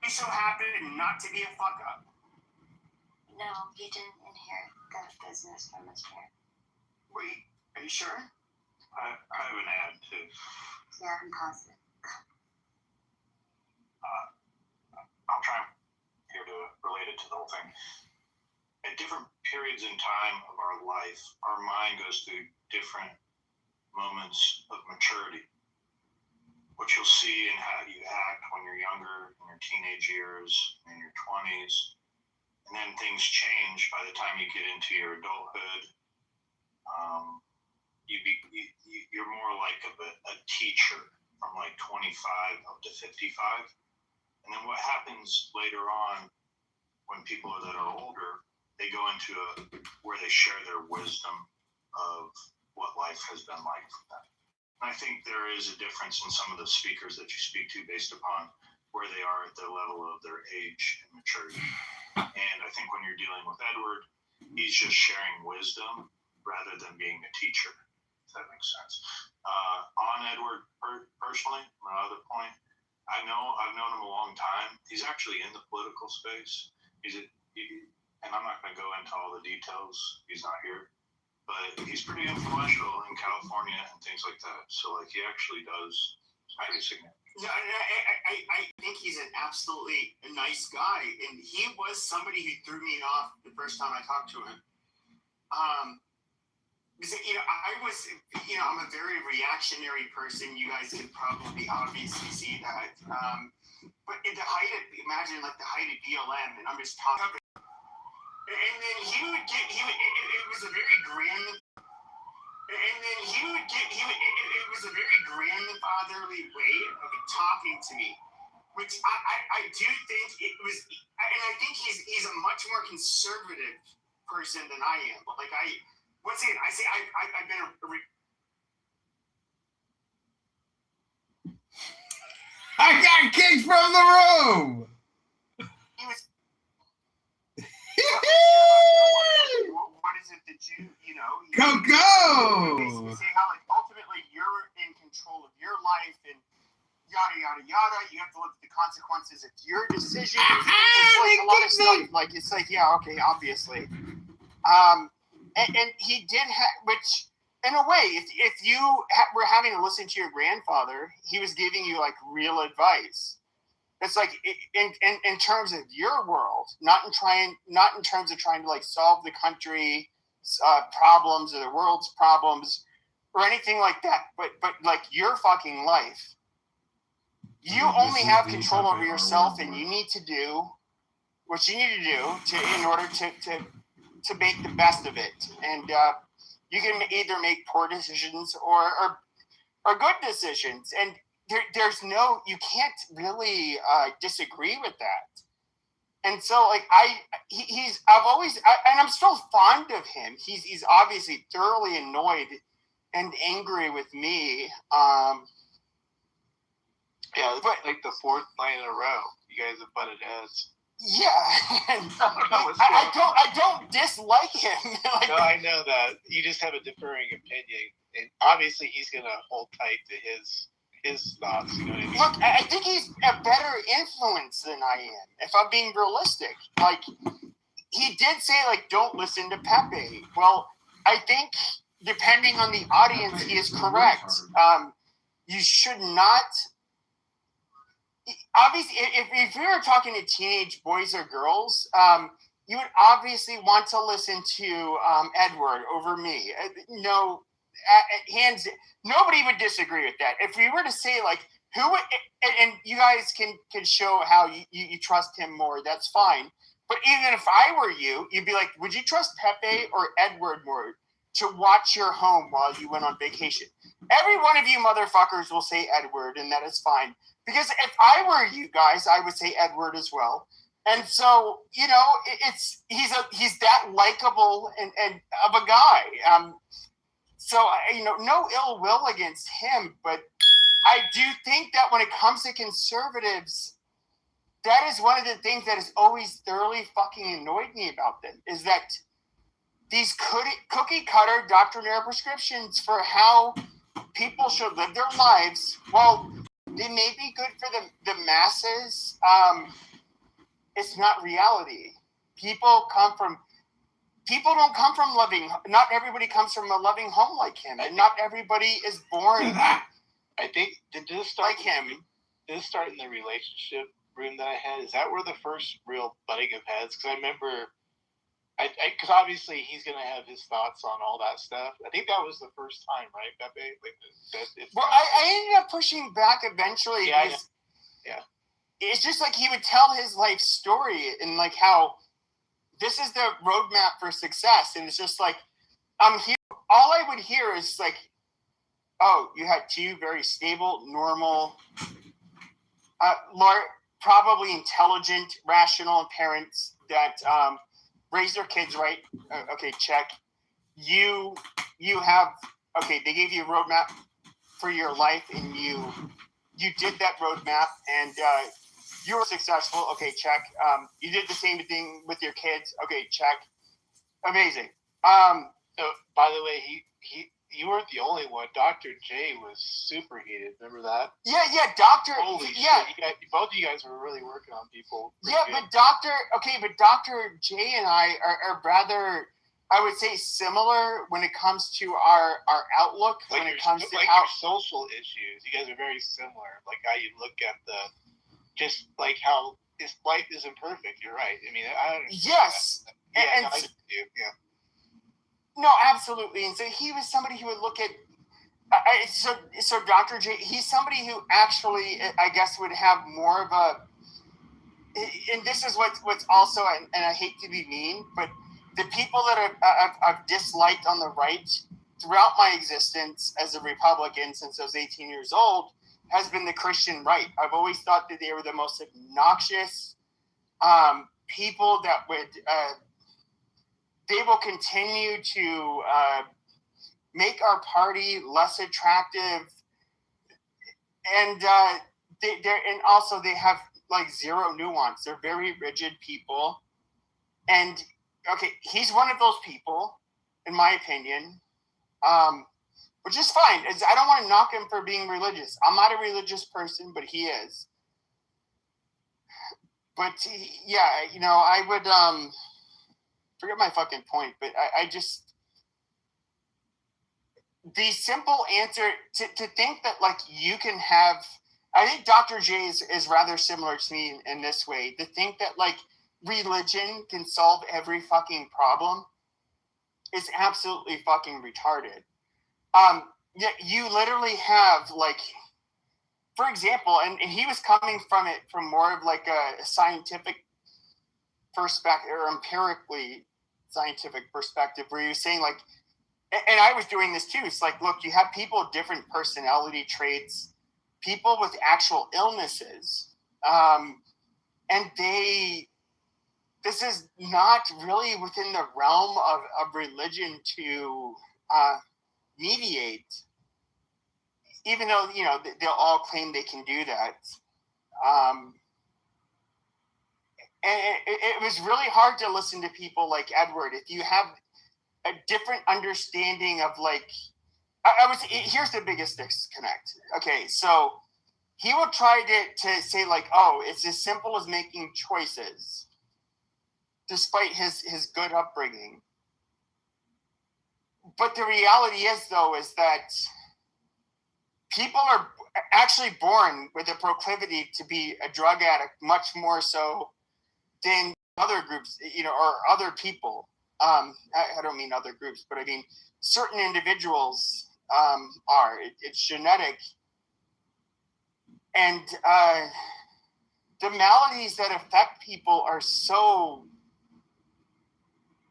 [SPEAKER 9] He so happened not to be a fuck up.
[SPEAKER 13] No, he didn't inherit that business from his parents.
[SPEAKER 9] Wait, are you sure?
[SPEAKER 14] I have an ad too.
[SPEAKER 13] Yeah, I'm positive.
[SPEAKER 14] I'll try here to relate it to the whole thing. At different periods in time of our life, our mind goes through different moments of maturity. What you'll see in how you act when you're younger, in your teenage years, in your 20s, and then things change by the time you get into your adulthood. You're more like a teacher from like 25 up to 55. And then what happens later on when people that are older, they go into where they share their wisdom of what life has been like for them. And I think there is a difference in some of the speakers that you speak to based upon where they are at the level of their age and maturity. And I think when you're dealing with Edward, he's just sharing wisdom rather than being a teacher, if that makes sense. On Edward, personally, my other point, I've known him a long time. He's actually in the political space. And I'm not going to go into all the details. He's not here. but he's pretty influential in California and things like that. So like he actually does pretty significant.
[SPEAKER 9] No, I think he's an absolutely nice guy, and he was somebody who threw me off the first time I talked to him. Because, I'm a very reactionary person. You guys can probably obviously see that. But at the height of, imagine like the height of BLM, and I'm just talking. And then it was a very grand. And then it was a very grandfatherly way of talking to me, which I do think it was, and I think he's a much more conservative person than I am. But like I've been
[SPEAKER 2] I got kicked from the room.
[SPEAKER 9] He was. What is it that you know?
[SPEAKER 2] Go!
[SPEAKER 9] Basically say how like ultimately you're in control of your life and yada yada yada. You have to look at the consequences of your decisions. It's like a lot of stuff. Like it's like okay, obviously. And he did which in a way, if you were having to listen to your grandfather, he was giving you like real advice. It's like in terms of your world, not in terms of trying to like solve the country's problems or the world's problems or anything like that. But like your fucking life, you only have control over yourself, and you need to do what you need to do in order to make the best of it. And you can either make poor decisions or good decisions. And there's no, you can't really disagree with that. And so like and I'm still fond of him. He's obviously thoroughly annoyed and angry with me.
[SPEAKER 5] Yeah, but like the fourth night in a row, you guys have butted heads.
[SPEAKER 9] Yeah, and I don't dislike him. Like,
[SPEAKER 5] no, I know that. You just have a differing opinion, and obviously he's gonna hold tight to his thoughts. You know what I mean?
[SPEAKER 9] Look, I think he's a better influence than I am. If I'm being realistic, like he did say, like don't listen to Pepe. Well, I think depending on the audience, he is correct. You should not. Obviously, if you were talking to teenage boys or girls, you would obviously want to listen to Edward over me. No, hands. Nobody would disagree with that. If we were to say like who would, and you guys can show how you trust him more, that's fine. But even if I were you, you'd be like, would you trust Pepe or Edward more to watch your home while you went on vacation? Every one of you motherfuckers will say Edward, and that is fine. Because if I were you guys, I would say Edward as well. And so, you know, he's that likable and of a guy. So, you know, no ill will against him, but I do think that when it comes to conservatives, that is one of the things that has always thoroughly fucking annoyed me about them, is that these cookie cutter doctrinaire prescriptions for how people should live their lives, well, they may be good for the masses. It's not reality. People don't come from loving. Not everybody comes from a loving home like him, and not everybody is born.
[SPEAKER 5] I think did this start
[SPEAKER 9] like him?
[SPEAKER 5] Did this start in the relationship room that I had? Is that where the first real butting of heads? Because I remember, because obviously he's gonna have his thoughts on all that stuff. I think that was the first time, right, Pepe?
[SPEAKER 9] Well, I ended up pushing back eventually.
[SPEAKER 5] Yeah,
[SPEAKER 9] because
[SPEAKER 5] yeah.
[SPEAKER 9] It's just like he would tell his life story and like how this is the roadmap for success, and it's just like I'm here. All I would hear is like, "Oh, you had two very stable, normal, probably intelligent, rational parents that raise their kids right." Okay, check. You have they gave you a roadmap for your life, and you did that roadmap, and you were successful. Okay, check. You did the same thing with your kids. Okay, check. Amazing.
[SPEAKER 5] So, by the way, you weren't the only one. Dr. J was super heated. Remember that?
[SPEAKER 9] Yeah, Doctor.
[SPEAKER 5] Holy
[SPEAKER 9] yeah.
[SPEAKER 5] shit! Both of you guys were really working on people.
[SPEAKER 9] Yeah, but Dr. J and I are rather I would say similar when it comes to our outlook.
[SPEAKER 5] Like
[SPEAKER 9] when it comes to
[SPEAKER 5] like
[SPEAKER 9] how
[SPEAKER 5] your social issues, you guys are very similar. Like how you look at just like how this life isn't perfect. You're right. I mean, I understand.
[SPEAKER 9] yes,
[SPEAKER 5] That. Yeah,
[SPEAKER 9] and
[SPEAKER 5] no, I do. Yeah.
[SPEAKER 9] no, absolutely. And so he was somebody who would look at. So Dr. J, he's somebody who actually, I guess, would have more of a. And this is what's also, and I hate to be mean, but the people that I've disliked on the right throughout my existence as a Republican since I was 18 years old has been the Christian right. I've always thought that they were the most obnoxious people that would. They will continue to make our party less attractive, and and also they have like zero nuance. They're very rigid people, and okay, he's one of those people, in my opinion, which is fine. I don't want to knock him for being religious. I'm not a religious person, but he is. But yeah, I would forget my fucking point, but I just. The simple answer to think that like you can have, I think Dr. J is rather similar to me in this way. To think that like religion can solve every fucking problem is absolutely fucking retarded. You literally have like, for example, and he was coming from it from more of like a scientific perspective or empirically scientific perspective, where you're saying like. And I was doing this too. It's like, look, you have people with different personality traits, people with actual illnesses. And this is not really within the realm of religion to mediate, even though, they'll all claim they can do that. And it was really hard to listen to people like Edward. If you have a different understanding of like, here's the biggest disconnect. Okay, so he will try to say like, oh, it's as simple as making choices, despite his good upbringing. But the reality is that people are actually born with a proclivity to be a drug addict, much more so than other groups, or other people. I don't mean other groups, but I mean certain individuals are. It's genetic. And the maladies that affect people are so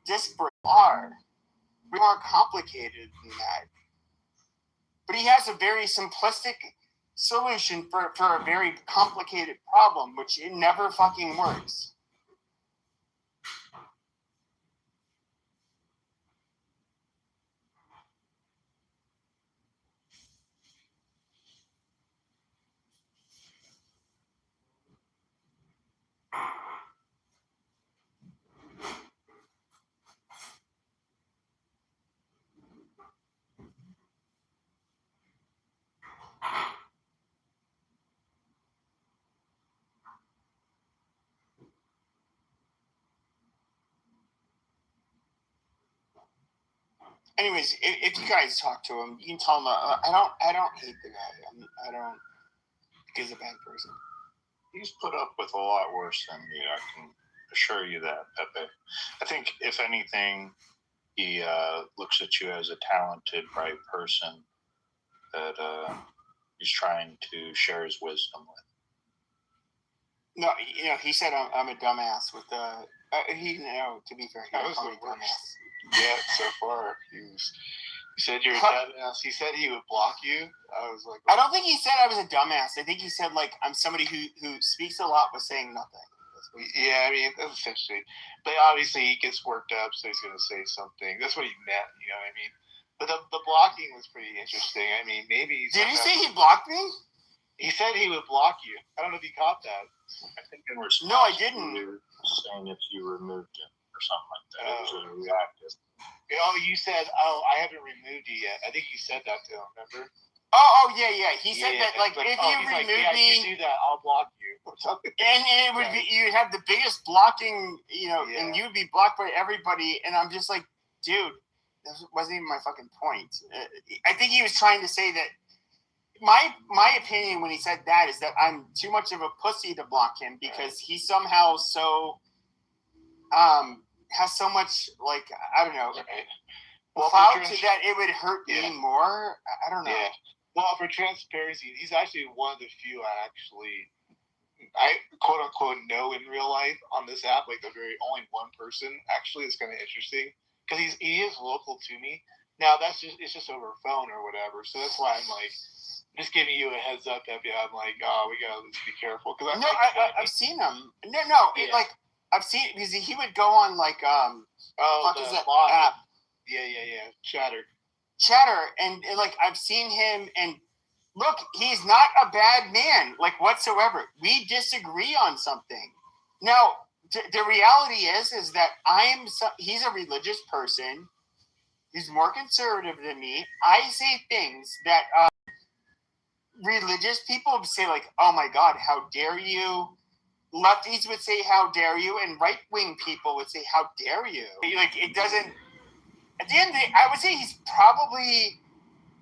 [SPEAKER 9] disparate, are more complicated than that. But he has a very simplistic solution for a very complicated problem, which it never fucking works. Anyways, if you guys talk to him, you can tell him I don't hate the guy. I don't think he's a bad person.
[SPEAKER 14] He's put up with a lot worse than me. I can assure you that, Pepe. I think if anything, he looks at you as a talented, bright person that he's trying to share his wisdom with.
[SPEAKER 9] No, he said I'm a dumbass with to be fair, he was a dumbass.
[SPEAKER 5] Yeah, so far he said you're a dumbass. He said he would block you. I was like,
[SPEAKER 9] I don't think he said I was a dumbass. I think he said like I'm somebody who speaks a lot but saying nothing.
[SPEAKER 5] Yeah, I mean that's essentially. But obviously he gets worked up, so he's gonna say something. That's what he meant. You know what I mean? But the blocking was pretty interesting. I mean, maybe.
[SPEAKER 9] Did he say he blocked me?
[SPEAKER 5] He said he would block you. I don't know if you caught that.
[SPEAKER 14] I think in response,
[SPEAKER 9] no, I didn't.
[SPEAKER 14] You were saying if you removed him or something like that. It was a reactive.
[SPEAKER 5] Oh, you said, I haven't removed you yet. I think you said that to him, remember?
[SPEAKER 9] Oh, yeah. He said that, like, if you remove me...
[SPEAKER 5] If you do that, I'll block you.
[SPEAKER 9] And it would be, you'd have the biggest blocking, and you'd be blocked by everybody, and I'm just like, dude, that wasn't even my fucking point. I think he was trying to say that my opinion when he said that is that I'm too much of a pussy to block him because he somehow so has so much, like, I don't know, clout that it would hurt me more. I don't know.
[SPEAKER 5] Yeah. Well, for transparency, he's actually one of the few I quote unquote know in real life on this app, like the very only one person. Actually, it's kind of interesting because he is local to me. Now it's just over phone or whatever, so that's why I'm like just giving you a heads up. That I'm like, oh, we gotta be careful because
[SPEAKER 9] I've seen him. Like I've seen because he would go on like what is that app?
[SPEAKER 5] Yeah.
[SPEAKER 9] Chatter, and like I've seen him, and look, he's not a bad man, like whatsoever. We disagree on something. Now, the reality is that he's a religious person. He's more conservative than me. I say things that religious people would say, like, "Oh my God, how dare you?" Lefties would say, "How dare you?" And right-wing people would say, "How dare you?" Like, it doesn't. At the end of the day, I would say he's probably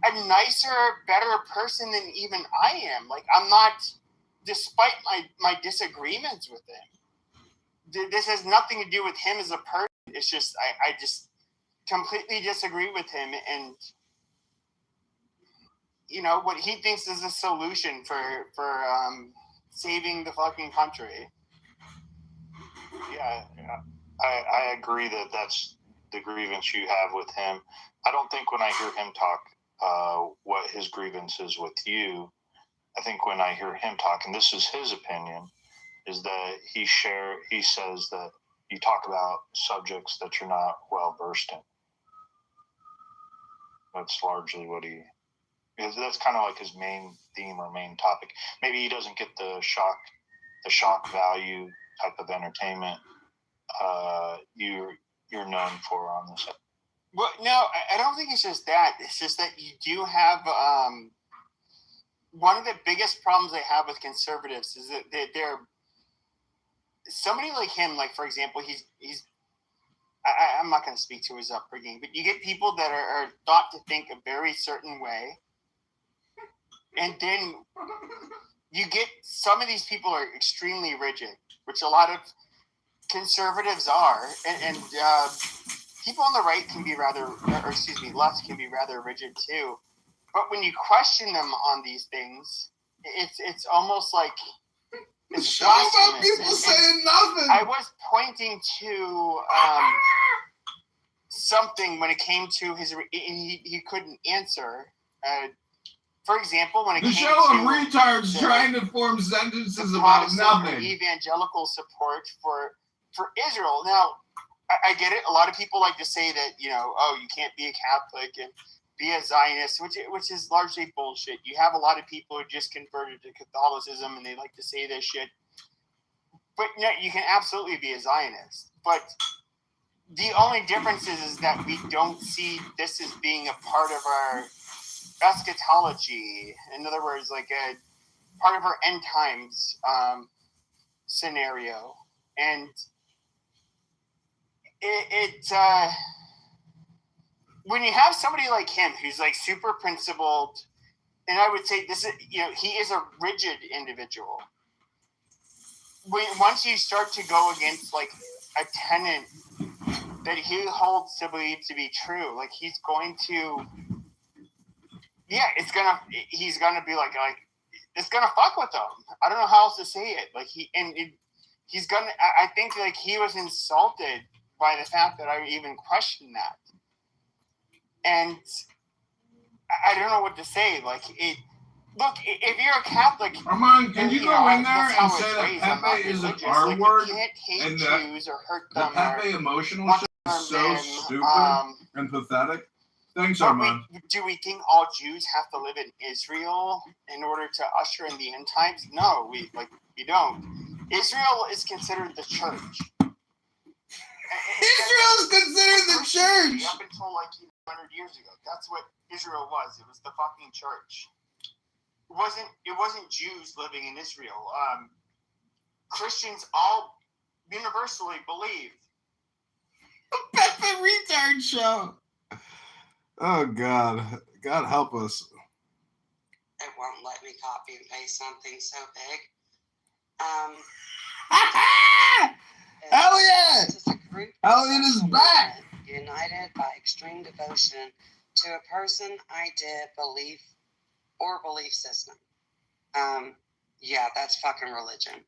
[SPEAKER 9] a nicer, better person than even I am. Like, I'm not, despite my disagreements with him. This has nothing to do with him as a person. It's just, I just completely disagree with him, and what he thinks is a solution for saving the fucking country.
[SPEAKER 14] Yeah. I agree that that's the grievance you have with him. I don't think when I hear him talk what his grievance is with you, I think when I hear him talk, and this is his opinion, is that he says that you talk about subjects that you're not well versed in. That's largely what that's kind of like his main theme or main topic. Maybe he doesn't get the shock value type of entertainment you're known for on this.
[SPEAKER 9] Well, no, I don't think it's just that. It's just that you do have one of the biggest problems I have with conservatives is that they're somebody like him. Like, for example, he's. I'm not going to speak to his upbringing, but you get people that are thought to think a very certain way, and then you get some of these people are extremely rigid, which a lot of conservatives are, and people on the right can be left can be rather rigid too. But when you question them on these things, it's almost like it's
[SPEAKER 2] show about people saying nothing.
[SPEAKER 9] I was pointing to something when it came to his, he couldn't answer. For example, when it came to
[SPEAKER 2] the show of retards trying to form sentences about nothing.
[SPEAKER 9] Evangelical support for Israel. Now, I get it. A lot of people like to say that, you can't be a Catholic and be a Zionist, which is largely bullshit. You have a lot of people who just converted to Catholicism and they like to say this shit. But yeah, you can absolutely be a Zionist. But the only difference is that we don't see this as being a part of our eschatology. In other words, like a part of our end times scenario. And when you have somebody like him who's like super principled, and I would say this is, he is a rigid individual. Once you start to go against like a tenet that he holds to believe to be true, like he's going to be like it's gonna fuck with them. I don't know how else to say it. Like he's gonna. I think like he was insulted by the fact that I even questioned that, and I don't know what to say. Like it. Look, if you're a Catholic,
[SPEAKER 2] Armand, can you go in there and say that Pepe is an R word and
[SPEAKER 9] Jews or hurt them?
[SPEAKER 2] The Pepe emotional shit is so stupid and pathetic. Thanks, Armand.
[SPEAKER 9] Do we think all Jews have to live in Israel in order to usher in the end times? No, we don't. Israel is considered the church.
[SPEAKER 2] Israel is considered the church.
[SPEAKER 9] Up until like 100 years ago, that's what Israel was. It was the fucking church. It wasn't Jews living in Israel. Christians all universally believed.
[SPEAKER 2] Pepe Fucking retard show. Oh God. God help us.
[SPEAKER 17] It won't let me copy and paste something so big.
[SPEAKER 2] Elliot!
[SPEAKER 17] It's a group
[SPEAKER 2] Elliot is back.
[SPEAKER 17] United by extreme devotion to a person, idea, belief, or belief system. Yeah, that's fucking religion.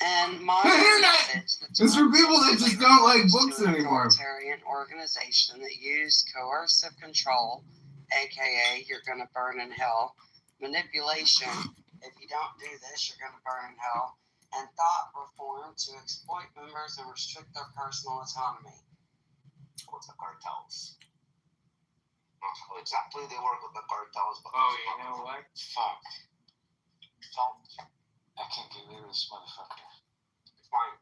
[SPEAKER 17] And modern
[SPEAKER 2] internet is for people that just don't like books anymore.
[SPEAKER 17] Authoritarian organization that use coercive control, aka you're gonna burn in hell, manipulation, if you don't do this, you're gonna burn in hell, and thought reform to exploit members and restrict their personal autonomy.
[SPEAKER 8] What's the cartels? Exactly, they work with the cartels. But
[SPEAKER 11] you know what?
[SPEAKER 8] Fuck.
[SPEAKER 11] I can't get rid of this motherfucker.
[SPEAKER 8] Fine.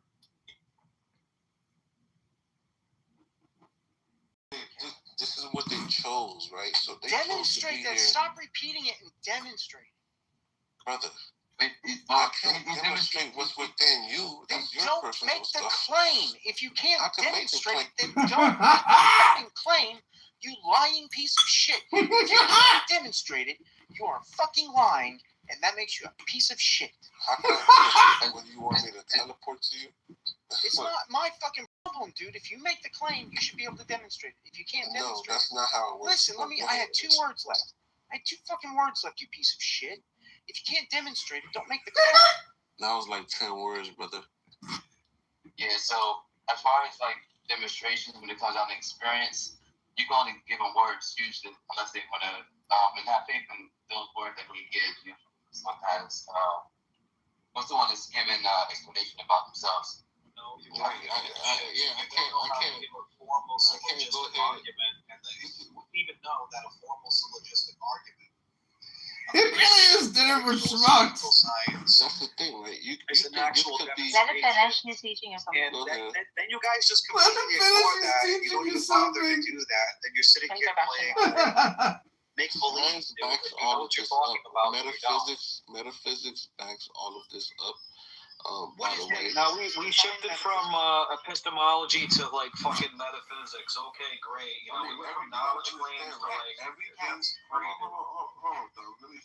[SPEAKER 3] This is what they chose, right? So they
[SPEAKER 15] Demonstrate that. Stop repeating it and demonstrate.
[SPEAKER 3] Brother.
[SPEAKER 8] I
[SPEAKER 3] can't demonstrate what's within you. That's your
[SPEAKER 15] don't
[SPEAKER 3] personal
[SPEAKER 15] make the
[SPEAKER 3] stuff.
[SPEAKER 15] claim. If you can't demonstrate it, then
[SPEAKER 3] claim.
[SPEAKER 15] don't make the fucking claim, you lying piece of shit. If you can't demonstrate it, you are fucking lying, and that makes you a piece of shit.
[SPEAKER 3] Whether you want me to teleport to you?
[SPEAKER 15] It's not my fucking problem, dude. If you make the claim, you should be able to demonstrate it. If you can't demonstrate
[SPEAKER 3] No, that's not how it works.
[SPEAKER 15] Listen, I had 2 words left. I had 2 fucking words left, you piece of shit. If you can't demonstrate it, don't make the claim.
[SPEAKER 3] That was like 10 words, brother.
[SPEAKER 12] Yeah, so as far as like demonstrations, when it comes down to experience, you can only give them words usually, unless they want to have faith in those words that we give you. Sometimes, what's the one that's giving explanation about themselves?
[SPEAKER 8] No,
[SPEAKER 3] I can't
[SPEAKER 8] give a formal syllogistic argument, and even know that a formal syllogistic argument.
[SPEAKER 2] It really is dinner for schmucks.
[SPEAKER 3] That's the thing, right?
[SPEAKER 8] It's an actual demonstration.
[SPEAKER 1] Let it finish. He's teaching you something.
[SPEAKER 8] And then you guys just completely ignore that. You don't even bother to do that. Then you're sitting here playing make believe.
[SPEAKER 3] Science backs all of this up. Metaphysics backs all of this up. By the way,
[SPEAKER 8] now we shifted from epistemology to like fucking metaphysics. Okay, great. You know, we went from knowledge claims to like everything's great.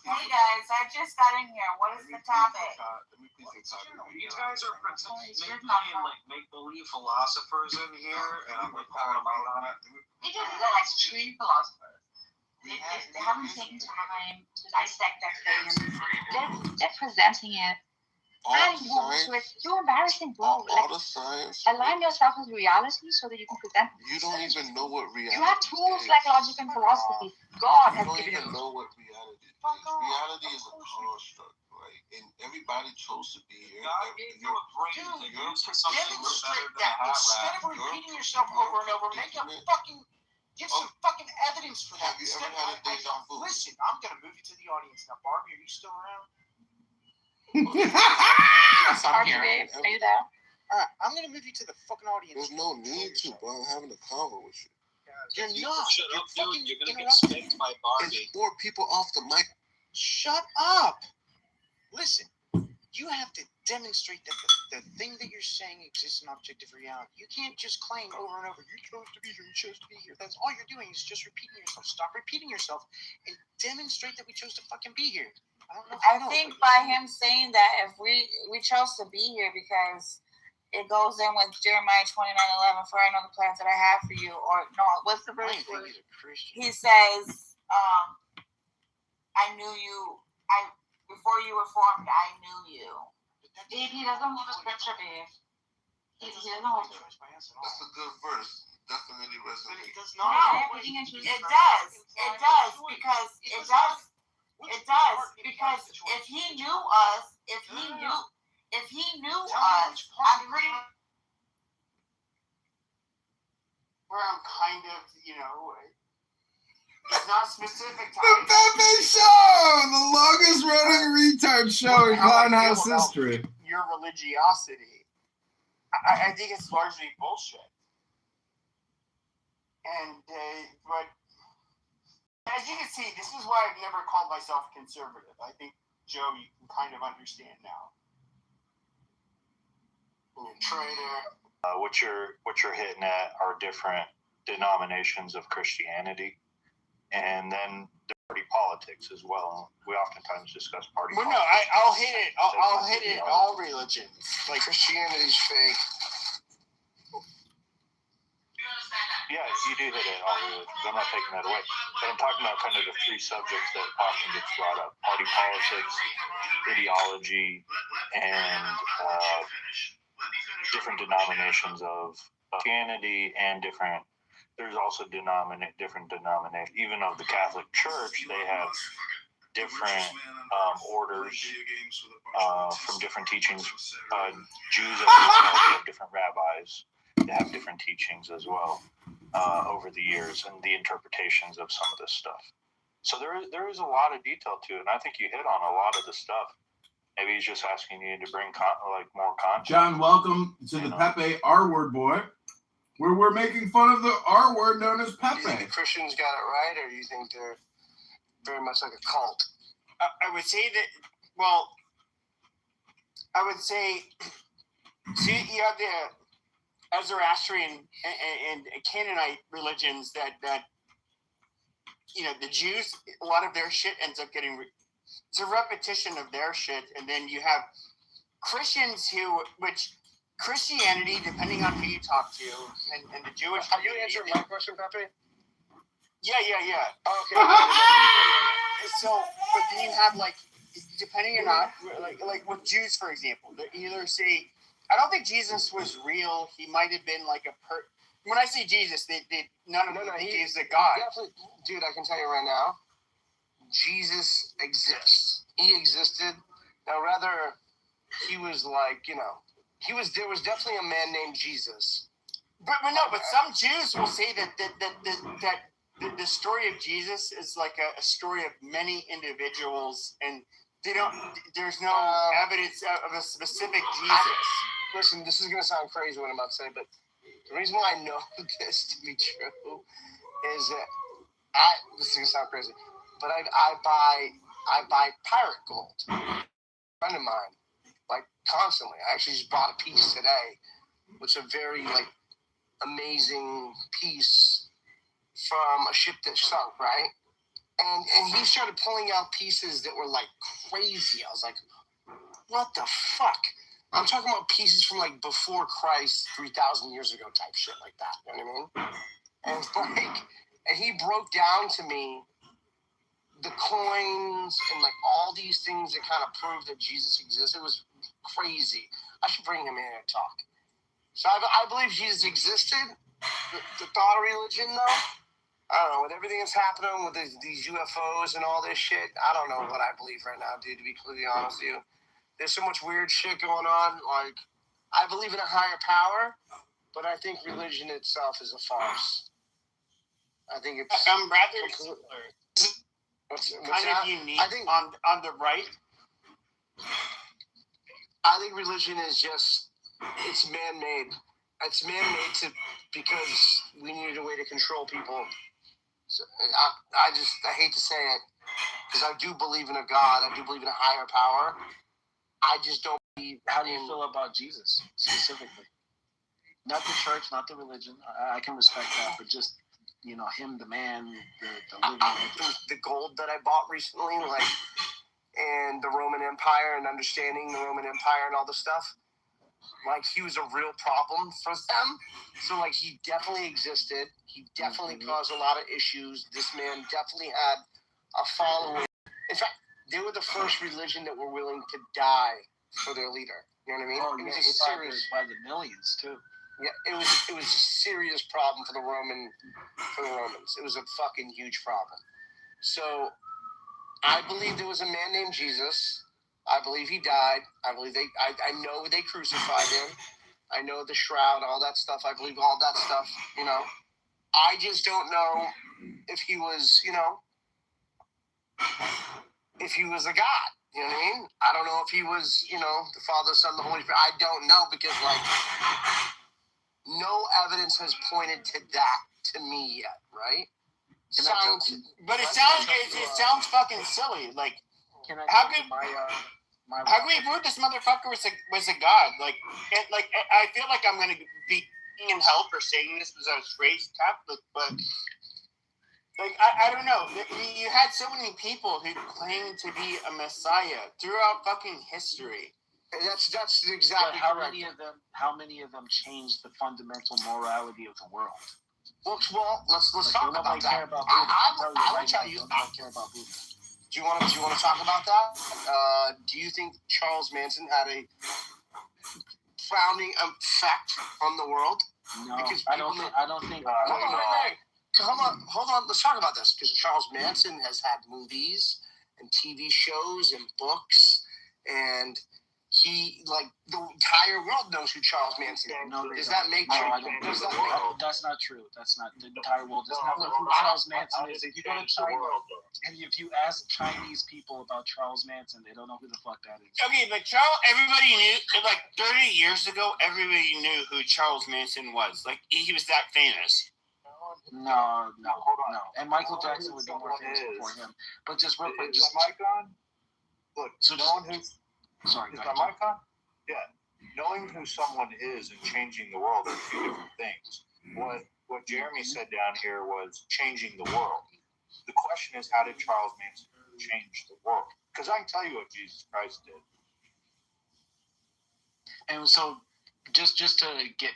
[SPEAKER 1] Hey guys, I just got in here. What is the topic?
[SPEAKER 8] You guys are playing like make-believe philosophers in here, and I'm like calling them out on it.
[SPEAKER 1] Because they're like street philosophers. They haven't taken time to dissect their thing. They're presenting it. And you're embarrassing, bro.
[SPEAKER 3] All the science.
[SPEAKER 1] Align yourself with reality so that you can present.
[SPEAKER 3] You don't even know what reality is.
[SPEAKER 1] You have tools like logic and philosophy. God has given you.
[SPEAKER 3] You don't even know what reality is. Reality is a construct, right? And everybody chose to be here.
[SPEAKER 8] God gave you a brain to use for something better than
[SPEAKER 15] that. Instead of repeating yourself over and over, give some fucking evidence for that.
[SPEAKER 3] Have you ever had a deja vu?
[SPEAKER 15] Listen, I'm gonna move you to the audience now. Barbie, are you still around?
[SPEAKER 1] Yes, I'm here. Are you there?
[SPEAKER 15] Alright, I'm gonna move you to the fucking audience.
[SPEAKER 3] There's no need to, bro. I'm having a convo with you.
[SPEAKER 15] You're not.
[SPEAKER 8] Shut up, dude. You're gonna get spanked by Barbie.
[SPEAKER 3] It's 4 people off the mic.
[SPEAKER 15] Shut up. Listen, you have to demonstrate that the thing that you're saying exists in objective reality. You can't just claim over and over, you chose to be here, you chose to be here. That's all you're doing is just repeating yourself. Stop repeating yourself and demonstrate that we chose to fucking be here.
[SPEAKER 1] I think by him saying that if we chose to be here because it goes in with Jeremiah 29:11, for I know the plans that I have for you, or no, what's the verse? He says, I knew you, before you were formed, I knew you. Babe, he doesn't hold a scripture, babe. He doesn't hold it.
[SPEAKER 3] That's a good verse. Definitely resonates.
[SPEAKER 15] It does not.
[SPEAKER 1] It does. It does because it does. It does because if he knew us, if he knew us, I'm pretty.
[SPEAKER 15] Where I'm kind of, it's not specific to.
[SPEAKER 2] The Pepe Show, the longest running retard show in Clownhouse history.
[SPEAKER 15] Your religiosity, I think it's largely bullshit. And but. As you can see, this is why I've never called myself conservative. I think, Joe, you can kind of understand now.
[SPEAKER 8] Traitor.
[SPEAKER 14] What you're hitting at are different denominations of Christianity, and then the party politics as well. We oftentimes discuss party
[SPEAKER 9] Well, no,
[SPEAKER 14] politics.
[SPEAKER 9] I'll hit it. I'll hit it. All religions, like
[SPEAKER 3] Christianity's fake.
[SPEAKER 14] Yeah, you do hit it all religions. I'm not taking that away. But I'm talking about kind of the three subjects that often gets brought up: party politics, ideology, and different denominations of Christianity and different. There's also different denominations. Even of the Catholic Church, they have different orders from different teachings. Jews as well have different rabbis that have different teachings as well over the years, and the interpretations of some of this stuff. So there is a lot of detail to it, and I think you hit on a lot of the stuff. Maybe he's just asking you to bring more content.
[SPEAKER 2] John, welcome to the Pepe R-word boy, where we're making fun of the R-word known as Pepe.
[SPEAKER 3] Do you think the Christians got it right, or do you think they're very much like a cult?
[SPEAKER 9] I would say that. Well, I would say, see, you have the Zoroastrian and Canaanite religions that the Jews, a lot of their shit ends up getting. It's a repetition of their shit, and then you have Christians which Christianity, depending on who you talk to, and the Jewish.
[SPEAKER 3] Are you answering my question, Pepe?
[SPEAKER 9] Yeah.
[SPEAKER 3] Okay.
[SPEAKER 9] So, but then you have depending or not, like with Jews, for example, they either say, I don't think Jesus was real. He might have been when I say Jesus, none of them think he's a God.
[SPEAKER 3] Dude, I can tell you right now, Jesus exists. He existed. Now, rather, he was there was definitely a man named Jesus.
[SPEAKER 9] But some Jews will say that the story of Jesus is like a story of many individuals, and there's no evidence of a specific Jesus.
[SPEAKER 3] Listen, this is going to sound crazy what I'm about to say, but the reason why I know this to be true is that this is going to sound crazy, but I buy pirate gold. A friend of mine, constantly. I actually just bought a piece today, which is a very amazing piece from a ship that sunk, right? And he started pulling out pieces that were crazy. I was like, what the fuck? I'm talking about pieces from before Christ, 3,000 years ago type shit like that. You know what I mean? And he broke down to me the coins and all these things that kind of prove that Jesus exists. It was crazy. I should bring him in and talk. So I believe Jesus existed. The thought of religion, though, I don't know. With everything that's happening with these UFOs and all this shit, I don't know what I believe right now, dude, to be completely honest with you. There's so much weird shit going on. I believe in a higher power, but I think religion itself is a farce. I think it's...
[SPEAKER 9] I'm rather similar. Kind of unique on the right.
[SPEAKER 3] I think religion is just... It's man-made. It's man-made because we needed a way to control people. So I hate to say it, because I do believe in a God. I do believe in a higher power. I just don't believe...
[SPEAKER 18] How do you feel about Jesus, specifically? Not the church, not the religion. I can respect that, but just, him, the man, the living...
[SPEAKER 3] The gold that I bought recently, and the Roman Empire, and understanding the Roman Empire and all this stuff, he was a real problem for them. So, he definitely existed. He definitely caused a lot of issues. This man definitely had a following. In fact, they were the first religion that were willing to die for their leader. You know what I mean?
[SPEAKER 18] Oh,
[SPEAKER 3] it was a serious
[SPEAKER 18] by the millions too.
[SPEAKER 3] Yeah, it was a serious problem for the Romans. It was a fucking huge problem. So I believe there was a man named Jesus. I believe he died. I believe I know they crucified him. I know the shroud, all that stuff. I believe all that stuff. I just don't know if he was, if he was a God. You know what I mean? I don't know if he was, the Father, Son, the Holy Spirit. I don't know because, no evidence has pointed to that to me yet, right?
[SPEAKER 9] But it sounds fucking silly. How could
[SPEAKER 8] How can we prove this motherfucker was a god? Like I feel like I'm gonna be in hell for saying this because I was raised Catholic, but like I don't know. You had so many people who claimed to be a messiah throughout fucking history.
[SPEAKER 20] That's exactly
[SPEAKER 18] how
[SPEAKER 20] correct.
[SPEAKER 18] many of them changed the fundamental morality of the world?
[SPEAKER 20] Well, let's talk about that.
[SPEAKER 18] Care about Buddha.
[SPEAKER 20] I will tell you.
[SPEAKER 18] I care about Buddha.
[SPEAKER 20] Do you want to talk about that? Do you think Charles Manson had a founding effect on the world?
[SPEAKER 18] No,
[SPEAKER 20] because
[SPEAKER 18] I don't think.
[SPEAKER 20] Hold on. Let's talk about this because Charles Manson has had movies and TV shows and books, and he the entire world knows who Charles Manson is.
[SPEAKER 18] No,
[SPEAKER 20] does that make
[SPEAKER 18] that's not true. That's not the entire world does not know who Charles Manson is. If you go to China and if you ask Chinese people about Charles Manson, they don't know who the fuck that is.
[SPEAKER 8] Okay, but everybody knew, like 30 years ago, everybody knew who Charles Manson was. Like, he was that famous.
[SPEAKER 18] No. And Michael Jackson would be more famous before him. But just real quick,
[SPEAKER 14] is my mic on? Look,
[SPEAKER 18] so
[SPEAKER 14] knowing who.
[SPEAKER 18] Sorry,
[SPEAKER 14] is my mic on? Yeah. Knowing who someone is and changing the world are two different things. What Jeremy said down here was changing the world. The question is, how did Charles Manson change the world? Because I can tell you what Jesus Christ did.
[SPEAKER 18] And so, just to get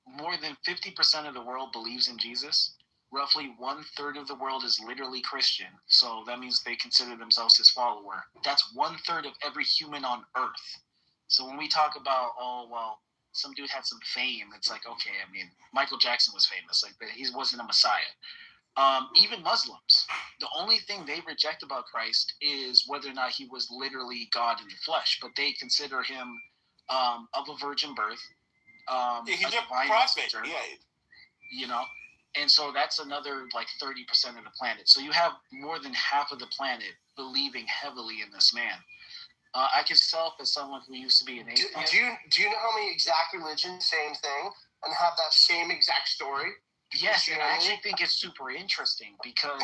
[SPEAKER 18] more than 50% of the world believes in Jesus. Roughly 1/3 of the world is literally Christian. So that means they consider themselves his follower. That's 1/3 of every human on earth. So when we talk about, some dude had some fame, it's like, okay, I mean, Michael Jackson was famous, like, but he wasn't a messiah. Even Muslims, the only thing they reject about Christ is whether or not he was literally God in the flesh, but they consider him of a virgin birth.
[SPEAKER 8] He's a prophet,
[SPEAKER 18] you know, and so that's another like 30% of the planet. So you have more than half of the planet believing heavily in this man. I can self as someone who used to be an atheist.
[SPEAKER 20] Do you know how many exact religions, same thing, and have that same exact story?
[SPEAKER 18] Yes, and I actually think it's super interesting because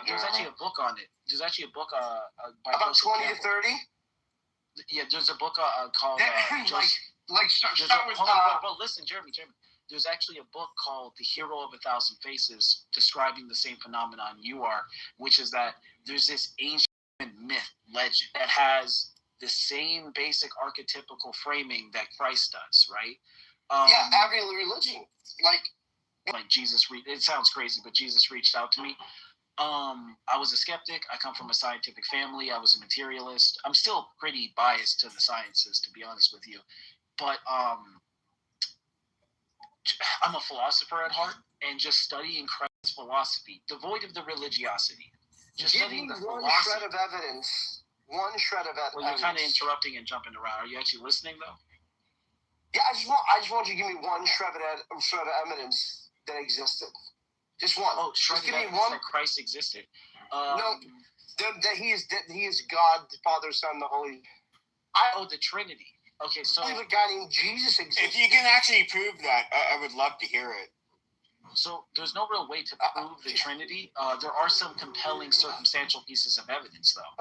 [SPEAKER 18] there's actually a book on it. There's actually a book by
[SPEAKER 20] about 20 to 30.
[SPEAKER 18] Yeah, there's a book called But listen, Jeremy. There's actually a book called The Hero of a Thousand Faces describing the same phenomenon you are, which is that there's this ancient myth, legend, that has the same basic archetypical framing that Christ does, right?
[SPEAKER 20] Every religion.
[SPEAKER 18] Like Jesus, it sounds crazy, but Jesus reached out to me. I was a skeptic. I come from a scientific family. I was a materialist. I'm still pretty biased to the sciences, to be honest with you. But I'm a philosopher at heart, and just studying Christ's philosophy, devoid of the religiosity. Just
[SPEAKER 20] Give me one shred of evidence. One shred of evidence.
[SPEAKER 18] Well, you're kind of interrupting and jumping around. Are you actually listening, though?
[SPEAKER 20] Yeah, I just want you to give me one shred of evidence that existed. Just one.
[SPEAKER 18] Oh,
[SPEAKER 20] just give me one.
[SPEAKER 18] That Christ existed.
[SPEAKER 20] No, that he is God, the Father, Son, the Holy.
[SPEAKER 18] The Trinity. Okay, so
[SPEAKER 20] I believe a guy named Jesus existed.
[SPEAKER 8] If you can actually prove that, I would love to hear it.
[SPEAKER 18] So there's no real way to prove the Trinity. There are some compelling circumstantial pieces of evidence, though.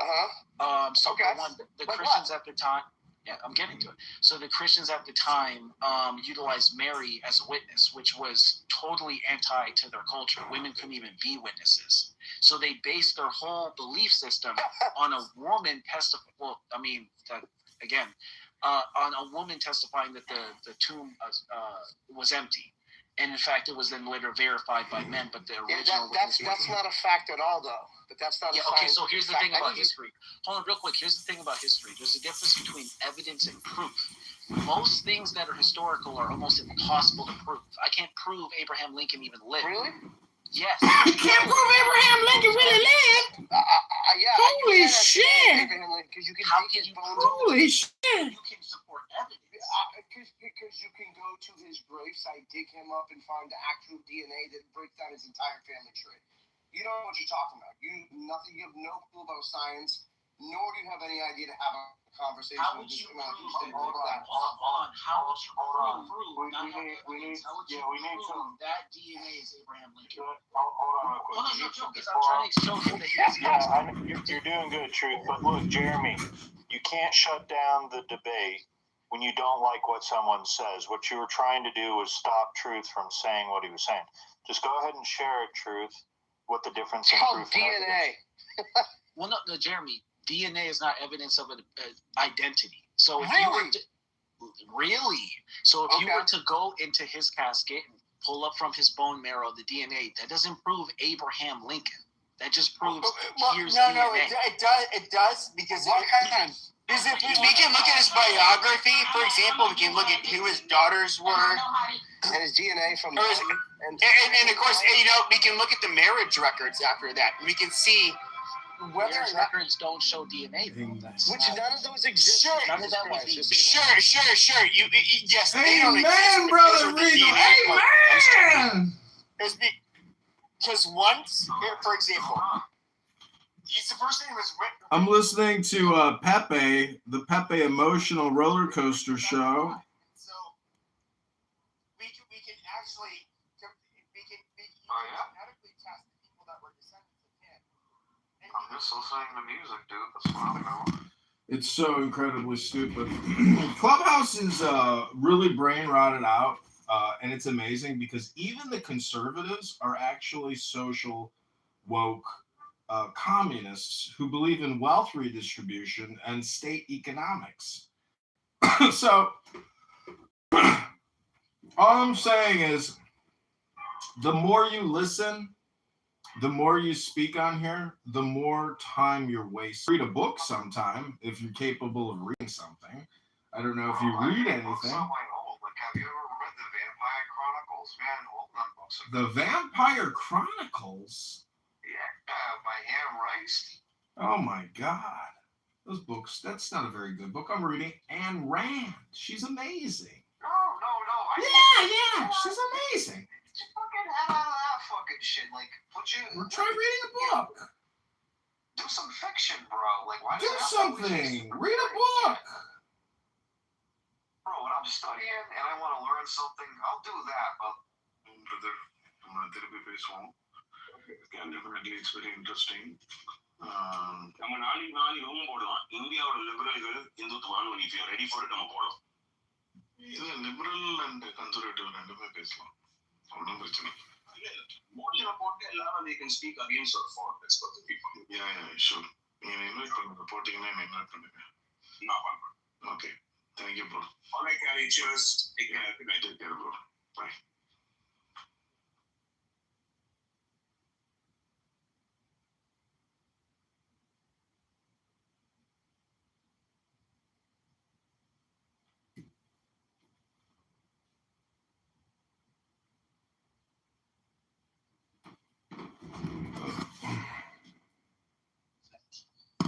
[SPEAKER 18] The Christians at the time. Yeah, I'm getting to it. So the Christians at the time utilized Mary as a witness, which was totally anti to their culture. Women couldn't even be witnesses. So they based their whole belief system on a woman testifying. Well, I mean, on a woman testifying that the tomb was empty. And in fact, it was then later verified by men, but the original
[SPEAKER 20] that's not a fact at all, though. But that's not.
[SPEAKER 18] Okay, so here's the thing about history. Hold on, real quick. Here's the thing about history. There's a difference between evidence and proof. Most things that are historical are almost impossible to prove. I can't prove Abraham Lincoln even lived.
[SPEAKER 20] Really?
[SPEAKER 18] Yes.
[SPEAKER 20] You can't prove Abraham Lincoln really lived.
[SPEAKER 10] Holy shit!
[SPEAKER 20] Holy
[SPEAKER 10] shit!
[SPEAKER 18] You can support evidence.
[SPEAKER 20] Because you can go to his gravesite, dig him up, and find the actual DNA that breaks down his entire family tree. You don't know what you're talking about. You have no clue about science, nor do you have any idea to have a conversation.
[SPEAKER 18] How would you prove? Hold on. How would you prove? We need some. That DNA is Abraham Lincoln.
[SPEAKER 14] Hold on real quick.
[SPEAKER 18] Hold on, because I'm trying to show you that
[SPEAKER 14] you're doing good, Truth. But look, Jeremy, You can't shut down the debate when you don't like what someone says. What you were trying to do was stop Truth from saying what he was saying. Just go ahead and share it, Truth, what the difference in proof and evidence.
[SPEAKER 18] Well, no, Jeremy, DNA is not evidence of an identity. So if So if you were to go into his casket and pull up from his bone marrow the DNA, that doesn't prove Abraham Lincoln. That just proves here's DNA.
[SPEAKER 9] No, it does because because if we can look at his biography, for example, we can look at who his daughters were
[SPEAKER 3] and his DNA from
[SPEAKER 9] and of course, we can look at the marriage records after that. We can see whether
[SPEAKER 18] marriage records don't show DNA,
[SPEAKER 3] which none of those exist.
[SPEAKER 9] Sure,
[SPEAKER 18] none of that would be.
[SPEAKER 9] Sure. Yes, they don't
[SPEAKER 2] Amen,
[SPEAKER 9] exist.
[SPEAKER 2] brother Regal. Amen.
[SPEAKER 9] Because once, here, for example, he's the person who was written.
[SPEAKER 2] I'm listening to Pepe, the Pepe Emotional Roller Coaster Show.
[SPEAKER 9] So we can actually genetically test the people that were descendants of him.
[SPEAKER 6] I'm just listening to music, dude. That's what I'm doing.
[SPEAKER 2] It's so incredibly stupid. Clubhouse is really brain rotted out, and it's amazing because even the conservatives are actually social woke communists who believe in wealth redistribution and state economics. So all I'm saying is the more you listen, the more you speak on here, the more time you're wasting. Read a book sometime if you're capable of reading something. I don't know if you read anything.
[SPEAKER 6] Have you ever read the Vampire Chronicles? Man, hold on, books.
[SPEAKER 2] The Vampire Chronicles?
[SPEAKER 6] Yeah, by Anne Rice.
[SPEAKER 2] Oh my God. Those books, that's not a very good book. I'm reading Ayn Rand. She's amazing.
[SPEAKER 6] No.
[SPEAKER 2] Yeah, she's amazing.
[SPEAKER 6] Just fucking head out of that fucking shit. Like,
[SPEAKER 2] Try reading a book.
[SPEAKER 6] Do some fiction, bro. Like, why
[SPEAKER 2] do something. Read a book.
[SPEAKER 6] Bro, when I'm studying and I want to learn something, I'll do that. But, brother, therapy based home. Definitely, it's very interesting.
[SPEAKER 8] நம்ம நாளைக்கு room போடலாம் இந்தியாவோட லிபரல்கள் இந்துத்துவான்னு if you're ready for it நம்ம போடலாம்
[SPEAKER 6] இது liberal and conservative ரெண்டுமே பேசலாம் ஒன்றும் பிரச்சனை
[SPEAKER 8] மோஷனை போட்டு எல்லாரும் they can speak against or for that's what the people
[SPEAKER 6] yeah sure நீங்க இன்வைட் பண்ணுங்க போட்டீங்கன்னா என்ன இன்வைட் பண்ணுங்க
[SPEAKER 8] நான் பண்றேன்
[SPEAKER 6] okay thank you bro
[SPEAKER 8] all right Gary cheers take care
[SPEAKER 6] bro bye.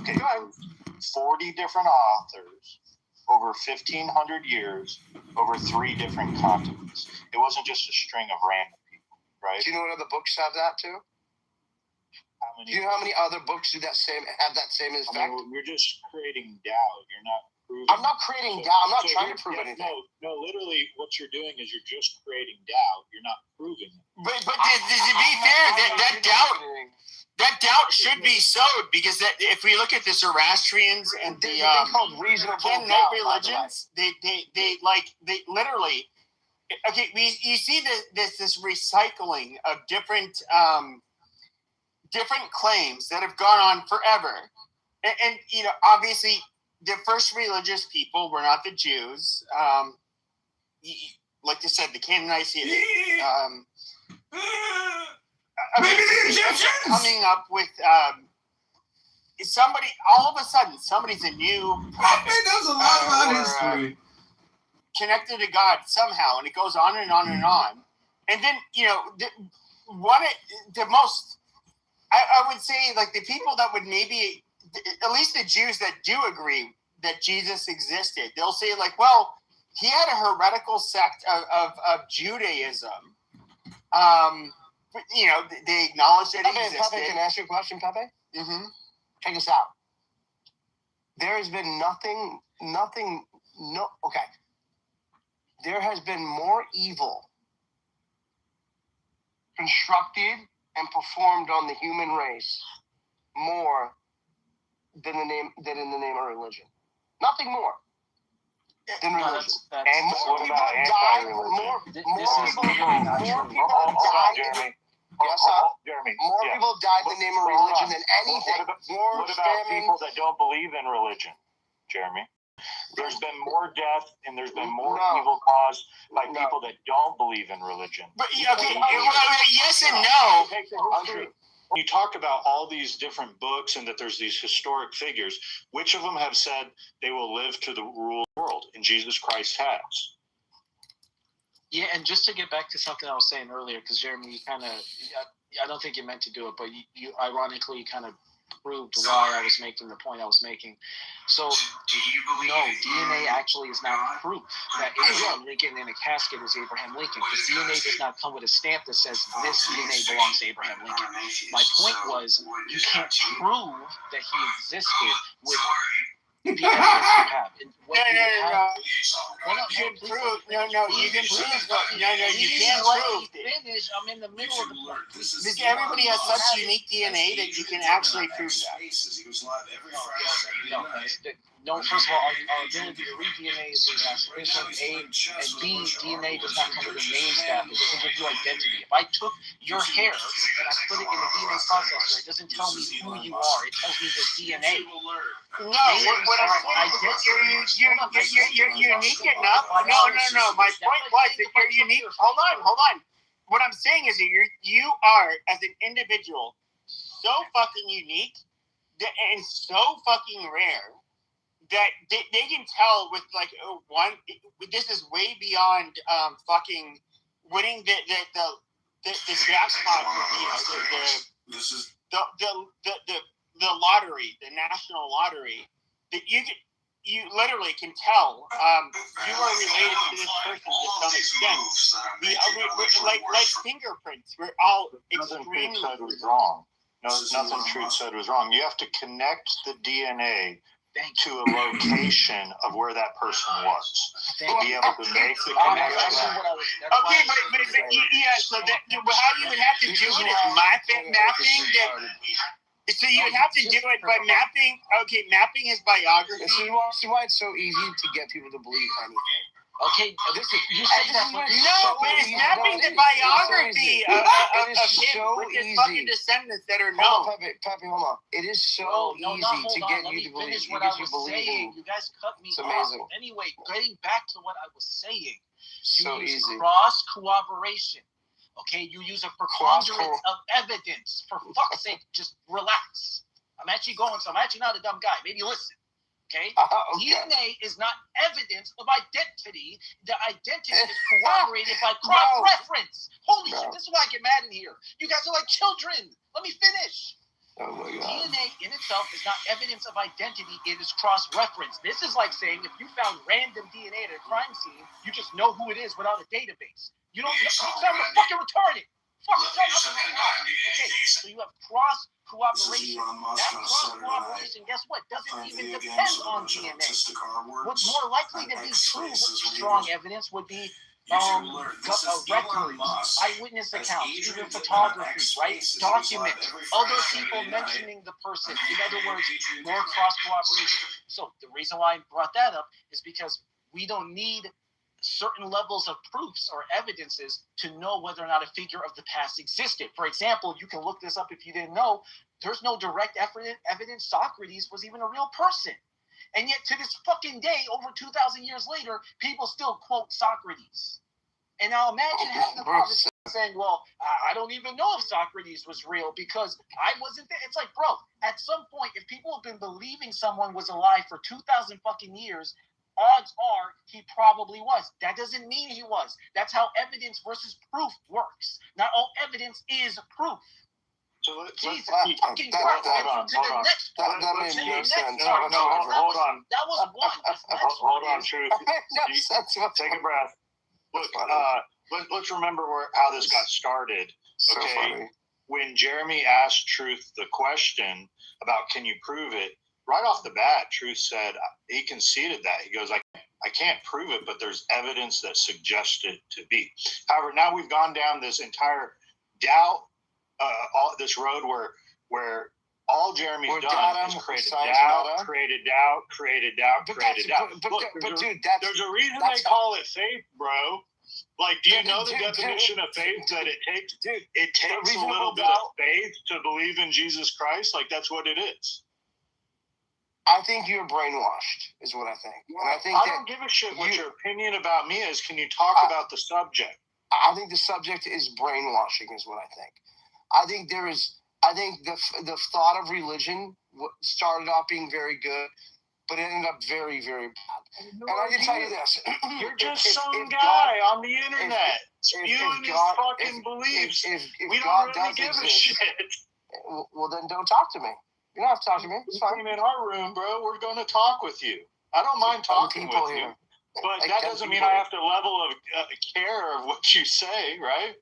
[SPEAKER 14] Okay, 40 different authors, over 1,500 years, over 3 different continents. It wasn't just a string of random people, right?
[SPEAKER 3] Do you know what other books have that too? Do you know how many other books have that same effect?
[SPEAKER 14] You're just creating doubt. You're not proving.
[SPEAKER 3] I'm not creating doubt. I'm not trying to prove anything.
[SPEAKER 14] No, literally, what you're doing is you're just creating doubt. You're not proving it.
[SPEAKER 9] But to be fair, that doubt should be sowed because if we look at the Zoroastrians and the Canaanite religions, they literally. Okay, you see this recycling of different claims that have gone on forever, and obviously the first religious people were not the Jews. Like I said, the Canaanites.
[SPEAKER 2] Maybe the Egyptians
[SPEAKER 9] coming up with somebody. All of a sudden, somebody's a new prophet.
[SPEAKER 2] It knows a lot about history.
[SPEAKER 9] Connected to God somehow, and it goes on and on and on. And then the most. I would say like the people that would maybe, at least the Jews that do agree that Jesus existed, they'll say like, well, he had a heretical sect of Judaism. They acknowledge that he existed.
[SPEAKER 3] Pepe, can I ask you a question, Pepe?
[SPEAKER 9] Mm-hmm.
[SPEAKER 3] Check this out. There has been there has been more evil constructed and performed on the human race more than in the name of religion.
[SPEAKER 19] Nothing more than religion.
[SPEAKER 6] And
[SPEAKER 19] more people die. More people die. Yes,
[SPEAKER 14] Jeremy.
[SPEAKER 19] More people die in the name of religion than anything.
[SPEAKER 14] What about people that don't believe in religion, Jeremy? There's been more death and there's been more evil caused by people that don't believe in religion.
[SPEAKER 9] But yes and no.
[SPEAKER 14] You talk about all these different books and that there's these historic figures. Which of them have said they will live to the rule of the world? And Jesus Christ has.
[SPEAKER 18] Yeah, and just to get back to something I was saying earlier, because Jeremy, you kind of, I don't think you meant to do it, but you ironically kind of proved why I was making the point I was making. So, no, DNA actually is not proof that Abraham Lincoln in a casket is Abraham Lincoln, because DNA does not come with a stamp that says this DNA belongs to Abraham Lincoln. My point was, you can't prove that he existed with the evidence you have. And what you have.
[SPEAKER 9] You can prove. No, you can prove. No, you can't prove.
[SPEAKER 18] Finish. I'm in the middle of the point.
[SPEAKER 9] Because everybody has such unique DNA that you can actually prove that.
[SPEAKER 18] No, first of all, our ability to read DNA is sufficient. A, and B, DNA does not come with a name stamp. It doesn't give you identity. If I took your hair and I put it in a DNA processor, it doesn't tell me who you are. It tells me the DNA.
[SPEAKER 9] No, what I'm saying is you're unique enough. No. My point was that you're unique. Hold on. What I'm saying is that you are, as an individual, so fucking unique and so fucking rare that they can tell with like one. This is way beyond fucking winning the jackpot. The lottery, the national lottery. That you literally can tell you are related to this person to some extent. Like fingerprints, we're all extremely.
[SPEAKER 14] Nothing Truth said was wrong. Nothing Truth said was wrong. You have to connect the DNA to a location of where that person was to be able to make the connection.
[SPEAKER 9] Okay, but yeah. So that how you would have to do it is mapping. So you would have to do it by mapping. Okay, mapping his biography.
[SPEAKER 19] See why it's so easy to get people to believe anything.
[SPEAKER 18] Okay, you say that.
[SPEAKER 9] No, but it's mapping the biography of him with his fucking descendants that are known.
[SPEAKER 19] Pepe, hold on. It is so easy to get you to believe.
[SPEAKER 18] What I was saying. You guys cut me
[SPEAKER 19] off. It's amazing.
[SPEAKER 18] Anyway, getting back to what I was saying.
[SPEAKER 19] So
[SPEAKER 18] use
[SPEAKER 19] easy.
[SPEAKER 18] Cross corroboration. Okay, you use a preponderance of evidence. For fuck's sake, just relax. I'm actually not a dumb guy. Maybe listen. Okay? DNA is not evidence of identity. The identity is corroborated by cross-reference. Holy shit, this is why I get mad in here. You guys are like children. Let me finish.
[SPEAKER 19] Oh my God.
[SPEAKER 18] DNA in itself is not evidence of identity. It is cross-reference. This is like saying if you found random DNA at a crime scene, you just know who it is without a database. You don't sound fucking retarded. Okay, so you have cross corroboration. That cross corroboration, guess what? Doesn't even depend on DNA. What's more likely to be true with strong evidence would be records, eyewitness accounts, even photography, right? Documents, other people mentioning the person. In other words, more cross corroboration. So the reason why I brought that up is because we don't need certain levels of proofs or evidences to know whether or not a figure of the past existed. For example, you can look this up if you didn't know. There's no direct evidence Socrates was even a real person. And yet to this fucking day, over 2,000 years later, people still quote Socrates. And now imagine having a conversation saying, well, I don't even know if Socrates was real because I wasn't there. It's like, bro, at some point, if people have been believing someone was alive for 2,000 fucking years, odds are he probably was. That doesn't mean he was. That's how evidence versus proof works. Not all evidence is proof.
[SPEAKER 14] So
[SPEAKER 18] Jesus fucking Christ.
[SPEAKER 19] That made no sense.
[SPEAKER 14] Hold on.
[SPEAKER 18] That was one.
[SPEAKER 14] Hold on, Truth. Take a breath. Look, let's remember how this got started. Okay, when Jeremy asked Truth the question about can you prove it, right off the bat, Truth said he conceded that. He goes, I can't prove it, but there's evidence that suggests it to be. However, now we've gone down this entire doubt, this road where All Jeremy's
[SPEAKER 19] Or
[SPEAKER 14] done
[SPEAKER 19] data,
[SPEAKER 14] is
[SPEAKER 19] or
[SPEAKER 14] created
[SPEAKER 19] science
[SPEAKER 14] doubt,
[SPEAKER 19] data.
[SPEAKER 14] created doubt, created doubt, created doubt.
[SPEAKER 19] But dude, that's
[SPEAKER 14] there's a reason
[SPEAKER 19] that's
[SPEAKER 14] they call it faith, bro. Like, do you know the
[SPEAKER 19] Dude,
[SPEAKER 14] definition of faith? That it takes a
[SPEAKER 19] reasonable
[SPEAKER 14] little bit of faith to believe in Jesus Christ. Like, that's what it is.
[SPEAKER 19] I think you're brainwashed, is what I think. And I think
[SPEAKER 14] I don't give a shit what your opinion about me is. Can you talk about the subject?
[SPEAKER 19] I think the subject is brainwashing, is what I think. I think the thought of religion started off being very good, but it ended up very, very bad. And I can tell you this:
[SPEAKER 14] you're just
[SPEAKER 19] if
[SPEAKER 14] some guy
[SPEAKER 19] God,
[SPEAKER 14] on the internet spewing his fucking beliefs. We
[SPEAKER 19] God
[SPEAKER 14] don't really
[SPEAKER 19] does
[SPEAKER 14] give a
[SPEAKER 19] exist,
[SPEAKER 14] shit.
[SPEAKER 19] well, then don't talk to me. You don't have to talk to me. It's fine.
[SPEAKER 14] In our room, bro, we're going to talk with you. I don't mind talking with you, but that doesn't mean I have to level of care of what you say, right?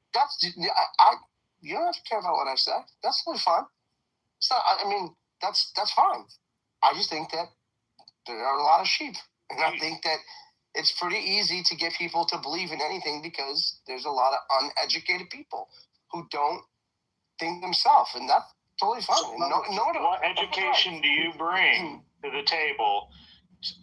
[SPEAKER 19] You don't have to care about what I say. That's totally fine. It's not. I mean, that's fine. I just think that there are a lot of sheep, and I think that it's pretty easy to get people to believe in anything because there's a lot of uneducated people who don't think themselves, and that's totally fine.
[SPEAKER 14] What education do you bring to the table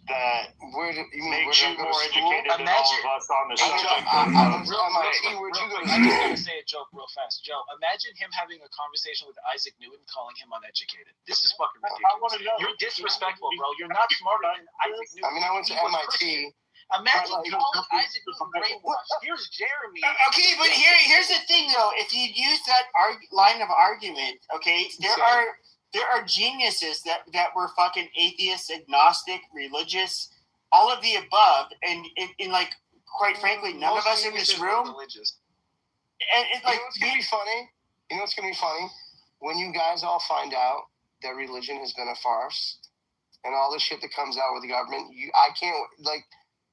[SPEAKER 14] that makes you more educated than all of us on the subject?
[SPEAKER 18] I just gotta say a joke real fast. Joe, imagine him having a conversation with Isaac Newton, calling him uneducated. This is fucking ridiculous. You're disrespectful, bro. You're not smarter than Isaac Newton.
[SPEAKER 19] I mean, I went to MIT.
[SPEAKER 18] Imagine calling Isaac Newton brainwashed. Here's Jeremy.
[SPEAKER 9] Okay, but here's the thing, though. If you use that line of argument, okay, there are geniuses that were fucking atheists, agnostic, religious, all of the above, and like, quite frankly, none of us in this room.
[SPEAKER 18] Religious.
[SPEAKER 9] And it's like,
[SPEAKER 19] you know what's gonna be funny? You know what's gonna be funny? When you guys all find out that religion has been a farce, and all the shit that comes out with the government, I can't like.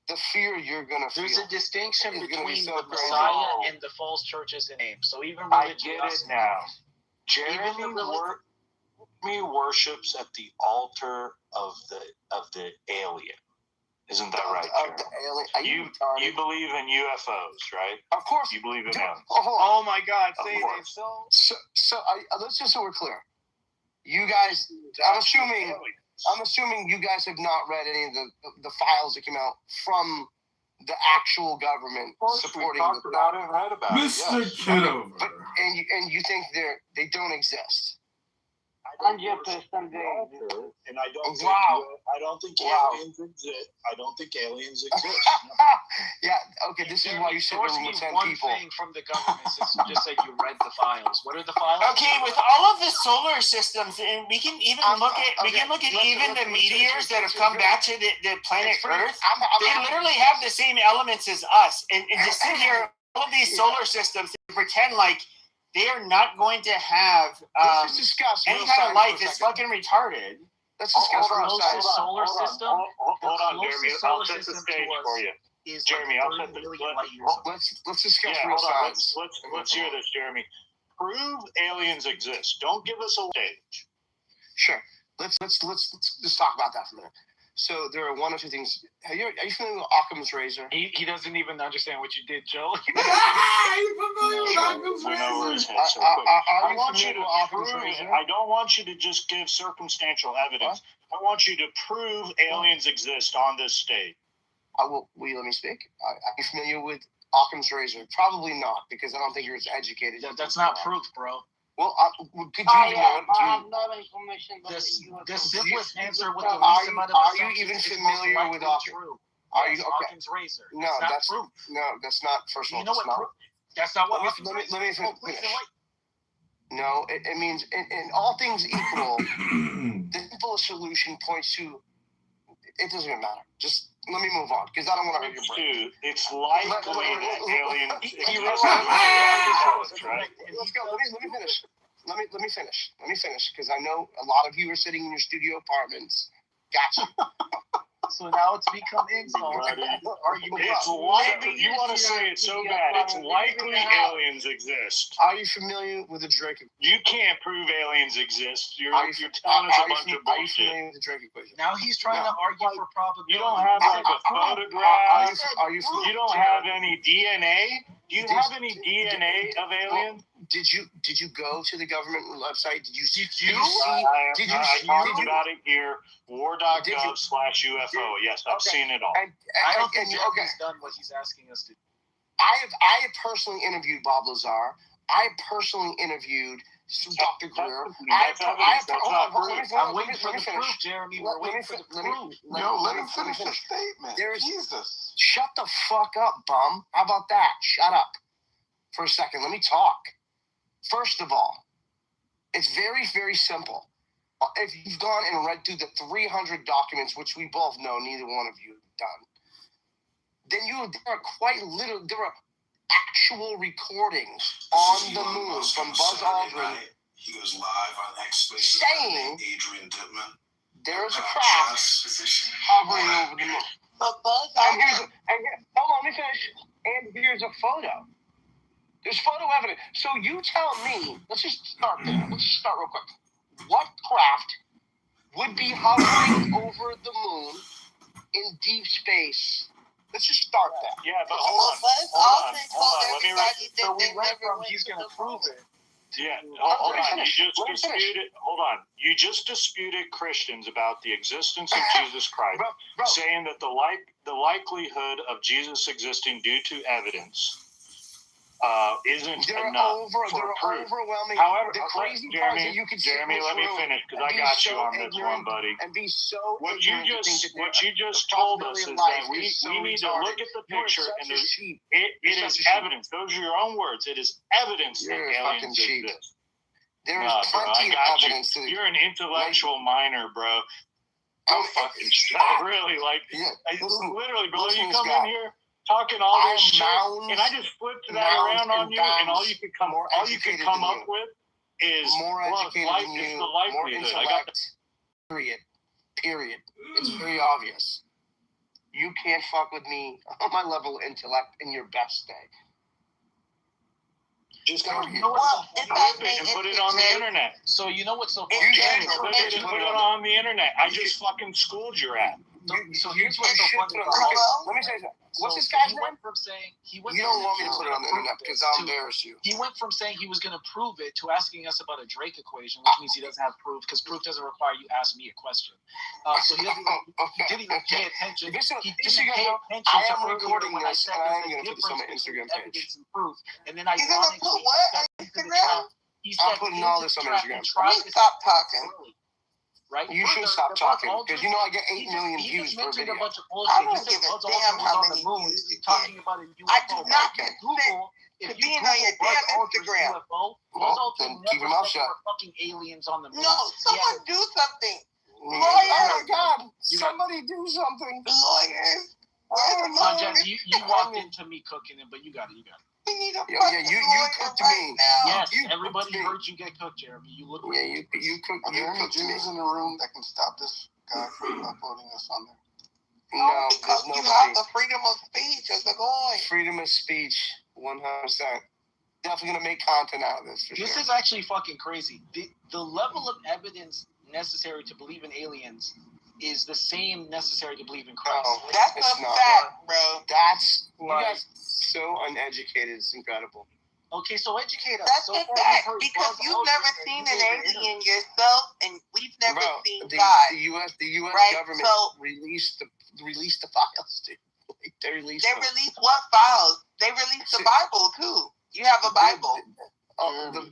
[SPEAKER 19] The fear you're going to feel.
[SPEAKER 18] There's a distinction between
[SPEAKER 19] so
[SPEAKER 18] the Messiah and the false churches in name. So even
[SPEAKER 14] I get it now. Jeremy worships at the altar of the alien. Isn't that right, Jeremy? You believe in UFOs, right?
[SPEAKER 19] Of course.
[SPEAKER 14] You believe in them.
[SPEAKER 18] Oh my God!
[SPEAKER 19] So let's just so we're clear. You guys, I'm assuming you guys have not read any of the files that came out from the actual government supporting
[SPEAKER 14] talked about it and read about
[SPEAKER 2] Mr.
[SPEAKER 14] it.
[SPEAKER 2] Kitover.
[SPEAKER 19] And you think they don't exist.
[SPEAKER 14] And I don't think aliens exist. I don't think aliens exist.
[SPEAKER 19] Yeah. Okay. This is why you sit in a room with 10 people.
[SPEAKER 18] One thing from the government since you just said you read the files. What are the files?
[SPEAKER 9] Okay, with all of the solar systems, and we can even look at even the meteors that have come back to the planet Earth. They literally have the same elements as us, and to sit here, all of these solar systems, and pretend like they are not going to have any kind of life is fucking retarded.
[SPEAKER 19] Let's discuss
[SPEAKER 18] the solar system.
[SPEAKER 14] Hold on, Jeremy. I'll set the stage for you. Jeremy, I'll set the
[SPEAKER 19] let's discuss real science.
[SPEAKER 14] Let's hear this, Jeremy. Prove aliens exist. Don't give us a stage.
[SPEAKER 19] Sure. Let's just talk about that for a minute. So there are one or two things. Are you familiar with Occam's razor?
[SPEAKER 18] He doesn't even understand what you did, Joe.
[SPEAKER 2] Are you familiar with Occam's razor?
[SPEAKER 14] I don't want you to just give circumstantial evidence. I want you to prove aliens exist on this stage.
[SPEAKER 19] Will you let me speak? Are you familiar with Occam's razor? Probably not, because I don't think you're as educated.
[SPEAKER 18] That's not proof, bro.
[SPEAKER 19] Well, could you even know it?
[SPEAKER 9] I have no information.
[SPEAKER 18] The simplest answer with the least amount of
[SPEAKER 19] are you even familiar with Occam? Are you okay?
[SPEAKER 18] Occam's razor.
[SPEAKER 19] No, that's proof. No, that's not. First of all, that's not.
[SPEAKER 18] That's not what.
[SPEAKER 19] Let me finish. No, it means in all things equal, the simplest solution points to. It doesn't even matter. Just let me move on because I don't want to hurt your brain.
[SPEAKER 14] It's likely that aliens exist.
[SPEAKER 19] Let's go. Let me finish. Let me finish because I know a lot of you are sitting in your studio apartments. Gotcha.
[SPEAKER 18] So now it's become insult.
[SPEAKER 14] It's likely. You want to say it so bad. It's likely aliens exist.
[SPEAKER 19] Are you familiar with the Drake equation?
[SPEAKER 14] You can't prove aliens exist. You're telling us a bunch of bullshit.
[SPEAKER 19] Are you familiar with the Drake equation?
[SPEAKER 18] Now he's trying to argue for probability.
[SPEAKER 14] You don't have like a photograph.
[SPEAKER 19] Are you?
[SPEAKER 14] You don't have any DNA. Do you have any DNA of aliens?
[SPEAKER 19] Did you go to the government website? Did you see?
[SPEAKER 14] I talked about it here. War.gov/UFO. Yes, I've seen it all.
[SPEAKER 18] I don't think Jeremy's done what he's asking us to do.
[SPEAKER 19] I have personally interviewed Bob Lazar. I personally interviewed Dr. Greer.
[SPEAKER 18] I'm waiting for the proof, Jeremy. We're waiting for the proof.
[SPEAKER 19] Let him finish the statement. Jesus. Shut the fuck up, bum. How about that? Shut up for a second. Let me talk. First of all, it's very, very simple. If you've gone and read through the 300 documents, which we both know neither one of you have done, then there are actual recordings on the moon from Buzz Aldrin.
[SPEAKER 10] He goes live on X Spaces
[SPEAKER 19] saying
[SPEAKER 10] Adrian Dittman.
[SPEAKER 19] There is a craft hovering over the moon.
[SPEAKER 1] But Buzz
[SPEAKER 19] Hold on, let me finish. And here's a photo. There's photo evidence. So you tell me, let's just start there. Let's just start real quick. What craft would be hovering over the moon in deep space? Let's just start there.
[SPEAKER 14] Yeah, but hold on. Let me
[SPEAKER 18] So we went from he's going to prove it.
[SPEAKER 14] Yeah, hold on. Hold on. You just disputed Christians about the existence of Jesus Christ, saying that the likelihood of Jesus existing due to evidence isn't enough for proof.
[SPEAKER 19] Overwhelming.
[SPEAKER 14] However,
[SPEAKER 19] the crazy part is that you can
[SPEAKER 14] Jeremy, let me finish because I got you on this one, buddy.
[SPEAKER 19] And be so
[SPEAKER 14] what you just told us is that we need to look at the picture and it is evidence. Those are your own words. It is evidence that aliens exist.
[SPEAKER 19] There is plenty of evidence.
[SPEAKER 14] You're an intellectual minor, bro. Go fucking shut. Really, literally, bro. You come in here talking all this shit, and I just flipped that around on you, and all you could come up with is
[SPEAKER 19] more educated than you, more intellect. Period. It's very obvious. You can't fuck with me on my level of intellect in your best day.
[SPEAKER 14] Just go and put it on the internet.
[SPEAKER 18] So you know what's so
[SPEAKER 14] funny? Put it on the internet. I just fucking schooled your ass.
[SPEAKER 18] So here's what's so funny about
[SPEAKER 19] Let me say something. What's this guy's name? You don't want me to put it on the internet because I'll embarrass you.
[SPEAKER 18] He went from saying he was going to prove it to asking us about a Drake equation, which means he doesn't have proof because proof doesn't require you ask me a question. So he didn't even pay attention. He didn't pay attention to
[SPEAKER 19] recording
[SPEAKER 18] when I
[SPEAKER 19] this,
[SPEAKER 18] said
[SPEAKER 19] and I am
[SPEAKER 18] there's a
[SPEAKER 19] going to put this on my
[SPEAKER 18] difference
[SPEAKER 19] Instagram
[SPEAKER 18] between
[SPEAKER 19] page.
[SPEAKER 18] evidence and proof. And then
[SPEAKER 1] He's gonna put what on Instagram?
[SPEAKER 19] I'm putting all this on Instagram.
[SPEAKER 1] Stop talking.
[SPEAKER 18] Right?
[SPEAKER 19] You should stop talking because you know I get 8 million views per video.
[SPEAKER 1] I don't give a damn how many views you get. I do not consent to being on your damn Instagram.
[SPEAKER 19] Well, then keep your mouth shut.
[SPEAKER 18] Fucking aliens on the moon.
[SPEAKER 1] No, someone do something.
[SPEAKER 19] Oh my God! Somebody do something.
[SPEAKER 1] Lawyers.
[SPEAKER 18] You walked into me cooking it, but you got it.
[SPEAKER 1] We need a
[SPEAKER 19] you cooked me.
[SPEAKER 18] Yes, everybody heard you get cooked, Jeremy. You look.
[SPEAKER 19] Yeah, you cooked.
[SPEAKER 20] Are there any Jews in the room that can stop this guy from uploading us on there?
[SPEAKER 19] No,
[SPEAKER 1] because you have the freedom of speech as a boy.
[SPEAKER 19] Freedom of speech, 100%. Definitely gonna make content out of this.
[SPEAKER 18] This is actually fucking crazy. The level of evidence necessary to believe in aliens is the same necessary to believe in Christ.
[SPEAKER 19] No,
[SPEAKER 1] that's a fact, bro.
[SPEAKER 19] That's you guys so uneducated. It's incredible.
[SPEAKER 18] Okay, so educate us.
[SPEAKER 1] That's
[SPEAKER 18] so
[SPEAKER 1] a fact because you've never seen an alien yourself, and we've never seen God.
[SPEAKER 19] The U.S.
[SPEAKER 1] right?
[SPEAKER 19] government released the files, dude. They released
[SPEAKER 1] what files? They released the Bible too. You have a Bible.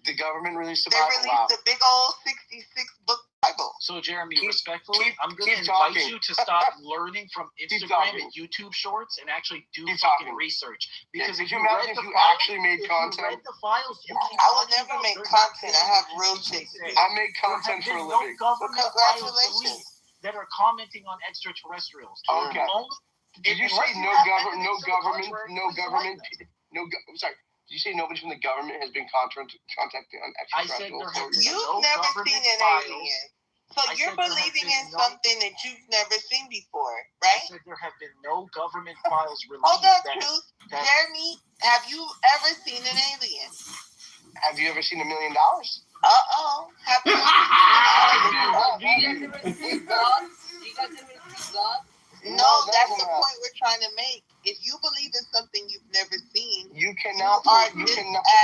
[SPEAKER 19] The government released the Bible.
[SPEAKER 1] They released the big old 66-book Bible.
[SPEAKER 18] So, Jeremy, respectfully, I'm going to invite you to stop learning from Instagram and YouTube shorts and actually do fucking research. Because if you read the files,
[SPEAKER 19] actually made content,
[SPEAKER 1] I would never make content. I have real shit to do.
[SPEAKER 19] I make content for a living.
[SPEAKER 1] Congratulations.
[SPEAKER 18] That are commenting on extraterrestrials.
[SPEAKER 19] Okay. Did you say no government? Sorry. Did you say nobody from the government has been contacted on extraterrestrials?
[SPEAKER 1] You've never seen an alien. So you're believing in something that you've never seen before, right?
[SPEAKER 18] I said there have been no government files released.
[SPEAKER 1] Hold on, Truth. Jeremy, have you ever seen an alien?
[SPEAKER 19] Have you ever seen $1 million?
[SPEAKER 1] Uh-oh. Have you
[SPEAKER 4] ever seen God? You guys ever see God?
[SPEAKER 1] No, that's the point we're trying to make. If you believe in something you've never seen,
[SPEAKER 19] you cannot.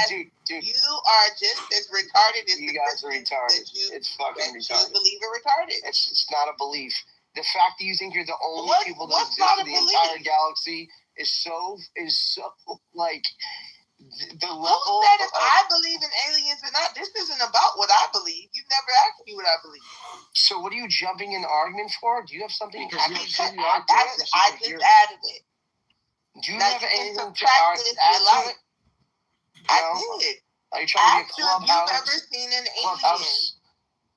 [SPEAKER 1] Dude,
[SPEAKER 19] Dude,
[SPEAKER 21] you are just as retarded as
[SPEAKER 19] you guys are retarded. It's fucking retarded.
[SPEAKER 21] You believe it retarded.
[SPEAKER 19] It's not a belief. The fact that you think you're the only people that exist in the entire galaxy is so like the level.
[SPEAKER 21] Who said if I believe in aliens or not? This isn't about what I believe. You never asked me what I believe.
[SPEAKER 19] So what are you jumping in argument for? Do you have something?
[SPEAKER 21] I just added it.
[SPEAKER 19] Do you
[SPEAKER 21] now
[SPEAKER 19] have anything to add
[SPEAKER 21] to
[SPEAKER 19] it?
[SPEAKER 21] I did.
[SPEAKER 19] Are you trying to be a Clubhouse?
[SPEAKER 21] Have you ever seen an alien?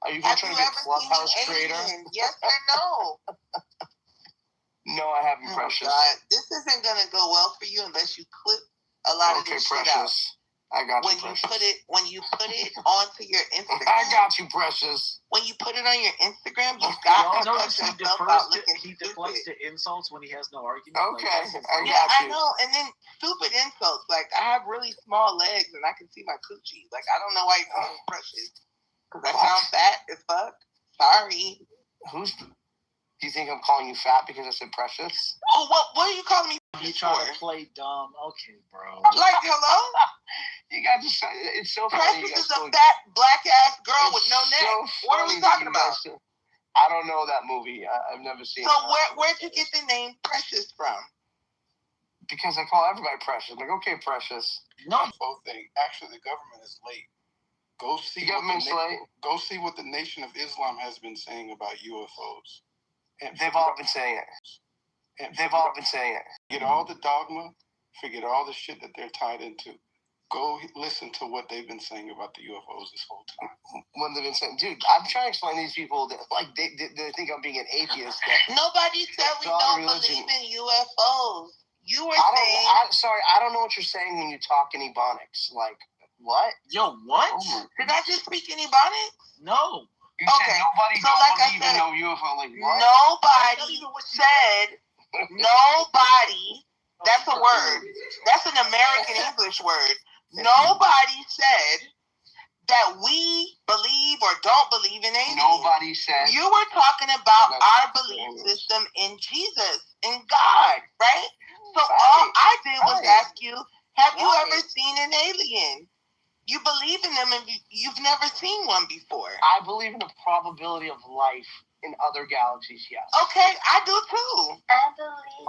[SPEAKER 19] Are you trying to be a Clubhouse creator?
[SPEAKER 21] Yes or no?
[SPEAKER 19] No, I haven't, Precious.
[SPEAKER 21] God. This isn't gonna go well for you unless you clip a lot of this shit out.
[SPEAKER 19] I got you, Precious.
[SPEAKER 21] When you put it onto your Instagram.
[SPEAKER 19] I got you, Precious.
[SPEAKER 21] When you put it on your Instagram, you got to
[SPEAKER 18] notice he deflects to insults when he has no argument.
[SPEAKER 19] Okay, I got you.
[SPEAKER 21] I know. And then stupid insults. Like, I have really small legs and I can see my coochie. Like, I don't know why you call me Precious. Because I sound fat as fuck. Sorry.
[SPEAKER 19] Do you think I'm calling you fat because I said Precious?
[SPEAKER 21] Oh, what are you calling me?
[SPEAKER 18] You trying to play dumb? Okay, bro.
[SPEAKER 21] Like, hello?
[SPEAKER 19] You got to say it's so funny.
[SPEAKER 21] Precious is a fat black ass girl with no neck. What are we talking about?
[SPEAKER 19] I don't know that movie. I've never seen it.
[SPEAKER 21] So where'd you get the name Precious from?
[SPEAKER 19] Because I call everybody Precious. I'm like, okay, Precious.
[SPEAKER 21] No.
[SPEAKER 22] Whole thing. Actually, the government is late. Go see what the Nation of Islam has been saying about UFOs.
[SPEAKER 19] They've all been saying it.
[SPEAKER 22] Forget all the dogma. Forget all the shit that they're tied into. Go listen to what they've been saying about the UFOs this whole time.
[SPEAKER 19] What they've been saying, dude. I'm trying to explain to these people that like they think I'm being an atheist.
[SPEAKER 21] Nobody said we don't believe in UFOs. You were saying.
[SPEAKER 19] I don't know what you're saying when you talk in Ebonics. Like what?
[SPEAKER 18] Yo, what?
[SPEAKER 21] Did I just speak in Ebonics?
[SPEAKER 18] No.
[SPEAKER 19] You said nobody don't believe in no UFO. Like what?
[SPEAKER 21] Nobody said. Nobody. That's a word. That's an American English word. Nobody said that we believe or don't believe in aliens.
[SPEAKER 19] Nobody said.
[SPEAKER 21] You were talking about our belief system in Jesus, in God, right? So all I did was ask you, have you ever seen an alien? You believe in them and you've never seen one before.
[SPEAKER 19] I believe in the probability of life in other galaxies, yes.
[SPEAKER 21] Okay, I do too.
[SPEAKER 13] I believe.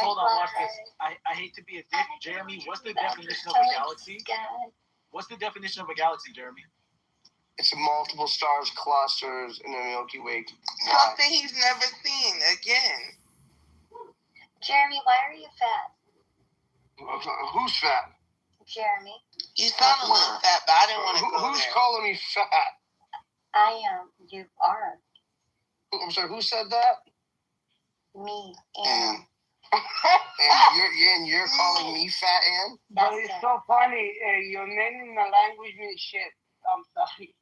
[SPEAKER 18] Hold on, watch this. I hate to be a dick. Jeremy, what's the definition of a galaxy? What's the definition of a galaxy, Jeremy?
[SPEAKER 19] It's multiple stars, clusters in the Milky Way.
[SPEAKER 21] Something he's never seen again.
[SPEAKER 13] Jeremy, why are you fat?
[SPEAKER 19] Who's fat?
[SPEAKER 13] Jeremy.
[SPEAKER 21] You sound a little fat, but I didn't want to go
[SPEAKER 19] Who's
[SPEAKER 21] there.
[SPEAKER 19] calling me fat?
[SPEAKER 13] I am. You are.
[SPEAKER 19] I'm sorry, who said that?
[SPEAKER 13] Me.
[SPEAKER 21] And
[SPEAKER 19] you're calling me fat, Ann?
[SPEAKER 23] But it's so funny. Your name in the language means shit. I'm sorry.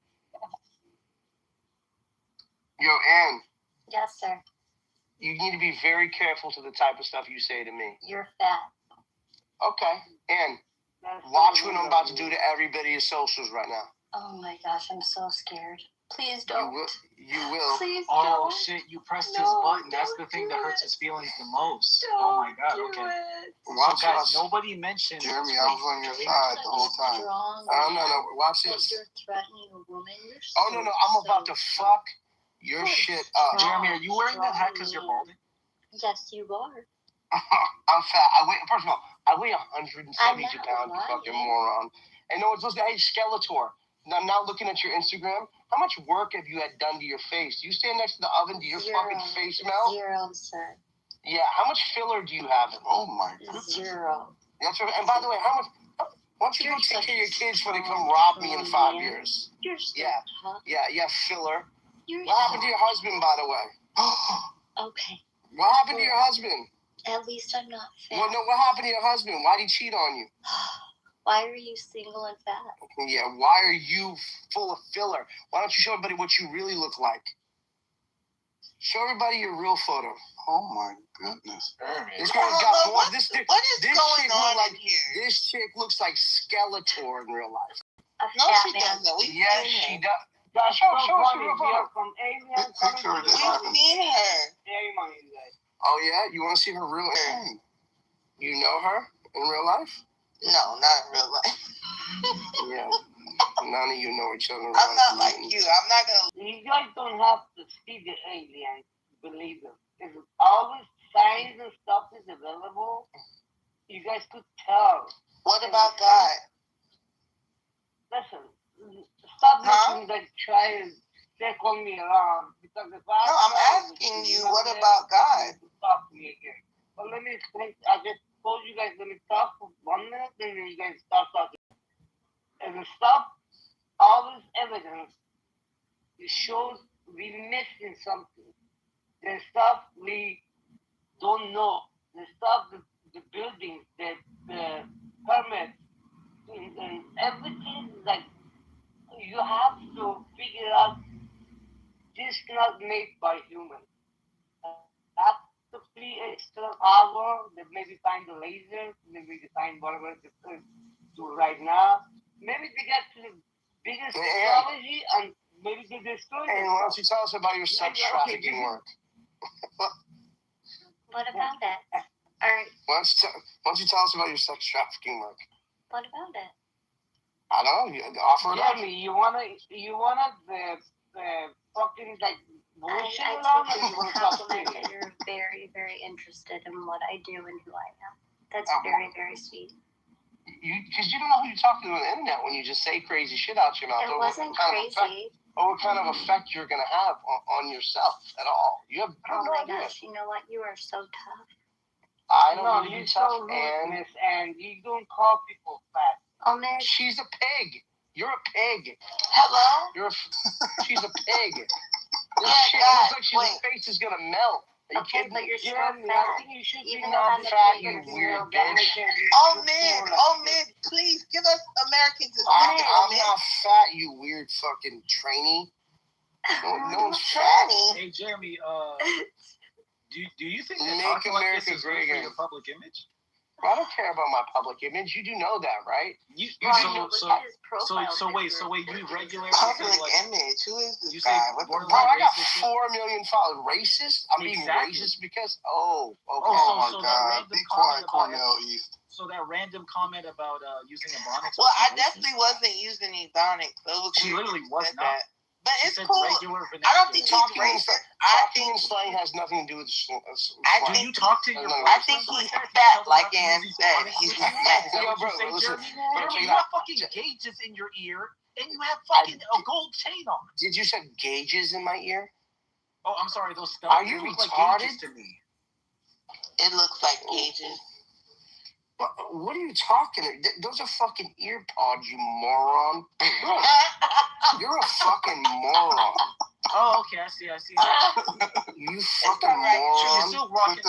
[SPEAKER 19] Yo, Ann.
[SPEAKER 13] Yes, sir.
[SPEAKER 19] You need to be very careful to the type of stuff you say to me.
[SPEAKER 13] You're fat.
[SPEAKER 19] Okay. Ann, watch what I'm about to do to everybody's socials right now.
[SPEAKER 13] Oh my gosh, I'm so scared. Please don't.
[SPEAKER 19] You will.
[SPEAKER 13] Please
[SPEAKER 18] oh
[SPEAKER 13] don't.
[SPEAKER 18] shit, you pressed his button. That's the thing that hurts his feelings the most. Oh my god, okay.
[SPEAKER 19] Watch
[SPEAKER 18] so guys,
[SPEAKER 19] us.
[SPEAKER 18] nobody mentioned
[SPEAKER 22] Jeremy, I was on your side the whole time.
[SPEAKER 19] No, watch this.
[SPEAKER 13] You're threatening a woman. You're
[SPEAKER 19] no, I'm about to fuck your shit up.
[SPEAKER 18] Jeremy, are you wearing that hat because you're balding?
[SPEAKER 13] Yes, you are.
[SPEAKER 19] I'm fat. First of all, I weigh 172 pounds, you fucking moron. And no one's listening. Hey, Skeletor. I'm now looking at your Instagram. How much work have you had done to your face? Do you stand next to the oven? Do your fucking face melt?
[SPEAKER 13] 0, sir.
[SPEAKER 19] Yeah, how much filler do you have?
[SPEAKER 22] Oh my goodness.
[SPEAKER 13] 0.
[SPEAKER 19] That's right. And by the way, how much? Why don't you go take care of your kids before they come rob me in 5 years?
[SPEAKER 13] You're so tough.
[SPEAKER 19] Yeah, filler.
[SPEAKER 13] You're
[SPEAKER 19] what happened to your husband, by the way?
[SPEAKER 13] Okay.
[SPEAKER 19] What happened to your husband?
[SPEAKER 13] At least I'm not fat.
[SPEAKER 19] Well, no, what happened to your husband? Why did he cheat on you?
[SPEAKER 13] Why are you single and fat?
[SPEAKER 19] Yeah, why are you full of filler? Why don't you show everybody what you really look like? Show everybody your real photo.
[SPEAKER 22] Oh my goodness.
[SPEAKER 19] This girl's got more. This
[SPEAKER 21] going on in here?
[SPEAKER 19] This chick looks like Skeletor in real life.
[SPEAKER 21] No, she doesn't.
[SPEAKER 19] Yes, she does.
[SPEAKER 23] That's
[SPEAKER 19] show
[SPEAKER 23] so funny.
[SPEAKER 19] her photo.
[SPEAKER 23] From aliens.
[SPEAKER 21] We've seen her.
[SPEAKER 19] Oh yeah, you want to see her real? You know her in real life?
[SPEAKER 21] No, not in real life.
[SPEAKER 19] Yeah. None of you know each other.
[SPEAKER 21] I'm not like you. I'm not gonna.
[SPEAKER 23] You guys don't have to see the aliens, believe them. If all this science and stuff is available, you guys could tell.
[SPEAKER 21] What about God?
[SPEAKER 23] Listen, stop making that try and circle me around. Because if I
[SPEAKER 21] No, I'm asking you, what about God?
[SPEAKER 23] Talk to me again. But let me explain. I just told you guys, let me talk for 1 minute, then you guys stop talking. And to stop all this evidence, it shows we're missing something. There's stuff we don't know. There's stuff, the buildings, the permits, and everything. Like, you have to figure out this not made by humans. Have to be extra power that maybe find the laser, maybe they find whatever they could do right now. Maybe they get to the biggest technology and maybe they destroy it.
[SPEAKER 19] And why don't you tell us about your sex trafficking work?
[SPEAKER 5] What about it? All right.
[SPEAKER 19] Why don't you tell us about your sex trafficking work?
[SPEAKER 5] What about it?
[SPEAKER 19] I don't know. You offer it up.
[SPEAKER 23] Jeremy, you wanna the fucking like bullshit
[SPEAKER 5] I
[SPEAKER 23] along,
[SPEAKER 5] take
[SPEAKER 23] or
[SPEAKER 5] it
[SPEAKER 23] you wanna
[SPEAKER 5] as a
[SPEAKER 23] talk to
[SPEAKER 5] compliment
[SPEAKER 23] me?
[SPEAKER 5] that you're very, very interested in what I do and who I am. That's very, very sweet.
[SPEAKER 19] Because you don't know who you're talking to on the internet when you just say crazy shit out your mouth.
[SPEAKER 5] It wasn't crazy.
[SPEAKER 19] What kind of effect you're going to have on yourself at all? You have
[SPEAKER 5] Oh
[SPEAKER 19] no
[SPEAKER 5] my
[SPEAKER 19] idea.
[SPEAKER 5] gosh, you know what? You are so tough.
[SPEAKER 19] I don't
[SPEAKER 23] No,
[SPEAKER 19] need to be
[SPEAKER 23] you're
[SPEAKER 19] tough,
[SPEAKER 23] so rude, miss, and you don't call people fat.
[SPEAKER 5] Oh, man.
[SPEAKER 19] She's a pig. You're a pig.
[SPEAKER 21] Hello?
[SPEAKER 19] She's a pig. This
[SPEAKER 21] Yeah,
[SPEAKER 19] shit
[SPEAKER 21] God,
[SPEAKER 19] looks like her face is going to melt. Are you
[SPEAKER 5] Okay,
[SPEAKER 19] kidding
[SPEAKER 5] but
[SPEAKER 19] me?
[SPEAKER 5] you're so
[SPEAKER 23] Jeremy,
[SPEAKER 5] fat.
[SPEAKER 23] I think you should
[SPEAKER 5] Even
[SPEAKER 23] be
[SPEAKER 5] though
[SPEAKER 23] not
[SPEAKER 5] I'm a
[SPEAKER 19] fat,
[SPEAKER 5] pig,
[SPEAKER 19] you
[SPEAKER 5] and
[SPEAKER 19] weird
[SPEAKER 23] that
[SPEAKER 19] bitch.
[SPEAKER 23] make it
[SPEAKER 21] Oh,
[SPEAKER 23] look
[SPEAKER 21] man.
[SPEAKER 23] more like
[SPEAKER 21] Oh,
[SPEAKER 23] you.
[SPEAKER 21] man. Please give us Americans a
[SPEAKER 19] I'm
[SPEAKER 21] second,
[SPEAKER 19] not fat, you weird fucking trainee. No one's fat.
[SPEAKER 18] Hey, Jeremy, do you think that
[SPEAKER 19] Make
[SPEAKER 18] talking like
[SPEAKER 19] America
[SPEAKER 18] this is
[SPEAKER 19] great
[SPEAKER 18] good for
[SPEAKER 19] again.
[SPEAKER 18] your public image?
[SPEAKER 19] I don't care about my public image. You do know that, right?
[SPEAKER 18] You
[SPEAKER 5] Look at his profile
[SPEAKER 18] so wait,
[SPEAKER 5] picture.
[SPEAKER 18] you regularly
[SPEAKER 21] Public
[SPEAKER 18] say, like,
[SPEAKER 21] image. Who is this
[SPEAKER 18] you
[SPEAKER 21] guy?
[SPEAKER 18] say
[SPEAKER 21] What the
[SPEAKER 18] borderline
[SPEAKER 19] Bro, I got
[SPEAKER 18] racist shit?
[SPEAKER 19] 4 million followers. Racist? I'm being
[SPEAKER 18] Exactly.
[SPEAKER 19] racist because okay.
[SPEAKER 21] Oh, my
[SPEAKER 18] so that
[SPEAKER 21] God.
[SPEAKER 18] random
[SPEAKER 21] Be
[SPEAKER 18] comment
[SPEAKER 21] quiet, Cornell East.
[SPEAKER 18] So that random comment about using Ebonics.
[SPEAKER 21] Well, I definitely wasn't using Ebonics. So it was
[SPEAKER 18] She
[SPEAKER 21] weird
[SPEAKER 18] literally
[SPEAKER 21] that you
[SPEAKER 18] was
[SPEAKER 21] said
[SPEAKER 18] not.
[SPEAKER 21] that. But
[SPEAKER 18] She
[SPEAKER 21] it's
[SPEAKER 18] said
[SPEAKER 21] cool.
[SPEAKER 18] regular
[SPEAKER 21] I don't think he's
[SPEAKER 19] Talking
[SPEAKER 21] racist.
[SPEAKER 19] talking and slang has nothing to do with slang.
[SPEAKER 18] Do you talk to your
[SPEAKER 21] I think he's fat, like Ann said. He's fat.
[SPEAKER 19] Yo, bro, listen.
[SPEAKER 18] You have fucking gauges in your ear, and you have fucking a gold chain on.
[SPEAKER 19] Did you say gauges in my ear?
[SPEAKER 18] Oh, I'm sorry, those stuff.
[SPEAKER 19] Are you
[SPEAKER 18] look
[SPEAKER 19] retarded?
[SPEAKER 18] like gauges to me.
[SPEAKER 21] It looks like gauges.
[SPEAKER 19] What are you talking? Those are fucking ear pods, you moron. Bro, you're a fucking moron.
[SPEAKER 18] Oh, okay, I see.
[SPEAKER 19] You fucking moron.
[SPEAKER 18] You're still rocking.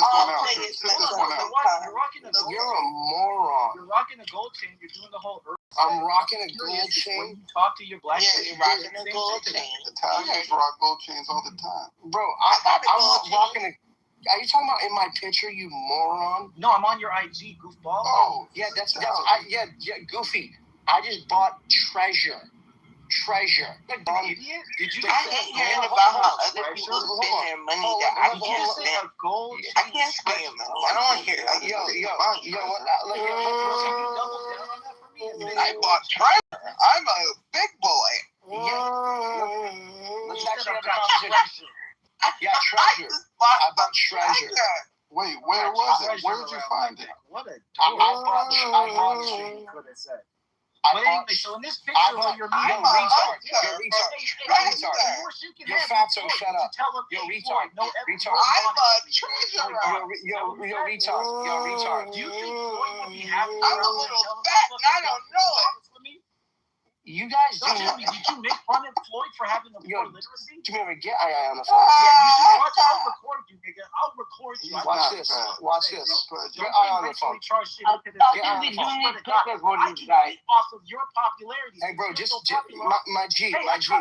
[SPEAKER 19] You're a moron.
[SPEAKER 18] You're rocking a gold chain. You're doing the whole earth.
[SPEAKER 19] I'm rocking a gold chain.
[SPEAKER 18] When you talk to your black
[SPEAKER 21] you're rocking a gold chain.
[SPEAKER 22] Italians rock gold chains all the time.
[SPEAKER 19] Bro, I'm not rocking a... Are you talking about in my picture, you moron?
[SPEAKER 18] No, I'm on your IG, goofball.
[SPEAKER 19] Oh, yeah, that's Goofy. I just bought treasure.
[SPEAKER 18] Like the idiot? Did you?
[SPEAKER 21] I hate hearing about how other people spend their money that I can't spend. I can't spend money. I don't want to hear it. I bought treasure. I'm a big boy.
[SPEAKER 19] Let's actually have a conversation. Yeah, treasure. I bought treasure.
[SPEAKER 22] Wait, where was it? Where did you find it?
[SPEAKER 18] What a
[SPEAKER 19] I bought the
[SPEAKER 18] could have said.
[SPEAKER 19] But
[SPEAKER 18] anyway, so in this picture where you're meeting
[SPEAKER 19] retard. You're fat, so shut up. You're retard. Retard.
[SPEAKER 21] I'm a treasure.
[SPEAKER 19] You're retard. You're retard.
[SPEAKER 18] Do you think Floyd would be happy?
[SPEAKER 21] I'm a little fat and I don't know it.
[SPEAKER 19] You guys do.
[SPEAKER 18] Did you make fun of Floyd for having the poor literacy?
[SPEAKER 19] Do you ever get I on the phone?
[SPEAKER 18] Yeah, you should watch. I'll record you, nigga. I'll record you.
[SPEAKER 19] Watch this. Watch this. Get I on the phone.
[SPEAKER 23] I'll be doing it quicker for you guys.
[SPEAKER 18] Off of your popularity.
[SPEAKER 19] Hey, bro, just my G. My G.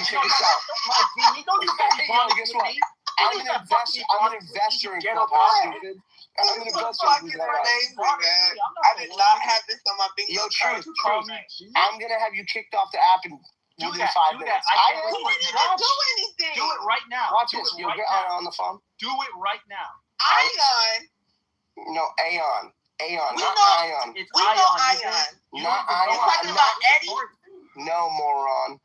[SPEAKER 19] Check this out. Guess what? I'm an investor in Clubhouse, stupid. I'm an investor in
[SPEAKER 21] Clubhouse. I did not have this on my bingo card.
[SPEAKER 19] I'm gonna have you kicked off the app within 5 minutes.
[SPEAKER 21] I didn't do anything.
[SPEAKER 18] Do it right now.
[SPEAKER 19] Watch this. You'll get on the phone.
[SPEAKER 18] Do it right now.
[SPEAKER 21] Ion.
[SPEAKER 19] No, Aeon. Aeon,
[SPEAKER 21] We
[SPEAKER 19] not
[SPEAKER 21] know.
[SPEAKER 19] Ion.
[SPEAKER 21] We know Ion.
[SPEAKER 19] Not Ion.
[SPEAKER 21] You're talking about Eddie?
[SPEAKER 19] No, moron.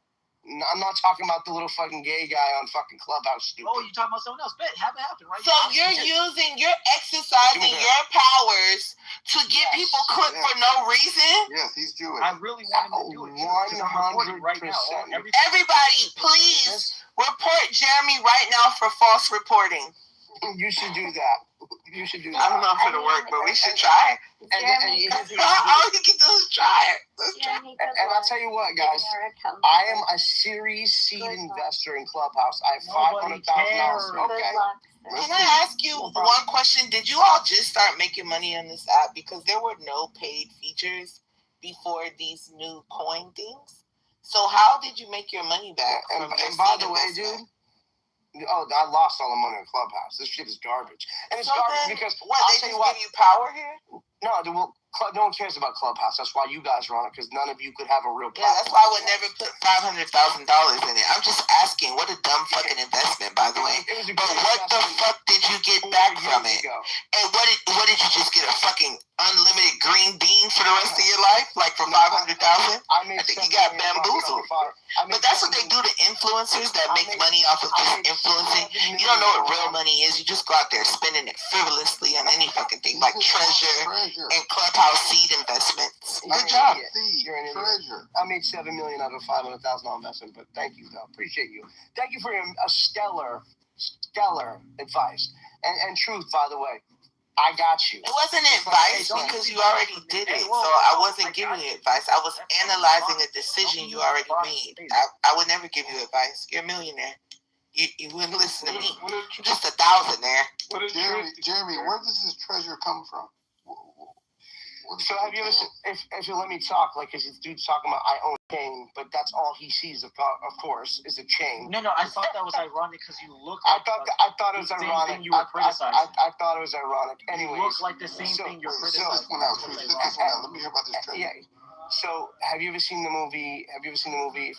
[SPEAKER 19] No, I'm not talking about the little fucking gay guy on fucking Clubhouse. Stupid.
[SPEAKER 18] Oh, you talking about someone else? Bet, have it happen, right?
[SPEAKER 21] So you're exercising your powers to get people clipped for no reason?
[SPEAKER 22] Yes, he's Jewish.
[SPEAKER 18] I really want him to do it. 100% right now.
[SPEAKER 21] Everybody, please report Jeremy right now for false reporting.
[SPEAKER 19] You should do that. You should do that.
[SPEAKER 21] I don't know if it'll work, but we should try. All you can do is try it.
[SPEAKER 19] And I'll tell you what, guys. I am a Series C investor in Clubhouse. I have $500,000. Okay.
[SPEAKER 21] Can I ask you one question? Did you all just start making money on this app? Because there were no paid features before these new coin things. So how did you make your money back?
[SPEAKER 19] And by the way, dude. Oh, I lost all the money in Clubhouse. This shit is garbage. And it's garbage because
[SPEAKER 21] they just give you power here?
[SPEAKER 19] No, no one cares about Clubhouse. That's why you guys are on it, because none of you could have a real platform.
[SPEAKER 21] Yeah, that's why I would never put $500,000 in it. I'm just asking. What a dumb fucking investment, by the way. But what the fuck did you get back from it? And what did you just get, a fucking unlimited green bean for the rest of your life? Like for $500,000? I think you got bamboozled. But that's what they do to influencers that make money off of just influencing. You don't know what real money is. You just go out there spending it frivolously on any fucking thing, like Treasure and Clubhouse seed investments. Good job.
[SPEAKER 19] You're an idiot. I made $7 million out of a $500,000 investment, but thank you, though. Appreciate you. Thank you for your stellar advice. And truth, by the way. I got you.
[SPEAKER 21] It wasn't advice because you already did it. So I wasn't giving you advice. I was analyzing a decision you already made. I would never give you advice. You're a millionaire. You wouldn't listen to me. You're just a thousandaire.
[SPEAKER 22] Jeremy, where does this treasure come from?
[SPEAKER 19] So have you ever, if you let me talk, like, because this dude's talking about I own a chain, but that's all he sees, of course, is a chain.
[SPEAKER 18] No, I thought that was ironic because you look
[SPEAKER 19] like
[SPEAKER 18] I
[SPEAKER 19] thought it was ironic.
[SPEAKER 18] You were criticizing.
[SPEAKER 19] I thought it was ironic. Anyways.
[SPEAKER 18] You look like the same thing you're criticizing.
[SPEAKER 22] Let me hear about this treasure.
[SPEAKER 19] Yeah. So have you ever seen the movie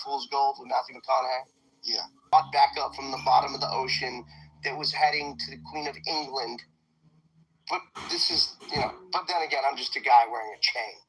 [SPEAKER 19] Fool's Gold with Matthew McConaughey?
[SPEAKER 22] Yeah.
[SPEAKER 19] Brought back up from the bottom of the ocean that was heading to the Queen of England. But this is, but then again, I'm just a guy wearing a chain.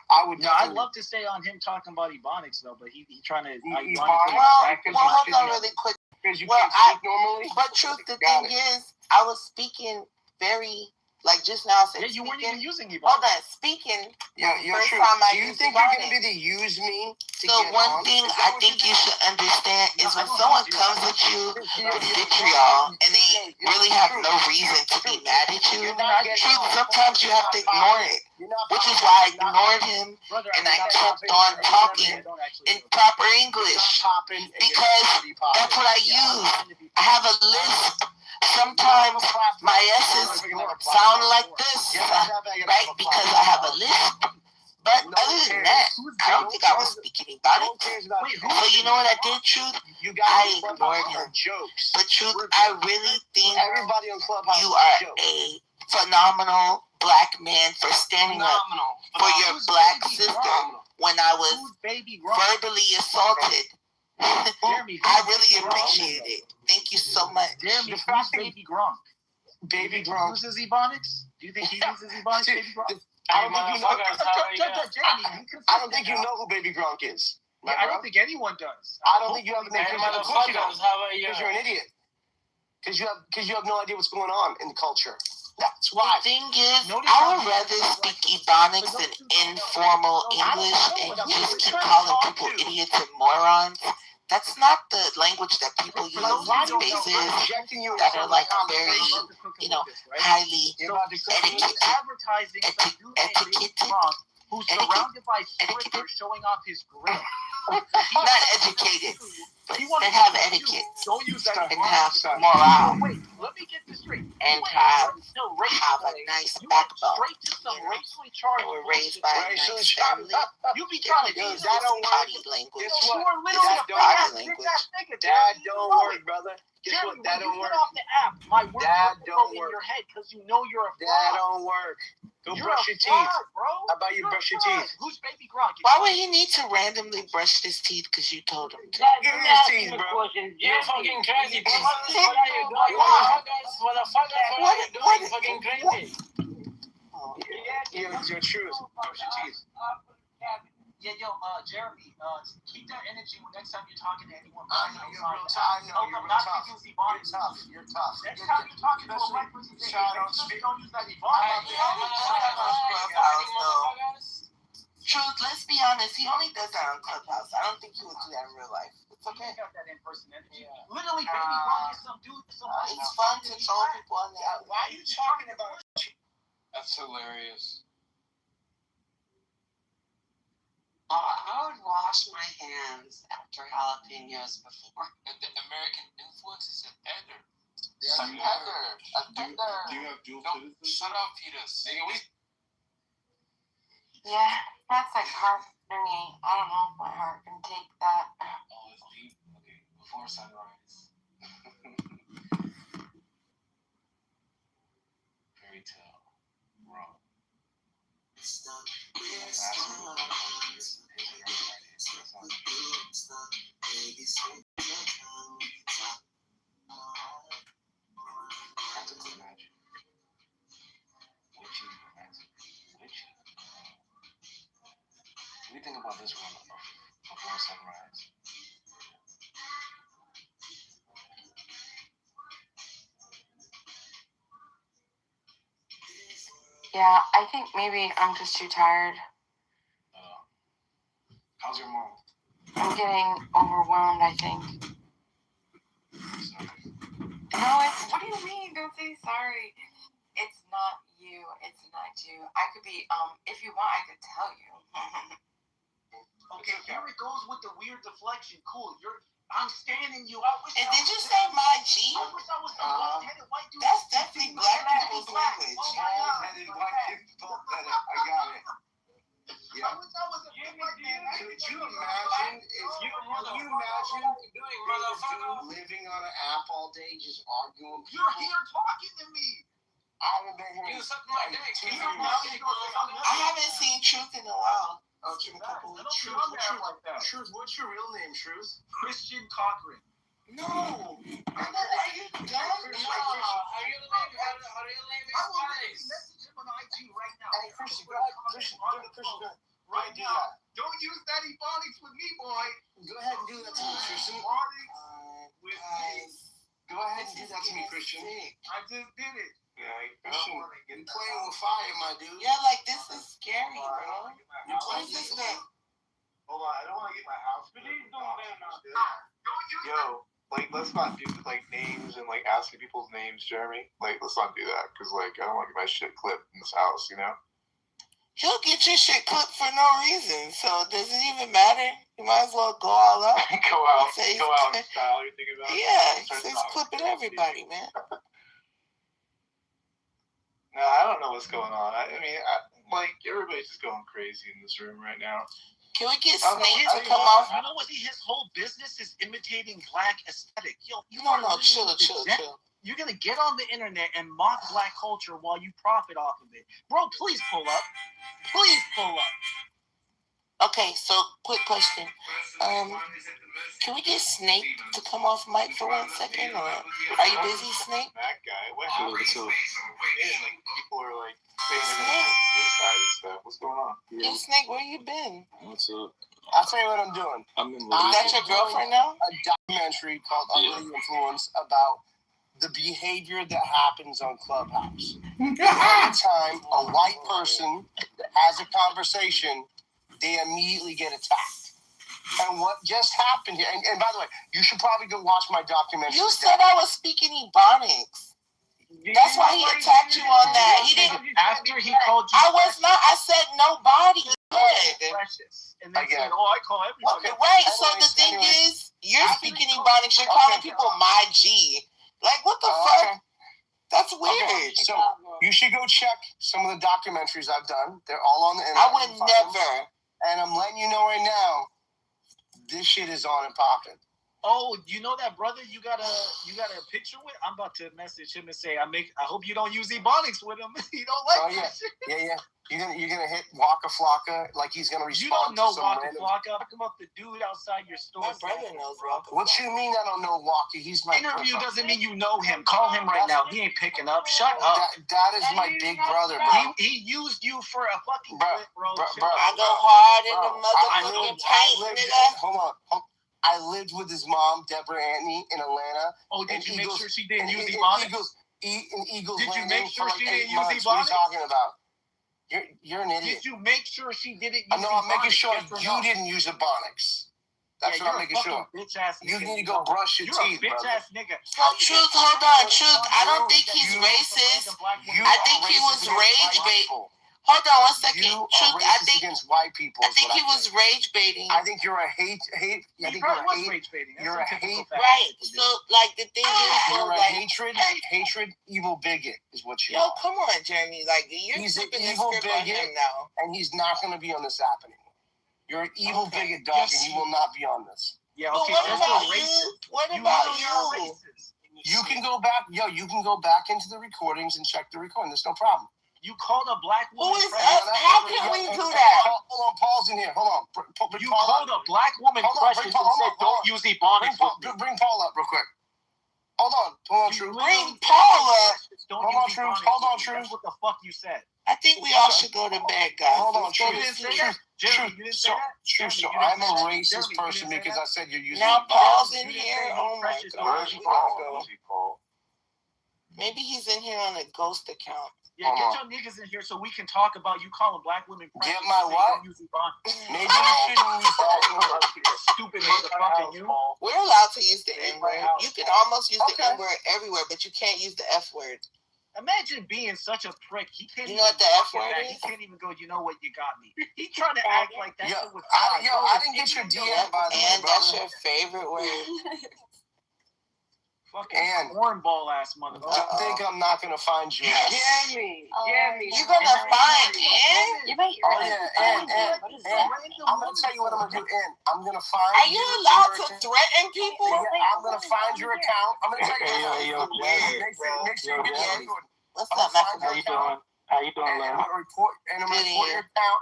[SPEAKER 18] I'd love to stay on him talking about Ebonics, though, but he trying to...
[SPEAKER 21] hold on really quick.
[SPEAKER 19] Because you can't speak normally?
[SPEAKER 21] But truth, the thing is, I was speaking very... Like just now, I said,
[SPEAKER 18] you weren't even using Ebonics.
[SPEAKER 21] Hold on, speaking.
[SPEAKER 19] You're true. Do you think you're going to be the use me?
[SPEAKER 21] So one thing I think you should understand is when someone comes at you with vitriol and they really have no reason to be mad at you, truth, sometimes you have to ignore it. Which is why I ignored him and I kept on talking in proper English. Because that's what I use. I have a list. Sometimes my S's sound like this, right? Because I have a list. But other than that, I don't think I was speaking about it. So you know what I did, Truth? I ignored him. But Truth, I really think you are a phenomenal black man for standing up for your black sister when I was verbally assaulted. I really appreciated it. Thank you so much.
[SPEAKER 18] Jeremy, who's Baby Gronk?
[SPEAKER 19] Baby Gronk
[SPEAKER 18] uses Ebonics? Do you think he uses Ebonics, Baby Gronk?
[SPEAKER 19] I don't think you know who Baby Gronk is.
[SPEAKER 18] Yeah, I don't think anyone does.
[SPEAKER 19] I don't think you have an idea. Because you're an idiot. Because you have no idea what's going on in the culture. That's why.
[SPEAKER 21] The thing is, I would rather speak Ebonics than informal English and just keep calling people idiots and morons. That's not the language that people use in spaces that are like very, highly etiquette.
[SPEAKER 18] Who's surrounded by strippers showing off his grill.
[SPEAKER 21] Not educated, but that have etiquette and have morale.
[SPEAKER 18] Wait, let me get this straight.
[SPEAKER 21] And have a nice backbone. We're raised by a nice family.
[SPEAKER 18] You be trying to do
[SPEAKER 21] that potty language.
[SPEAKER 18] You are literally a
[SPEAKER 21] potty language.
[SPEAKER 19] Dad, don't work, brother. Guess what? That don't work.
[SPEAKER 18] Off the app, my words
[SPEAKER 19] Dad,
[SPEAKER 18] don't work in your head because you know you're a fraud.
[SPEAKER 19] That don't work. Go brush your teeth. Bro. How about you brush your teeth?
[SPEAKER 9] Who's baby Gronk?
[SPEAKER 21] Why would he need to randomly brush his teeth because you told him to?
[SPEAKER 19] Give me his teeth, bro. You're fucking crazy, bro. What are you doing? Motherfuckers, what are you doing? Fucking crazy. Your truth. Brush your teeth.
[SPEAKER 18] Yeah, Jeremy, keep that energy when next time you're talking to anyone.
[SPEAKER 19] I know you're real tough. You're tough.
[SPEAKER 18] Next time you're talking to a white person, don't use that
[SPEAKER 21] Truth, let's be honest, he only does that on Clubhouse. I don't think he would do that in real life. It's okay.
[SPEAKER 18] Got that in-person energy. Literally, baby, Gronk is some dude.
[SPEAKER 21] It's fun to troll people on there.
[SPEAKER 19] Why are you talking about?
[SPEAKER 22] That's hilarious.
[SPEAKER 7] I would wash my hands after jalapenos before.
[SPEAKER 12] The American influence is an Heather.
[SPEAKER 22] Do you have dual citizenship?
[SPEAKER 12] Shut up, Petus.
[SPEAKER 5] Yeah, that's like hard for me. I don't know if my heart can take that.
[SPEAKER 12] Oh, it's deep. Okay, before sunrise. Fairy tale. Wrong. What do you think about this one before sunrise?
[SPEAKER 5] Yeah, I think maybe I'm just too tired.
[SPEAKER 12] How's your mom?
[SPEAKER 5] I'm getting overwhelmed, I think. No, what do you mean? Don't say sorry. It's not you. It's not you. I could be, if you want, I could tell you.
[SPEAKER 18] Okay, here it goes with the weird deflection. Cool. I'm standing you. I wish.
[SPEAKER 21] And did you say my G?
[SPEAKER 18] I wish I was the bald-headed white dude.
[SPEAKER 21] That's definitely black people's language.
[SPEAKER 3] Bald-headed white people. I got it. Yeah.
[SPEAKER 18] I wish I was a white man.
[SPEAKER 3] Could you imagine if living on an app all day just arguing?
[SPEAKER 18] You're here talking to me.
[SPEAKER 3] I haven't been here.
[SPEAKER 12] You suck my dick.
[SPEAKER 21] I haven't seen Truth in a while.
[SPEAKER 19] Truth, what's your real name, Truth?
[SPEAKER 18] Christian Cochran.
[SPEAKER 21] No. Are you dumb?
[SPEAKER 12] How do you name
[SPEAKER 18] I will message him on IG right now.
[SPEAKER 19] Hey, Christian, go ahead.
[SPEAKER 18] Right now. Don't use that Ebonics with me, boy.
[SPEAKER 19] Go ahead and do that to me, Christian.
[SPEAKER 18] With me.
[SPEAKER 19] Go ahead and do that to me, Christian.
[SPEAKER 18] I just did it.
[SPEAKER 19] Yeah, Christian, you're playing with fire, my dude.
[SPEAKER 21] Yeah, like this is scary, bro. What is this thing?
[SPEAKER 22] Hold on, I don't want to get my house. Yo, like, let's not do like names and like asking people's names, Jeremy. Like, let's not do that because like I don't want to get my shit clipped in this house, you know.
[SPEAKER 21] He'll get your shit clipped for no reason, so does it even matter? You might as well go all out.
[SPEAKER 22] Go out in style. You're thinking about?
[SPEAKER 21] Yeah, he's clipping everybody, man.
[SPEAKER 22] No, I don't know what's going on. I mean, like everybody's just going crazy in this room right now.
[SPEAKER 21] Can we get Snake to come off?
[SPEAKER 18] You know what? His whole business is imitating black aesthetic. Yo,
[SPEAKER 21] Chill.
[SPEAKER 18] You're gonna get on the internet and mock black culture while you profit off of it, bro. Please pull up.
[SPEAKER 21] Okay, so quick question. Can we get Snake to come off mic for 1 second, or are you busy, Snake?
[SPEAKER 22] That guy, what happened? People are like saying suicide and stuff. What's going on?
[SPEAKER 21] Yeah, Snake, where you been?
[SPEAKER 22] What's up?
[SPEAKER 19] I'll tell you what I'm doing.
[SPEAKER 21] Is that your girlfriend now?
[SPEAKER 19] A documentary called Under the Influence about the behavior that happens on Clubhouse. Every time a white person has a conversation, they immediately get attacked. And what just happened here, and by the way, you should probably go watch my documentary.
[SPEAKER 21] You said I was speaking Ebonics. That's why he attacked you on that. He didn't.
[SPEAKER 18] After he called you.
[SPEAKER 21] I was not. I said nobody.
[SPEAKER 18] Precious. And then said, I call everybody.
[SPEAKER 21] Okay, right. So the thing is, you're speaking Ebonics. You're calling people my G. Like, what the fuck? That's weird.
[SPEAKER 19] Okay, so you should go check some of the documentaries I've done. They're all on the internet.
[SPEAKER 21] I would never.
[SPEAKER 19] And I'm letting you know right now, this shit is on and popping.
[SPEAKER 18] Oh, you know that brother you got a picture with? I'm about to message him and say I hope you don't use Ebonics with him. He don't like that shit.
[SPEAKER 19] Yeah. You're gonna hit Waka Flocka like he's gonna respond.
[SPEAKER 18] You don't know
[SPEAKER 19] to some
[SPEAKER 18] Waka
[SPEAKER 19] random...
[SPEAKER 18] Flocka. I'm talking about the dude outside your store.
[SPEAKER 21] My brother knows Waka.
[SPEAKER 19] What you mean I don't know Waka? He's my
[SPEAKER 18] interview doesn't mean you know him. Call him right now. He ain't picking up. Shut up.
[SPEAKER 19] That is my big brother, bro.
[SPEAKER 18] He used you for a fucking clip, bro.
[SPEAKER 21] I go hard in the motherfucking paint, nigga.
[SPEAKER 19] Hold on. I lived with his mom, Deborah Anthony, in Atlanta.
[SPEAKER 18] Oh, did you make sure she didn't use Ebonics?
[SPEAKER 19] Eagles.
[SPEAKER 18] Did you make sure she didn't use Ebonics?
[SPEAKER 19] What are you talking about? You're an idiot.
[SPEAKER 18] Did you make sure she didn't use
[SPEAKER 19] I know, I'm making sure
[SPEAKER 18] Ebonics,
[SPEAKER 19] you didn't use Ebonics. That's what I'm making sure. You need to go brush your teeth,
[SPEAKER 18] You're a bitch-ass nigga.
[SPEAKER 21] So, Truth, hold on, Truth. I don't think he's racist. I think he was rage bait. Hold on one second. Truth, I think
[SPEAKER 19] against white people.
[SPEAKER 21] I think he was rage baiting.
[SPEAKER 19] I think you're a hate. I think you're a hate.
[SPEAKER 21] Right. So, like, the thing is,
[SPEAKER 19] you're a
[SPEAKER 21] like,
[SPEAKER 19] hatred, evil bigot is what you
[SPEAKER 21] are.
[SPEAKER 19] are.
[SPEAKER 21] Come on, Jeremy. Like, you're
[SPEAKER 19] he's an
[SPEAKER 21] flipping
[SPEAKER 19] evil
[SPEAKER 21] the script on
[SPEAKER 19] bigot
[SPEAKER 21] him now.
[SPEAKER 19] and he's not going to be on this app anymore. You're an evil bigot, dog, and you will not be on this.
[SPEAKER 18] Yeah,
[SPEAKER 21] okay. But what about you? What about you?
[SPEAKER 19] You can go back, you can go back into the recordings and check the recording. There's no problem.
[SPEAKER 18] You called a black woman.
[SPEAKER 21] Who is us? How can we do that?
[SPEAKER 19] Hold on, Paul's in here. Hold on.
[SPEAKER 18] You called a black woman precious and said don't use Ebonics.
[SPEAKER 19] Bring Paul up real quick. Hold on, True.
[SPEAKER 21] Bring Paul up.
[SPEAKER 19] Hold on, True.
[SPEAKER 18] That's what the fuck you said.
[SPEAKER 21] I think we all should go to bed, guys.
[SPEAKER 19] Hold on, True.
[SPEAKER 18] True.
[SPEAKER 19] So I'm a racist person because I said you're using.
[SPEAKER 21] Now Paul's in here. Oh my God. Maybe he's in here on a ghost account.
[SPEAKER 18] Yeah, get your niggas in here so we can talk about you calling black women precious.
[SPEAKER 19] Get my what? Maybe you shouldn't use that.
[SPEAKER 18] Stupid motherfucker, you.
[SPEAKER 21] We're allowed to use the N-word. You can almost use the N-word everywhere, but you can't use the F-word.
[SPEAKER 18] Imagine being such a prick. He can't.
[SPEAKER 21] You know what the F-word is?
[SPEAKER 18] He can't even go. You know what? You got me. He trying to act like that.
[SPEAKER 19] I didn't get your DM by the way,
[SPEAKER 21] and that's your favorite word.
[SPEAKER 18] Fucking cornball ass motherfucker.
[SPEAKER 19] Don't think I'm not gonna find you.
[SPEAKER 23] Jeremy.
[SPEAKER 21] You gonna find Ann?
[SPEAKER 19] Oh yeah, Ann. I'm gonna tell you what I'm gonna do, Ann. I'm gonna find.
[SPEAKER 21] Are you allowed to threaten people?
[SPEAKER 19] Yeah, I'm gonna find your account. I'm gonna tell you. Make sure you get the recording.
[SPEAKER 21] What's up, Michael?
[SPEAKER 19] How you doing? How you doing, man? I'm gonna report your account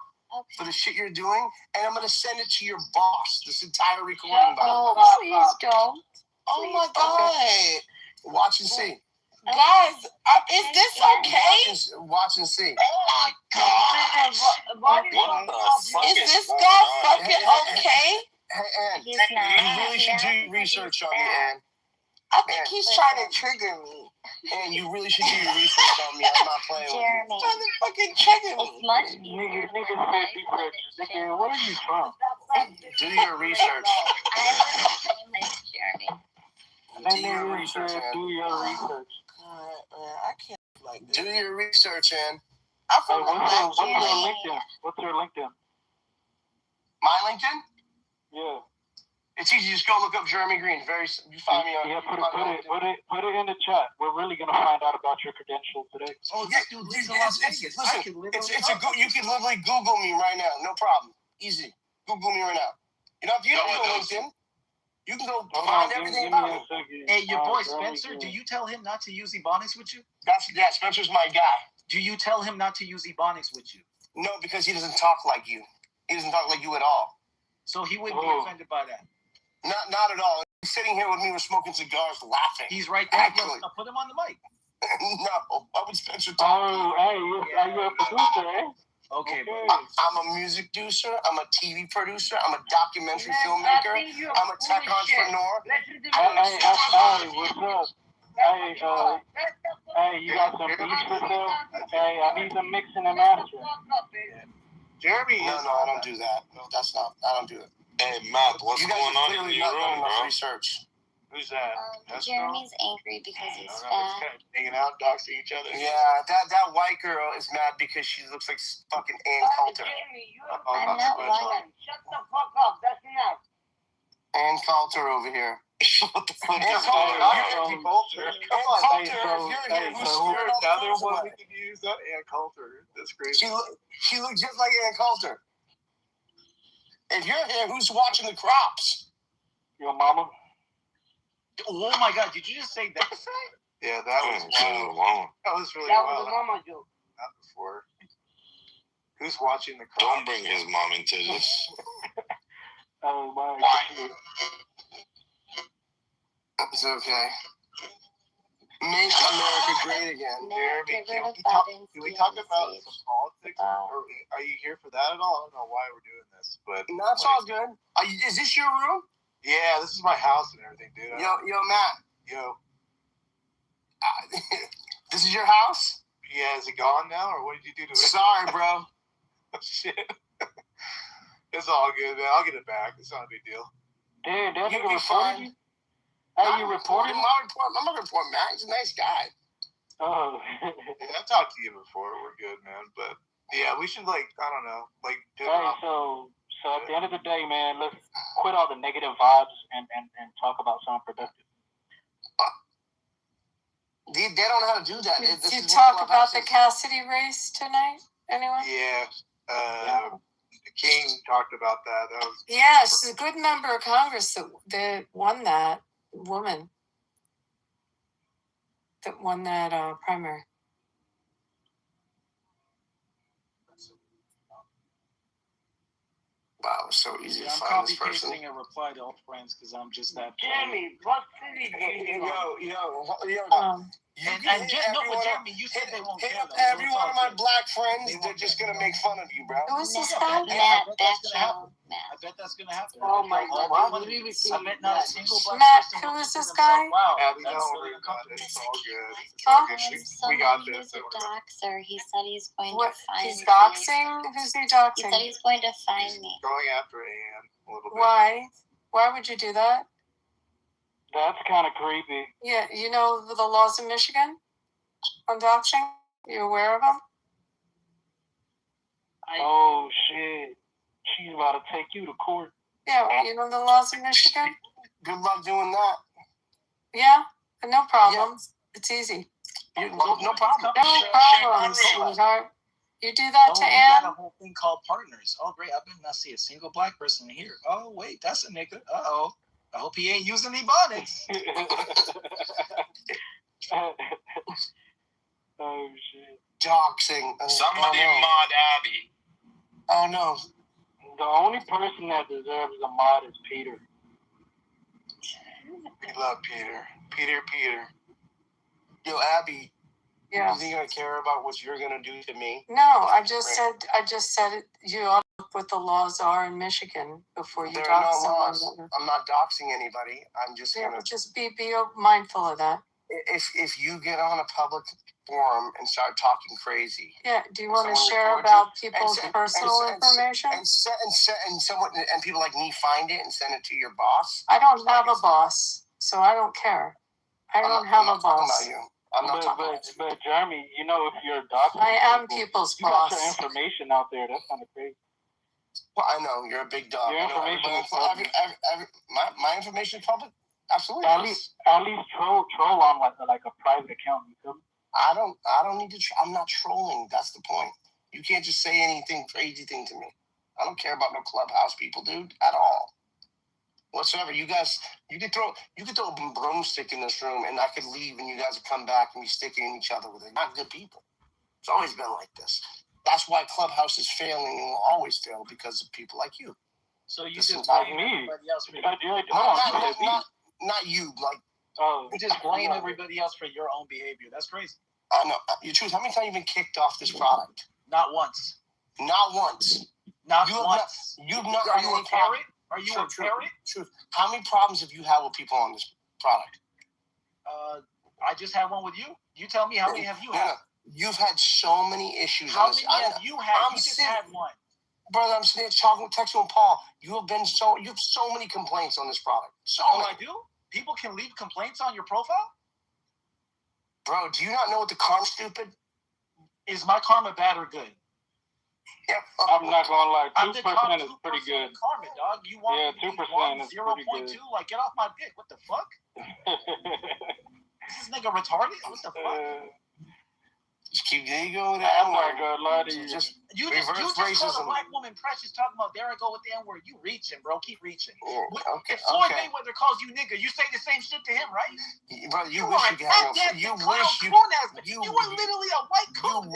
[SPEAKER 19] for the shit you're doing, and I'm gonna send it to your boss. This entire recording, by the way.
[SPEAKER 13] Please don't.
[SPEAKER 21] Oh my God!
[SPEAKER 19] Watch and see.
[SPEAKER 21] Guys, is this okay?
[SPEAKER 19] Watch and see.
[SPEAKER 23] Oh my God!
[SPEAKER 21] Is this guy fucking okay?
[SPEAKER 19] Hey, Ann, you really should do your research on me, Ann.
[SPEAKER 21] I think he's trying to trigger me.
[SPEAKER 19] Ann, you really should do your research on me. I'm not playing with you.
[SPEAKER 21] He's trying to fucking trigger me.
[SPEAKER 13] It's much easier.
[SPEAKER 23] Where are you from?
[SPEAKER 19] Do your research.
[SPEAKER 13] I'm Jeremy.
[SPEAKER 19] Do your research, Ann.
[SPEAKER 23] Do your research.
[SPEAKER 21] I can't like this.
[SPEAKER 19] Do your research, Ann.
[SPEAKER 21] I'm from
[SPEAKER 23] What's your LinkedIn? What's your LinkedIn?
[SPEAKER 19] My LinkedIn?
[SPEAKER 23] Yeah.
[SPEAKER 19] It's easy. Just go look up Jeremy Green. You find me on.
[SPEAKER 23] Yeah, put it in the chat. We're really gonna find out about your credentials today.
[SPEAKER 18] Oh, this dude lives in Las Vegas.
[SPEAKER 19] It's a go. You can literally Google me right now. No problem. Easy. Google me right now. You know, if you don't know LinkedIn, you can go find everything about me.
[SPEAKER 18] Hey, your boy Spencer, do you tell him not to use Ebonics with you?
[SPEAKER 19] Spencer's my guy.
[SPEAKER 18] Do you tell him not to use Ebonics with you?
[SPEAKER 19] No, because he doesn't talk like you. He doesn't talk like you at all.
[SPEAKER 18] So he wouldn't be offended by that?
[SPEAKER 19] Not at all. He's sitting here with me, we're smoking cigars, laughing.
[SPEAKER 18] He's right there. I'll put him on the mic.
[SPEAKER 19] No, why would Spencer talk?
[SPEAKER 23] Oh, hey, you're a producer, eh?
[SPEAKER 18] Okay.
[SPEAKER 19] I'm a music producer. I'm a TV producer. I'm a documentary filmmaker. I'm a tech entrepreneur.
[SPEAKER 23] Hey, what's up? Hey, you got some beats for sale? Hey, I need some mixing and mastering.
[SPEAKER 19] Jeremy No, I don't do that. That's not. I don't do it.
[SPEAKER 10] Hey, Matt, what's going on in your room, bro?
[SPEAKER 19] Research.
[SPEAKER 23] Who's that?
[SPEAKER 13] Jeremy's angry because he's fat.
[SPEAKER 23] Hanging out, doxing each other.
[SPEAKER 19] Yeah, that white girl is mad because she looks like fucking Ann Coulter.
[SPEAKER 13] I'm not lying.
[SPEAKER 23] Shut the fuck up. That's enough.
[SPEAKER 19] Ann Coulter over here.
[SPEAKER 23] What the fuck
[SPEAKER 19] Ann
[SPEAKER 23] is
[SPEAKER 19] Coulter.
[SPEAKER 23] Ann Coulter.
[SPEAKER 19] Come on,
[SPEAKER 23] another one we can use. Ann Coulter. That's crazy.
[SPEAKER 19] She looks just like Ann Coulter. If you're here, who's watching the crops?
[SPEAKER 23] Your mama.
[SPEAKER 18] Oh my God! Did you just say that?
[SPEAKER 3] Yeah, that was
[SPEAKER 6] wow.
[SPEAKER 3] That was really
[SPEAKER 23] That
[SPEAKER 3] wild.
[SPEAKER 23] was a mama joke.
[SPEAKER 3] Not before. Who's watching the crowd?
[SPEAKER 6] Don't bring his mom into this.
[SPEAKER 23] Oh my.
[SPEAKER 19] Why? It's okay. Make America great again.
[SPEAKER 3] Jeremy, can we talk about some politics? Or are you here for that at all? I don't know why we're doing this, but
[SPEAKER 19] That's all good. Is this your room?
[SPEAKER 3] Yeah, this is my house and everything, dude.
[SPEAKER 19] Yo, Matt.
[SPEAKER 3] Yo.
[SPEAKER 19] This is your house?
[SPEAKER 3] Yeah, is it gone now, or what did you do to it?
[SPEAKER 19] Sorry, bro.
[SPEAKER 3] Shit. It's all good, man. I'll get it back. It's not a big deal.
[SPEAKER 23] Dude, that's
[SPEAKER 19] You'll be fine.
[SPEAKER 23] Are you reporting?
[SPEAKER 19] I'm not reporting Matt. He's a nice guy.
[SPEAKER 23] Oh.
[SPEAKER 3] Yeah, I've talked to you before. We're good, man. But yeah, we should I don't know,
[SPEAKER 23] Hey, so at the end of the day, man, let's quit all the negative vibes and talk about something productive.
[SPEAKER 19] They don't know how to do that.
[SPEAKER 1] Did you talk about the Cassidy race tonight? Anyone?
[SPEAKER 3] Yeah. The King talked about that. That was
[SPEAKER 1] Yes, a good member of Congress that won that woman. That won that primary.
[SPEAKER 19] Wow, it was so easy to
[SPEAKER 18] I'm
[SPEAKER 19] find this
[SPEAKER 18] copy
[SPEAKER 19] person.
[SPEAKER 18] pasting a reply to all friends because I'm just that.
[SPEAKER 23] Jeremy, what city do you live in?
[SPEAKER 19] Yo.
[SPEAKER 18] Jeremy, you said they won't
[SPEAKER 19] hit
[SPEAKER 18] care.
[SPEAKER 19] up every one of my black friends. They're just gonna make fun of you, bro.
[SPEAKER 1] Who is this guy?
[SPEAKER 18] Matt, I bet that's gonna happen.
[SPEAKER 23] Oh my
[SPEAKER 18] God!
[SPEAKER 23] God.
[SPEAKER 18] I bet not a single black
[SPEAKER 1] Matt,
[SPEAKER 18] person.
[SPEAKER 1] who is this guy?
[SPEAKER 18] Wow,
[SPEAKER 3] Abby,
[SPEAKER 18] that's
[SPEAKER 3] don't
[SPEAKER 18] really
[SPEAKER 3] worry about it. It's all good. It's
[SPEAKER 1] Huh?
[SPEAKER 3] all good. We got this.
[SPEAKER 11] He's a doxer. He said he's going
[SPEAKER 1] What?
[SPEAKER 11] to find
[SPEAKER 1] He's
[SPEAKER 11] me.
[SPEAKER 1] doxing? Who's he
[SPEAKER 11] He said
[SPEAKER 1] doxing?
[SPEAKER 11] he's going to find me.
[SPEAKER 3] Going after Ann a little bit.
[SPEAKER 1] Why? Why would you do that?
[SPEAKER 23] That's kind of creepy.
[SPEAKER 1] Yeah, you know the laws in Michigan on doxing? You aware of them?
[SPEAKER 23] Oh shit. She's about to take you to court.
[SPEAKER 1] Yeah, you know the laws in Michigan?
[SPEAKER 19] Good luck doing that.
[SPEAKER 1] Yeah, no problem. It's easy.
[SPEAKER 19] No problem.
[SPEAKER 1] No problem, sweetheart. You do that to
[SPEAKER 18] we
[SPEAKER 1] Ann?
[SPEAKER 18] got a whole thing called partners. Oh, great. I better not see a single black person here. Oh, wait, that's a nigga. Uh-oh. I hope he ain't using any bonnets.
[SPEAKER 23] Oh shit.
[SPEAKER 19] Doxing.
[SPEAKER 6] Somebody mod Abby.
[SPEAKER 19] Oh no.
[SPEAKER 23] The only person that deserves a mod is Peter.
[SPEAKER 3] We love Peter. Peter.
[SPEAKER 19] Yo, Abby.
[SPEAKER 1] Yeah.
[SPEAKER 19] You think I care about what you're gonna do to me?
[SPEAKER 1] No, I just said it, you ought to look what the laws are in Michigan before you
[SPEAKER 19] There are
[SPEAKER 1] dox
[SPEAKER 19] no laws.
[SPEAKER 1] someone.
[SPEAKER 19] I'm not doxing anybody. I'm just gonna
[SPEAKER 1] Just be mindful of that.
[SPEAKER 19] If you get on a public forum and start talking crazy.
[SPEAKER 1] Yeah. Do you want to
[SPEAKER 19] someone
[SPEAKER 1] share
[SPEAKER 19] records
[SPEAKER 1] about
[SPEAKER 19] it,
[SPEAKER 1] people's personal information?
[SPEAKER 19] And people like me find it and send it to your boss.
[SPEAKER 1] I don't have a boss, so I don't care. I don't have a boss.
[SPEAKER 19] I'm not talking about you.
[SPEAKER 23] But Jeremy, you know, if you're a doctor,
[SPEAKER 1] I am people's
[SPEAKER 23] you got
[SPEAKER 1] boss.
[SPEAKER 23] your information out there. That's kind of crazy.
[SPEAKER 19] Well, I know you're a big dog.
[SPEAKER 23] Your information is public.
[SPEAKER 19] My information is public. Absolutely.
[SPEAKER 23] At least troll on like a private account.
[SPEAKER 19] I don't need to. I'm not trolling. That's the point. You can't just say anything crazy thing to me. I don't care about no clubhouse people, dude, at all. Whatsoever. You guys, you could throw a broomstick in this room, and I could leave, and you guys would come back and be sticking each other with it. Not good people. It's always been like this. That's why Clubhouse is failing and will always fail because of people like you.
[SPEAKER 18] So you
[SPEAKER 19] This
[SPEAKER 18] just
[SPEAKER 19] entire-
[SPEAKER 18] blame everybody else for
[SPEAKER 19] not you. Like,
[SPEAKER 18] you just blame everybody else for your own behavior. That's crazy.
[SPEAKER 19] No, you choose. How many times have you been kicked off this product?
[SPEAKER 18] Not once.
[SPEAKER 19] Not once.
[SPEAKER 18] Not
[SPEAKER 19] you
[SPEAKER 18] once.
[SPEAKER 19] You've not.
[SPEAKER 18] Are you a parrot? Are you a parrot?
[SPEAKER 19] Truth. How many problems have you had with people on this product?
[SPEAKER 18] I just had one with you. You tell me how many have you had?
[SPEAKER 19] You've had so many issues.
[SPEAKER 18] How
[SPEAKER 19] on this.
[SPEAKER 18] many have you had? You just had one.
[SPEAKER 19] Brother, I'm sitting here talking with Texas and Paul. You have so many complaints on this product. So many.
[SPEAKER 18] I do? People can leave complaints on your profile?
[SPEAKER 19] Bro, do you not know what the karma, stupid?
[SPEAKER 18] Is my karma bad or good?
[SPEAKER 19] Yep.
[SPEAKER 23] I'm not gonna lie. 2% is
[SPEAKER 18] 2%
[SPEAKER 23] pretty good.
[SPEAKER 18] Karma, dog. You want
[SPEAKER 23] 2% is pretty good.
[SPEAKER 18] 0.2? Like, get off my dick. What the fuck? Is this nigga retarded? What the fuck?
[SPEAKER 19] Just There you go.
[SPEAKER 18] I'm not gonna lie to you.
[SPEAKER 19] Just
[SPEAKER 18] You
[SPEAKER 19] reverse
[SPEAKER 18] just called a
[SPEAKER 19] racism.
[SPEAKER 18] black woman precious talking about there I go with the N-word. You reaching, bro. Keep reaching.
[SPEAKER 19] Okay,
[SPEAKER 18] If Floyd
[SPEAKER 19] okay.
[SPEAKER 18] Mayweather calls you nigga, you say the same shit to him, right?
[SPEAKER 19] Bro, you
[SPEAKER 18] are
[SPEAKER 19] wish
[SPEAKER 18] an
[SPEAKER 19] you could have
[SPEAKER 18] fat
[SPEAKER 19] you
[SPEAKER 18] clown
[SPEAKER 19] wish you
[SPEAKER 18] were literally a white coon.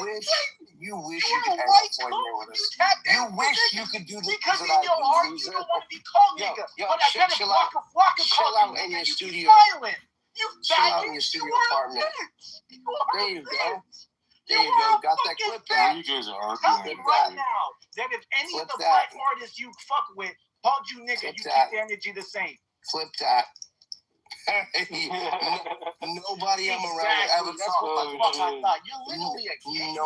[SPEAKER 19] you wish
[SPEAKER 18] You
[SPEAKER 19] you could
[SPEAKER 18] were a
[SPEAKER 19] hang
[SPEAKER 18] white
[SPEAKER 19] out
[SPEAKER 18] coon.
[SPEAKER 19] with us.
[SPEAKER 18] tapped
[SPEAKER 19] You
[SPEAKER 18] in
[SPEAKER 19] wish
[SPEAKER 18] with
[SPEAKER 19] you could do this
[SPEAKER 18] because in
[SPEAKER 19] that I
[SPEAKER 18] your
[SPEAKER 19] do,
[SPEAKER 18] heart you
[SPEAKER 19] loser.
[SPEAKER 18] don't want to be called
[SPEAKER 19] Yo,
[SPEAKER 18] nigga.
[SPEAKER 19] yo,
[SPEAKER 18] but I bet if
[SPEAKER 19] chill out.
[SPEAKER 18] Waka
[SPEAKER 19] Chill
[SPEAKER 18] calls
[SPEAKER 19] out
[SPEAKER 18] you
[SPEAKER 19] in
[SPEAKER 18] nigga,
[SPEAKER 19] your
[SPEAKER 18] you
[SPEAKER 19] studio.
[SPEAKER 18] be silent. You
[SPEAKER 19] Chill out in
[SPEAKER 18] faggot.
[SPEAKER 19] your studio
[SPEAKER 18] You are a
[SPEAKER 19] apartment.
[SPEAKER 18] bitch. You are
[SPEAKER 19] There
[SPEAKER 18] a
[SPEAKER 19] you go.
[SPEAKER 18] bitch.
[SPEAKER 19] There you go. Got that clip that.
[SPEAKER 6] You guys are
[SPEAKER 18] Tell
[SPEAKER 6] arguing.
[SPEAKER 18] me right now that if any
[SPEAKER 19] Flip
[SPEAKER 18] of the
[SPEAKER 19] that.
[SPEAKER 18] black artists you fuck with called you nigga,
[SPEAKER 19] Flip
[SPEAKER 18] you
[SPEAKER 19] that.
[SPEAKER 18] keep the energy the same.
[SPEAKER 19] Flip that. Nobody I'm around would ever
[SPEAKER 18] That's
[SPEAKER 19] talk
[SPEAKER 18] what the
[SPEAKER 19] like
[SPEAKER 18] fuck I thought. You're literally a gay man.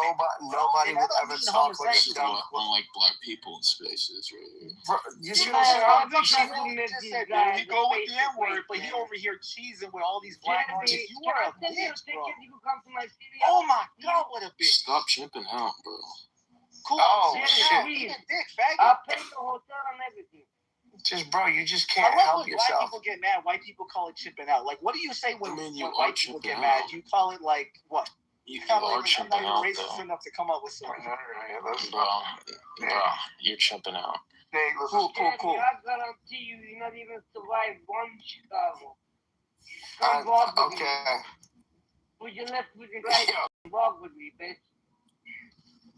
[SPEAKER 19] Nobody
[SPEAKER 18] And I
[SPEAKER 19] would
[SPEAKER 18] don't
[SPEAKER 19] ever
[SPEAKER 18] mean
[SPEAKER 19] talk like
[SPEAKER 18] homosexual.
[SPEAKER 19] that.
[SPEAKER 6] Unlike black people in spaces, right here.
[SPEAKER 19] Bro, you see
[SPEAKER 18] Yeah,
[SPEAKER 19] what I'm
[SPEAKER 18] I'm
[SPEAKER 19] saying?
[SPEAKER 18] just said, dude, you go with the N-word, but he over here cheesing with all these black artists. You are a bitch, bro.
[SPEAKER 23] You can come to my city.
[SPEAKER 18] Oh my god, what a bitch.
[SPEAKER 6] Stop chimping out, bro.
[SPEAKER 18] Cool.
[SPEAKER 19] Oh,
[SPEAKER 18] I'm
[SPEAKER 19] shit.
[SPEAKER 18] saying, eat a dick, faggot.
[SPEAKER 23] I'll pay the hotel and everything.
[SPEAKER 19] Just, bro, you just
[SPEAKER 18] I
[SPEAKER 19] can't
[SPEAKER 18] love
[SPEAKER 19] help
[SPEAKER 18] when black
[SPEAKER 19] yourself.
[SPEAKER 18] people get mad. White people call it chipping out. Like, what do you say when,
[SPEAKER 6] you
[SPEAKER 18] when
[SPEAKER 6] are
[SPEAKER 18] white people get
[SPEAKER 6] chipping
[SPEAKER 18] mad?
[SPEAKER 6] out.
[SPEAKER 18] You call it like what?
[SPEAKER 6] You
[SPEAKER 18] I'm
[SPEAKER 6] are
[SPEAKER 18] not
[SPEAKER 6] chipping
[SPEAKER 18] even
[SPEAKER 6] out,
[SPEAKER 18] racist
[SPEAKER 6] though.
[SPEAKER 18] enough to come up with something.
[SPEAKER 6] Bro, you're chipping out.
[SPEAKER 18] Cool.
[SPEAKER 23] I guarantee you not even survive one Chicago. Come walk with me.
[SPEAKER 19] Okay.
[SPEAKER 23] Would you left with the right? Walk with me, bitch.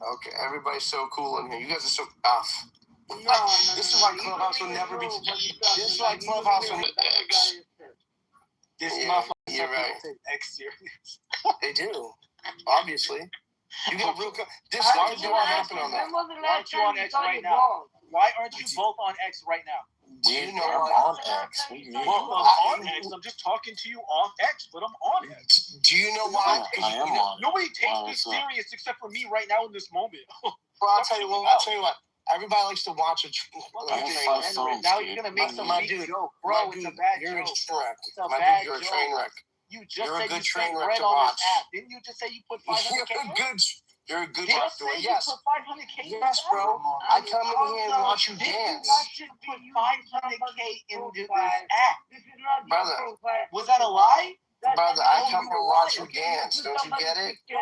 [SPEAKER 19] Okay, everybody's so cool in here. You guys are so off.
[SPEAKER 23] No,
[SPEAKER 19] This is why Clubhouse will never be. This is why Clubhouse will.
[SPEAKER 18] This
[SPEAKER 19] Yeah,
[SPEAKER 18] motherfucker
[SPEAKER 19] you're right.
[SPEAKER 18] take X serious.
[SPEAKER 19] They do, obviously. You get real. This
[SPEAKER 18] Why
[SPEAKER 19] is what happened on that.
[SPEAKER 18] Why aren't you on X right now? Why aren't you both on X right now?
[SPEAKER 19] Do you know
[SPEAKER 6] I'm
[SPEAKER 19] what?
[SPEAKER 6] on X. What do you mean?
[SPEAKER 18] Well, I'm on X. I'm just talking to you off X, but I'm on X.
[SPEAKER 19] Do you know why?
[SPEAKER 6] I am on.
[SPEAKER 18] Nobody takes
[SPEAKER 6] Wow,
[SPEAKER 18] this
[SPEAKER 6] what's up?
[SPEAKER 18] serious except for me right now in this moment.
[SPEAKER 19] Well, I'll tell you what. Everybody likes to watch a train wreck.
[SPEAKER 18] Now you're gonna make some weak joke, bro. It's a bad
[SPEAKER 19] You're
[SPEAKER 18] joke.
[SPEAKER 19] a train wreck.
[SPEAKER 18] It's a
[SPEAKER 19] My
[SPEAKER 18] bad
[SPEAKER 19] dude, you're a
[SPEAKER 18] joke.
[SPEAKER 19] train wreck.
[SPEAKER 18] You just
[SPEAKER 19] You're a
[SPEAKER 18] said
[SPEAKER 19] good
[SPEAKER 18] you
[SPEAKER 19] train
[SPEAKER 18] spent
[SPEAKER 19] wreck
[SPEAKER 18] bread
[SPEAKER 19] to
[SPEAKER 18] on
[SPEAKER 19] watch.
[SPEAKER 18] this app. Didn't you just say you put 500K?
[SPEAKER 19] You're a good
[SPEAKER 18] Did I
[SPEAKER 19] talk
[SPEAKER 18] say
[SPEAKER 19] to it.
[SPEAKER 18] you
[SPEAKER 19] Yes.
[SPEAKER 18] put 500K?
[SPEAKER 19] Yes, bro. I come in here and watch you
[SPEAKER 18] Did
[SPEAKER 19] dance.
[SPEAKER 18] you not just put 500K into this app?
[SPEAKER 23] This is not
[SPEAKER 19] Brother.
[SPEAKER 18] Was that a lie?
[SPEAKER 19] Brother, I come and watch you dance. Don't you get it? I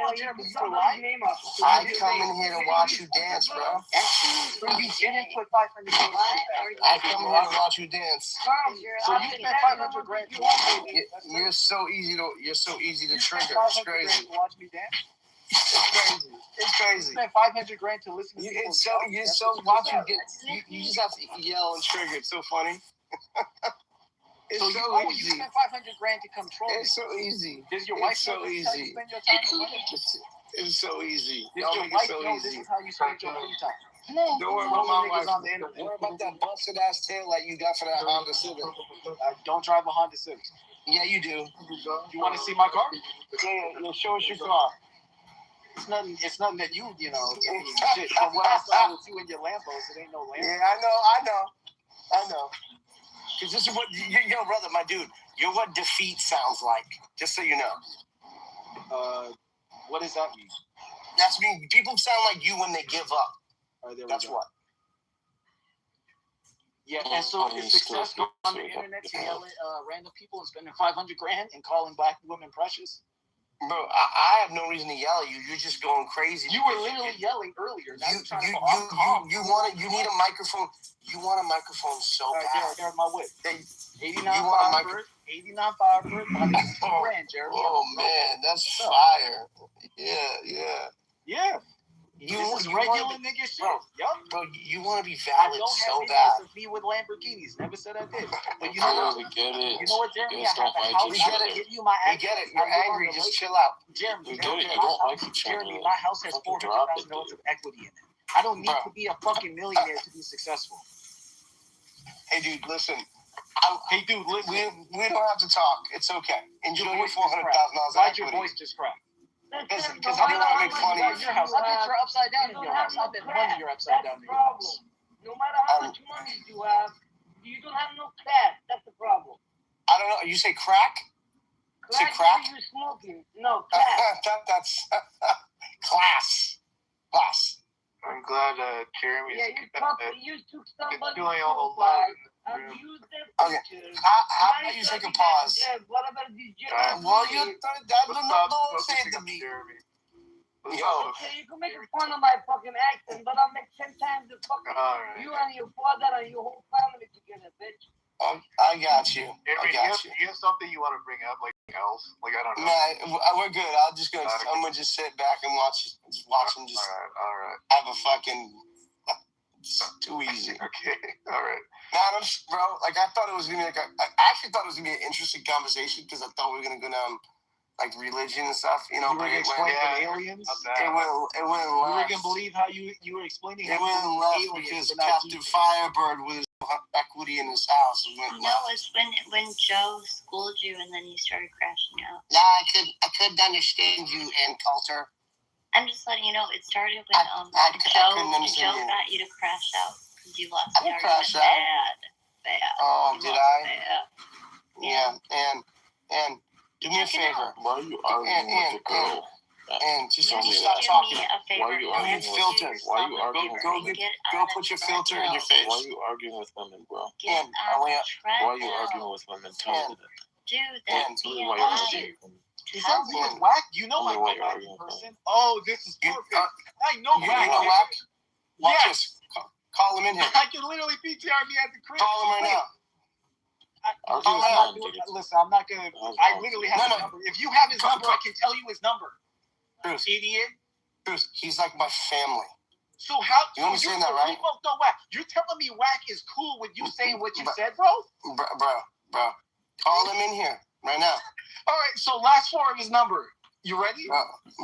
[SPEAKER 19] come in here to watch you dance, bro.
[SPEAKER 18] So you didn't put 500K.
[SPEAKER 19] I come in here to watch you dance.
[SPEAKER 18] So you spent 500 grand to watch me dance.
[SPEAKER 19] You're so easy to trigger. It's crazy.
[SPEAKER 18] To watch me dance.
[SPEAKER 19] It's crazy.
[SPEAKER 18] You spent 500 grand to listen to me.
[SPEAKER 19] You're so watch you get. You just have to yell and trigger. It's so funny. It's
[SPEAKER 18] so
[SPEAKER 19] so
[SPEAKER 18] you
[SPEAKER 19] easy.
[SPEAKER 18] spent 500 grand to control me.
[SPEAKER 19] It's so easy.
[SPEAKER 18] Does your wife
[SPEAKER 19] It's so
[SPEAKER 18] know this is how you
[SPEAKER 19] easy.
[SPEAKER 18] spend your time and money?
[SPEAKER 19] It's so easy.
[SPEAKER 18] Does
[SPEAKER 19] Y'all
[SPEAKER 18] your
[SPEAKER 19] make it
[SPEAKER 18] wife
[SPEAKER 19] so
[SPEAKER 18] know
[SPEAKER 19] easy.
[SPEAKER 18] this is how you spend your free time?
[SPEAKER 19] Don't worry about my wife.
[SPEAKER 18] On the internet.
[SPEAKER 19] Don't worry about that busted ass tail like you got for that Honda Civic.
[SPEAKER 18] I don't drive a Honda Civic.
[SPEAKER 19] Yeah, you do.
[SPEAKER 18] You want to see my car?
[SPEAKER 19] Yeah, show us your car.
[SPEAKER 18] It's nothing that you know. I mean, shit. From what I saw with you and your Lambos, it ain't no Lambo.
[SPEAKER 19] Yeah, I know. Cause this is what yo, brother, my dude. You're what defeat sounds like. Just so you know.
[SPEAKER 18] What does that mean?
[SPEAKER 19] That's mean people sound like you when they give up. That's what.
[SPEAKER 18] Yeah, and so is success going on the internet to yell at random people and spending 500 grand and calling black women precious?
[SPEAKER 19] Bro, I have no reason to yell at you. You're just going crazy.
[SPEAKER 18] You were literally yelling earlier. Now
[SPEAKER 19] You need a microphone. You want a microphone so bad.
[SPEAKER 18] There's my whip. 89 5 for it, $5 grand, Jeremy.
[SPEAKER 19] Oh man, that's fire. Yeah.
[SPEAKER 18] This is regular nigga shit.
[SPEAKER 19] Bro, you want to be valid so bad.
[SPEAKER 18] I don't have videos of me with Lamborghinis. Never said I did. But you know what?
[SPEAKER 6] We get it.
[SPEAKER 18] You know what, Jeremy? I have a house.
[SPEAKER 19] We get it. You're angry. Just chill out.
[SPEAKER 18] Jeremy,
[SPEAKER 6] we get it. You don't like each other.
[SPEAKER 18] Jeremy, my house has $400,000 of equity in it. I don't need to be a fucking millionaire to be successful.
[SPEAKER 19] Hey, dude, listen.
[SPEAKER 18] We don't
[SPEAKER 19] have to talk. It's okay. Enjoy your $400,000
[SPEAKER 18] equity. Your voice just cracked?
[SPEAKER 19] Because I didn't want to make fun of
[SPEAKER 18] your house. I bet you're upside down in your house. I bet money you're upside down in your house.
[SPEAKER 23] No matter how much money you have, you don't have no class. That's the problem.
[SPEAKER 19] I don't know. You say crack?
[SPEAKER 23] Say crack? You smoking? No, class.
[SPEAKER 19] That's class. Class.
[SPEAKER 20] I'm glad Jeremy's
[SPEAKER 23] you took somebody
[SPEAKER 20] doing all the love.
[SPEAKER 19] Okay. How about you take a pause?
[SPEAKER 23] What about these
[SPEAKER 19] well, don't say it to me.
[SPEAKER 23] Okay, you can make fun of my fucking accent, but I'll make 10 times the fucking you and your father and your whole family together, bitch.
[SPEAKER 19] I got you. I got you.
[SPEAKER 6] You have something you want to bring up, like else? Like I don't know.
[SPEAKER 19] Nah, we're good. I'm gonna just sit back and watch them just
[SPEAKER 6] all right.
[SPEAKER 19] have a fucking. It's too easy.
[SPEAKER 6] Okay. All right.
[SPEAKER 19] Nah, bro. Like I thought it was gonna be I actually thought it was gonna be an interesting conversation because I thought we were gonna go down like religion and stuff. You know,
[SPEAKER 18] You were gonna explain aliens.
[SPEAKER 19] It went left.
[SPEAKER 18] We were gonna believe how you were explaining.
[SPEAKER 19] It went left because Captain Firebird with his equity in his house went
[SPEAKER 11] No, it's when Joe schooled you and then you started crashing out.
[SPEAKER 19] Nah, I couldn't understand you, Ann Coulter.
[SPEAKER 11] I'm just letting you know it started when Joe got you to crash out because you lost the argument bad.
[SPEAKER 19] Oh, did I?
[SPEAKER 11] Bad.
[SPEAKER 19] Yeah, and do me a favor.
[SPEAKER 6] Why are you arguing with the girl?
[SPEAKER 19] And just stop talking.
[SPEAKER 6] Why are you arguing with
[SPEAKER 19] filter?
[SPEAKER 6] Why are you arguing with
[SPEAKER 19] Go put your filter in your face.
[SPEAKER 6] Why are you arguing with women, bro?
[SPEAKER 19] And
[SPEAKER 6] why are you arguing with women? Tell me that.
[SPEAKER 11] Dude, that's being
[SPEAKER 6] why you're arguing with women.
[SPEAKER 18] Is that weird, Whack? You know I'm a Whack person. Oh, this is perfect. I know Whack.
[SPEAKER 19] You know Whack? Watch this. Call him in here.
[SPEAKER 18] I can literally PTR me at the crib.
[SPEAKER 19] Call him right now.
[SPEAKER 18] Listen, I'm not gonna. I literally have his number. If you have his number, I can tell you his number.
[SPEAKER 19] Bruce,
[SPEAKER 18] idiot.
[SPEAKER 19] Bruce, he's like my family.
[SPEAKER 18] So how?
[SPEAKER 19] You understand that, right?
[SPEAKER 18] Whack. You're telling me Whack is cool with you saying what you said, bro?
[SPEAKER 19] Bro. Call him in here right now.
[SPEAKER 18] All right. So last four of his number. You ready?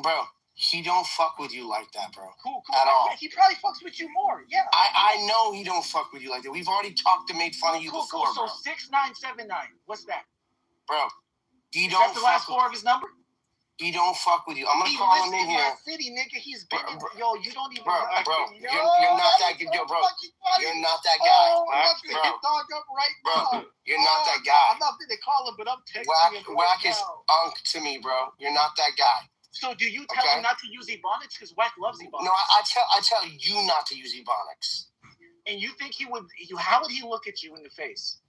[SPEAKER 19] Bro. He don't fuck with you like that, bro.
[SPEAKER 18] Cool.
[SPEAKER 19] At all.
[SPEAKER 18] Yeah, he probably fucks with you more. Yeah.
[SPEAKER 19] I know he don't fuck with you like that. We've already talked and made fun of you before,
[SPEAKER 18] So
[SPEAKER 19] bro.
[SPEAKER 18] 6979. What's that?
[SPEAKER 19] Bro, he
[SPEAKER 18] Is
[SPEAKER 19] don't.
[SPEAKER 18] That the last four of his number?
[SPEAKER 19] He don't fuck with you. I'm gonna call him in here.
[SPEAKER 18] My city, nigga. He's been yo. You don't even.
[SPEAKER 19] Bro. You're not that good, bro. You're not that guy.
[SPEAKER 18] Oh, I'm about to hit dog up right now.
[SPEAKER 19] You're not that guy.
[SPEAKER 18] I'm not gonna call him, but I'm texting him.
[SPEAKER 19] Whack is unk to me, bro. You're not that guy.
[SPEAKER 18] So do you tell him not to use Ebonics because Whack loves Ebonics?
[SPEAKER 19] No, I tell you not to use Ebonics.
[SPEAKER 18] And you think he would? How would he look at you in the face?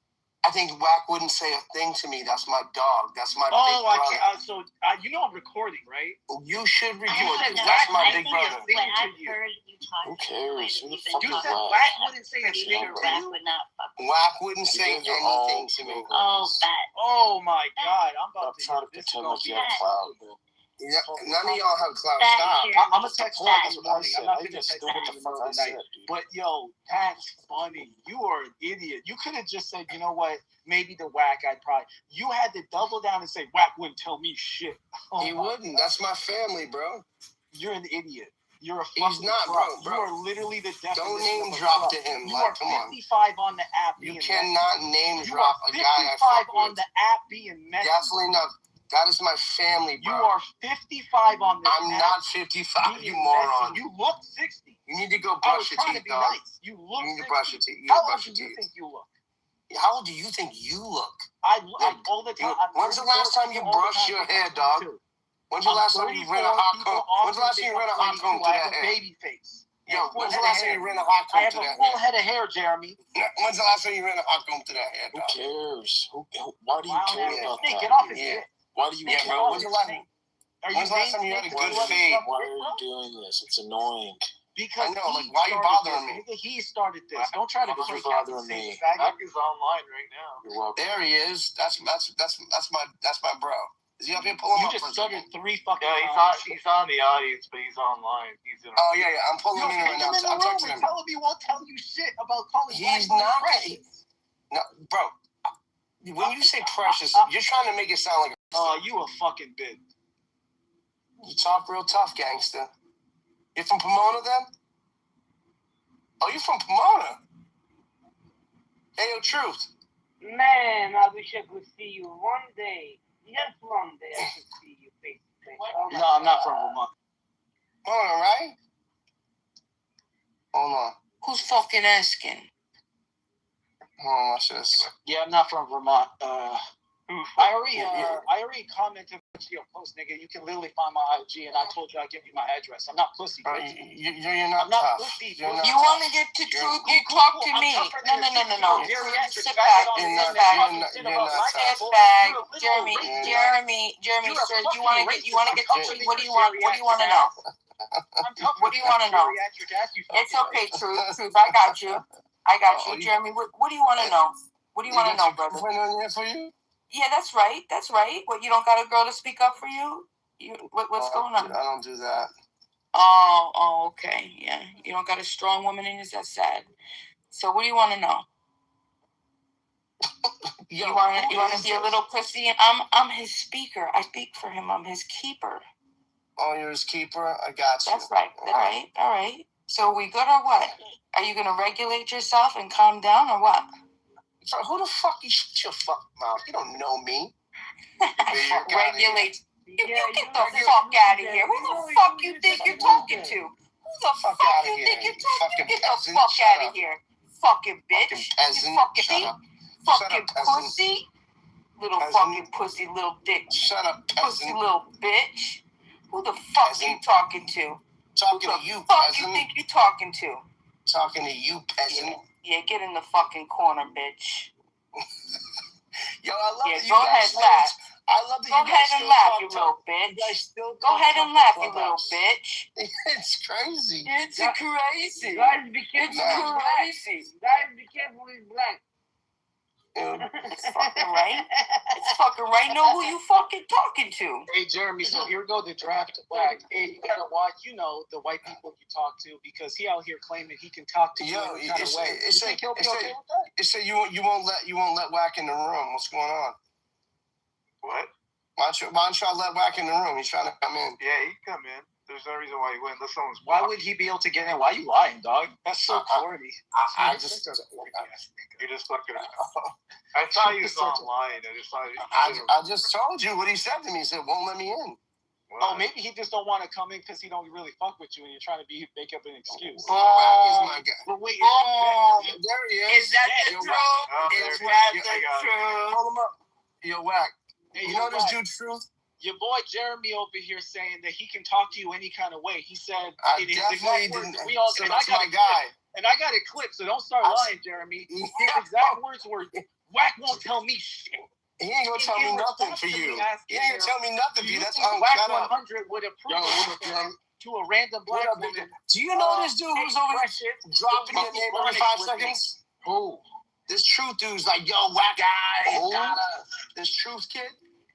[SPEAKER 19] I think Whack wouldn't say a thing to me. That's my dog. That's my big brother.
[SPEAKER 18] I can't. You know I'm recording, right?
[SPEAKER 19] You should record because that's my big brother.
[SPEAKER 11] When I've heard you talk,
[SPEAKER 6] who cares? Who the fuck
[SPEAKER 18] you
[SPEAKER 6] is
[SPEAKER 18] said Whack wouldn't say a thing to you.
[SPEAKER 19] Whack wouldn't say anything to me.
[SPEAKER 11] Oh, bet.
[SPEAKER 18] Oh my God! I'm about to.
[SPEAKER 6] Trying to pretend like you have clout.
[SPEAKER 19] Yeah, none of y'all have clout. Stop.
[SPEAKER 18] I'm gonna text Whack this morning. I'm not gonna text him in the middle of the night. But yo, that's funny. You are an idiot. You could have just said, you know what? Maybe the Whack, I'd probably. You had to double down and say, Whack wouldn't tell me shit.
[SPEAKER 19] He wouldn't. That's my family, bro.
[SPEAKER 18] You're an idiot. You're a fucking
[SPEAKER 19] He's not,
[SPEAKER 18] fraud.
[SPEAKER 19] bro.
[SPEAKER 18] You are literally the definition.
[SPEAKER 19] Don't name
[SPEAKER 18] of
[SPEAKER 19] drop
[SPEAKER 18] fraud.
[SPEAKER 19] to him.
[SPEAKER 18] You
[SPEAKER 19] like,
[SPEAKER 18] are
[SPEAKER 19] come
[SPEAKER 18] 55 on the app.
[SPEAKER 19] You cannot name
[SPEAKER 18] you
[SPEAKER 19] drop a guy I fuck with.
[SPEAKER 18] 55 on the app being messy.
[SPEAKER 19] Definitely not. That is my family, bro.
[SPEAKER 18] You are 55 on this
[SPEAKER 19] I'm not 55, you moron.
[SPEAKER 18] You look 60.
[SPEAKER 19] You need to go brush your teeth, dog.
[SPEAKER 18] Nice. You look
[SPEAKER 19] You need to
[SPEAKER 18] 60.
[SPEAKER 19] brush your teeth.
[SPEAKER 18] How old do you think you look?
[SPEAKER 19] How old do you think you look?
[SPEAKER 18] I all the time.
[SPEAKER 19] When's the last time you brushed your hair, dog? When's the last time you ran a hot comb? When's the last time you ran a hot comb to that hair?
[SPEAKER 18] Baby face.
[SPEAKER 19] Yo, when's the last time you ran a hot comb to that hair?
[SPEAKER 18] I have a full head of hair, Jeremy.
[SPEAKER 19] When's the last time you ran a hot comb to that hair, dog?
[SPEAKER 6] Who cares? Why do you care about that?
[SPEAKER 18] Get off his dick.
[SPEAKER 6] Why do you care?
[SPEAKER 19] When's the last time you had a good fade?
[SPEAKER 6] Why are you doing this? It's annoying.
[SPEAKER 18] Because
[SPEAKER 19] I know, like, why are you bothering me?
[SPEAKER 18] He started this. Don't try to
[SPEAKER 6] You're bothering me.
[SPEAKER 18] Mac is online right now.
[SPEAKER 6] You're welcome.
[SPEAKER 19] There he is. That's my bro. Is he up here pulling up?
[SPEAKER 18] You just started 3 fucking
[SPEAKER 6] He's on the audience, but he's online. He's in.
[SPEAKER 19] Oh yeah. I'm pulling him in right now. I'm texting him.
[SPEAKER 18] Tell him he won't tell you shit about calling.
[SPEAKER 19] He's not. No, bro. When you say precious, you're trying to make it sound like.
[SPEAKER 18] Oh, you a fucking bitch.
[SPEAKER 19] You talk real tough, gangster. You're from Pomona, then? Oh, you from Pomona? Hey, yo, Truth.
[SPEAKER 23] Man, I wish I could see you one day. Just one day I could see you face to face.
[SPEAKER 18] No, I'm not from Vermont.
[SPEAKER 19] Pomona, right? Hold on.
[SPEAKER 21] Who's fucking asking?
[SPEAKER 19] Hold on, watch this.
[SPEAKER 18] Yeah, I'm not from Vermont. I already commented on your post, nigga. You can literally find my IG, and I told you I'd give you my address. I'm not pussy.
[SPEAKER 19] You're not
[SPEAKER 18] I'm not
[SPEAKER 19] tough.
[SPEAKER 18] pussy.
[SPEAKER 21] You want to get to truth? You talk to me. No. Sit back. Sit back. Jeremy, sir. You want to get to truth? What do you want to know?
[SPEAKER 1] What do you want to know? It's okay, Truth. I got you. Jeremy, what do you want to know? What do you want to know, brother?
[SPEAKER 19] For you?
[SPEAKER 1] Yeah, that's right. What, you don't got a girl to speak up for you? What's going on?
[SPEAKER 19] I don't do that.
[SPEAKER 1] Oh, okay. Yeah, you don't got a strong woman in you. That's sad. So what do you want to know?
[SPEAKER 19] Yo,
[SPEAKER 1] you want to be a little pussy? I'm his speaker. I speak for him. I'm his keeper.
[SPEAKER 19] Oh, you're his keeper? I got you.
[SPEAKER 1] That's right. All right. So we good or what? Are you gonna regulate yourself and calm down or what?
[SPEAKER 19] Who the fuck you shut your fucking mouth? You don't know me.
[SPEAKER 1] Regulate. You get the fuck out of here. Who the fuck you think you're talking to? Who the fuck you think you're talking to? Get the fuck out of here. Fucking bitch. You fucking pussy. Little fucking pussy, little dick.
[SPEAKER 19] Shut up,
[SPEAKER 1] pussy, little bitch. Who the fuck are you talking to?
[SPEAKER 19] Talking to you,
[SPEAKER 1] Who the fuck
[SPEAKER 19] peasant.
[SPEAKER 1] you think you're talking to?
[SPEAKER 19] Talking to you, peasant.
[SPEAKER 1] Yeah, get in the fucking corner, bitch.
[SPEAKER 19] Yo, I love that you
[SPEAKER 1] go ahead, laugh.
[SPEAKER 19] I love that
[SPEAKER 1] go
[SPEAKER 19] you guys
[SPEAKER 1] ahead and
[SPEAKER 19] still
[SPEAKER 1] laugh,
[SPEAKER 19] talk
[SPEAKER 1] you
[SPEAKER 19] to-
[SPEAKER 1] little bitch.
[SPEAKER 19] You guys still
[SPEAKER 1] Go ahead and laugh, you little
[SPEAKER 19] Clubhouse.
[SPEAKER 1] bitch.
[SPEAKER 19] It's crazy.
[SPEAKER 1] It's crazy.
[SPEAKER 23] Guys, be careful.
[SPEAKER 1] It's crazy.
[SPEAKER 23] Guys, be careful. He's black.
[SPEAKER 1] It's fucking right. It's fucking right. Know who you fucking talking to.
[SPEAKER 18] Hey, Jeremy, so here we go, the draft black. Hey, you gotta watch, the white people you talk to, because he out here claiming he can talk to you any kind of way. You think he'll be okay with that?
[SPEAKER 19] It said you won't let Whack in the room. What's going on?
[SPEAKER 15] What?
[SPEAKER 19] Why don't y'all let Whack in the room? He's trying to come in.
[SPEAKER 15] Yeah, he can come in. There's no reason why he wouldn't. Unless someone's
[SPEAKER 18] Why would he be able to get in? Why you lying, dog? That's so corny.
[SPEAKER 19] I just
[SPEAKER 15] You're just fucking. I thought he was online.
[SPEAKER 19] I just told you what he said to me. He said, won't let me in.
[SPEAKER 18] Oh, maybe he just don't want to come in because he don't really fuck with you and you're trying to make up an excuse.
[SPEAKER 19] Whack is my guy.
[SPEAKER 18] But wait,
[SPEAKER 19] there he is.
[SPEAKER 1] Is that the truth? Is that the truth?
[SPEAKER 19] Hold him up. Yo, Whack.
[SPEAKER 18] Hey,
[SPEAKER 19] You know this dude, Truth?
[SPEAKER 18] Your boy Jeremy over here saying that he can talk to you any kind of way. He said,
[SPEAKER 19] I
[SPEAKER 18] in his
[SPEAKER 19] definitely
[SPEAKER 18] exact words,
[SPEAKER 19] didn't
[SPEAKER 18] we all
[SPEAKER 19] say
[SPEAKER 18] and
[SPEAKER 19] that's
[SPEAKER 18] I got
[SPEAKER 19] my
[SPEAKER 18] it
[SPEAKER 19] guy.
[SPEAKER 18] clipped, and I got it clipped, so don't start lying, Jeremy. His exact words were, Whack won't tell me shit.
[SPEAKER 19] He ain't gonna tell me nothing for you. He ain't gonna tell me nothing for you. That's
[SPEAKER 18] Whack
[SPEAKER 19] uncut up.
[SPEAKER 18] 100 would approve to a random black woman.
[SPEAKER 19] Do you know this dude who's over here dropping your name every 5 seconds?
[SPEAKER 15] Who?
[SPEAKER 19] This Truth dude's like, yo, Whack guy. This Truth kid?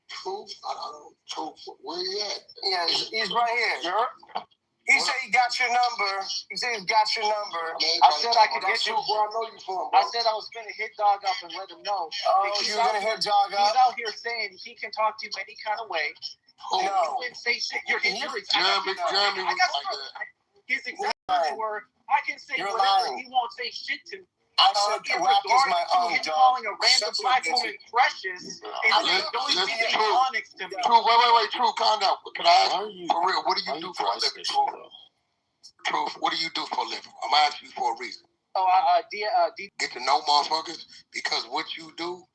[SPEAKER 15] Truth? I don't know. Truth. Where you at?
[SPEAKER 19] Yeah, he's right here. He said he got your number. He said he got your number.
[SPEAKER 18] I said I could get you.
[SPEAKER 15] Where I know you from, bro.
[SPEAKER 18] I said I was going to hit Dog up and let him know.
[SPEAKER 19] Oh, you were going to hit Dog up?
[SPEAKER 18] He's out here saying he can talk to you any kind of way.
[SPEAKER 19] No.
[SPEAKER 18] He wouldn't say shit.
[SPEAKER 15] Jeremy was like that.
[SPEAKER 18] His exact words were, I can say
[SPEAKER 19] You're
[SPEAKER 18] whatever
[SPEAKER 19] lying.
[SPEAKER 18] he won't say shit to.
[SPEAKER 19] I said Whack is my own dog.
[SPEAKER 18] Calling a random black woman precious and don't even be honest to me.
[SPEAKER 15] True, wait, True, calm down. Can I ask you, for real, what do you do for a living? Truth, what do you do for a living? I'm asking you for a reason. Get to know motherfuckers, because what you do,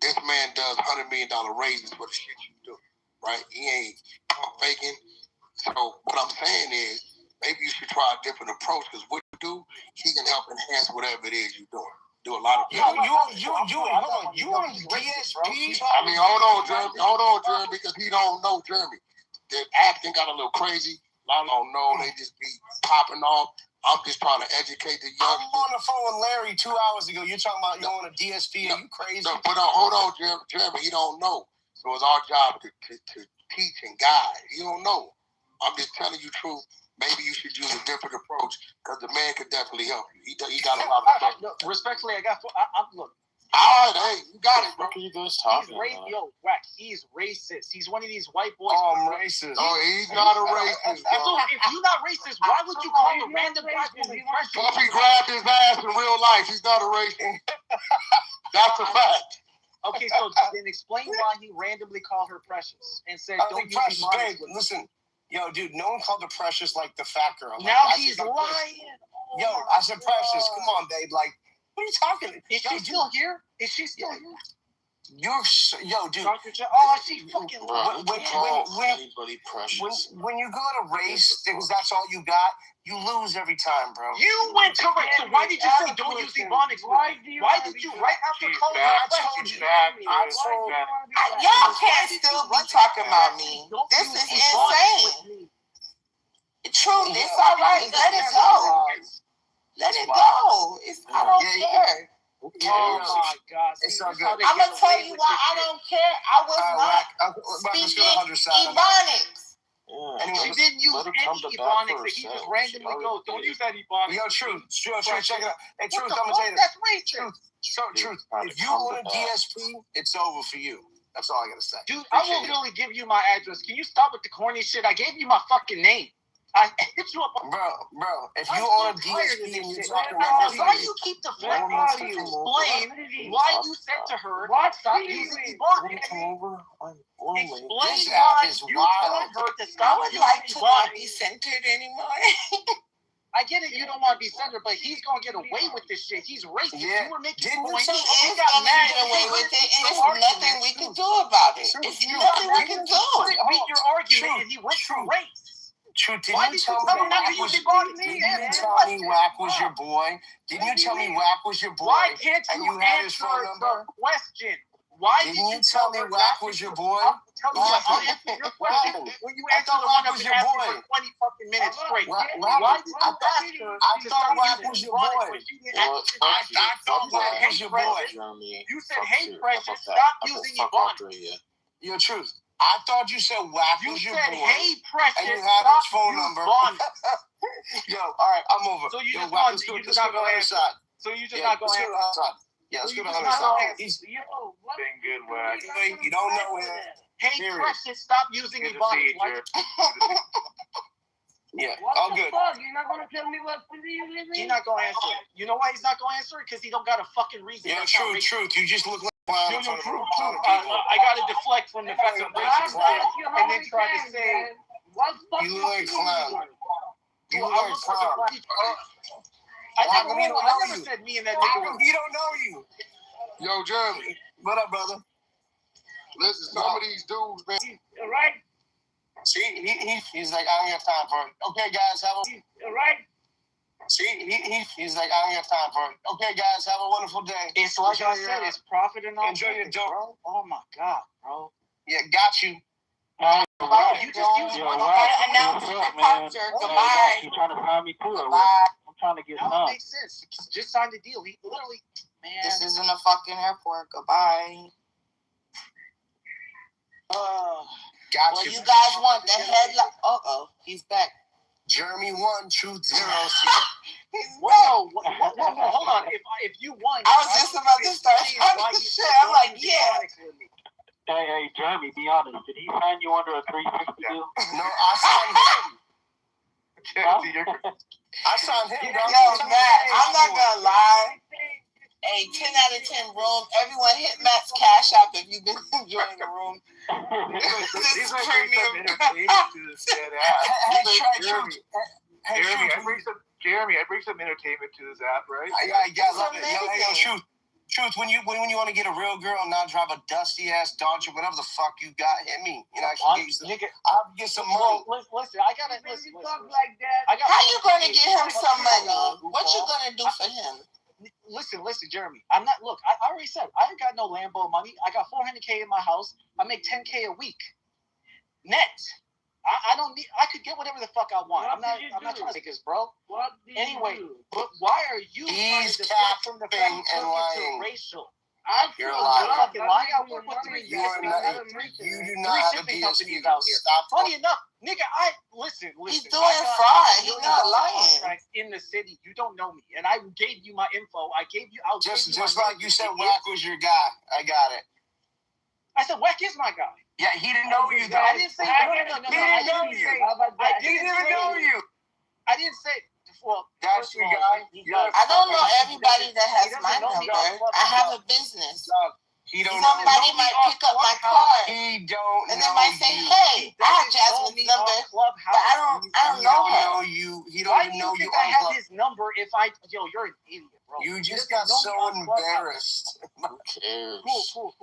[SPEAKER 15] this man does $100 million raises for the shit you do, right? He ain't faking. So what I'm saying is, maybe you should try a different approach, because what you do, he can help enhance whatever it is you're doing. Do a lot of
[SPEAKER 19] You on DSP?
[SPEAKER 15] I mean, hold on, Jeremy, because he don't know Jeremy. The acting got a little crazy. A lot don't know. They just be popping off. I'm just trying to educate the young.
[SPEAKER 19] I'm on the phone with Larry 2 hours ago. You're talking about you on a DSP? Are you crazy?
[SPEAKER 15] No, but hold on, Jeremy. He don't know. So it's our job to teach and guide. He don't know. I'm just telling you truth. Maybe you should use a different approach, because the man could definitely help you. He got a lot of stuff.
[SPEAKER 18] Respectfully, look.
[SPEAKER 15] All right, hey, you got it, bro.
[SPEAKER 6] What are you guys talking about?
[SPEAKER 18] Yo, Whack, he's racist. He's one of these white boys.
[SPEAKER 19] Oh, I'm racist.
[SPEAKER 15] Oh, he's not a racist, bro.
[SPEAKER 18] So if you're not racist, why would you call a random black woman precious?
[SPEAKER 15] Puffy grabbed his ass in real life. He's not a racist. That's a fact.
[SPEAKER 18] Okay, so then explain why he randomly called her precious and said, "Don't you be
[SPEAKER 19] babe, listen, yo, dude, no one called her precious like the fat girl.
[SPEAKER 18] Now he's lying.
[SPEAKER 19] Yo, I said precious. Come on, babe. Like, what are you talking?
[SPEAKER 18] Is she still here? Is she still here?
[SPEAKER 19] Yo, dude.
[SPEAKER 18] Oh, she fucking
[SPEAKER 6] anybody precious.
[SPEAKER 19] When you go to race, because that's all you got, you lose every time, bro.
[SPEAKER 18] You went to race. So why did you say don't use Ebonics? Why did you right after calling
[SPEAKER 21] Y'all can't still be talking about me. This is insane. Truth, it's all right. Let it go. Let it go. I don't care.
[SPEAKER 19] Oh my God!
[SPEAKER 21] It's all good. I'm gonna tell you why I don't care. I was not speaking Ebonics.
[SPEAKER 19] She didn't use any Ebonics. He just randomly goes, "Don't use that Ebonics." Yo, Truth, check it out. Hey, Truth, I'm gonna tell you this. That's racist. Truth. If you own a DSP, it's over for you. That's all I gotta say. Dude, I will literally give you my address. Can you stop with the corny shit? I gave you my fucking name. I hit you up, bro. If you own a DSP and you're talking why you keep deflecting? Explain why you said to her, "Stop using Ebonics." Explain why you told her to stop using Ebonics.
[SPEAKER 21] To not be centered anymore.
[SPEAKER 19] I get it, you don't want to be centered, but he's gonna get away with this shit. He's racist.
[SPEAKER 21] Yeah.
[SPEAKER 19] You were making
[SPEAKER 21] points.
[SPEAKER 19] He
[SPEAKER 21] is gonna get away with it, and there's nothing we can do about it. There's nothing we can do.
[SPEAKER 19] Beat your argument, and he went for race. Truth, did you tell me Wack was your boy? Didn't you tell me Wack was your boy? Why can't you answer the question? Why didn't you tell me Wack was your boy? I'll answer your question when you answer the one was your boy. For 20 fucking minutes straight. Why did you ask her? I thought Wack was your boy. I thought Wack was your boy. You said, "Hey, Precious, stop using Ebonics." Your truth. I thought you said Wack was your boy. You said, "Hey, Precious, and you had his phone number." Yo, all right, I'm over. So you just not go inside. So you just not go inside. Yeah, let's go to other side. He's been good, Wack. You don't know him. Hey, Precious, stop using Ebonics. Yeah, all good.
[SPEAKER 23] You're not gonna tell me what city you live in?
[SPEAKER 19] He's not gonna answer it. You know why he's not gonna answer it? Because he don't got a fucking reason. Yeah, truth. You just look like truth. I gotta deflect from the fact of racist and then try to say you look like a clown. You look like a clown. I never said me and that nigga. He don't know you.
[SPEAKER 15] Yo, Jeremy.
[SPEAKER 19] What up, brother?
[SPEAKER 15] Listen, some of these dudes, man.
[SPEAKER 19] Right? See, he's like, "I don't have time for it." Okay, guys, have a right. See, he's like, "I don't have time for it." Okay, guys, have a wonderful day. It's like I said, it's profit and all. Enjoy your dope, bro. Oh my God, bro. Yeah, got you. You just used one.
[SPEAKER 21] Announce goodbye.
[SPEAKER 19] You're trying to sign me to it. I'm trying to get some. That makes sense. Just sign the deal. He literally, man.
[SPEAKER 21] This isn't a fucking airport. Goodbye.
[SPEAKER 19] Got
[SPEAKER 21] well,
[SPEAKER 19] you.
[SPEAKER 21] You guys want the headline? He's back.
[SPEAKER 19] Jeremy 1, Truth 0. Whoa, hold on. If you won,
[SPEAKER 21] I was just about to start talking shit. I'm like, yeah.
[SPEAKER 19] Hey, Jeremy, be honest. Did he sign you under a 360 deal? No, I signed him. I signed him.
[SPEAKER 21] Yo, Matt, I'm not gonna lie. Hey, 10 out of 10 room. Everyone hit Matt's Cash App if you've been enjoying the room. This is premium.
[SPEAKER 8] Jeremy, I bring some entertainment to this app, right?
[SPEAKER 19] I love it. Yo, Truth, when you want to get a real girl and not drive a dusty ass Dodge or whatever the fuck you got, hit me. You know, I'll get some money. Listen, I gotta listen.
[SPEAKER 23] Talk like that.
[SPEAKER 21] How you gonna get him some money? What you gonna do for him?
[SPEAKER 19] Listen, Jeremy. I'm not. Look, I already said I ain't got no Lambo money. I got $400K in my house. I make $10K a week, net. I don't need. I could get whatever the fuck I want. I'm not trying to take this, bro. Anyway, but why are you trying to deflect from the fact that racial? You're a liar. I work with three
[SPEAKER 21] you do not have a
[SPEAKER 19] DSP out here. Funny enough, nigga, listen.
[SPEAKER 21] He's doing fine. He's not lying.
[SPEAKER 19] In the city, you don't know me, and I gave you my info. Just like you said, Wack was your guy. I got it. I said Wack is my guy. Yeah, he didn't know you, though. I didn't say no. He didn't know you. I didn't even know you. I didn't say. Well, that's your guy.
[SPEAKER 21] I don't know everybody that has my number. I have a business. Somebody might pick up my card.
[SPEAKER 19] He don't.
[SPEAKER 21] And they might say, "Hey, I have Jasmine's number, but I don't know her."
[SPEAKER 19] He don't even know you. I have his number. You're an idiot, bro. You just got so embarrassed. Who cares? Cool.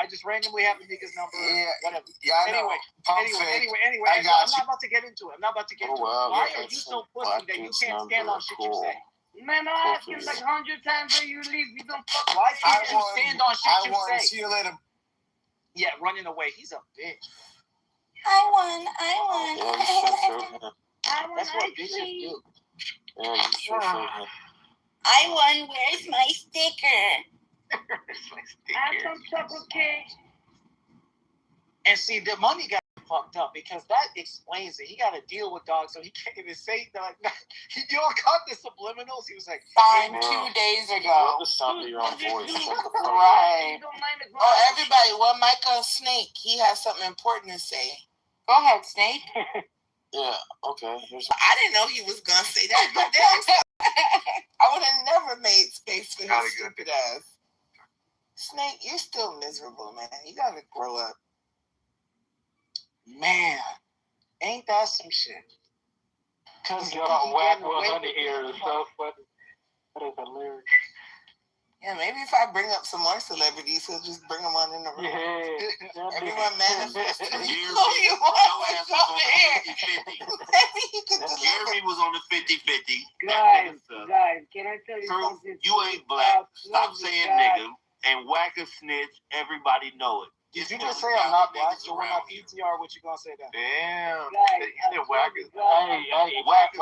[SPEAKER 19] I just randomly have the nigga's number. Yeah, whatever. Yeah, anyway, I'm not about to get into it. Why are you so pussy that you can't stand on shit you say?
[SPEAKER 23] Man, I asked you like 100 times where you leave. You don't fuck.
[SPEAKER 19] Why can't you stand on shit you say? See you later. Yeah, running away. He's a bitch.
[SPEAKER 21] I won.
[SPEAKER 18] That's what bitches do.
[SPEAKER 19] Yeah, you sure should.
[SPEAKER 11] I won. Where's my sticker?
[SPEAKER 23] Have some chocolate cake.
[SPEAKER 18] And see, the money got fucked up because that explains it. He got to deal with dogs, so he can't even say that. You all caught the subliminals. He was like,
[SPEAKER 21] Fine, 2 days ago.
[SPEAKER 19] Just stop your own voice.
[SPEAKER 21] Right. Oh, everybody. Well, Micah Snake, he has something important to say. Go ahead, Snake.
[SPEAKER 19] Yeah, okay.
[SPEAKER 21] I didn't know he was going to say that. But damn, I would have never made space for his stupid ass. Snake, you're still miserable, man. You got to grow up.
[SPEAKER 18] man, ain't that some shit? Because
[SPEAKER 23] you got whack 100 here and stuff, but that is hilarious.
[SPEAKER 21] Yeah, maybe if I bring up some more celebrities, he'll just bring them on in the room. Yeah, everyone manifest.
[SPEAKER 10] Jeremy was on the 50-50.
[SPEAKER 23] Guys, can I tell you something?
[SPEAKER 10] You ain't black. Stop saying nigga. And whack a snitch. Everybody know it.
[SPEAKER 18] Did you just say I'm not black? So when I PTR, what you gonna say then?
[SPEAKER 10] Damn.
[SPEAKER 23] Whack
[SPEAKER 10] a snitch. Whack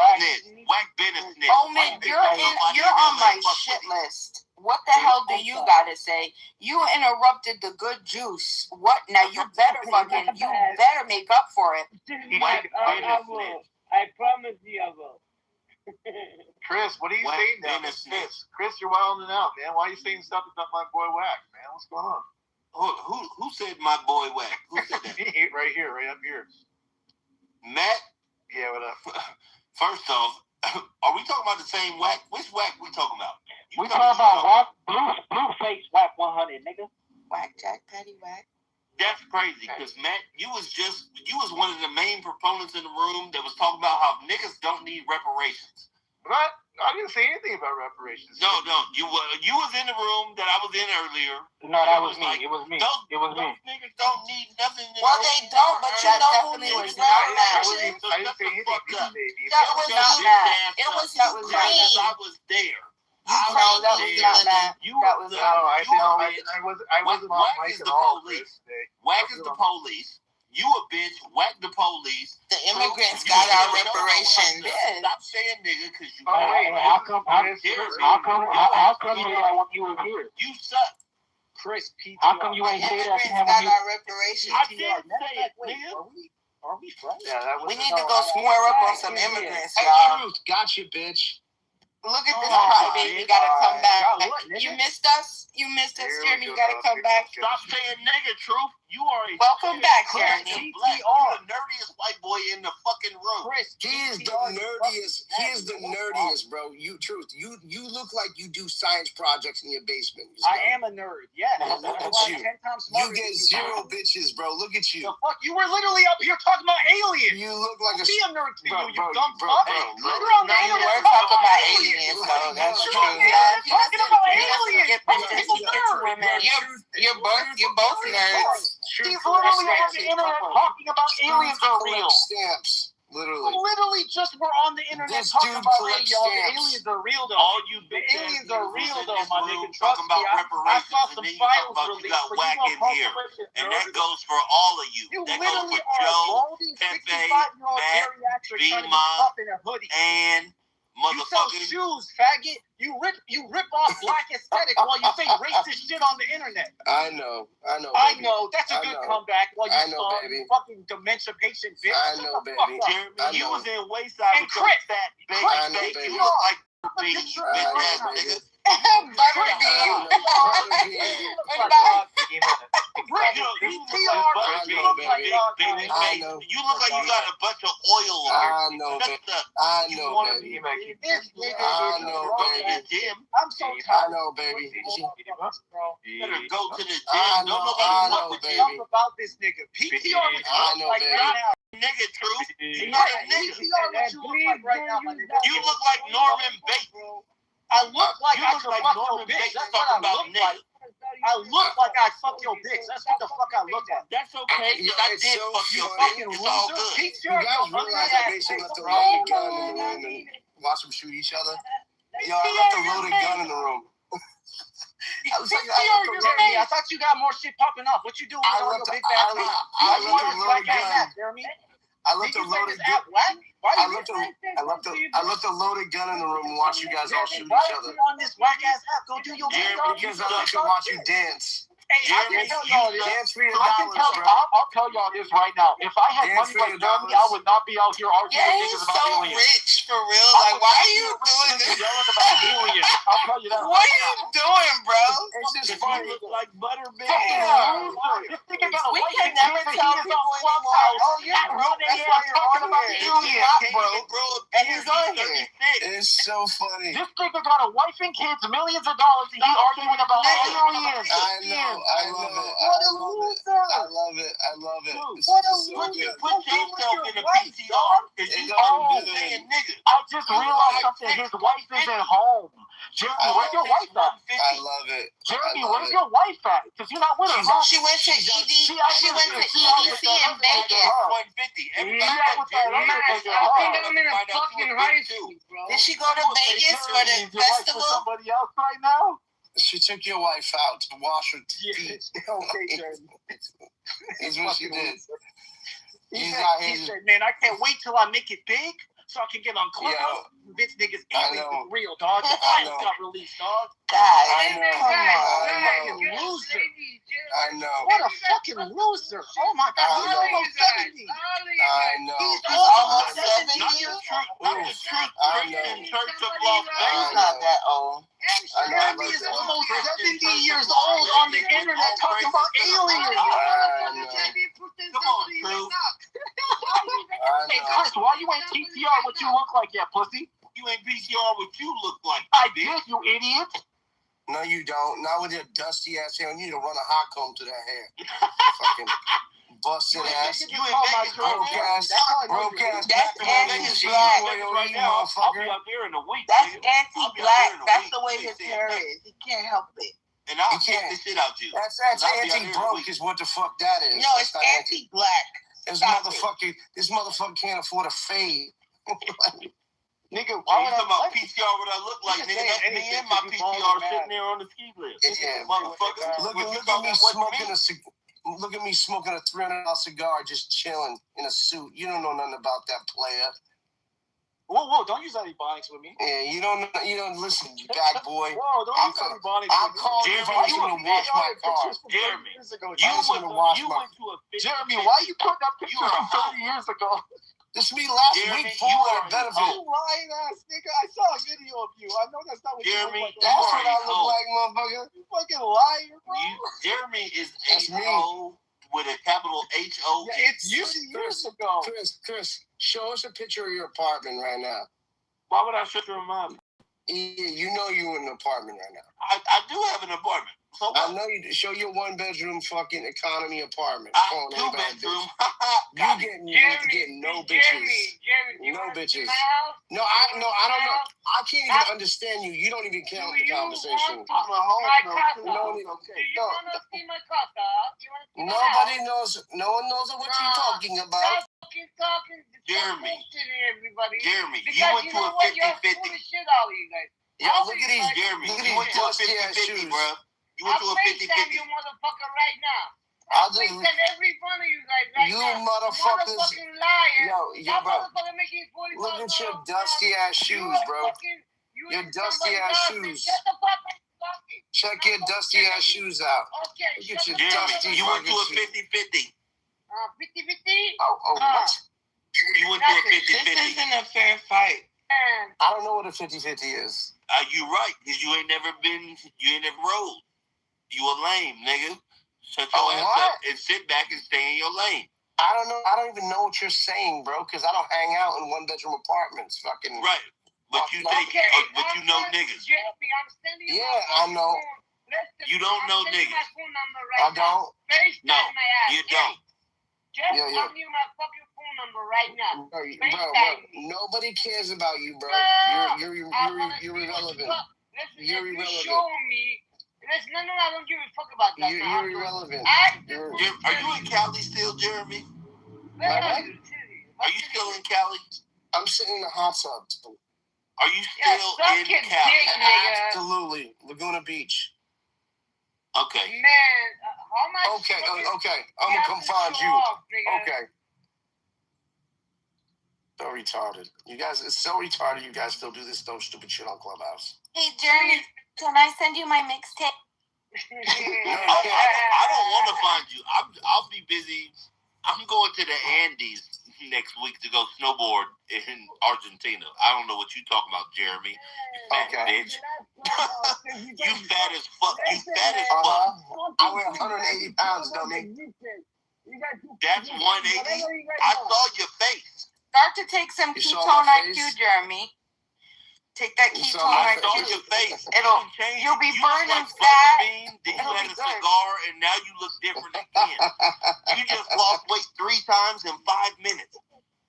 [SPEAKER 10] been a snitch.
[SPEAKER 21] Oh man, you're on my shit list. What the hell do you gotta say? You interrupted the good juice. What now? You better make up for it.
[SPEAKER 23] I will. I promise you I will.
[SPEAKER 8] Chris, what are you saying now? Chris, you're wilding out, man. Why are you saying stuff about my boy Whack, man? What's going on?
[SPEAKER 10] Who said my boy Whack? Who said that?
[SPEAKER 8] Right here, right up here.
[SPEAKER 10] Matt?
[SPEAKER 8] Yeah, what up?
[SPEAKER 10] First off, are we talking about the same Whack? Which Whack we talking about?
[SPEAKER 23] We talking about Whack, blue face Whack 100, nigga.
[SPEAKER 21] Whack Jack Petty Whack.
[SPEAKER 10] That's crazy, because Matt, you was one of the main proponents in the room that was talking about how niggas don't need reparations.
[SPEAKER 8] What? I didn't say anything about reparations.
[SPEAKER 10] No, you was in the room that I was in earlier.
[SPEAKER 23] No, that was me. Like, it was me.
[SPEAKER 10] Those niggas don't need nothing.
[SPEAKER 21] Well, they don't, but you know who needs reparations?
[SPEAKER 10] I didn't say anything.
[SPEAKER 21] That was not Matt. It was Ukraine.
[SPEAKER 10] I was there.
[SPEAKER 21] No, that was not Matt. That was
[SPEAKER 8] I wasn't on mic at all.
[SPEAKER 10] Whack is the police. You a bitch. Whack the police.
[SPEAKER 21] The immigrants got our reparations.
[SPEAKER 10] Stop saying nigga, because you.
[SPEAKER 23] How come you were here?
[SPEAKER 10] You suck.
[SPEAKER 18] Chris, PTR.
[SPEAKER 23] How come you ain't say that?
[SPEAKER 21] Immigrants got our reparations.
[SPEAKER 10] I didn't say it, nigga.
[SPEAKER 18] Are we friends?
[SPEAKER 8] Yeah,
[SPEAKER 21] we need to go square up on some immigrants,
[SPEAKER 19] Hey,
[SPEAKER 21] y'all.
[SPEAKER 19] Truth, got you, bitch.
[SPEAKER 21] Look at this crybaby. Gotta come back. You missed us. You missed us, Jeremy. You gotta come back.
[SPEAKER 10] Stop saying nigga, Truth. You are a
[SPEAKER 21] welcome back, Jeremy.
[SPEAKER 10] You're the nerdiest white boy in the fucking room.
[SPEAKER 19] He is the nerdiest. He is the nerdiest, bro. Truth. You look like you do science projects in your basement.
[SPEAKER 18] I am a nerd. Yeah.
[SPEAKER 19] Look at you.
[SPEAKER 18] 10 times smarter.
[SPEAKER 19] You get zero bitches, bro. Look at you.
[SPEAKER 18] The fuck? You were literally up here talking about aliens.
[SPEAKER 19] You look like
[SPEAKER 18] Be a nerd to you dumb
[SPEAKER 19] bro.
[SPEAKER 18] fuck. You're on the internet
[SPEAKER 21] we're talking about aliens, though. That's true.
[SPEAKER 18] Talking about aliens.
[SPEAKER 21] You're both nerds.
[SPEAKER 18] He's literally on the internet talking about aliens are real.
[SPEAKER 19] Stamps.
[SPEAKER 18] Literally just were on the internet talking about aliens are real though.
[SPEAKER 10] All you
[SPEAKER 18] the
[SPEAKER 10] bitch
[SPEAKER 18] aliens are real though, my nigga.
[SPEAKER 10] Talking about
[SPEAKER 18] I saw some files
[SPEAKER 10] you
[SPEAKER 18] released,
[SPEAKER 10] got
[SPEAKER 18] but
[SPEAKER 10] Whack
[SPEAKER 18] you
[SPEAKER 10] in
[SPEAKER 18] don't
[SPEAKER 10] here.
[SPEAKER 18] post it,
[SPEAKER 10] And that goes for all of you.
[SPEAKER 18] You
[SPEAKER 10] That goes
[SPEAKER 18] literally
[SPEAKER 10] for
[SPEAKER 18] are
[SPEAKER 10] Joe,
[SPEAKER 18] balding 65-year-old geriatric trying to be tough in a hoodie.
[SPEAKER 10] And
[SPEAKER 18] you sell shoes, faggot. You rip off black aesthetic while you say racist shit on the internet.
[SPEAKER 19] I know.
[SPEAKER 18] I know. That's a good comeback. While you saw fucking dementia patient bitch.
[SPEAKER 19] I know, baby.
[SPEAKER 10] Jeremy, you was in Wayside
[SPEAKER 18] and Chris.
[SPEAKER 10] I know, baby. You look like nigga.
[SPEAKER 21] Butterbean.
[SPEAKER 10] You look like you got a bunch of oil on
[SPEAKER 19] you. I know, baby.
[SPEAKER 18] I'm so tired.
[SPEAKER 19] I know, baby.
[SPEAKER 10] Better go to the gym.
[SPEAKER 19] I know, baby.
[SPEAKER 18] About this nigga. PTR
[SPEAKER 19] I know, baby.
[SPEAKER 10] Nigga, Truth.
[SPEAKER 18] You look like right now, my nigga.
[SPEAKER 10] You look like Norman Bates.
[SPEAKER 18] I look like I could fuck
[SPEAKER 10] Norman
[SPEAKER 18] your bitch.
[SPEAKER 10] Bates
[SPEAKER 18] That's what I look like. I look like I fuck your bitch. That's what the fuck I look like.
[SPEAKER 10] That's okay, because I did fuck your bitch. It's all good.
[SPEAKER 19] You guys realize I basically left a loaded gun in the room and watch them shoot each other? Yo, I left a loaded gun in the room.
[SPEAKER 18] I thought you got more shit popping off. What you doing with all your big bad
[SPEAKER 19] I left a loaded gun. I left a loaded gun. I left a loaded gun in the room and watched you guys all shoot each other.
[SPEAKER 18] On this whack ass app, go do your
[SPEAKER 19] Because I like to watch you dance.
[SPEAKER 18] Hey, I can tell y'all this.
[SPEAKER 19] Dance for your
[SPEAKER 18] I can
[SPEAKER 19] dollars,
[SPEAKER 18] tell.
[SPEAKER 19] bro.
[SPEAKER 18] I'll tell y'all this right now. If I had money like Jeremy, I would not be out here arguing
[SPEAKER 21] Yeah,
[SPEAKER 18] with
[SPEAKER 21] he's
[SPEAKER 18] niggas about
[SPEAKER 21] so
[SPEAKER 18] aliens.
[SPEAKER 21] rich for real. Like, why are you doing this?
[SPEAKER 18] Yelling about aliens. I'll tell you that.
[SPEAKER 21] What are you doing, bro?
[SPEAKER 19] It's just funny.
[SPEAKER 18] Look like buttermilk.
[SPEAKER 21] Damn. We can never tell people anymore. Oh, you're broke. That's why you're talking about the alien. Not broke. And he's on here.
[SPEAKER 19] It's so funny.
[SPEAKER 18] This nigga got a wife and kids, millions of dollars, and he arguing about aliens.
[SPEAKER 19] I love it.
[SPEAKER 21] What a loser.
[SPEAKER 19] I love it.
[SPEAKER 21] What a loser.
[SPEAKER 8] Put yourself in a PTR because you
[SPEAKER 18] Oh,
[SPEAKER 8] saying nigga.
[SPEAKER 18] I just realized something. His wife is at home. Jeremy, where's your wife at?
[SPEAKER 19] I love it.
[SPEAKER 18] Jeremy, where's your wife at? Because you're not with her.
[SPEAKER 21] She went to EDC in Vegas.
[SPEAKER 8] 150. Everybody
[SPEAKER 23] I think I'm in a fucking high school, bro.
[SPEAKER 21] Did she go to Vegas for the festival?
[SPEAKER 18] Somebody else right now?
[SPEAKER 19] She took your wife out to wash her feet.
[SPEAKER 18] Okay, Jeremy.
[SPEAKER 19] That's what she did.
[SPEAKER 18] He said, man, I can't wait till I make it big so I can get on Clubhouse. Bitch niggas aliens is real, dog. The files got released, dog.
[SPEAKER 21] Guys,
[SPEAKER 18] Loser.
[SPEAKER 19] I know.
[SPEAKER 18] What a fucking loser. Oh my God, he's almost 70.
[SPEAKER 19] I know.
[SPEAKER 18] He's
[SPEAKER 21] almost 70.
[SPEAKER 8] Not the truth Christian Church of Las
[SPEAKER 21] He's
[SPEAKER 8] Vegas.
[SPEAKER 21] not that old.
[SPEAKER 18] Jeremy is almost 70 years old on the internet talking about aliens.
[SPEAKER 8] Come on, True.
[SPEAKER 18] Hey, Chris, why you ain't PTR what you look like yet, pussy?
[SPEAKER 8] You ain't PCR what you look like.
[SPEAKER 18] I did, you idiot.
[SPEAKER 19] No, you don't. Not with your dusty ass hair. You need to run a hot comb to that hair. Fucking busted ass.
[SPEAKER 8] You in Vegas
[SPEAKER 19] broke ass. Broke ass.
[SPEAKER 21] That's anti-black.
[SPEAKER 8] right now. I'll be out there in a week.
[SPEAKER 21] That's
[SPEAKER 8] nigga.
[SPEAKER 21] anti-black. That's the way his hair is. He can't help it.
[SPEAKER 8] And I'll kick the shit out you.
[SPEAKER 19] That's
[SPEAKER 8] I'll be out there in a
[SPEAKER 19] anti-broke
[SPEAKER 8] week.
[SPEAKER 19] is what the fuck that is.
[SPEAKER 21] No, it's anti-black.
[SPEAKER 19] This motherfucker can't afford a fade.
[SPEAKER 18] Nigga,
[SPEAKER 8] Why would I talk about PCR what I look like, nigga? That's me and my PCR sitting there on the ski lift.
[SPEAKER 19] Yeah,
[SPEAKER 8] motherfucker.
[SPEAKER 19] Look at me smoking a $300 cigar, just chilling in a suit. You don't know nothing about that player.
[SPEAKER 18] Whoa, don't use that ebonics with me.
[SPEAKER 19] Yeah, you don't listen, you bad boy.
[SPEAKER 18] Whoa, don't use that ebonics
[SPEAKER 19] I'll
[SPEAKER 18] with me.
[SPEAKER 19] call you if I want to wash my car.
[SPEAKER 8] Jeremy,
[SPEAKER 18] Jeremy, why you putting up pictures from 30 years ago?
[SPEAKER 19] This me last week for a benefit.
[SPEAKER 18] You lying ass nigga. I saw a video of you. I know that's not what
[SPEAKER 8] Jeremy,
[SPEAKER 18] you look like.
[SPEAKER 19] That's what I look like, motherfucker.
[SPEAKER 18] You fucking liar, bro.
[SPEAKER 8] Jeremy is
[SPEAKER 19] That's me.
[SPEAKER 8] O with a capital H-O.
[SPEAKER 18] Yeah, it's you years ago.
[SPEAKER 19] Chris, show us a picture of your apartment right now.
[SPEAKER 8] Why would I shut your mouth?
[SPEAKER 19] Yeah, you know you're in an apartment right now.
[SPEAKER 8] I do have an apartment. So
[SPEAKER 19] I know you. Show your 1-bedroom fucking economy apartment.
[SPEAKER 8] Two-bedroom.
[SPEAKER 19] You getting no bitches.
[SPEAKER 23] Jeremy,
[SPEAKER 19] No bitches.
[SPEAKER 23] My house?
[SPEAKER 19] I don't know. I can't even understand you. You don't even count the conversation.
[SPEAKER 23] My casa.
[SPEAKER 19] No,
[SPEAKER 23] Do you want to see my casa?
[SPEAKER 19] Nobody knows. No one knows what you're talking about.
[SPEAKER 23] Stop talking.
[SPEAKER 8] Jeremy.
[SPEAKER 23] Everybody.
[SPEAKER 8] Jeremy, you
[SPEAKER 23] Because
[SPEAKER 8] went
[SPEAKER 23] you
[SPEAKER 8] to
[SPEAKER 23] know
[SPEAKER 8] a
[SPEAKER 23] what? You're
[SPEAKER 8] 50-50.
[SPEAKER 23] full of shit, all you guys.
[SPEAKER 19] Yo, look at these.
[SPEAKER 8] Jeremy,
[SPEAKER 19] Look at
[SPEAKER 8] you went
[SPEAKER 19] these
[SPEAKER 8] to a
[SPEAKER 19] dusty ass
[SPEAKER 8] 50-50,
[SPEAKER 19] shoes.
[SPEAKER 8] bro. You went to a
[SPEAKER 23] I'll FaceTime
[SPEAKER 8] 50-50.
[SPEAKER 23] you motherfucker right now.
[SPEAKER 19] I'll
[SPEAKER 23] I'll
[SPEAKER 19] just-
[SPEAKER 23] FaceTime every one of you guys right
[SPEAKER 19] You
[SPEAKER 23] now.
[SPEAKER 19] motherfuckers.
[SPEAKER 23] Motherfucking liar.
[SPEAKER 19] Yo,
[SPEAKER 23] That
[SPEAKER 19] bro.
[SPEAKER 23] motherfucker making $40
[SPEAKER 19] Look at your
[SPEAKER 23] an hour.
[SPEAKER 19] dusty ass shoes, bro. Your dusty ass shoes.
[SPEAKER 23] Shut the fuck up. Fucking.
[SPEAKER 19] Check your dusty ass shoes out.
[SPEAKER 23] Okay,
[SPEAKER 19] Look at
[SPEAKER 23] shut
[SPEAKER 19] your
[SPEAKER 23] the fuck
[SPEAKER 19] dusty
[SPEAKER 23] up.
[SPEAKER 8] You went to a
[SPEAKER 19] fucking shoes.
[SPEAKER 8] 50-50.
[SPEAKER 23] 50-50?
[SPEAKER 19] Oh, what?
[SPEAKER 8] You went to a
[SPEAKER 21] This
[SPEAKER 8] 50-50.
[SPEAKER 21] isn't a fair fight.
[SPEAKER 19] I don't know what a 50-50 is.
[SPEAKER 8] You right, because you ain't never rolled. You a lame, nigga. Shut your ass
[SPEAKER 19] what?
[SPEAKER 8] up and sit back and stay in your lane.
[SPEAKER 19] I don't know. I don't even know what you're saying, bro, because I don't hang out in 1-bedroom apartments. Fucking.
[SPEAKER 8] Right. But you
[SPEAKER 19] Okay,
[SPEAKER 8] but you know niggas.
[SPEAKER 23] Jeremy, I'm sending you
[SPEAKER 19] Yeah, I know.
[SPEAKER 8] You don't know
[SPEAKER 23] I'm sending you
[SPEAKER 8] niggas.
[SPEAKER 23] my phone number right
[SPEAKER 19] I don't.
[SPEAKER 23] FaceTime
[SPEAKER 8] No,
[SPEAKER 23] my ass.
[SPEAKER 8] you don't.
[SPEAKER 23] Just
[SPEAKER 19] Yeah, yeah.
[SPEAKER 23] tell me my fucking phone number right now.
[SPEAKER 19] Bro,
[SPEAKER 23] FaceTime me.
[SPEAKER 19] nobody cares about you, bro.
[SPEAKER 23] No,
[SPEAKER 19] You're
[SPEAKER 23] I wanna see what
[SPEAKER 19] irrelevant.
[SPEAKER 23] Listen,
[SPEAKER 19] You're
[SPEAKER 23] if you
[SPEAKER 19] irrelevant.
[SPEAKER 23] show me. Listen, no, I don't give a fuck about that.
[SPEAKER 19] You're irrelevant.
[SPEAKER 8] Are you in Cali still, Jeremy?
[SPEAKER 19] What?
[SPEAKER 8] Are you still in Cali?
[SPEAKER 19] I'm sitting in the hot tub.
[SPEAKER 8] Are you still in Cali?
[SPEAKER 19] Absolutely. Laguna Beach.
[SPEAKER 8] Okay.
[SPEAKER 23] Man, how much?
[SPEAKER 19] Okay. I'm gonna come find you. Okay. So retarded. You guys, it's so retarded. You guys still do this dumb, stupid shit on Clubhouse.
[SPEAKER 1] Hey, Jeremy, can I send you my mixtape?
[SPEAKER 2] I don't want to find you. I'll be busy. I'm going to the Andes next week to go snowboard in Argentina. I don't know what you talking about, Jeremy. You fat bitch. You fat as fuck. You fat as fuck.
[SPEAKER 19] I weigh 180 pounds, dummy.
[SPEAKER 2] That's 180. I saw your face.
[SPEAKER 1] Start to take some ketone IQ, Jeremy. Take that ketone IQ.
[SPEAKER 2] I saw your face.
[SPEAKER 1] You'll be burning
[SPEAKER 2] like
[SPEAKER 1] fat.
[SPEAKER 2] Then you had a cigar, and now you look different again. You just lost weight 3 times in 5 minutes.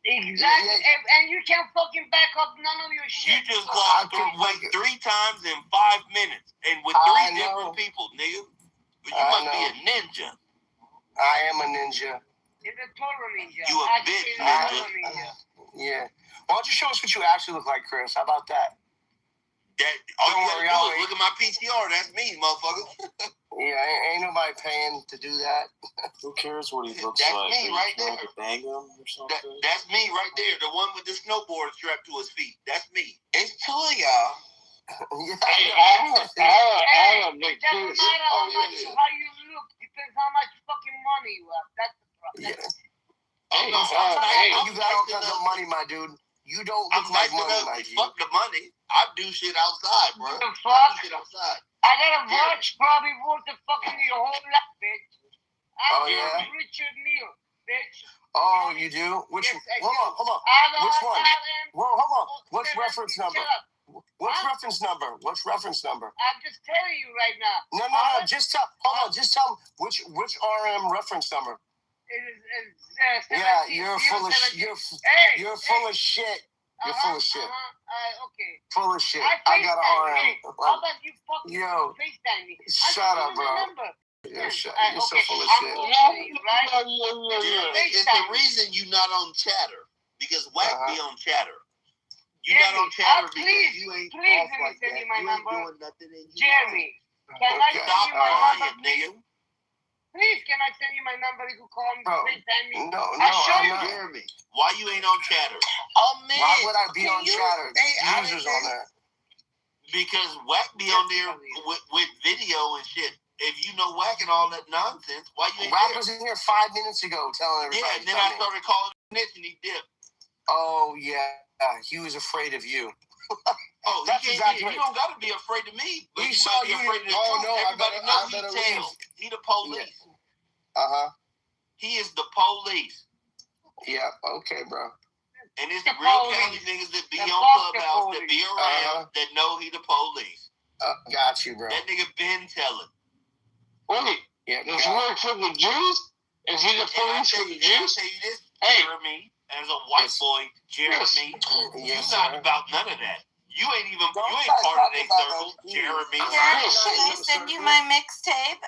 [SPEAKER 23] Exactly, and you can't fucking back up none of your shit.
[SPEAKER 2] You just lost weight 3 times in 5 minutes, and with 3 different people, nigga. You must be a ninja.
[SPEAKER 19] I am a ninja.
[SPEAKER 23] You're a total ninja.
[SPEAKER 2] You a bitch ninja.
[SPEAKER 19] Yeah. Why don't you show us what you actually look like, Chris? How about that?
[SPEAKER 2] All you gotta do is look at my PTR. That's me, motherfucker.
[SPEAKER 19] Yeah, ain't nobody paying to do that.
[SPEAKER 6] Who cares what he looks
[SPEAKER 2] That's
[SPEAKER 6] like?
[SPEAKER 2] me right there.
[SPEAKER 6] Bang him or something?
[SPEAKER 2] That's me right there. The one with the snowboard strapped to his feet. That's me. It's 2 of y'all.
[SPEAKER 23] It doesn't matter how you look. Depends how much fucking money you have. That's the problem.
[SPEAKER 19] You got all kinds of money, my dude. You don't look like money, my dude.
[SPEAKER 2] Fuck the money. I do shit outside, bro.
[SPEAKER 23] The fuck?
[SPEAKER 2] I do shit outside.
[SPEAKER 23] I got a watch probably worth the fucking your whole life, bitch. I'm Richard Mille, bitch.
[SPEAKER 19] Oh, you do? Which? Hold on. Which one? Well, hold on. What's reference number? What's reference number? What's reference number?
[SPEAKER 23] I'm just telling you right now.
[SPEAKER 19] No. Just tell. Hold on. Just tell me which RM reference number. Yeah, you're full of shit. You're full of shit. You're full of shit.
[SPEAKER 23] Okay.
[SPEAKER 19] Full of shit. I got an RM.
[SPEAKER 23] How about you fucking FaceTime me?
[SPEAKER 19] Shut up, bro. You're so full of shit.
[SPEAKER 2] It's the reason you're not on Chatter. Because Wack be on Chatter. You're not on Chatter because you ain't off like that. You ain't doing nothing in you.
[SPEAKER 23] Jeremy, can I
[SPEAKER 2] stop lying, nigga?
[SPEAKER 23] Please, can I send you my number? You can call me, FaceTime me.
[SPEAKER 19] No,
[SPEAKER 2] Jeremy, why you ain't on Chatter?
[SPEAKER 23] Oh, man.
[SPEAKER 19] Why would I be on Chatter? Users on there.
[SPEAKER 2] Because Wack be on there with video and shit. If you know Wack and all that nonsense, why you ain't
[SPEAKER 19] Wack
[SPEAKER 2] there?
[SPEAKER 19] was in here 5 minutes ago telling everybody.
[SPEAKER 2] Yeah, and then I started calling him snitch and he dipped.
[SPEAKER 19] Oh, yeah. He was afraid of you.
[SPEAKER 2] Oh, he don't got to be afraid of me. But
[SPEAKER 19] he
[SPEAKER 2] he
[SPEAKER 19] saw
[SPEAKER 2] might be
[SPEAKER 19] you.
[SPEAKER 2] afraid of the truth. Everybody knows he tells. He the police.
[SPEAKER 19] Yeah.
[SPEAKER 2] He is the police.
[SPEAKER 19] Yeah, okay, bro.
[SPEAKER 2] And it's the real county niggas that be on Clubhouse, that be around, that know he the police.
[SPEAKER 19] Got you, bro.
[SPEAKER 2] That nigga been telling.
[SPEAKER 23] Wait, does he work for the Jews? Is he the police for the Jews?
[SPEAKER 2] I'll tell you this, Jeremy, as a white boy, Jeremy, you're not about none of that. You ain't part of their circle, Jeremy.
[SPEAKER 1] Can I send you my mixtape?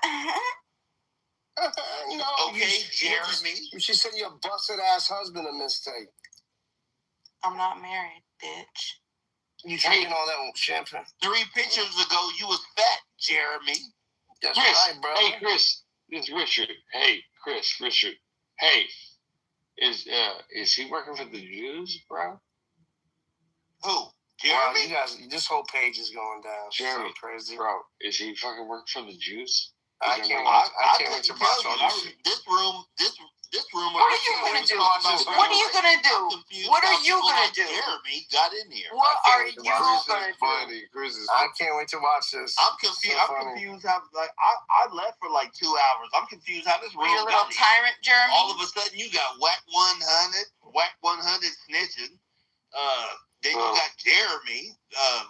[SPEAKER 19] No.
[SPEAKER 2] Okay, Jeremy.
[SPEAKER 19] You should send your busted ass husband a mistake.
[SPEAKER 1] I'm not married, bitch.
[SPEAKER 19] You drinking all that champagne?
[SPEAKER 2] 3 pictures ago, you was fat, Jeremy.
[SPEAKER 19] That's
[SPEAKER 23] Chris,
[SPEAKER 19] right, bro.
[SPEAKER 23] hey, Chris. This is Richard. Hey, Richard. Hey, is he working for the Jews, bro?
[SPEAKER 2] Who? Jeremy?
[SPEAKER 19] Wow, you guys, this whole page is going down.
[SPEAKER 23] Jeremy,
[SPEAKER 19] so crazy.
[SPEAKER 23] Bro, is he fucking working for the Jews?
[SPEAKER 19] I can't wait to watch all this shit.
[SPEAKER 2] This room.
[SPEAKER 1] What are you gonna do? What are you gonna do? What are you gonna do?
[SPEAKER 2] Jeremy got in here.
[SPEAKER 1] What are you gonna do?
[SPEAKER 19] I can't wait to watch this.
[SPEAKER 2] I'm confused. I'm confused how I left for like 2 hours. I'm confused how this room.
[SPEAKER 1] Are you a little tyrant, Jeremy?
[SPEAKER 2] All of a sudden you got Wack 100 snitching. Then you got Jeremy. I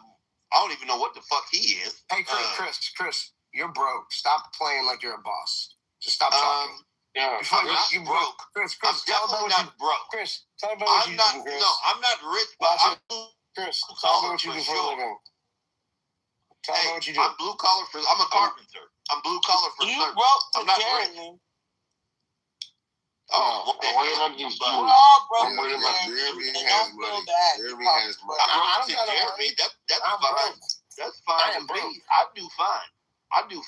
[SPEAKER 2] don't even know what the fuck he is.
[SPEAKER 19] Hey, Chris, you're broke. Stop playing like you're a boss. Just stop talking.
[SPEAKER 2] I'm not broke.
[SPEAKER 19] Chris,
[SPEAKER 2] I'm definitely not broke.
[SPEAKER 19] Chris, tell me about what you do, Chris.
[SPEAKER 2] No, I'm not rich, but I'm
[SPEAKER 19] Chris, tell me what you do for a living. Tell me what you do.
[SPEAKER 2] I'm blue collar for. I'm a carpenter. I'm blue collar for.
[SPEAKER 1] You broke
[SPEAKER 2] I'm not
[SPEAKER 1] Jeremy.
[SPEAKER 2] rich. Oh,
[SPEAKER 23] what about these Jews?
[SPEAKER 1] We're all broke.
[SPEAKER 3] Jeremy has money. Jeremy has money.
[SPEAKER 2] I'm broke to Jeremy. That's fine. That's fine with me. I do fine.
[SPEAKER 19] I know.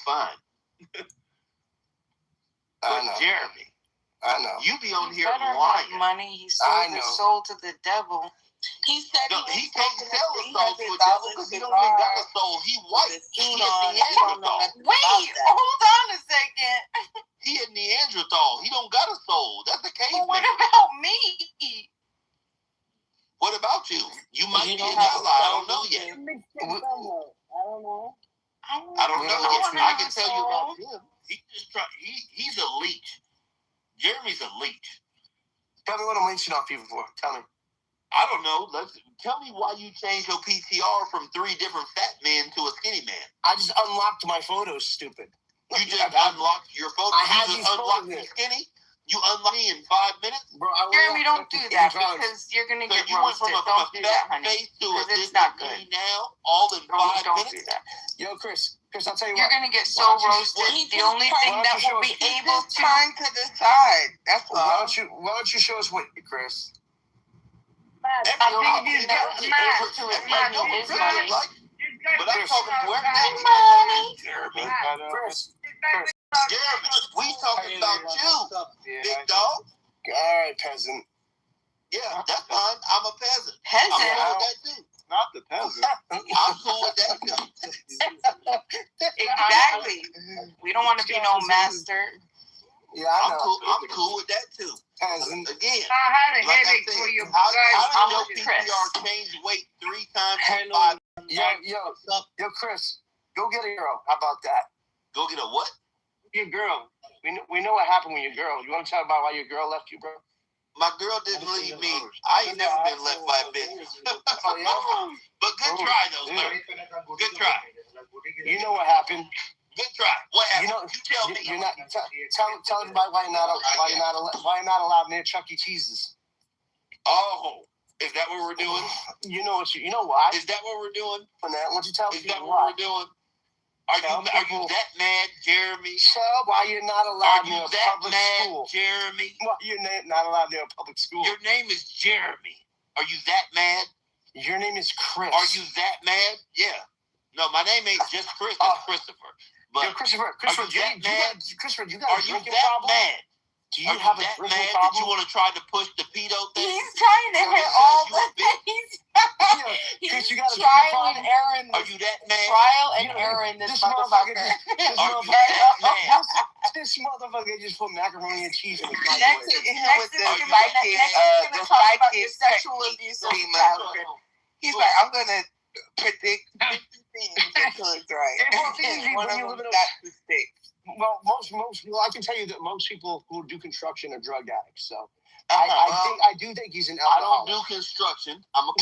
[SPEAKER 2] But Jeremy,
[SPEAKER 19] I know.
[SPEAKER 2] You be on here
[SPEAKER 21] better
[SPEAKER 2] lying.
[SPEAKER 21] have money. He sold his soul to the devil. He said
[SPEAKER 2] he can't sell a soul to a devil because he don't even got a soul. He white. He a Neanderthal.
[SPEAKER 21] Wait, hold on a second.
[SPEAKER 2] He a Neanderthal. He don't got a soul. That's the case.
[SPEAKER 21] Well, what about me?
[SPEAKER 2] What about you? You might be an ally. I don't know yet.
[SPEAKER 23] I don't know.
[SPEAKER 2] I don't know yet. I can tell you about him. He's a leech. Jeremy's a leech.
[SPEAKER 19] Tell me what I'm leeching off people for. Tell me.
[SPEAKER 2] I don't know. Tell me why you changed your PTR from 3 different fat men to a skinny man.
[SPEAKER 19] I just unlocked my photos, stupid.
[SPEAKER 2] You just unlocked your photos? You just unlocked me skinny? You unlocked me in 5 minutes?
[SPEAKER 21] Bro, Jeremy, don't do that because you're going to get roasted. Don't do that, honey. Because it's not good.
[SPEAKER 2] Now, all in 5
[SPEAKER 21] don't
[SPEAKER 2] minutes?
[SPEAKER 21] do that.
[SPEAKER 19] Yo, Chris, I'll tell you
[SPEAKER 21] You're
[SPEAKER 19] what.
[SPEAKER 21] going to get so roasted. The only thing that will be able to turn to the side. That's
[SPEAKER 19] why don't you show us what, Chris?
[SPEAKER 21] But I'm talking
[SPEAKER 2] Jeremy, we talking about you, big dog.
[SPEAKER 19] All right, peasant.
[SPEAKER 2] Yeah, that's fine. I'm a peasant.
[SPEAKER 21] Peasant?
[SPEAKER 2] I'm cool with that too.
[SPEAKER 8] Not the peasant.
[SPEAKER 2] I'm cool with that too.
[SPEAKER 21] Exactly. We don't want to be no master.
[SPEAKER 19] Yeah, I know.
[SPEAKER 2] I'm cool with that too.
[SPEAKER 19] Peasant.
[SPEAKER 2] Again,
[SPEAKER 23] I had a
[SPEAKER 2] like
[SPEAKER 23] headache
[SPEAKER 2] I said,
[SPEAKER 23] for you
[SPEAKER 2] how
[SPEAKER 21] I'm
[SPEAKER 2] did
[SPEAKER 21] with
[SPEAKER 2] your
[SPEAKER 21] Chris.
[SPEAKER 2] PTR change weight 3 times in 5 minutes?
[SPEAKER 19] Yo, Chris, go get a girl. How about that?
[SPEAKER 2] Go get a what?
[SPEAKER 19] Your girl. We know what happened with your girl. You want to talk about why your girl left you, bro?
[SPEAKER 2] My girl didn't leave me. I ain't never been left by a bitch.
[SPEAKER 19] Oh, yeah?
[SPEAKER 2] But good try, though, sir. Good try.
[SPEAKER 19] You know what happened.
[SPEAKER 2] Good try. What happened? You tell me.
[SPEAKER 19] You're not. Tell everybody why you're not allowed near Chuck E. Cheese's.
[SPEAKER 2] Oh, is that what we're doing?
[SPEAKER 19] You know why?
[SPEAKER 2] Is that what we're doing?
[SPEAKER 19] Why don't you tell
[SPEAKER 2] Is
[SPEAKER 19] people
[SPEAKER 2] that
[SPEAKER 19] why?
[SPEAKER 2] what we're doing? Are you that mad, Jeremy?
[SPEAKER 19] Tell why you're not allowed near a
[SPEAKER 2] that
[SPEAKER 19] public
[SPEAKER 2] mad,
[SPEAKER 19] school.
[SPEAKER 2] Jeremy?
[SPEAKER 19] Why you're not allowed near a public school.
[SPEAKER 2] Your name is Jeremy. Are you that mad?
[SPEAKER 19] Your name is Chris.
[SPEAKER 2] Are you that mad? Yeah. No, my name ain't just Chris. It's Christopher. But
[SPEAKER 19] yo, Christopher,
[SPEAKER 2] are you that mad?
[SPEAKER 19] Christopher, you got a drinking problem?
[SPEAKER 2] Mad?
[SPEAKER 19] Do you have a drinking problem?
[SPEAKER 2] That you want to try to push the pedo thing?
[SPEAKER 21] He's trying to hit all the things.
[SPEAKER 19] He's
[SPEAKER 21] you got trial and error.
[SPEAKER 2] Are you that mad?
[SPEAKER 21] Trial and error in this motherfucker.
[SPEAKER 19] This motherfucker just put macaroni and cheese in his
[SPEAKER 21] Next is the sidekick sexual abuse of childhood. He's like, I'm gonna predict 50 things until it's right. One of them got to stick.
[SPEAKER 19] Well, I can tell you that most people who do construction are drug addicts. So I do think he's an alcoholic.
[SPEAKER 2] I don't do construction. I'm a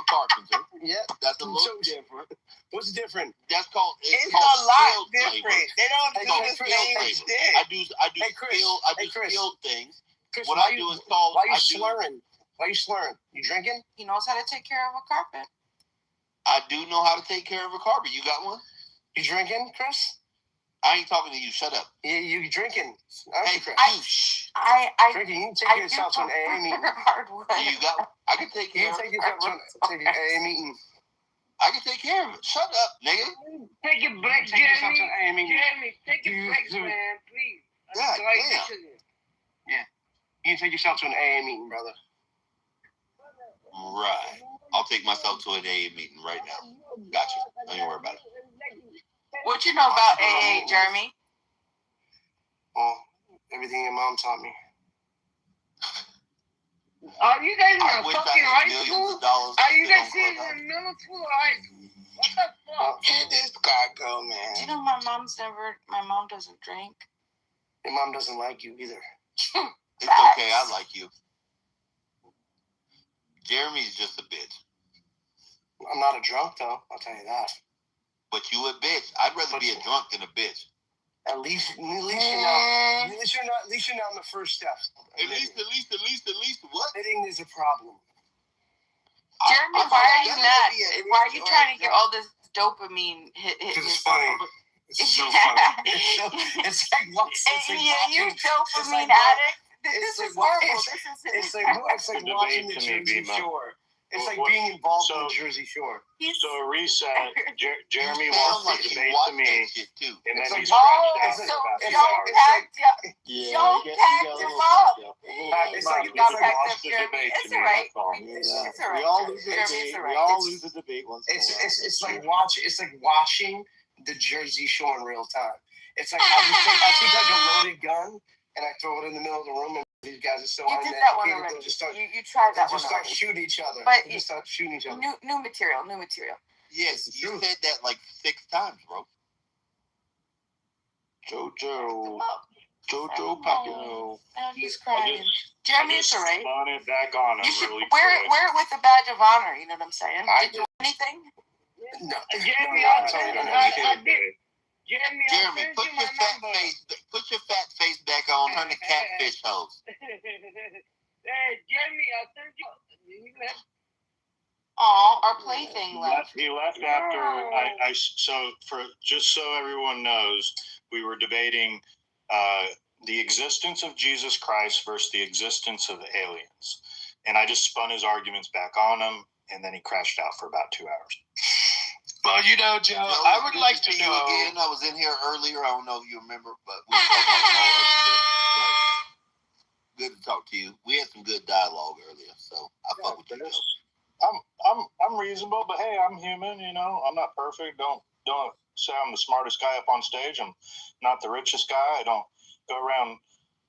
[SPEAKER 2] carpenter.
[SPEAKER 19] Yeah,
[SPEAKER 2] that's a little different.
[SPEAKER 19] What's different?
[SPEAKER 2] That's called.
[SPEAKER 21] It's a lot different. They don't do the same shit.
[SPEAKER 2] I do skilled things.
[SPEAKER 19] Chris,
[SPEAKER 2] what I do is called.
[SPEAKER 19] Why are you slurring? Why are you slurring? You drinking?
[SPEAKER 21] He knows how to take care of a carpet.
[SPEAKER 2] I do know how to take care of a carpet. You got one?
[SPEAKER 19] You drinking, Chris?
[SPEAKER 2] I ain't talking to you. Shut up.
[SPEAKER 19] Yeah, you drinking?
[SPEAKER 2] Hey,
[SPEAKER 19] Chris.
[SPEAKER 21] I
[SPEAKER 19] drinking. You can take yourself to an AA meeting.
[SPEAKER 2] You got? I can take care of it.
[SPEAKER 19] You can take yourself to an AA meeting.
[SPEAKER 2] I can take care of it. Shut up, nigga.
[SPEAKER 23] Take a break, Jeremy. Jeremy, take a break, man, please.
[SPEAKER 2] God damn.
[SPEAKER 19] Yeah. You can take yourself to an AA meeting, brother.
[SPEAKER 2] Right. I'll take myself to an AA meeting right now. Gotcha. Don't you worry about it.
[SPEAKER 21] What you know about AA, Jeremy?
[SPEAKER 19] Well, everything your mom taught me.
[SPEAKER 23] Are you guys in a fucking high school? Are you guys in middle school or high school? What the fuck?
[SPEAKER 21] This guy go, man. Do you know my mom doesn't drink?
[SPEAKER 19] Your mom doesn't like you either.
[SPEAKER 2] It's okay. I like you. Jeremy's just a bitch.
[SPEAKER 19] I'm not a drunk, though. I'll tell you that.
[SPEAKER 2] But you a bitch. I'd rather be a drunk than a bitch.
[SPEAKER 19] At least you're not. At least you're not on the first step.
[SPEAKER 2] At least what?
[SPEAKER 19] Admitting is a problem.
[SPEAKER 21] Jeremy, why are you not? Why are you trying to get all this dopamine hit?
[SPEAKER 19] Because it's funny. It's so funny. It's like
[SPEAKER 21] you're dopamine addict. This is horrible.
[SPEAKER 19] It's like watching the Jersey Shore. It's like being involved in the Jersey Shore.
[SPEAKER 8] So a reset. Jeremy
[SPEAKER 2] You
[SPEAKER 8] wants
[SPEAKER 2] sound
[SPEAKER 8] to
[SPEAKER 2] like you
[SPEAKER 8] debate
[SPEAKER 2] watch
[SPEAKER 8] to me,
[SPEAKER 2] that shit too.
[SPEAKER 8] and then
[SPEAKER 19] It's
[SPEAKER 8] he's
[SPEAKER 19] like,
[SPEAKER 8] scratched out for about 2 hours.
[SPEAKER 5] Joe packed him up.
[SPEAKER 19] It's like
[SPEAKER 8] He lost the debate to me. That's all.
[SPEAKER 5] It's all right.
[SPEAKER 20] We all lose the debate. We all lose the debate once in a while.
[SPEAKER 19] It's like watching the Jersey Shore in real time. It's like I take like a loaded gun and I throw it in the middle of the room and these guys are so
[SPEAKER 5] You did that one already. You tried that one
[SPEAKER 19] just start
[SPEAKER 5] already.
[SPEAKER 19] shooting each other.
[SPEAKER 5] But
[SPEAKER 19] They just start shooting each other.
[SPEAKER 5] New material.
[SPEAKER 2] Yes, you said that like 6 times, bro.
[SPEAKER 22] Jojo Pacquiao.
[SPEAKER 5] Oh, he's crying. Jeremy, it's all right.
[SPEAKER 8] On it back on him.
[SPEAKER 5] You should
[SPEAKER 8] really
[SPEAKER 5] wear
[SPEAKER 8] quick.
[SPEAKER 5] it with a badge of honor. You know what I'm saying? Did you do anything?
[SPEAKER 19] No.
[SPEAKER 23] Jeremy,
[SPEAKER 2] Jeremy, put your fat face back on, turn the catfish hose.
[SPEAKER 23] Hey, Jeremy, I'll send you.
[SPEAKER 5] Aw, our plaything left.
[SPEAKER 8] He left after just so everyone knows, we were debating the existence of Jesus Christ versus the existence of aliens. And I just spun his arguments back on him, and then he crashed out for about 2 hours.
[SPEAKER 22] But you know, Joe, I would like to know.
[SPEAKER 2] Again, I was in here earlier. I don't know if you remember, but we were talking about some other shit. But good to talk to you. We had some good dialogue earlier, so I fuck with you, Joe.
[SPEAKER 8] I'm reasonable, but hey, I'm human. You know, I'm not perfect. Don't say I'm the smartest guy up on stage. I'm not the richest guy. I don't go around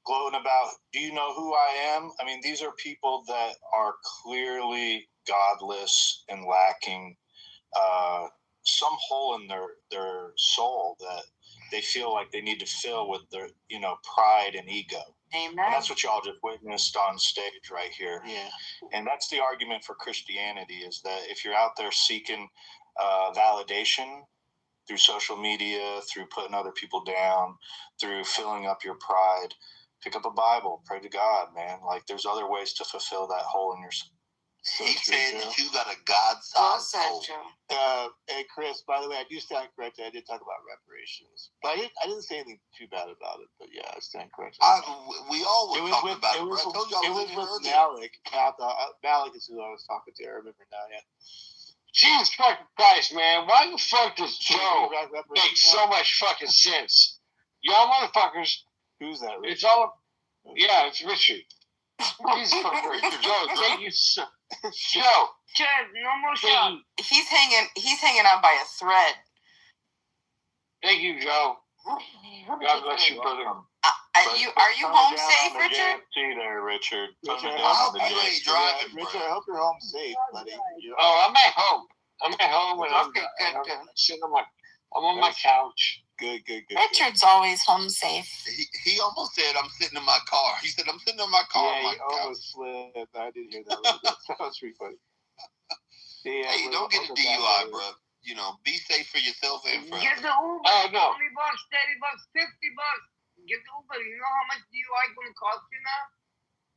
[SPEAKER 8] gloating about, do you know who I am? I mean, these are people that are clearly godless and lacking some hole in their soul that they feel like they need to fill with their, pride and ego.
[SPEAKER 5] Amen.
[SPEAKER 8] And that's what y'all just witnessed on stage right here.
[SPEAKER 2] Yeah.
[SPEAKER 8] And that's the argument for Christianity, is that if you're out there seeking validation through social media, through putting other people down, through filling up your pride, pick up a Bible, pray to God, man. Like, there's other ways to fulfill that hole in your soul.
[SPEAKER 2] He said that you got a God-sized soul.
[SPEAKER 20] Hey, Chris, by the way, I do stand corrected. I did talk about reparations. But I didn't say anything too bad about it. But yeah, I stand corrected.
[SPEAKER 2] We all were talking about it. I told y'all
[SPEAKER 20] it was with Malik. Malik is who I was talking to. I remember now, yeah.
[SPEAKER 23] Jesus fucking Christ, man. Why the fuck does Joe make so much fucking sense? Y'all motherfuckers.
[SPEAKER 20] Who's that, Richard?
[SPEAKER 23] It's all... Yeah, it's Richard. Jesus fucking Richard. Joe, thank you so... Joe. Chad, no more shot.
[SPEAKER 5] He's hanging on by a thread.
[SPEAKER 23] Thank you, Joe. God bless you, brother.
[SPEAKER 5] Are you home safe, Richard?
[SPEAKER 8] There, Richard.
[SPEAKER 2] I hope you ain't driving,
[SPEAKER 20] Richard, I hope you're home safe, buddy.
[SPEAKER 23] Oh, I'm at home. I'm at home, and
[SPEAKER 5] good.
[SPEAKER 23] I'm sitting on my couch.
[SPEAKER 20] Good.
[SPEAKER 11] Richard's always home safe.
[SPEAKER 2] He almost said, I'm sitting in my car. He said, I'm sitting in my car.
[SPEAKER 20] Yeah, he almost slipped. I didn't hear that. That was pretty funny.
[SPEAKER 2] Yeah, hey, don't get a DUI, bro. Be safe for yourself and for
[SPEAKER 23] Get the Uber. Oh, no. $20, $30, $50. Get the Uber. You know how much DUI is going to cost you now?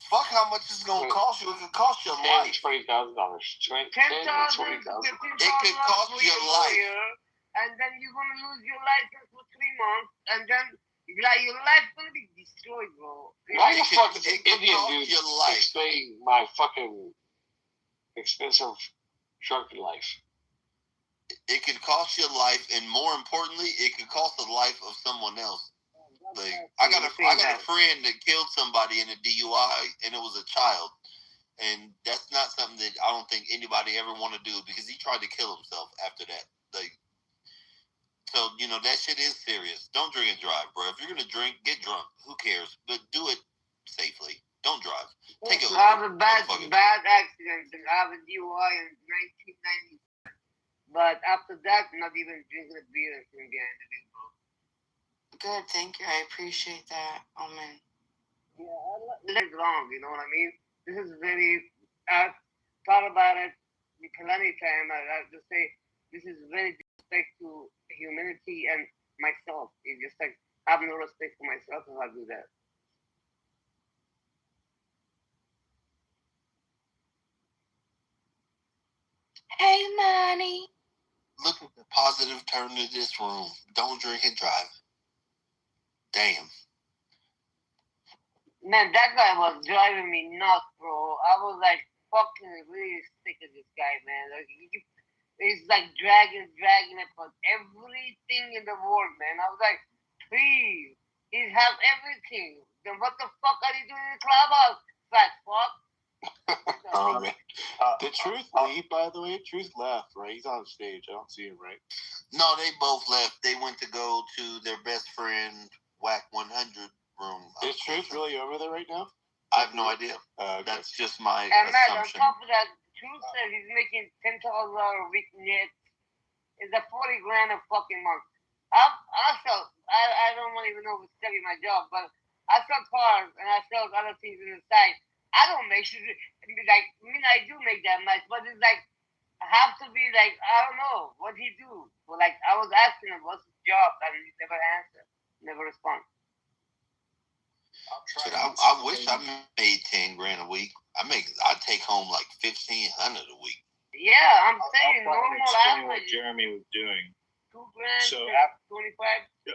[SPEAKER 2] Fuck how much it's going to cost you. It could cost your life.
[SPEAKER 23] $20,000. $10,000. It
[SPEAKER 2] could cost your life.
[SPEAKER 23] And then you're going to lose your license for 3 months. And then your life's going to be destroyed, bro. Why the fuck is Indian dude explaining my fucking expensive trucking life?
[SPEAKER 2] It could cost your life, and more importantly, it could cost the life of someone else. Like, I got a friend that killed somebody in a DUI, and it was a child. And that's not something that I don't think anybody ever want to do, because he tried to kill himself after that. Like, so, that shit is serious. Don't drink and drive, bro. If you're going to drink, get drunk. Who cares? But do it safely. Don't drive. Take it.
[SPEAKER 23] I have a bad accident. I have a DUI in 1990. But after that, not even drinking a beer again.
[SPEAKER 5] Good, thank you. I appreciate that. Oh, man.
[SPEAKER 23] Yeah, that's wrong, you know what I mean? This is I've thought about it plenty of time. I have to say, this is very disrespect to humanity and myself. It's just like, I have no respect for myself if I do that.
[SPEAKER 11] Hey, Money.
[SPEAKER 2] Look at the positive turn to this room. Don't drink and drive. Damn.
[SPEAKER 23] Man, that guy was driving me nuts, bro. I was like, fucking really sick of this guy, man. Like, he's like dragging it for everything in the world, man. I was like, please, he's have everything. Then what the fuck are you doing in the clubhouse, fat fuck?
[SPEAKER 22] Did Truth leave, by the way? Truth left, right? He's on stage. I don't see him, right?
[SPEAKER 2] No, they both left. They went to go to their best friend Whack 100 room.
[SPEAKER 22] Is Truth really over there right now?
[SPEAKER 2] I have no idea.
[SPEAKER 22] Okay.
[SPEAKER 2] That's just my
[SPEAKER 23] and Matt,
[SPEAKER 2] assumption.
[SPEAKER 23] on top of that, Truth says he's making $10,000 a week net. It's a $40,000 a fucking month. I don't even know if it's still my job, but I sell cars and I sell other things on the side. I don't make sure, like, I mean, I do make that much, but it's like, I have to be like, I don't know, what he do? But like, I was asking him, what's his job? And he never answered, never respond.
[SPEAKER 2] I wish I made $10,000 a week. I take home like $1,500 a week.
[SPEAKER 23] Yeah, I'm saying normal
[SPEAKER 8] explain what
[SPEAKER 23] average.
[SPEAKER 8] Jeremy was doing.
[SPEAKER 23] $2,000,
[SPEAKER 8] So
[SPEAKER 23] 25.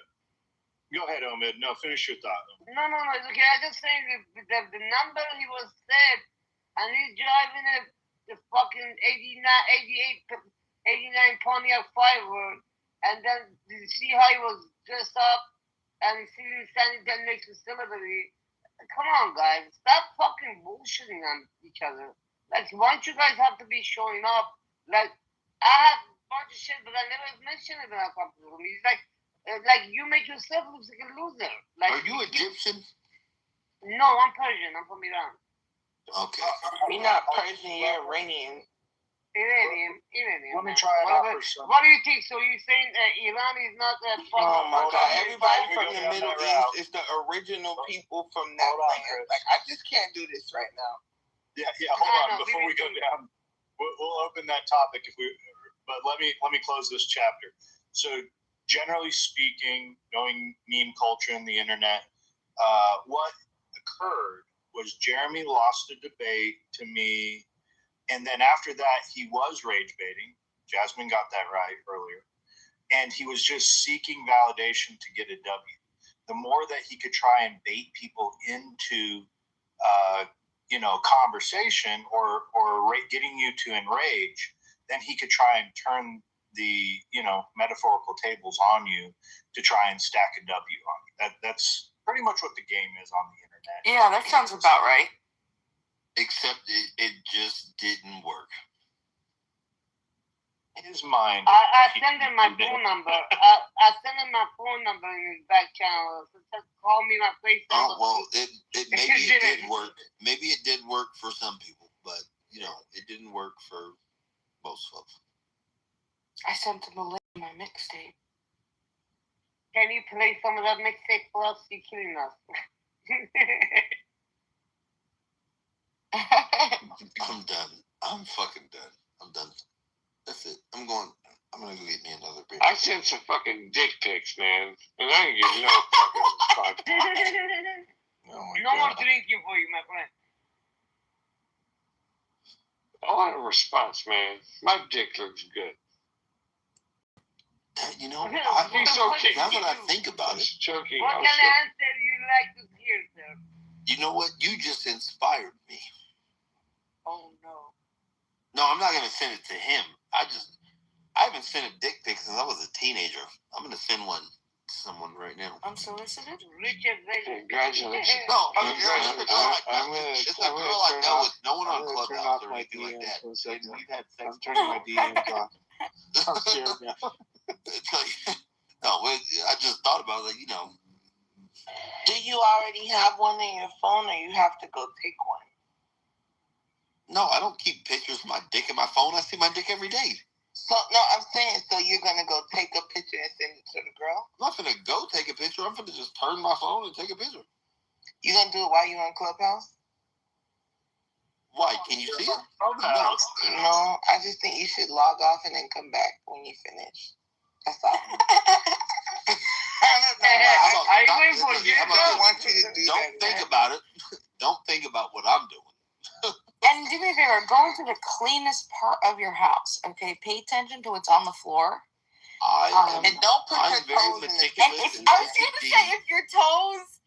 [SPEAKER 8] Go ahead, Omid. No, finish your thought.
[SPEAKER 23] No, it's okay. I just saying the number he was said, and he's driving the fucking 89 Pontiac Firebird, and then you see how he was dressed up, and you see him standing there next to celebrity. Come on, guys, stop fucking bullshitting on each other. Like, why don't you guys have to be showing up? Like, I have a bunch of shit, but I never mentioned it in our company. He's like you make yourself look like a loser. Like,
[SPEAKER 2] are you Egyptian?
[SPEAKER 23] No, I'm Persian. I'm from Iran.
[SPEAKER 2] Okay.
[SPEAKER 21] You're not Persian, you're Iranian.
[SPEAKER 23] Iranian.
[SPEAKER 8] Let me try it out for some.
[SPEAKER 23] What do you think? So you're saying Iran is not that fucking...
[SPEAKER 21] Oh my God! Everybody from the
[SPEAKER 8] down
[SPEAKER 21] Middle
[SPEAKER 8] that
[SPEAKER 21] East
[SPEAKER 8] route.
[SPEAKER 21] is the original people from that land. Like, I just can't do this right now.
[SPEAKER 8] Yeah. Hold on. Before we go down, we'll open that topic but let me close this chapter. So, generally speaking, knowing meme culture and the internet, what occurred was Jeremy lost a debate to me, and then after that, he was rage baiting. Jasmine got that right earlier, and he was just seeking validation to get a W. The more that he could try and bait people into, conversation or getting you to enrage, then he could try and turn the metaphorical tables on you to try and stack a W on you. That's pretty much what the game is on the internet.
[SPEAKER 5] Yeah, that sounds about right.
[SPEAKER 2] Except it just didn't work.
[SPEAKER 8] His mind.
[SPEAKER 23] I sent him my phone number. I sent him my phone number in his back channel. So just call me my face.
[SPEAKER 2] Oh well, it maybe it did work. Maybe it did work for some people, but it didn't work for most folks.
[SPEAKER 5] I sent him a link to my mixtape.
[SPEAKER 23] Can you play some of that mixtape for us? You're killing us.
[SPEAKER 2] I'm done. I'm fucking done. I'm done. That's it. I'm gonna go get me another beer.
[SPEAKER 15] I sent some fucking dick pics, man, and I ain't getting no fucking
[SPEAKER 23] No more drinking for you, my friend.
[SPEAKER 15] I want a response, man. My dick looks good.
[SPEAKER 2] Now that I think about it,
[SPEAKER 15] joking.
[SPEAKER 23] What kind of answer you like to hear, sir?
[SPEAKER 2] you know what? You just inspired me.
[SPEAKER 23] Oh no.
[SPEAKER 2] No, I'm not gonna send it to him. I haven't sent a dick pic since I was a teenager. I'm gonna send one to someone right now.
[SPEAKER 23] Unsolicited? Richard Vegas.
[SPEAKER 15] Congratulations.
[SPEAKER 2] No,
[SPEAKER 15] I'm
[SPEAKER 2] it's a girl I know. It's no one on Clubhouse or anything like that. We've had sex.
[SPEAKER 22] I'm turning my DMs off. I'm scared now.
[SPEAKER 2] It's like, I just thought about it.
[SPEAKER 21] Do you already have one in your phone, or you have to go take one?
[SPEAKER 2] No, I don't keep pictures of my dick in my phone. I see my dick every day.
[SPEAKER 21] So no, I'm saying, so you're gonna go take a picture and send it to the girl?
[SPEAKER 2] I'm not gonna go take a picture. I'm gonna just turn my phone and take a picture.
[SPEAKER 21] You gonna do it while you're on Clubhouse?
[SPEAKER 2] Why? Can you see it?
[SPEAKER 21] No, I just think you should log off and then come back when you finish. That's all.
[SPEAKER 23] Are you waiting for
[SPEAKER 21] I want you to do
[SPEAKER 2] Don't think about it. Don't think about what I'm doing.
[SPEAKER 5] And do me a favor, go into the cleanest part of your house, okay? Pay attention to what's on the floor.
[SPEAKER 21] And don't put your toes in the
[SPEAKER 5] I was going to say, if your toes,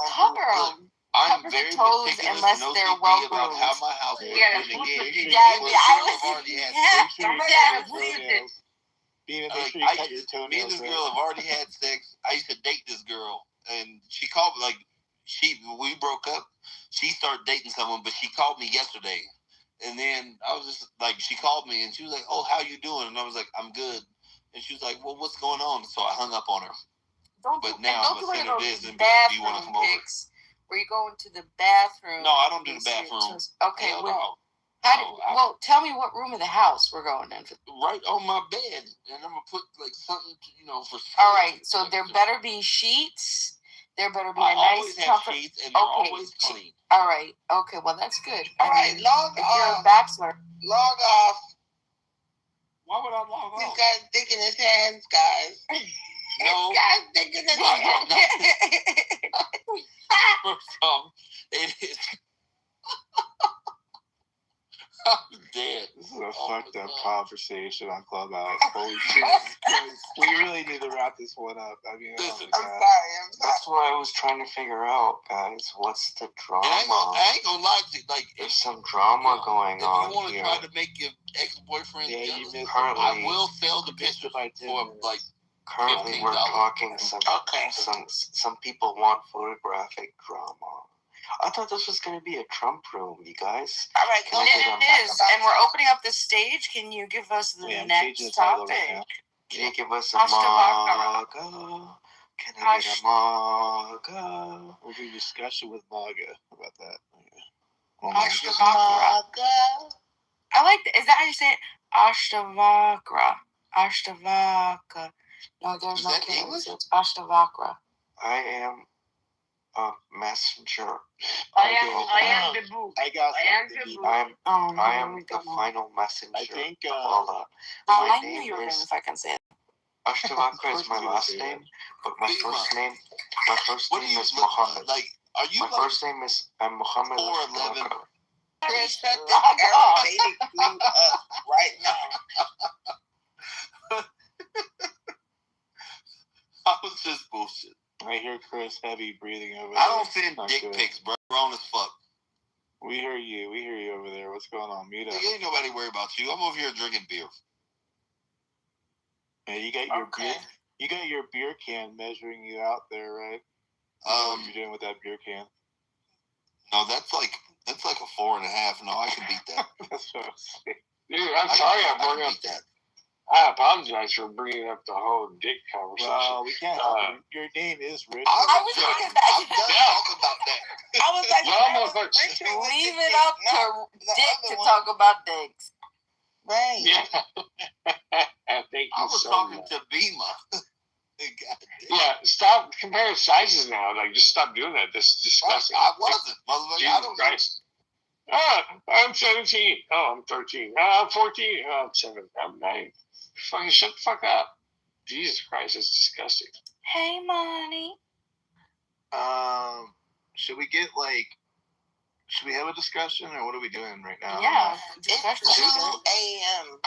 [SPEAKER 5] cover them.
[SPEAKER 2] I'm
[SPEAKER 1] cover
[SPEAKER 2] very
[SPEAKER 1] the toes
[SPEAKER 2] meticulous
[SPEAKER 1] unless
[SPEAKER 2] and
[SPEAKER 1] they're
[SPEAKER 2] OCD
[SPEAKER 1] well
[SPEAKER 2] about
[SPEAKER 1] groomed.
[SPEAKER 2] how my house is.
[SPEAKER 1] Yeah,
[SPEAKER 2] And again,
[SPEAKER 1] yeah,
[SPEAKER 2] for a
[SPEAKER 1] I
[SPEAKER 2] girl
[SPEAKER 1] was.
[SPEAKER 2] I've already had
[SPEAKER 1] Yeah,
[SPEAKER 2] sex.
[SPEAKER 1] yeah,
[SPEAKER 22] Make sure you
[SPEAKER 2] Like,
[SPEAKER 22] cut your toenails.
[SPEAKER 2] me and this
[SPEAKER 22] right?
[SPEAKER 2] girl have already had sex. I used to date this girl, and she called me like we broke up. She started dating someone, but she called me yesterday, and then I was just like, she called me and she was like, "Oh, how you doing?" And I was like, "I'm good." And she was like, "Well, what's going on?" So I hung up on her. But now I'm gonna send her this and be like, "Do you want to come over?"
[SPEAKER 1] Where you go into the bathroom?
[SPEAKER 2] No, I don't do the bathroom.
[SPEAKER 1] Okay,
[SPEAKER 2] Hell
[SPEAKER 1] well,
[SPEAKER 2] no.
[SPEAKER 1] well, tell me what room of the house we're going in.
[SPEAKER 2] Right on my bed, and I'm gonna put like something, for.
[SPEAKER 1] All right, so there better be sheets. There better be a
[SPEAKER 2] I
[SPEAKER 1] nice
[SPEAKER 2] always have
[SPEAKER 1] comfort.
[SPEAKER 2] sheets, and they're always clean.
[SPEAKER 1] All right, okay, well that's good.
[SPEAKER 21] All right, log
[SPEAKER 1] if
[SPEAKER 21] off.
[SPEAKER 1] you're a bachelor,
[SPEAKER 21] Log off.
[SPEAKER 2] Why would I log off?
[SPEAKER 21] This guy's dick in his hands, guys.
[SPEAKER 2] No.
[SPEAKER 21] This guy's dick in his hands.
[SPEAKER 2] First off, it is. I'm dead.
[SPEAKER 22] This is a fucked up conversation on Clubhouse. Holy shit. We really need to wrap this one up. I mean,
[SPEAKER 2] listen,
[SPEAKER 21] I'm sorry.
[SPEAKER 19] That's what I was trying to figure out, guys. What's the drama?
[SPEAKER 2] I ain't gonna lie to you. Like,
[SPEAKER 19] there's some drama going on
[SPEAKER 2] if you want to
[SPEAKER 19] here.
[SPEAKER 2] try to make your ex-boyfriend jealous,
[SPEAKER 19] currently,
[SPEAKER 2] I will sell the picture for like
[SPEAKER 19] currently we're
[SPEAKER 2] $15.
[SPEAKER 19] talking some people want photographic drama. I thought this was going to be a Trump room, you guys.
[SPEAKER 21] All right,
[SPEAKER 1] it is, and we're opening up the stage. Can you give us the next topic?
[SPEAKER 19] Can you give us a maga? Can I get a maga?
[SPEAKER 22] We'll do discussion with Maga about that.
[SPEAKER 1] Ashtavakra. I like that. Is that how you say it? Ashtavakra. Ashtavakra. No, there's no English. It's Ashtavakra.
[SPEAKER 19] I am a messenger.
[SPEAKER 23] I am the book.
[SPEAKER 22] I got
[SPEAKER 19] I am the final messenger.
[SPEAKER 22] I think
[SPEAKER 19] of all that.
[SPEAKER 1] I knew you were going to if I can say it.
[SPEAKER 19] Ashtavakra is my last name, but my first name is Muhammad.
[SPEAKER 2] Like, are you
[SPEAKER 19] my first name is Muhammad
[SPEAKER 2] 4'11"?
[SPEAKER 21] Chris, shut this aerobatic dude up right now.
[SPEAKER 2] I was just bullshit.
[SPEAKER 22] I hear Chris heavy breathing over there.
[SPEAKER 2] I don't send dick pics, bro. Grown as fuck.
[SPEAKER 22] We hear you. We hear you over there. What's going on? Mute up.
[SPEAKER 2] Ain't nobody worry about you. I'm over here drinking beer.
[SPEAKER 22] Yeah, you got your beer. You got your beer can measuring you out there, right? What you're doing with that beer can?
[SPEAKER 2] No, that's like a 4.5. No, I can beat that.
[SPEAKER 22] That's what I'm saying.
[SPEAKER 14] Dude, I'm sorry I brought up
[SPEAKER 2] that.
[SPEAKER 14] I apologize for bringing up the whole dick conversation.
[SPEAKER 22] Well, we can't. Your name is Richard.
[SPEAKER 1] I was thinking that.
[SPEAKER 2] I'm done talking about that.
[SPEAKER 21] I was like, Richard,
[SPEAKER 1] leave it up to Dick to talk about dicks.
[SPEAKER 21] Right.
[SPEAKER 14] Yeah. Thank you
[SPEAKER 2] I was
[SPEAKER 14] so
[SPEAKER 2] talking
[SPEAKER 14] much.
[SPEAKER 2] to Bima.
[SPEAKER 14] Yeah, stop comparing sizes now. Like, just stop doing that. This is disgusting.
[SPEAKER 2] I wasn't. I don't know.
[SPEAKER 14] Christ. I'm 17. Oh, I'm 13. I'm 14. Oh, I'm 7. I'm 9. Fucking shut the fuck up. Jesus Christ, it's disgusting.
[SPEAKER 1] Hey, money.
[SPEAKER 22] Should we get should we have a discussion or what are we doing right now?
[SPEAKER 1] Yeah,
[SPEAKER 21] discussion. 2 a.m.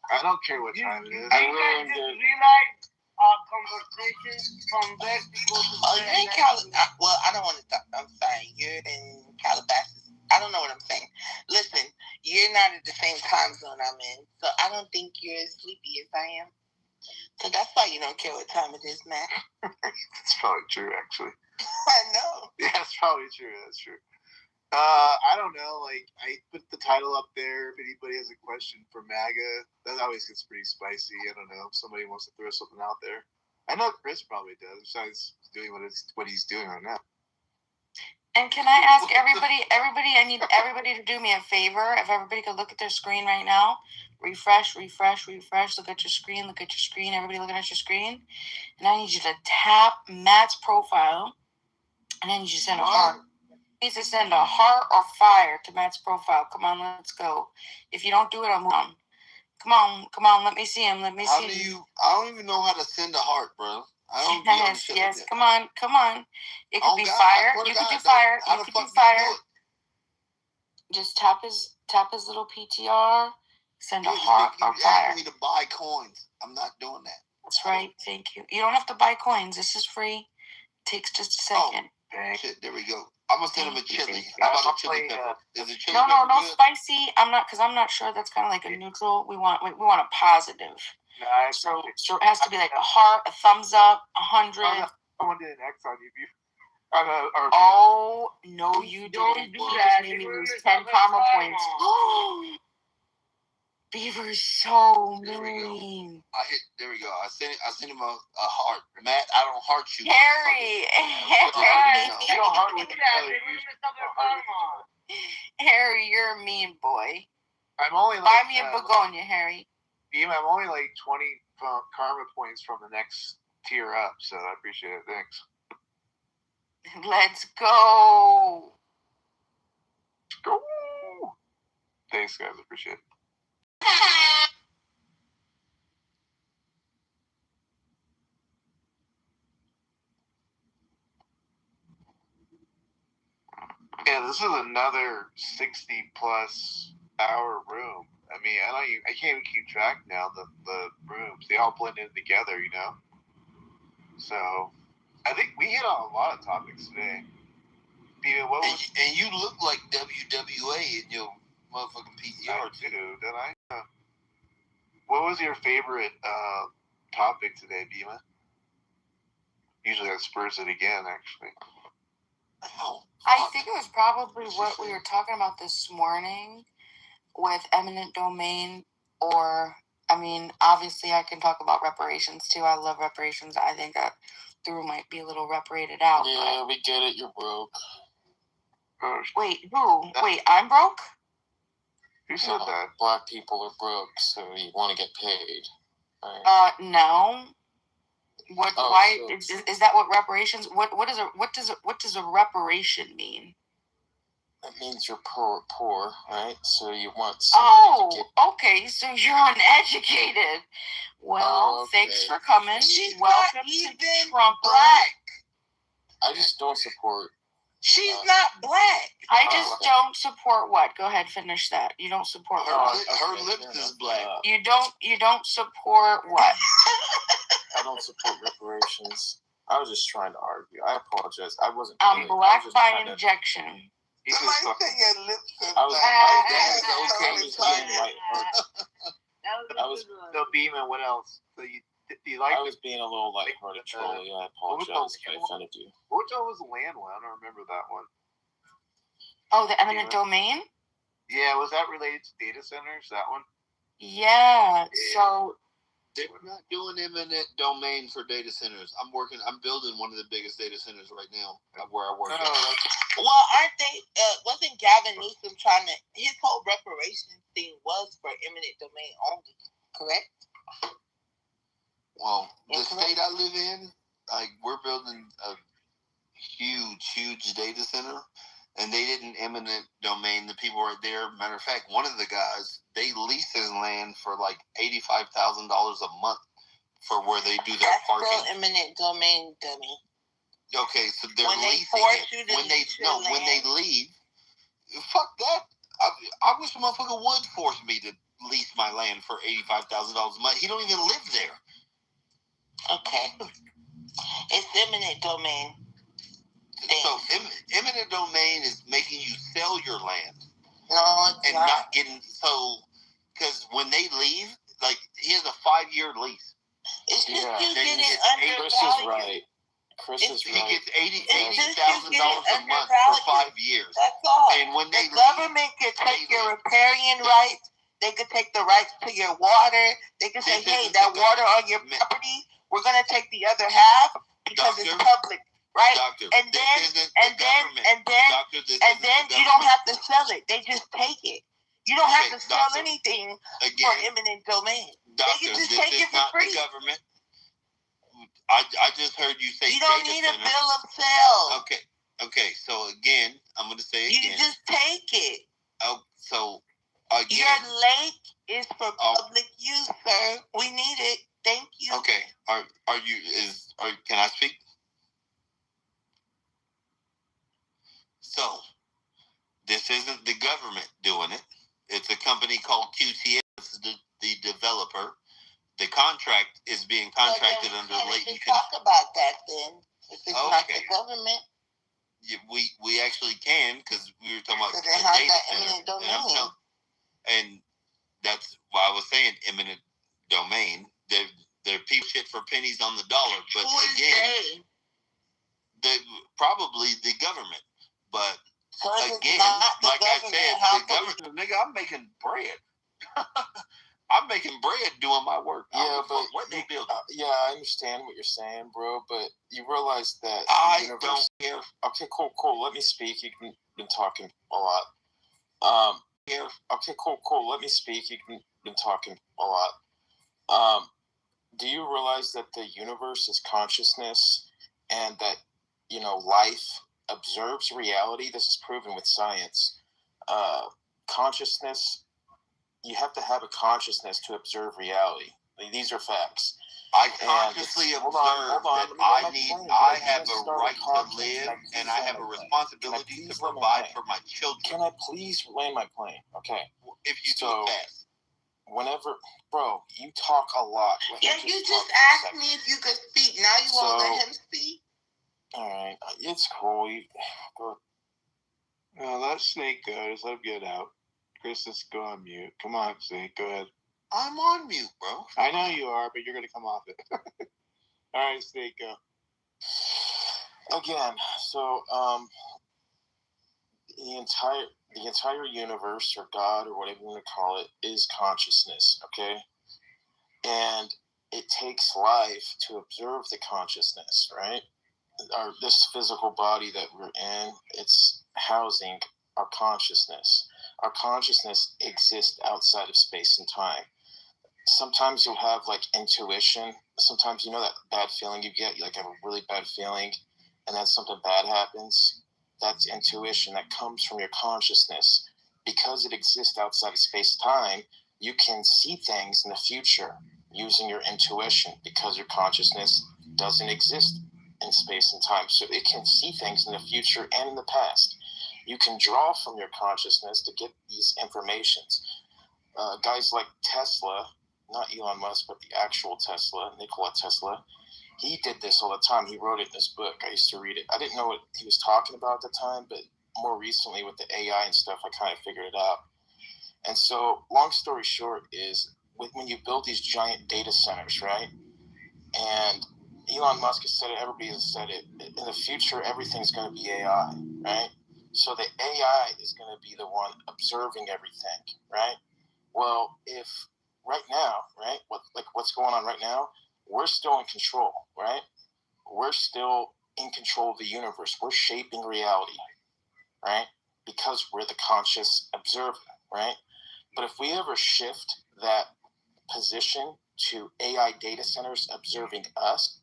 [SPEAKER 22] I don't care what time it is.
[SPEAKER 23] You guys just realize our conversation from there to go to
[SPEAKER 21] Oh, you're in Calabasas. Well, I don't want to talk. I'm sorry. You're in Calabasas. I don't know what I'm saying. Listen, you're not at the same time zone I'm in, so I don't think you're as sleepy as I am. So that's why you don't care what time it is, Matt.
[SPEAKER 22] That's probably true, actually.
[SPEAKER 21] I know.
[SPEAKER 22] Yeah, that's probably true. That's true. I don't know. I put the title up there. If anybody has a question for MAGA, that always gets pretty spicy. I don't know. If somebody wants to throw something out there. I know Chris probably does. Besides doing what he's doing right now.
[SPEAKER 1] And can I ask everybody, I need everybody to do me a favor. If everybody could look at their screen right now, refresh, look at your screen, everybody looking at your screen. And I need you to tap Matt's profile, and then you just send a heart. You need to send a heart or fire to Matt's profile. Come on, let's go. If you don't do it, I'll move on. Come on, let me see him. I
[SPEAKER 2] don't even know how to send a heart, bro. I don't
[SPEAKER 1] Yes, come on. It could be fire. You could do fire. You could do fire. Just tap his little PTR. Send a heart or fire.
[SPEAKER 2] You me to buy coins. I'm not doing that.
[SPEAKER 1] That's right. Thank you. You don't have to buy coins. This is free. It takes just a second.
[SPEAKER 2] Shit, there we go. I'm gonna send him a chili. How about a chili pepper? Is it chili
[SPEAKER 1] No,
[SPEAKER 2] pepper
[SPEAKER 1] no
[SPEAKER 2] good?
[SPEAKER 1] spicy. I'm not, because I'm not sure. That's kind of like a neutral. We want a positive. So it has to be like a heart, a thumbs up, 100.
[SPEAKER 22] Someone did an X on you.
[SPEAKER 1] Oh no, you didn't.
[SPEAKER 23] do
[SPEAKER 1] You
[SPEAKER 23] that.
[SPEAKER 1] just made me
[SPEAKER 23] You
[SPEAKER 1] lose
[SPEAKER 23] ruined
[SPEAKER 1] 10
[SPEAKER 23] the
[SPEAKER 1] karma
[SPEAKER 23] karma.
[SPEAKER 1] points. Beaver's so mean.
[SPEAKER 2] There we go. I sent him a heart. Matt, I don't heart you.
[SPEAKER 1] Harry.
[SPEAKER 22] You don't heart with
[SPEAKER 1] Harry, you're a mean boy.
[SPEAKER 22] I'm only like,
[SPEAKER 1] Buy me a begonia, Harry.
[SPEAKER 22] I'm only like 20 karma points from the next tier up, so I appreciate it. Thanks.
[SPEAKER 1] Let's go.
[SPEAKER 22] Go. Thanks, guys. Appreciate it. Yeah, this is another 60+ hour room. I mean, I can't even keep track now. The rooms, they all blend in together, you know. So, I think we hit on a lot of topics today.
[SPEAKER 2] And you look like WWA in your motherfucking PTR too,
[SPEAKER 22] don't I? What was your favorite topic today, Bima? Usually that spurs it again, actually.
[SPEAKER 1] I think it was probably what we were talking about this morning with eminent domain, or, I mean, obviously I can talk about reparations too. I love reparations. I think the room might be a little reparated out.
[SPEAKER 6] Yeah, we get it. You're broke.
[SPEAKER 1] Wait, who? Wait, I'm broke?
[SPEAKER 22] Who said that?
[SPEAKER 6] Black people are broke, so you want to get paid.
[SPEAKER 1] Right? No. What?
[SPEAKER 6] Oh,
[SPEAKER 1] why
[SPEAKER 6] so
[SPEAKER 1] is that? What reparations? What does a reparation mean?
[SPEAKER 6] that means you're poor, right? So you want somebody to get.
[SPEAKER 1] Okay. So you're uneducated. Well, thanks for coming. Welcome to Trump
[SPEAKER 22] black.
[SPEAKER 6] I just don't support.
[SPEAKER 21] She's not black.
[SPEAKER 1] I just don't support what? Go ahead, finish that. You don't support what?
[SPEAKER 2] Her lips is black.
[SPEAKER 1] You don't support what?
[SPEAKER 6] I don't support reparations. I was just trying to argue. I apologize. I wasn't.
[SPEAKER 1] I'm black by injection.
[SPEAKER 21] Somebody say your lips are
[SPEAKER 6] I was being lighthearted. I was
[SPEAKER 22] no Beeman. What else? So do you like?
[SPEAKER 6] I was being a little lighthearted, Trolley. I apologize if I offended you.
[SPEAKER 22] Which one was the land one? I don't remember that one.
[SPEAKER 1] Oh, the eminent domain?
[SPEAKER 22] Yeah, was that related to data centers? That one?
[SPEAKER 1] Yeah. So
[SPEAKER 2] they were not doing eminent domain for data centers. I'm building one of the biggest data centers right now where I work.
[SPEAKER 21] Well, aren't they? Wasn't Gavin Newsom trying to? His whole reparation thing was for eminent domain only, correct?
[SPEAKER 2] Well, the state I live in, like we're building a huge data center, and they didn't eminent domain the people right there. Matter of fact, one of the guys, they lease his land for like $85,000 a month for where they do their parking.
[SPEAKER 21] That's still eminent domain, dummy.
[SPEAKER 2] Okay, so they're
[SPEAKER 21] when
[SPEAKER 2] leasing
[SPEAKER 21] it.
[SPEAKER 2] When they leave, fuck that. I wish a motherfucker would force me to lease my land for $85,000 a month. He don't even live there.
[SPEAKER 21] Okay. It's eminent domain.
[SPEAKER 2] So eminent domain is making you sell your land.
[SPEAKER 21] No, it's
[SPEAKER 2] not getting because when they leave, like he has a 5-year lease.
[SPEAKER 21] It's just you getting undervalued.
[SPEAKER 6] Chris is right.
[SPEAKER 2] He gets $80,000 a month for 5 years.
[SPEAKER 21] That's all.
[SPEAKER 2] And when
[SPEAKER 21] the government could take your riparian rights, they could take the rights to your water. They could say, "Hey, that water on your property, we're gonna take the other half because it's public." Right, and then you don't have to sell it. They just take it. You don't have to sell anything for eminent domain. They can just take it for free.
[SPEAKER 2] The government. I just heard you say
[SPEAKER 21] you don't need a bill of sale.
[SPEAKER 2] Okay. So again, I'm going to say again.
[SPEAKER 21] You just take it.
[SPEAKER 2] Oh, so again.
[SPEAKER 21] Your lake is for public use, sir. We need it. Thank you.
[SPEAKER 2] Okay. Can I speak? So, this isn't the government doing it. It's a company called QTS, the developer. The contract is being contracted under late.
[SPEAKER 21] You can talk about that then. If it's not the government.
[SPEAKER 2] we actually can, because we were talking about
[SPEAKER 21] Because
[SPEAKER 2] a
[SPEAKER 21] they have
[SPEAKER 2] data
[SPEAKER 21] that
[SPEAKER 2] center,
[SPEAKER 21] eminent domain.
[SPEAKER 2] and that's why I was saying eminent domain. They're people shit for pennies on the dollar, but
[SPEAKER 21] Who is
[SPEAKER 2] again, probably the government. But again, like I said, the government, nigga, I'm making bread. I'm making bread doing my work.
[SPEAKER 4] Yeah, but
[SPEAKER 2] what they build?
[SPEAKER 4] Yeah, I understand what you're saying, bro. But you realize that
[SPEAKER 2] I
[SPEAKER 4] the universe.
[SPEAKER 2] Don't care.
[SPEAKER 4] Okay, cool. Let me speak. You've been talking a lot. Okay, cool. Let me speak. You've been talking a lot. Do you realize that the universe is consciousness, and that life observes reality? This is proven with science. Consciousness. You have to have a consciousness to observe reality. These are facts.
[SPEAKER 2] I consciously observe that I have a right to live, and I have a responsibility to provide for my children.
[SPEAKER 4] Can I please land my plane? Okay.
[SPEAKER 2] If you do it fast.
[SPEAKER 4] Whenever, bro, you talk a lot.
[SPEAKER 21] Yeah, you just asked me if you could speak. Now you won't let him speak?
[SPEAKER 4] All right. It's cool.
[SPEAKER 22] Let Snake go. Just let him get out. Chris, let's go on mute. Come on, Snake. Go ahead.
[SPEAKER 2] I'm on mute, bro.
[SPEAKER 22] I know you are, but you're going to come off it. All right, Snake, go.
[SPEAKER 4] Again, so the entire universe, or God, or whatever you want to call it, is consciousness, okay? And it takes life to observe the consciousness, right? This physical body that we're in, it's housing our consciousness. Our consciousness exists outside of space and time. Sometimes you'll have like intuition. Sometimes that bad feeling you get, you like have a really bad feeling, and then something bad happens. That's intuition that comes from your consciousness. Because it exists outside of space-time, you can see things in the future using your intuition, because your consciousness doesn't exist in space and time. So it can see things in the future and in the past. You can draw from your consciousness to get these informations. Guys like Tesla, not Elon Musk, but the actual Tesla, Nikola Tesla, he did this all the time. He wrote it in his book. I used to read it. I didn't know what he was talking about at the time, but more recently with the AI and stuff, I kind of figured it out. And so, long story short is, when you build these giant data centers, right? And Elon Musk has said it, everybody has said it, in the future, everything's going to be AI, right? So the AI is going to be the one observing everything, right? Well, if right now, right, what's going on right now, we're still in control, right? We're still in control of the universe. We're shaping reality, right? Because we're the conscious observer, right? But if we ever shift that position to AI data centers observing us,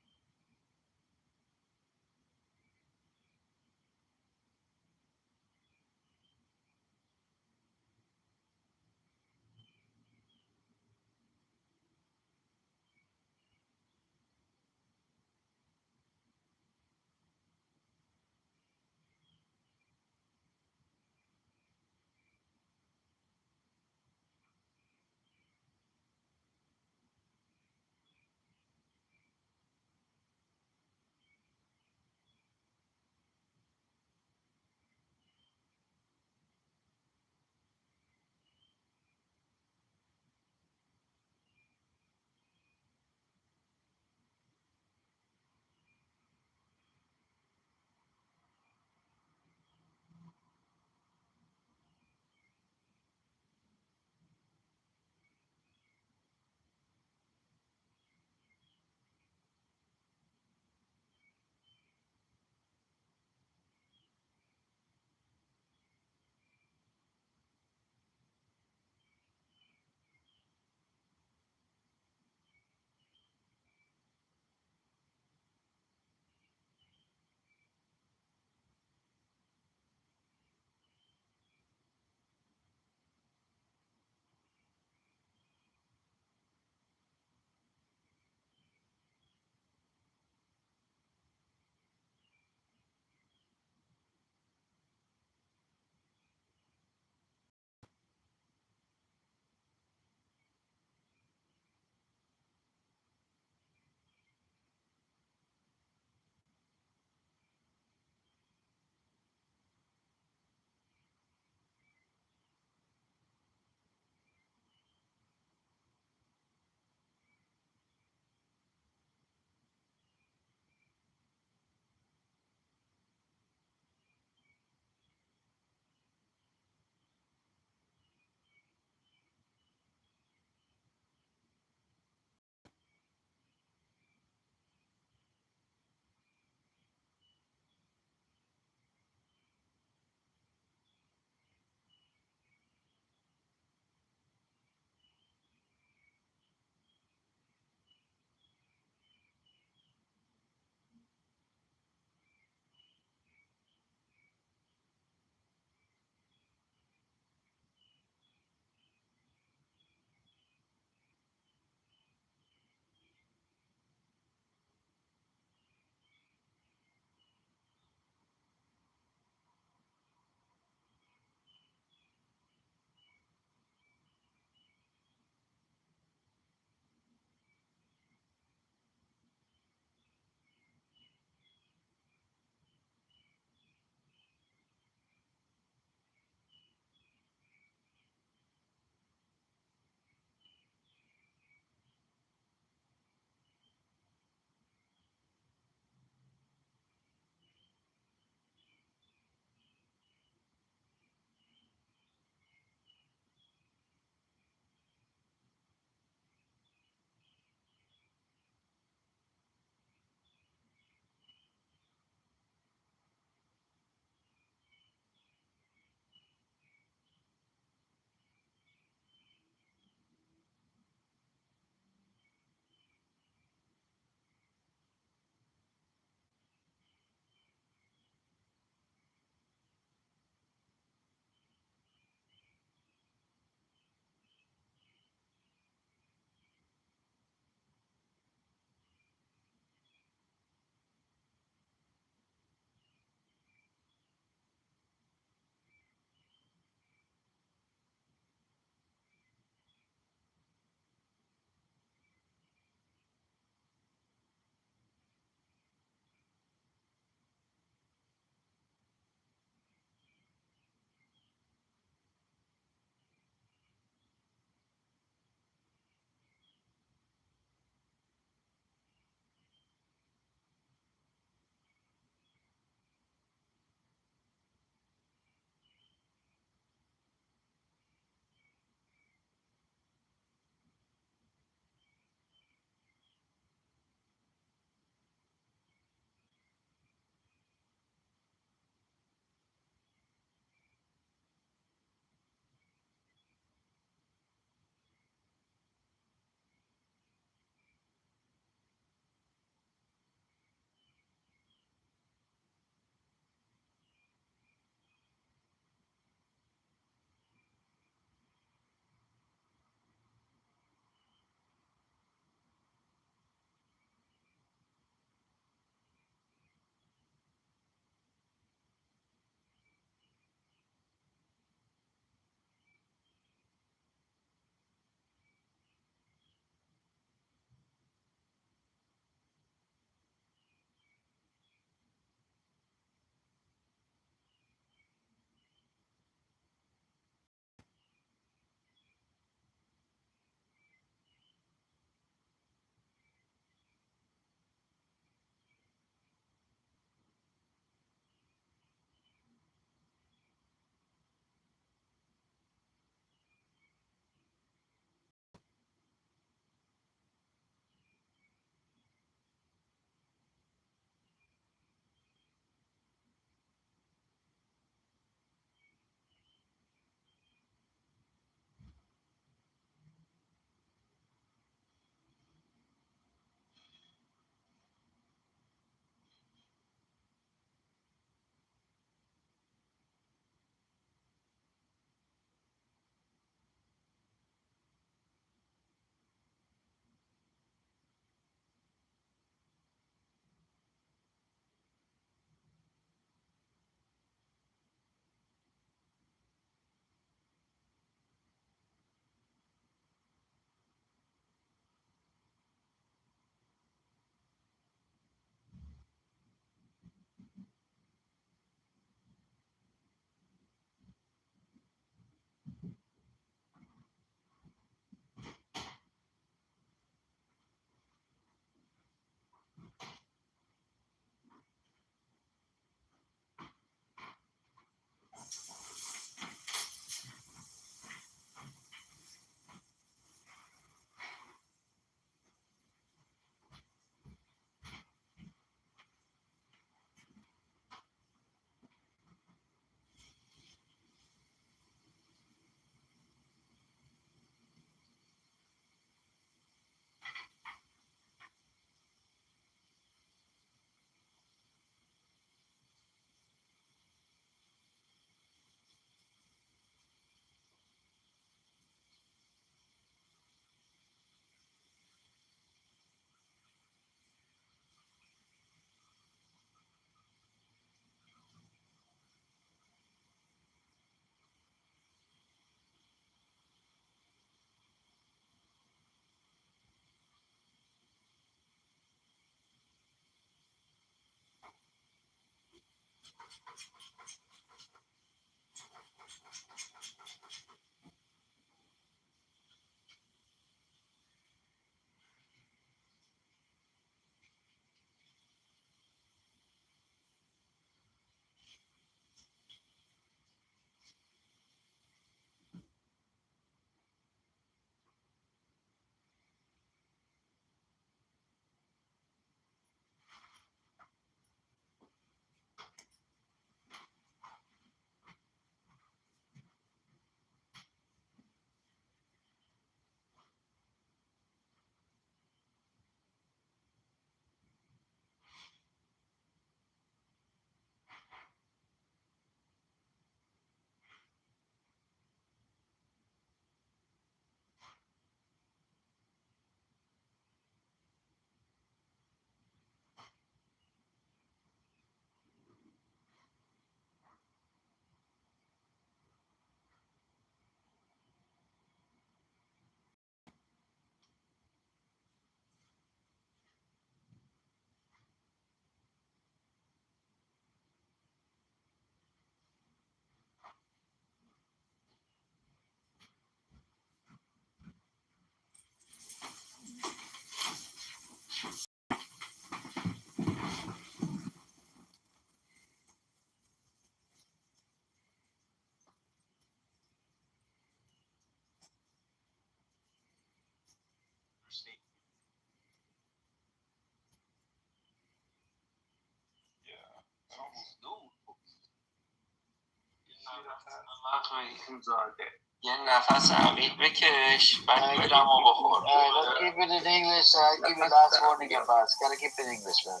[SPEAKER 9] یه نفس عمیق بکش بعد گلمو بخور.
[SPEAKER 19] Let's keep it in English. I'll give you last warning about it. Gotta keep it in English, man.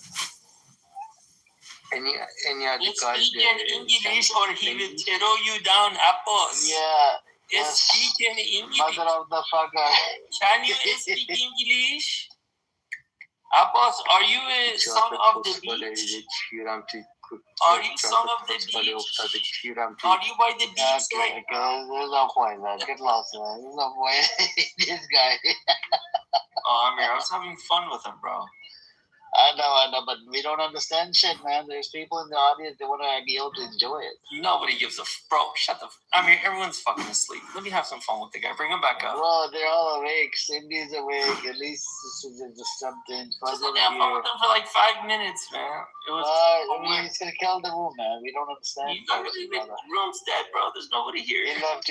[SPEAKER 19] Any other guys?
[SPEAKER 9] Speak in English or he will throw you down, Abbas.
[SPEAKER 19] Yeah.
[SPEAKER 9] Speak in English.
[SPEAKER 19] Mother of the fucker.
[SPEAKER 9] Can you speak English? Abbas, are you a son of the beach? Are you son of the beach? Are you by the beach?
[SPEAKER 19] Okay, there's no point, man. Get lost, man. There's no point. This guy.
[SPEAKER 9] Oh, Amir, I was having fun with him, bro.
[SPEAKER 19] I know, but we don't understand shit, man. There's people in the audience that want to be able to enjoy it.
[SPEAKER 9] Nobody gives a bro. Shut the. I mean, everyone's fucking asleep. Let me have some fun with the guy. Bring him back up.
[SPEAKER 19] Bro, they're all awake. Cindy's awake. At least just something.
[SPEAKER 9] Just let me have fun with them for like 5 minutes, man. It was.
[SPEAKER 19] I mean, it's gonna kill the room, man. We don't understand.
[SPEAKER 9] You don't really think the room's dead, bro. There's nobody here.
[SPEAKER 19] He left.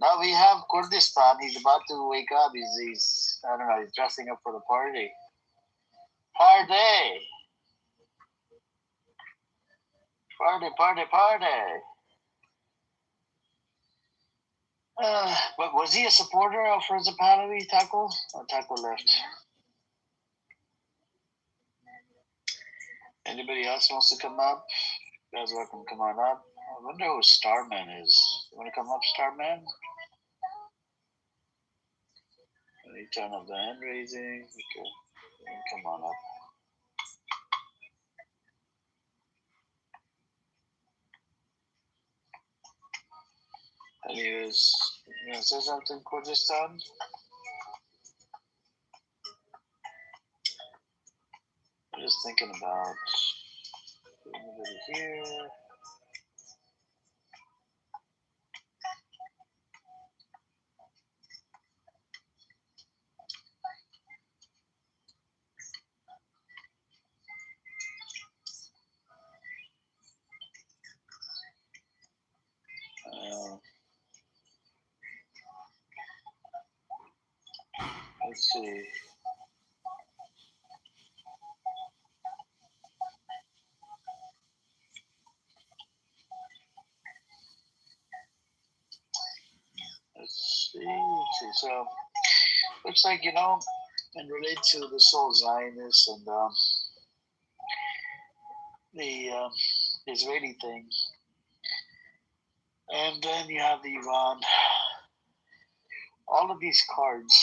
[SPEAKER 19] Now we have Kurdistan. He's about to wake up. He's I don't know. He's dressing up for the party. Party. But was he a supporter of Principality, Taco? Or Taco left? Anybody else wants to come up? You guys welcome to come on up. I wonder who Starman is. You want to come up, Starman? Let me turn up the hand raising. Okay. Come on up. Anyways, you want to say something, Kurdistan? I'm just thinking about anybody here. Let's see. So, looks like, in relate to this whole Zionist and the Israeli thing, and then you have the Iran. All of these cards,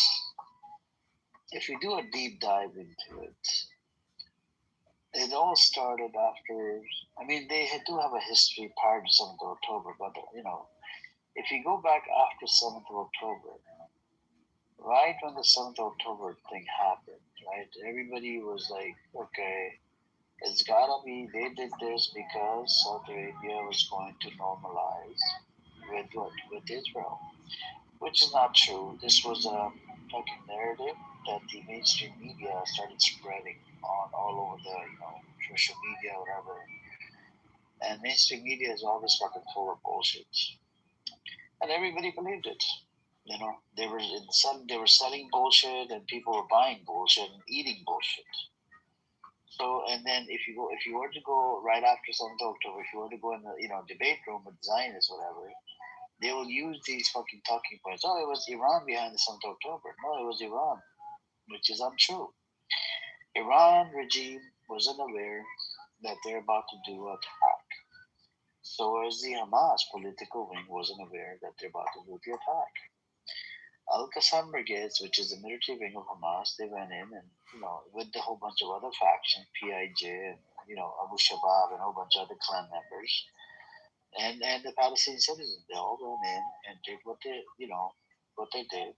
[SPEAKER 19] if you do a deep dive into it all started after, they do have a history prior to 7th of October, but, if you go back after 7th of October, right when the 7th of October thing happened, right, everybody was like, okay,
[SPEAKER 7] It's gotta be they did this because Saudi Arabia was going to normalize with what? With Israel. Which is not true. This was a fucking narrative that the mainstream media started spreading on all over the, social media, whatever. And mainstream media is always fucking full of bullshit. And everybody believed it. They were selling bullshit, and people were buying bullshit and eating bullshit. So, and then if you were to go right after 7th October, if you were to go in the debate room with Zionists, whatever, they will use these fucking talking points. Oh, it was Iran behind the 7th October. No, it was Iran, which is untrue. Iran regime wasn't aware that they're about to do an attack. So as the Hamas political wing wasn't aware that they're about to do the attack. Al-Qassam Brigades, which is the military wing of Hamas, they went in and, with a whole bunch of other factions, PIJ and, Abu Shabaab and a whole bunch of other clan members, and the Palestinian citizens, they all went in and did what they did.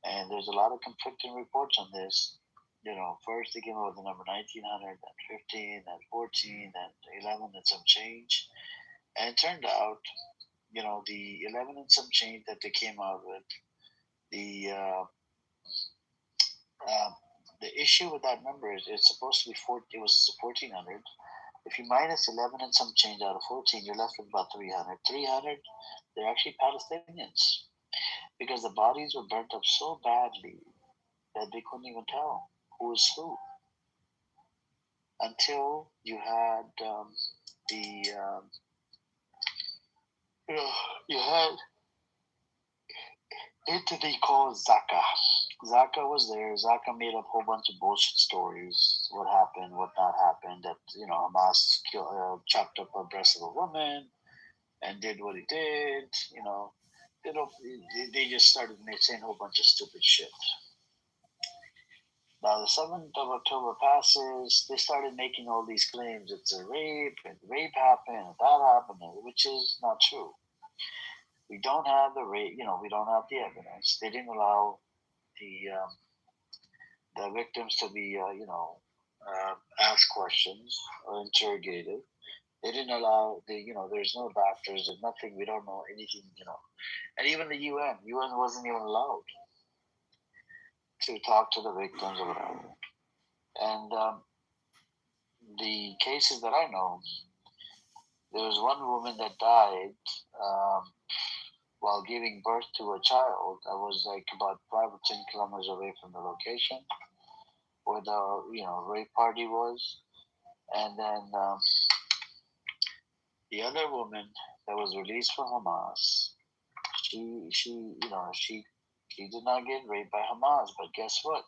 [SPEAKER 7] And there's a lot of conflicting reports on this. First they came up with the number 1900, then 15, then 14, then 11 and some change. And it turned out, the 11 and some change that they came out with, the issue with that number is it's supposed to be it was 1400. If you minus 11 and some change out of 14, you're left with about 300. 300, they're actually Palestinians. Because the bodies were burnt up so badly that they couldn't even tell who was who. Until you had you had entity called Zaka. Zaka was there. Zaka made up a whole bunch of bullshit stories. What happened, what not happened. That Hamas chopped up a breast of a woman and did what he did. They just started saying a whole bunch of stupid shit. Now the 7th of October passes. They started making all these claims. It's a rape, and rape happened, and that happened, which is not true. We don't have the rape. We don't have the evidence. They didn't allow the victims to be, asked questions or interrogated. They didn't allow there's no doctors, there's nothing. We don't know anything, And even the UN wasn't even allowed to talk to the victims or whatever. And the cases that I know, there was one woman that died while giving birth to a child that was like about 5 or 10 kilometers away from the location where the rape party was. And then the other woman that was released from Hamas, she did not get raped by Hamas, but guess what?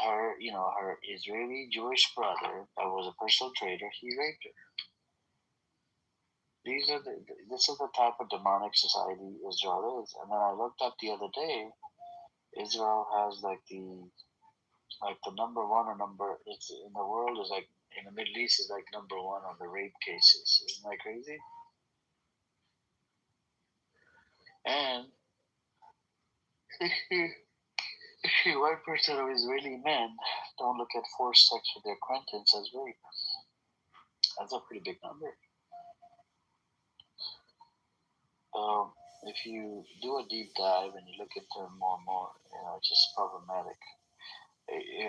[SPEAKER 7] Her Israeli Jewish brother that was a personal trader, he raped her. This is the type of demonic society Israel is. And then I looked up the other day, Israel has the number one or it's in the world is like in the Middle East is like number one on the rape cases. Isn't that crazy? And 61% of Israeli men don't look at forced sex with their acquaintance as rape. That's a pretty big number. If you do a deep dive and you look into it more and more, it's just problematic.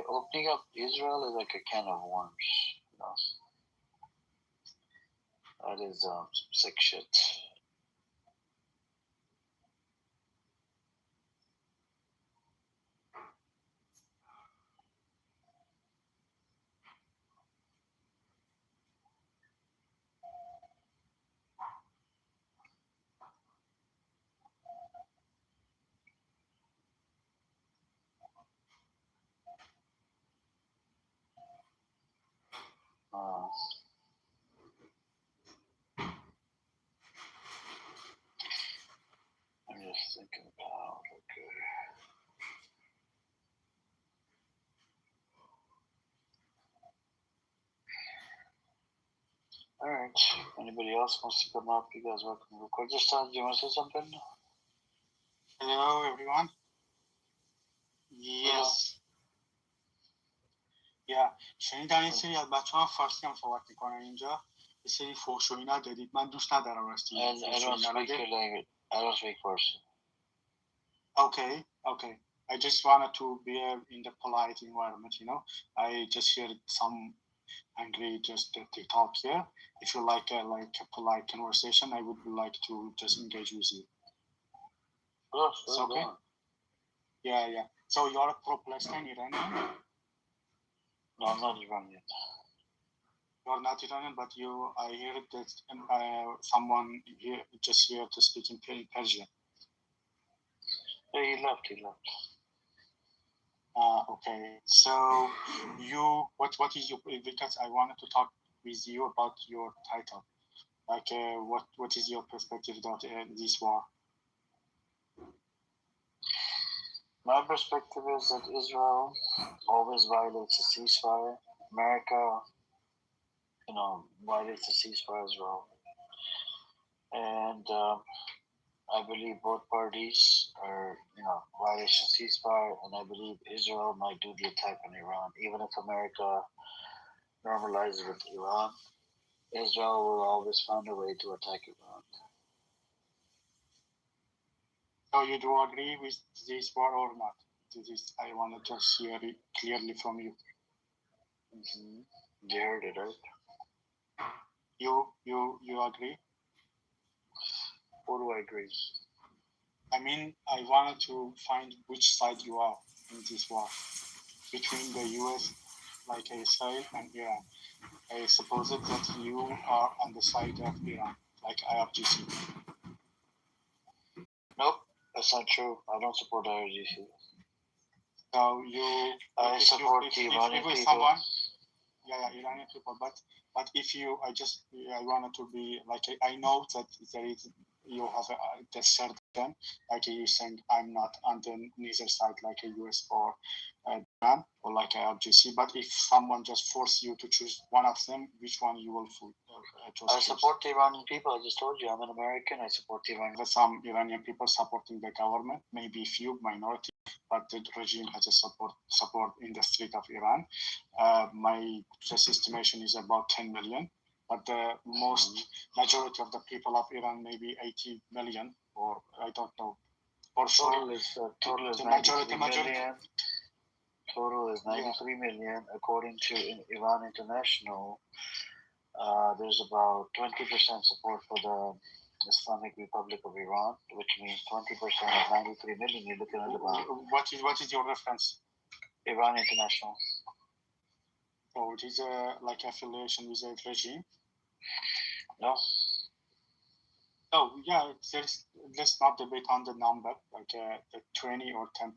[SPEAKER 7] Opening up Israel is like a can of worms. That is sick shit. I'm just thinking about, okay. Alright. Anybody else wants to come up? You guys welcome to record. Just do you want to say something?
[SPEAKER 16] Hello, everyone. Yes.
[SPEAKER 12] شنیدن این سری از بچه ها فارسی هم صحبت میکنن اینجا یه سری فحش و اینا دادید من دوست ندارم راستی
[SPEAKER 7] I don't speak your language. I don't speak Farsi.
[SPEAKER 12] Okay. I just wanted to be in the polite environment, you know. I just heard some angry just TikTok here. If you like a polite conversation, I would like to just engage with you. It's okay? Yeah. So you're a pro-Palestine Iranian?
[SPEAKER 7] No, I'm not Iranian.
[SPEAKER 12] You're not Iranian, but I heard that someone here just here to speak in Persian.
[SPEAKER 7] He left.
[SPEAKER 12] Okay. So what is your, because I wanted to talk with you about your title. Like what is your perspective about this war?
[SPEAKER 7] My perspective is that Israel always violates the ceasefire. America, violates the ceasefire as well. And I believe both parties are, violation ceasefire, and I believe Israel might do the attack on Iran. Even if America normalizes with Iran, Israel will always find a way to attack Iran.
[SPEAKER 12] So you do agree with this war or not? This I wanted to hear it clearly from you.
[SPEAKER 7] Mm-hmm. You heard it, right?
[SPEAKER 12] You agree?
[SPEAKER 7] What do I agree?
[SPEAKER 12] I mean, I wanted to find which side you are in this war between the U.S., like Israel, and Iran. I suppose that you are on the side of Iran, like IRGC.
[SPEAKER 7] Nope, that's not true. I don't support IRGC.
[SPEAKER 12] So
[SPEAKER 7] I support the Iranian people.
[SPEAKER 12] Iranian people. But if I wanted to be like I know that there is you have the certain like you saying I'm not on the neither side like a US or Iran or like a RGC. But if someone just force you to choose one of them, which one you will choose?
[SPEAKER 7] I support the Iranian people. I just told you I'm an American. I support the Iranian.
[SPEAKER 12] There's some Iranian people supporting the government, maybe few minority, but the regime has a support in the street of Iran. My just estimation is about 10 million, but the majority of the people of Iran, maybe 80 million, or I don't know. For sure,
[SPEAKER 7] total is 93 million. Total is 93 million. According to Iran International, there's about 20% support for the Islamic Republic of Iran, which means 20% of 93 million. You're looking at about.
[SPEAKER 12] What is your reference?
[SPEAKER 7] Iran International.
[SPEAKER 12] So it is like affiliation with the regime?
[SPEAKER 7] No.
[SPEAKER 12] Oh yeah, let's not debate on the number, like the 20 or 10%.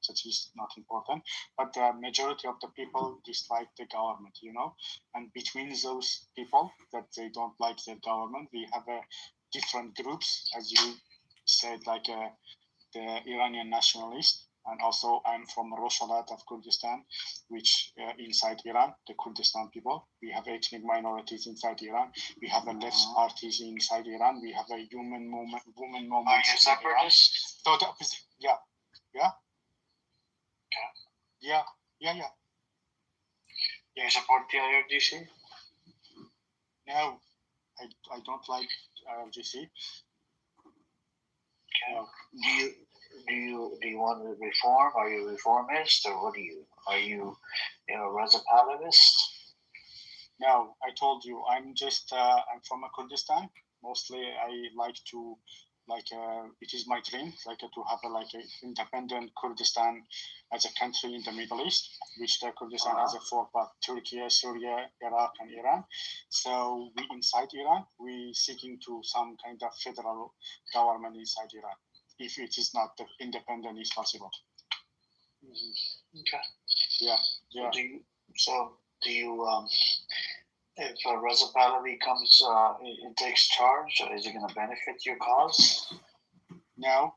[SPEAKER 12] That is not important. But the majority of the people dislike the government, And between those people that they don't like the government, we have different groups, as you said, like the Iranian nationalists. And also, I'm from Roshalat of Kurdistan, which inside Iran, the Kurdistan people. We have ethnic minorities inside Iran. We have a left parties inside Iran. We have a women movement.
[SPEAKER 7] Are you separatists?
[SPEAKER 12] So the opposite, yeah.
[SPEAKER 7] You support the IRGC?
[SPEAKER 12] No, I don't like IRGC.
[SPEAKER 7] Okay. No. Do you want to reform? Are you a reformist, or what are you? Are you Reza Pahlavisist?
[SPEAKER 12] No, I told you I'm from a Kurdistan. Mostly, I like to it is my dream to have an independent Kurdistan as a country in the Middle East, which the Kurdistan has a four part: Turkey, Syria, Iraq, and Iran. So we inside Iran, we seeking to some kind of federal government inside Iran. If it is not independent, it's possible.
[SPEAKER 7] Okay.
[SPEAKER 12] Yeah.
[SPEAKER 7] Do you if Reza Pahlavi comes and takes charge, is it going to benefit your cause?
[SPEAKER 12] No.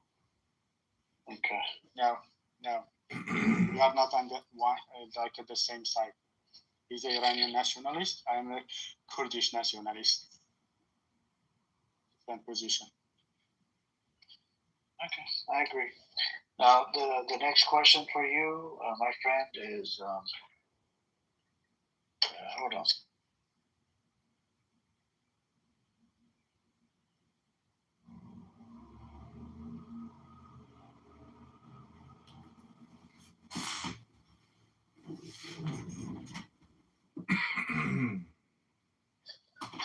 [SPEAKER 7] Okay.
[SPEAKER 12] No. We are not on the same side. He's an Iranian nationalist. I am a Kurdish nationalist. Different position.
[SPEAKER 7] Okay, I agree. Now, the next question for you, my friend, is hold on.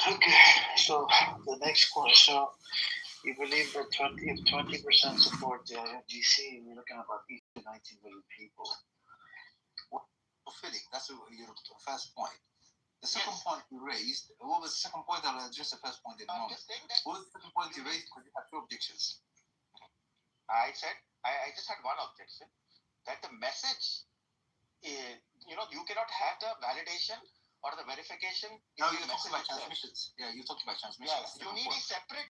[SPEAKER 7] Okay, so the next question. So you believe that 20% support the GC, we're looking at about 18 to 19 million people.
[SPEAKER 20] Philip, that's your first point. The second point you raised, what was the second point? I'll address the first point in a moment. What was the second point you raised? Because you had two objections.
[SPEAKER 13] I said, I just had one objection, that the message, you cannot have the validation or the verification.
[SPEAKER 20] No, you're talking about transmissions. Yeah, you're talking about transmissions.
[SPEAKER 13] Yes, you need a separate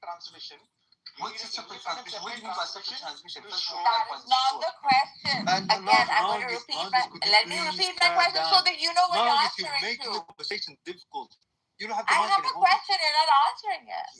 [SPEAKER 13] transmission.
[SPEAKER 20] What's a separate transmission? What do you mean by separate transmission?
[SPEAKER 1] That is not the question. Again, I'm going to repeat let me repeat my question so that you know what you're answering to.
[SPEAKER 20] You're making the conversation difficult. You don't have
[SPEAKER 1] I have a question and not answering it.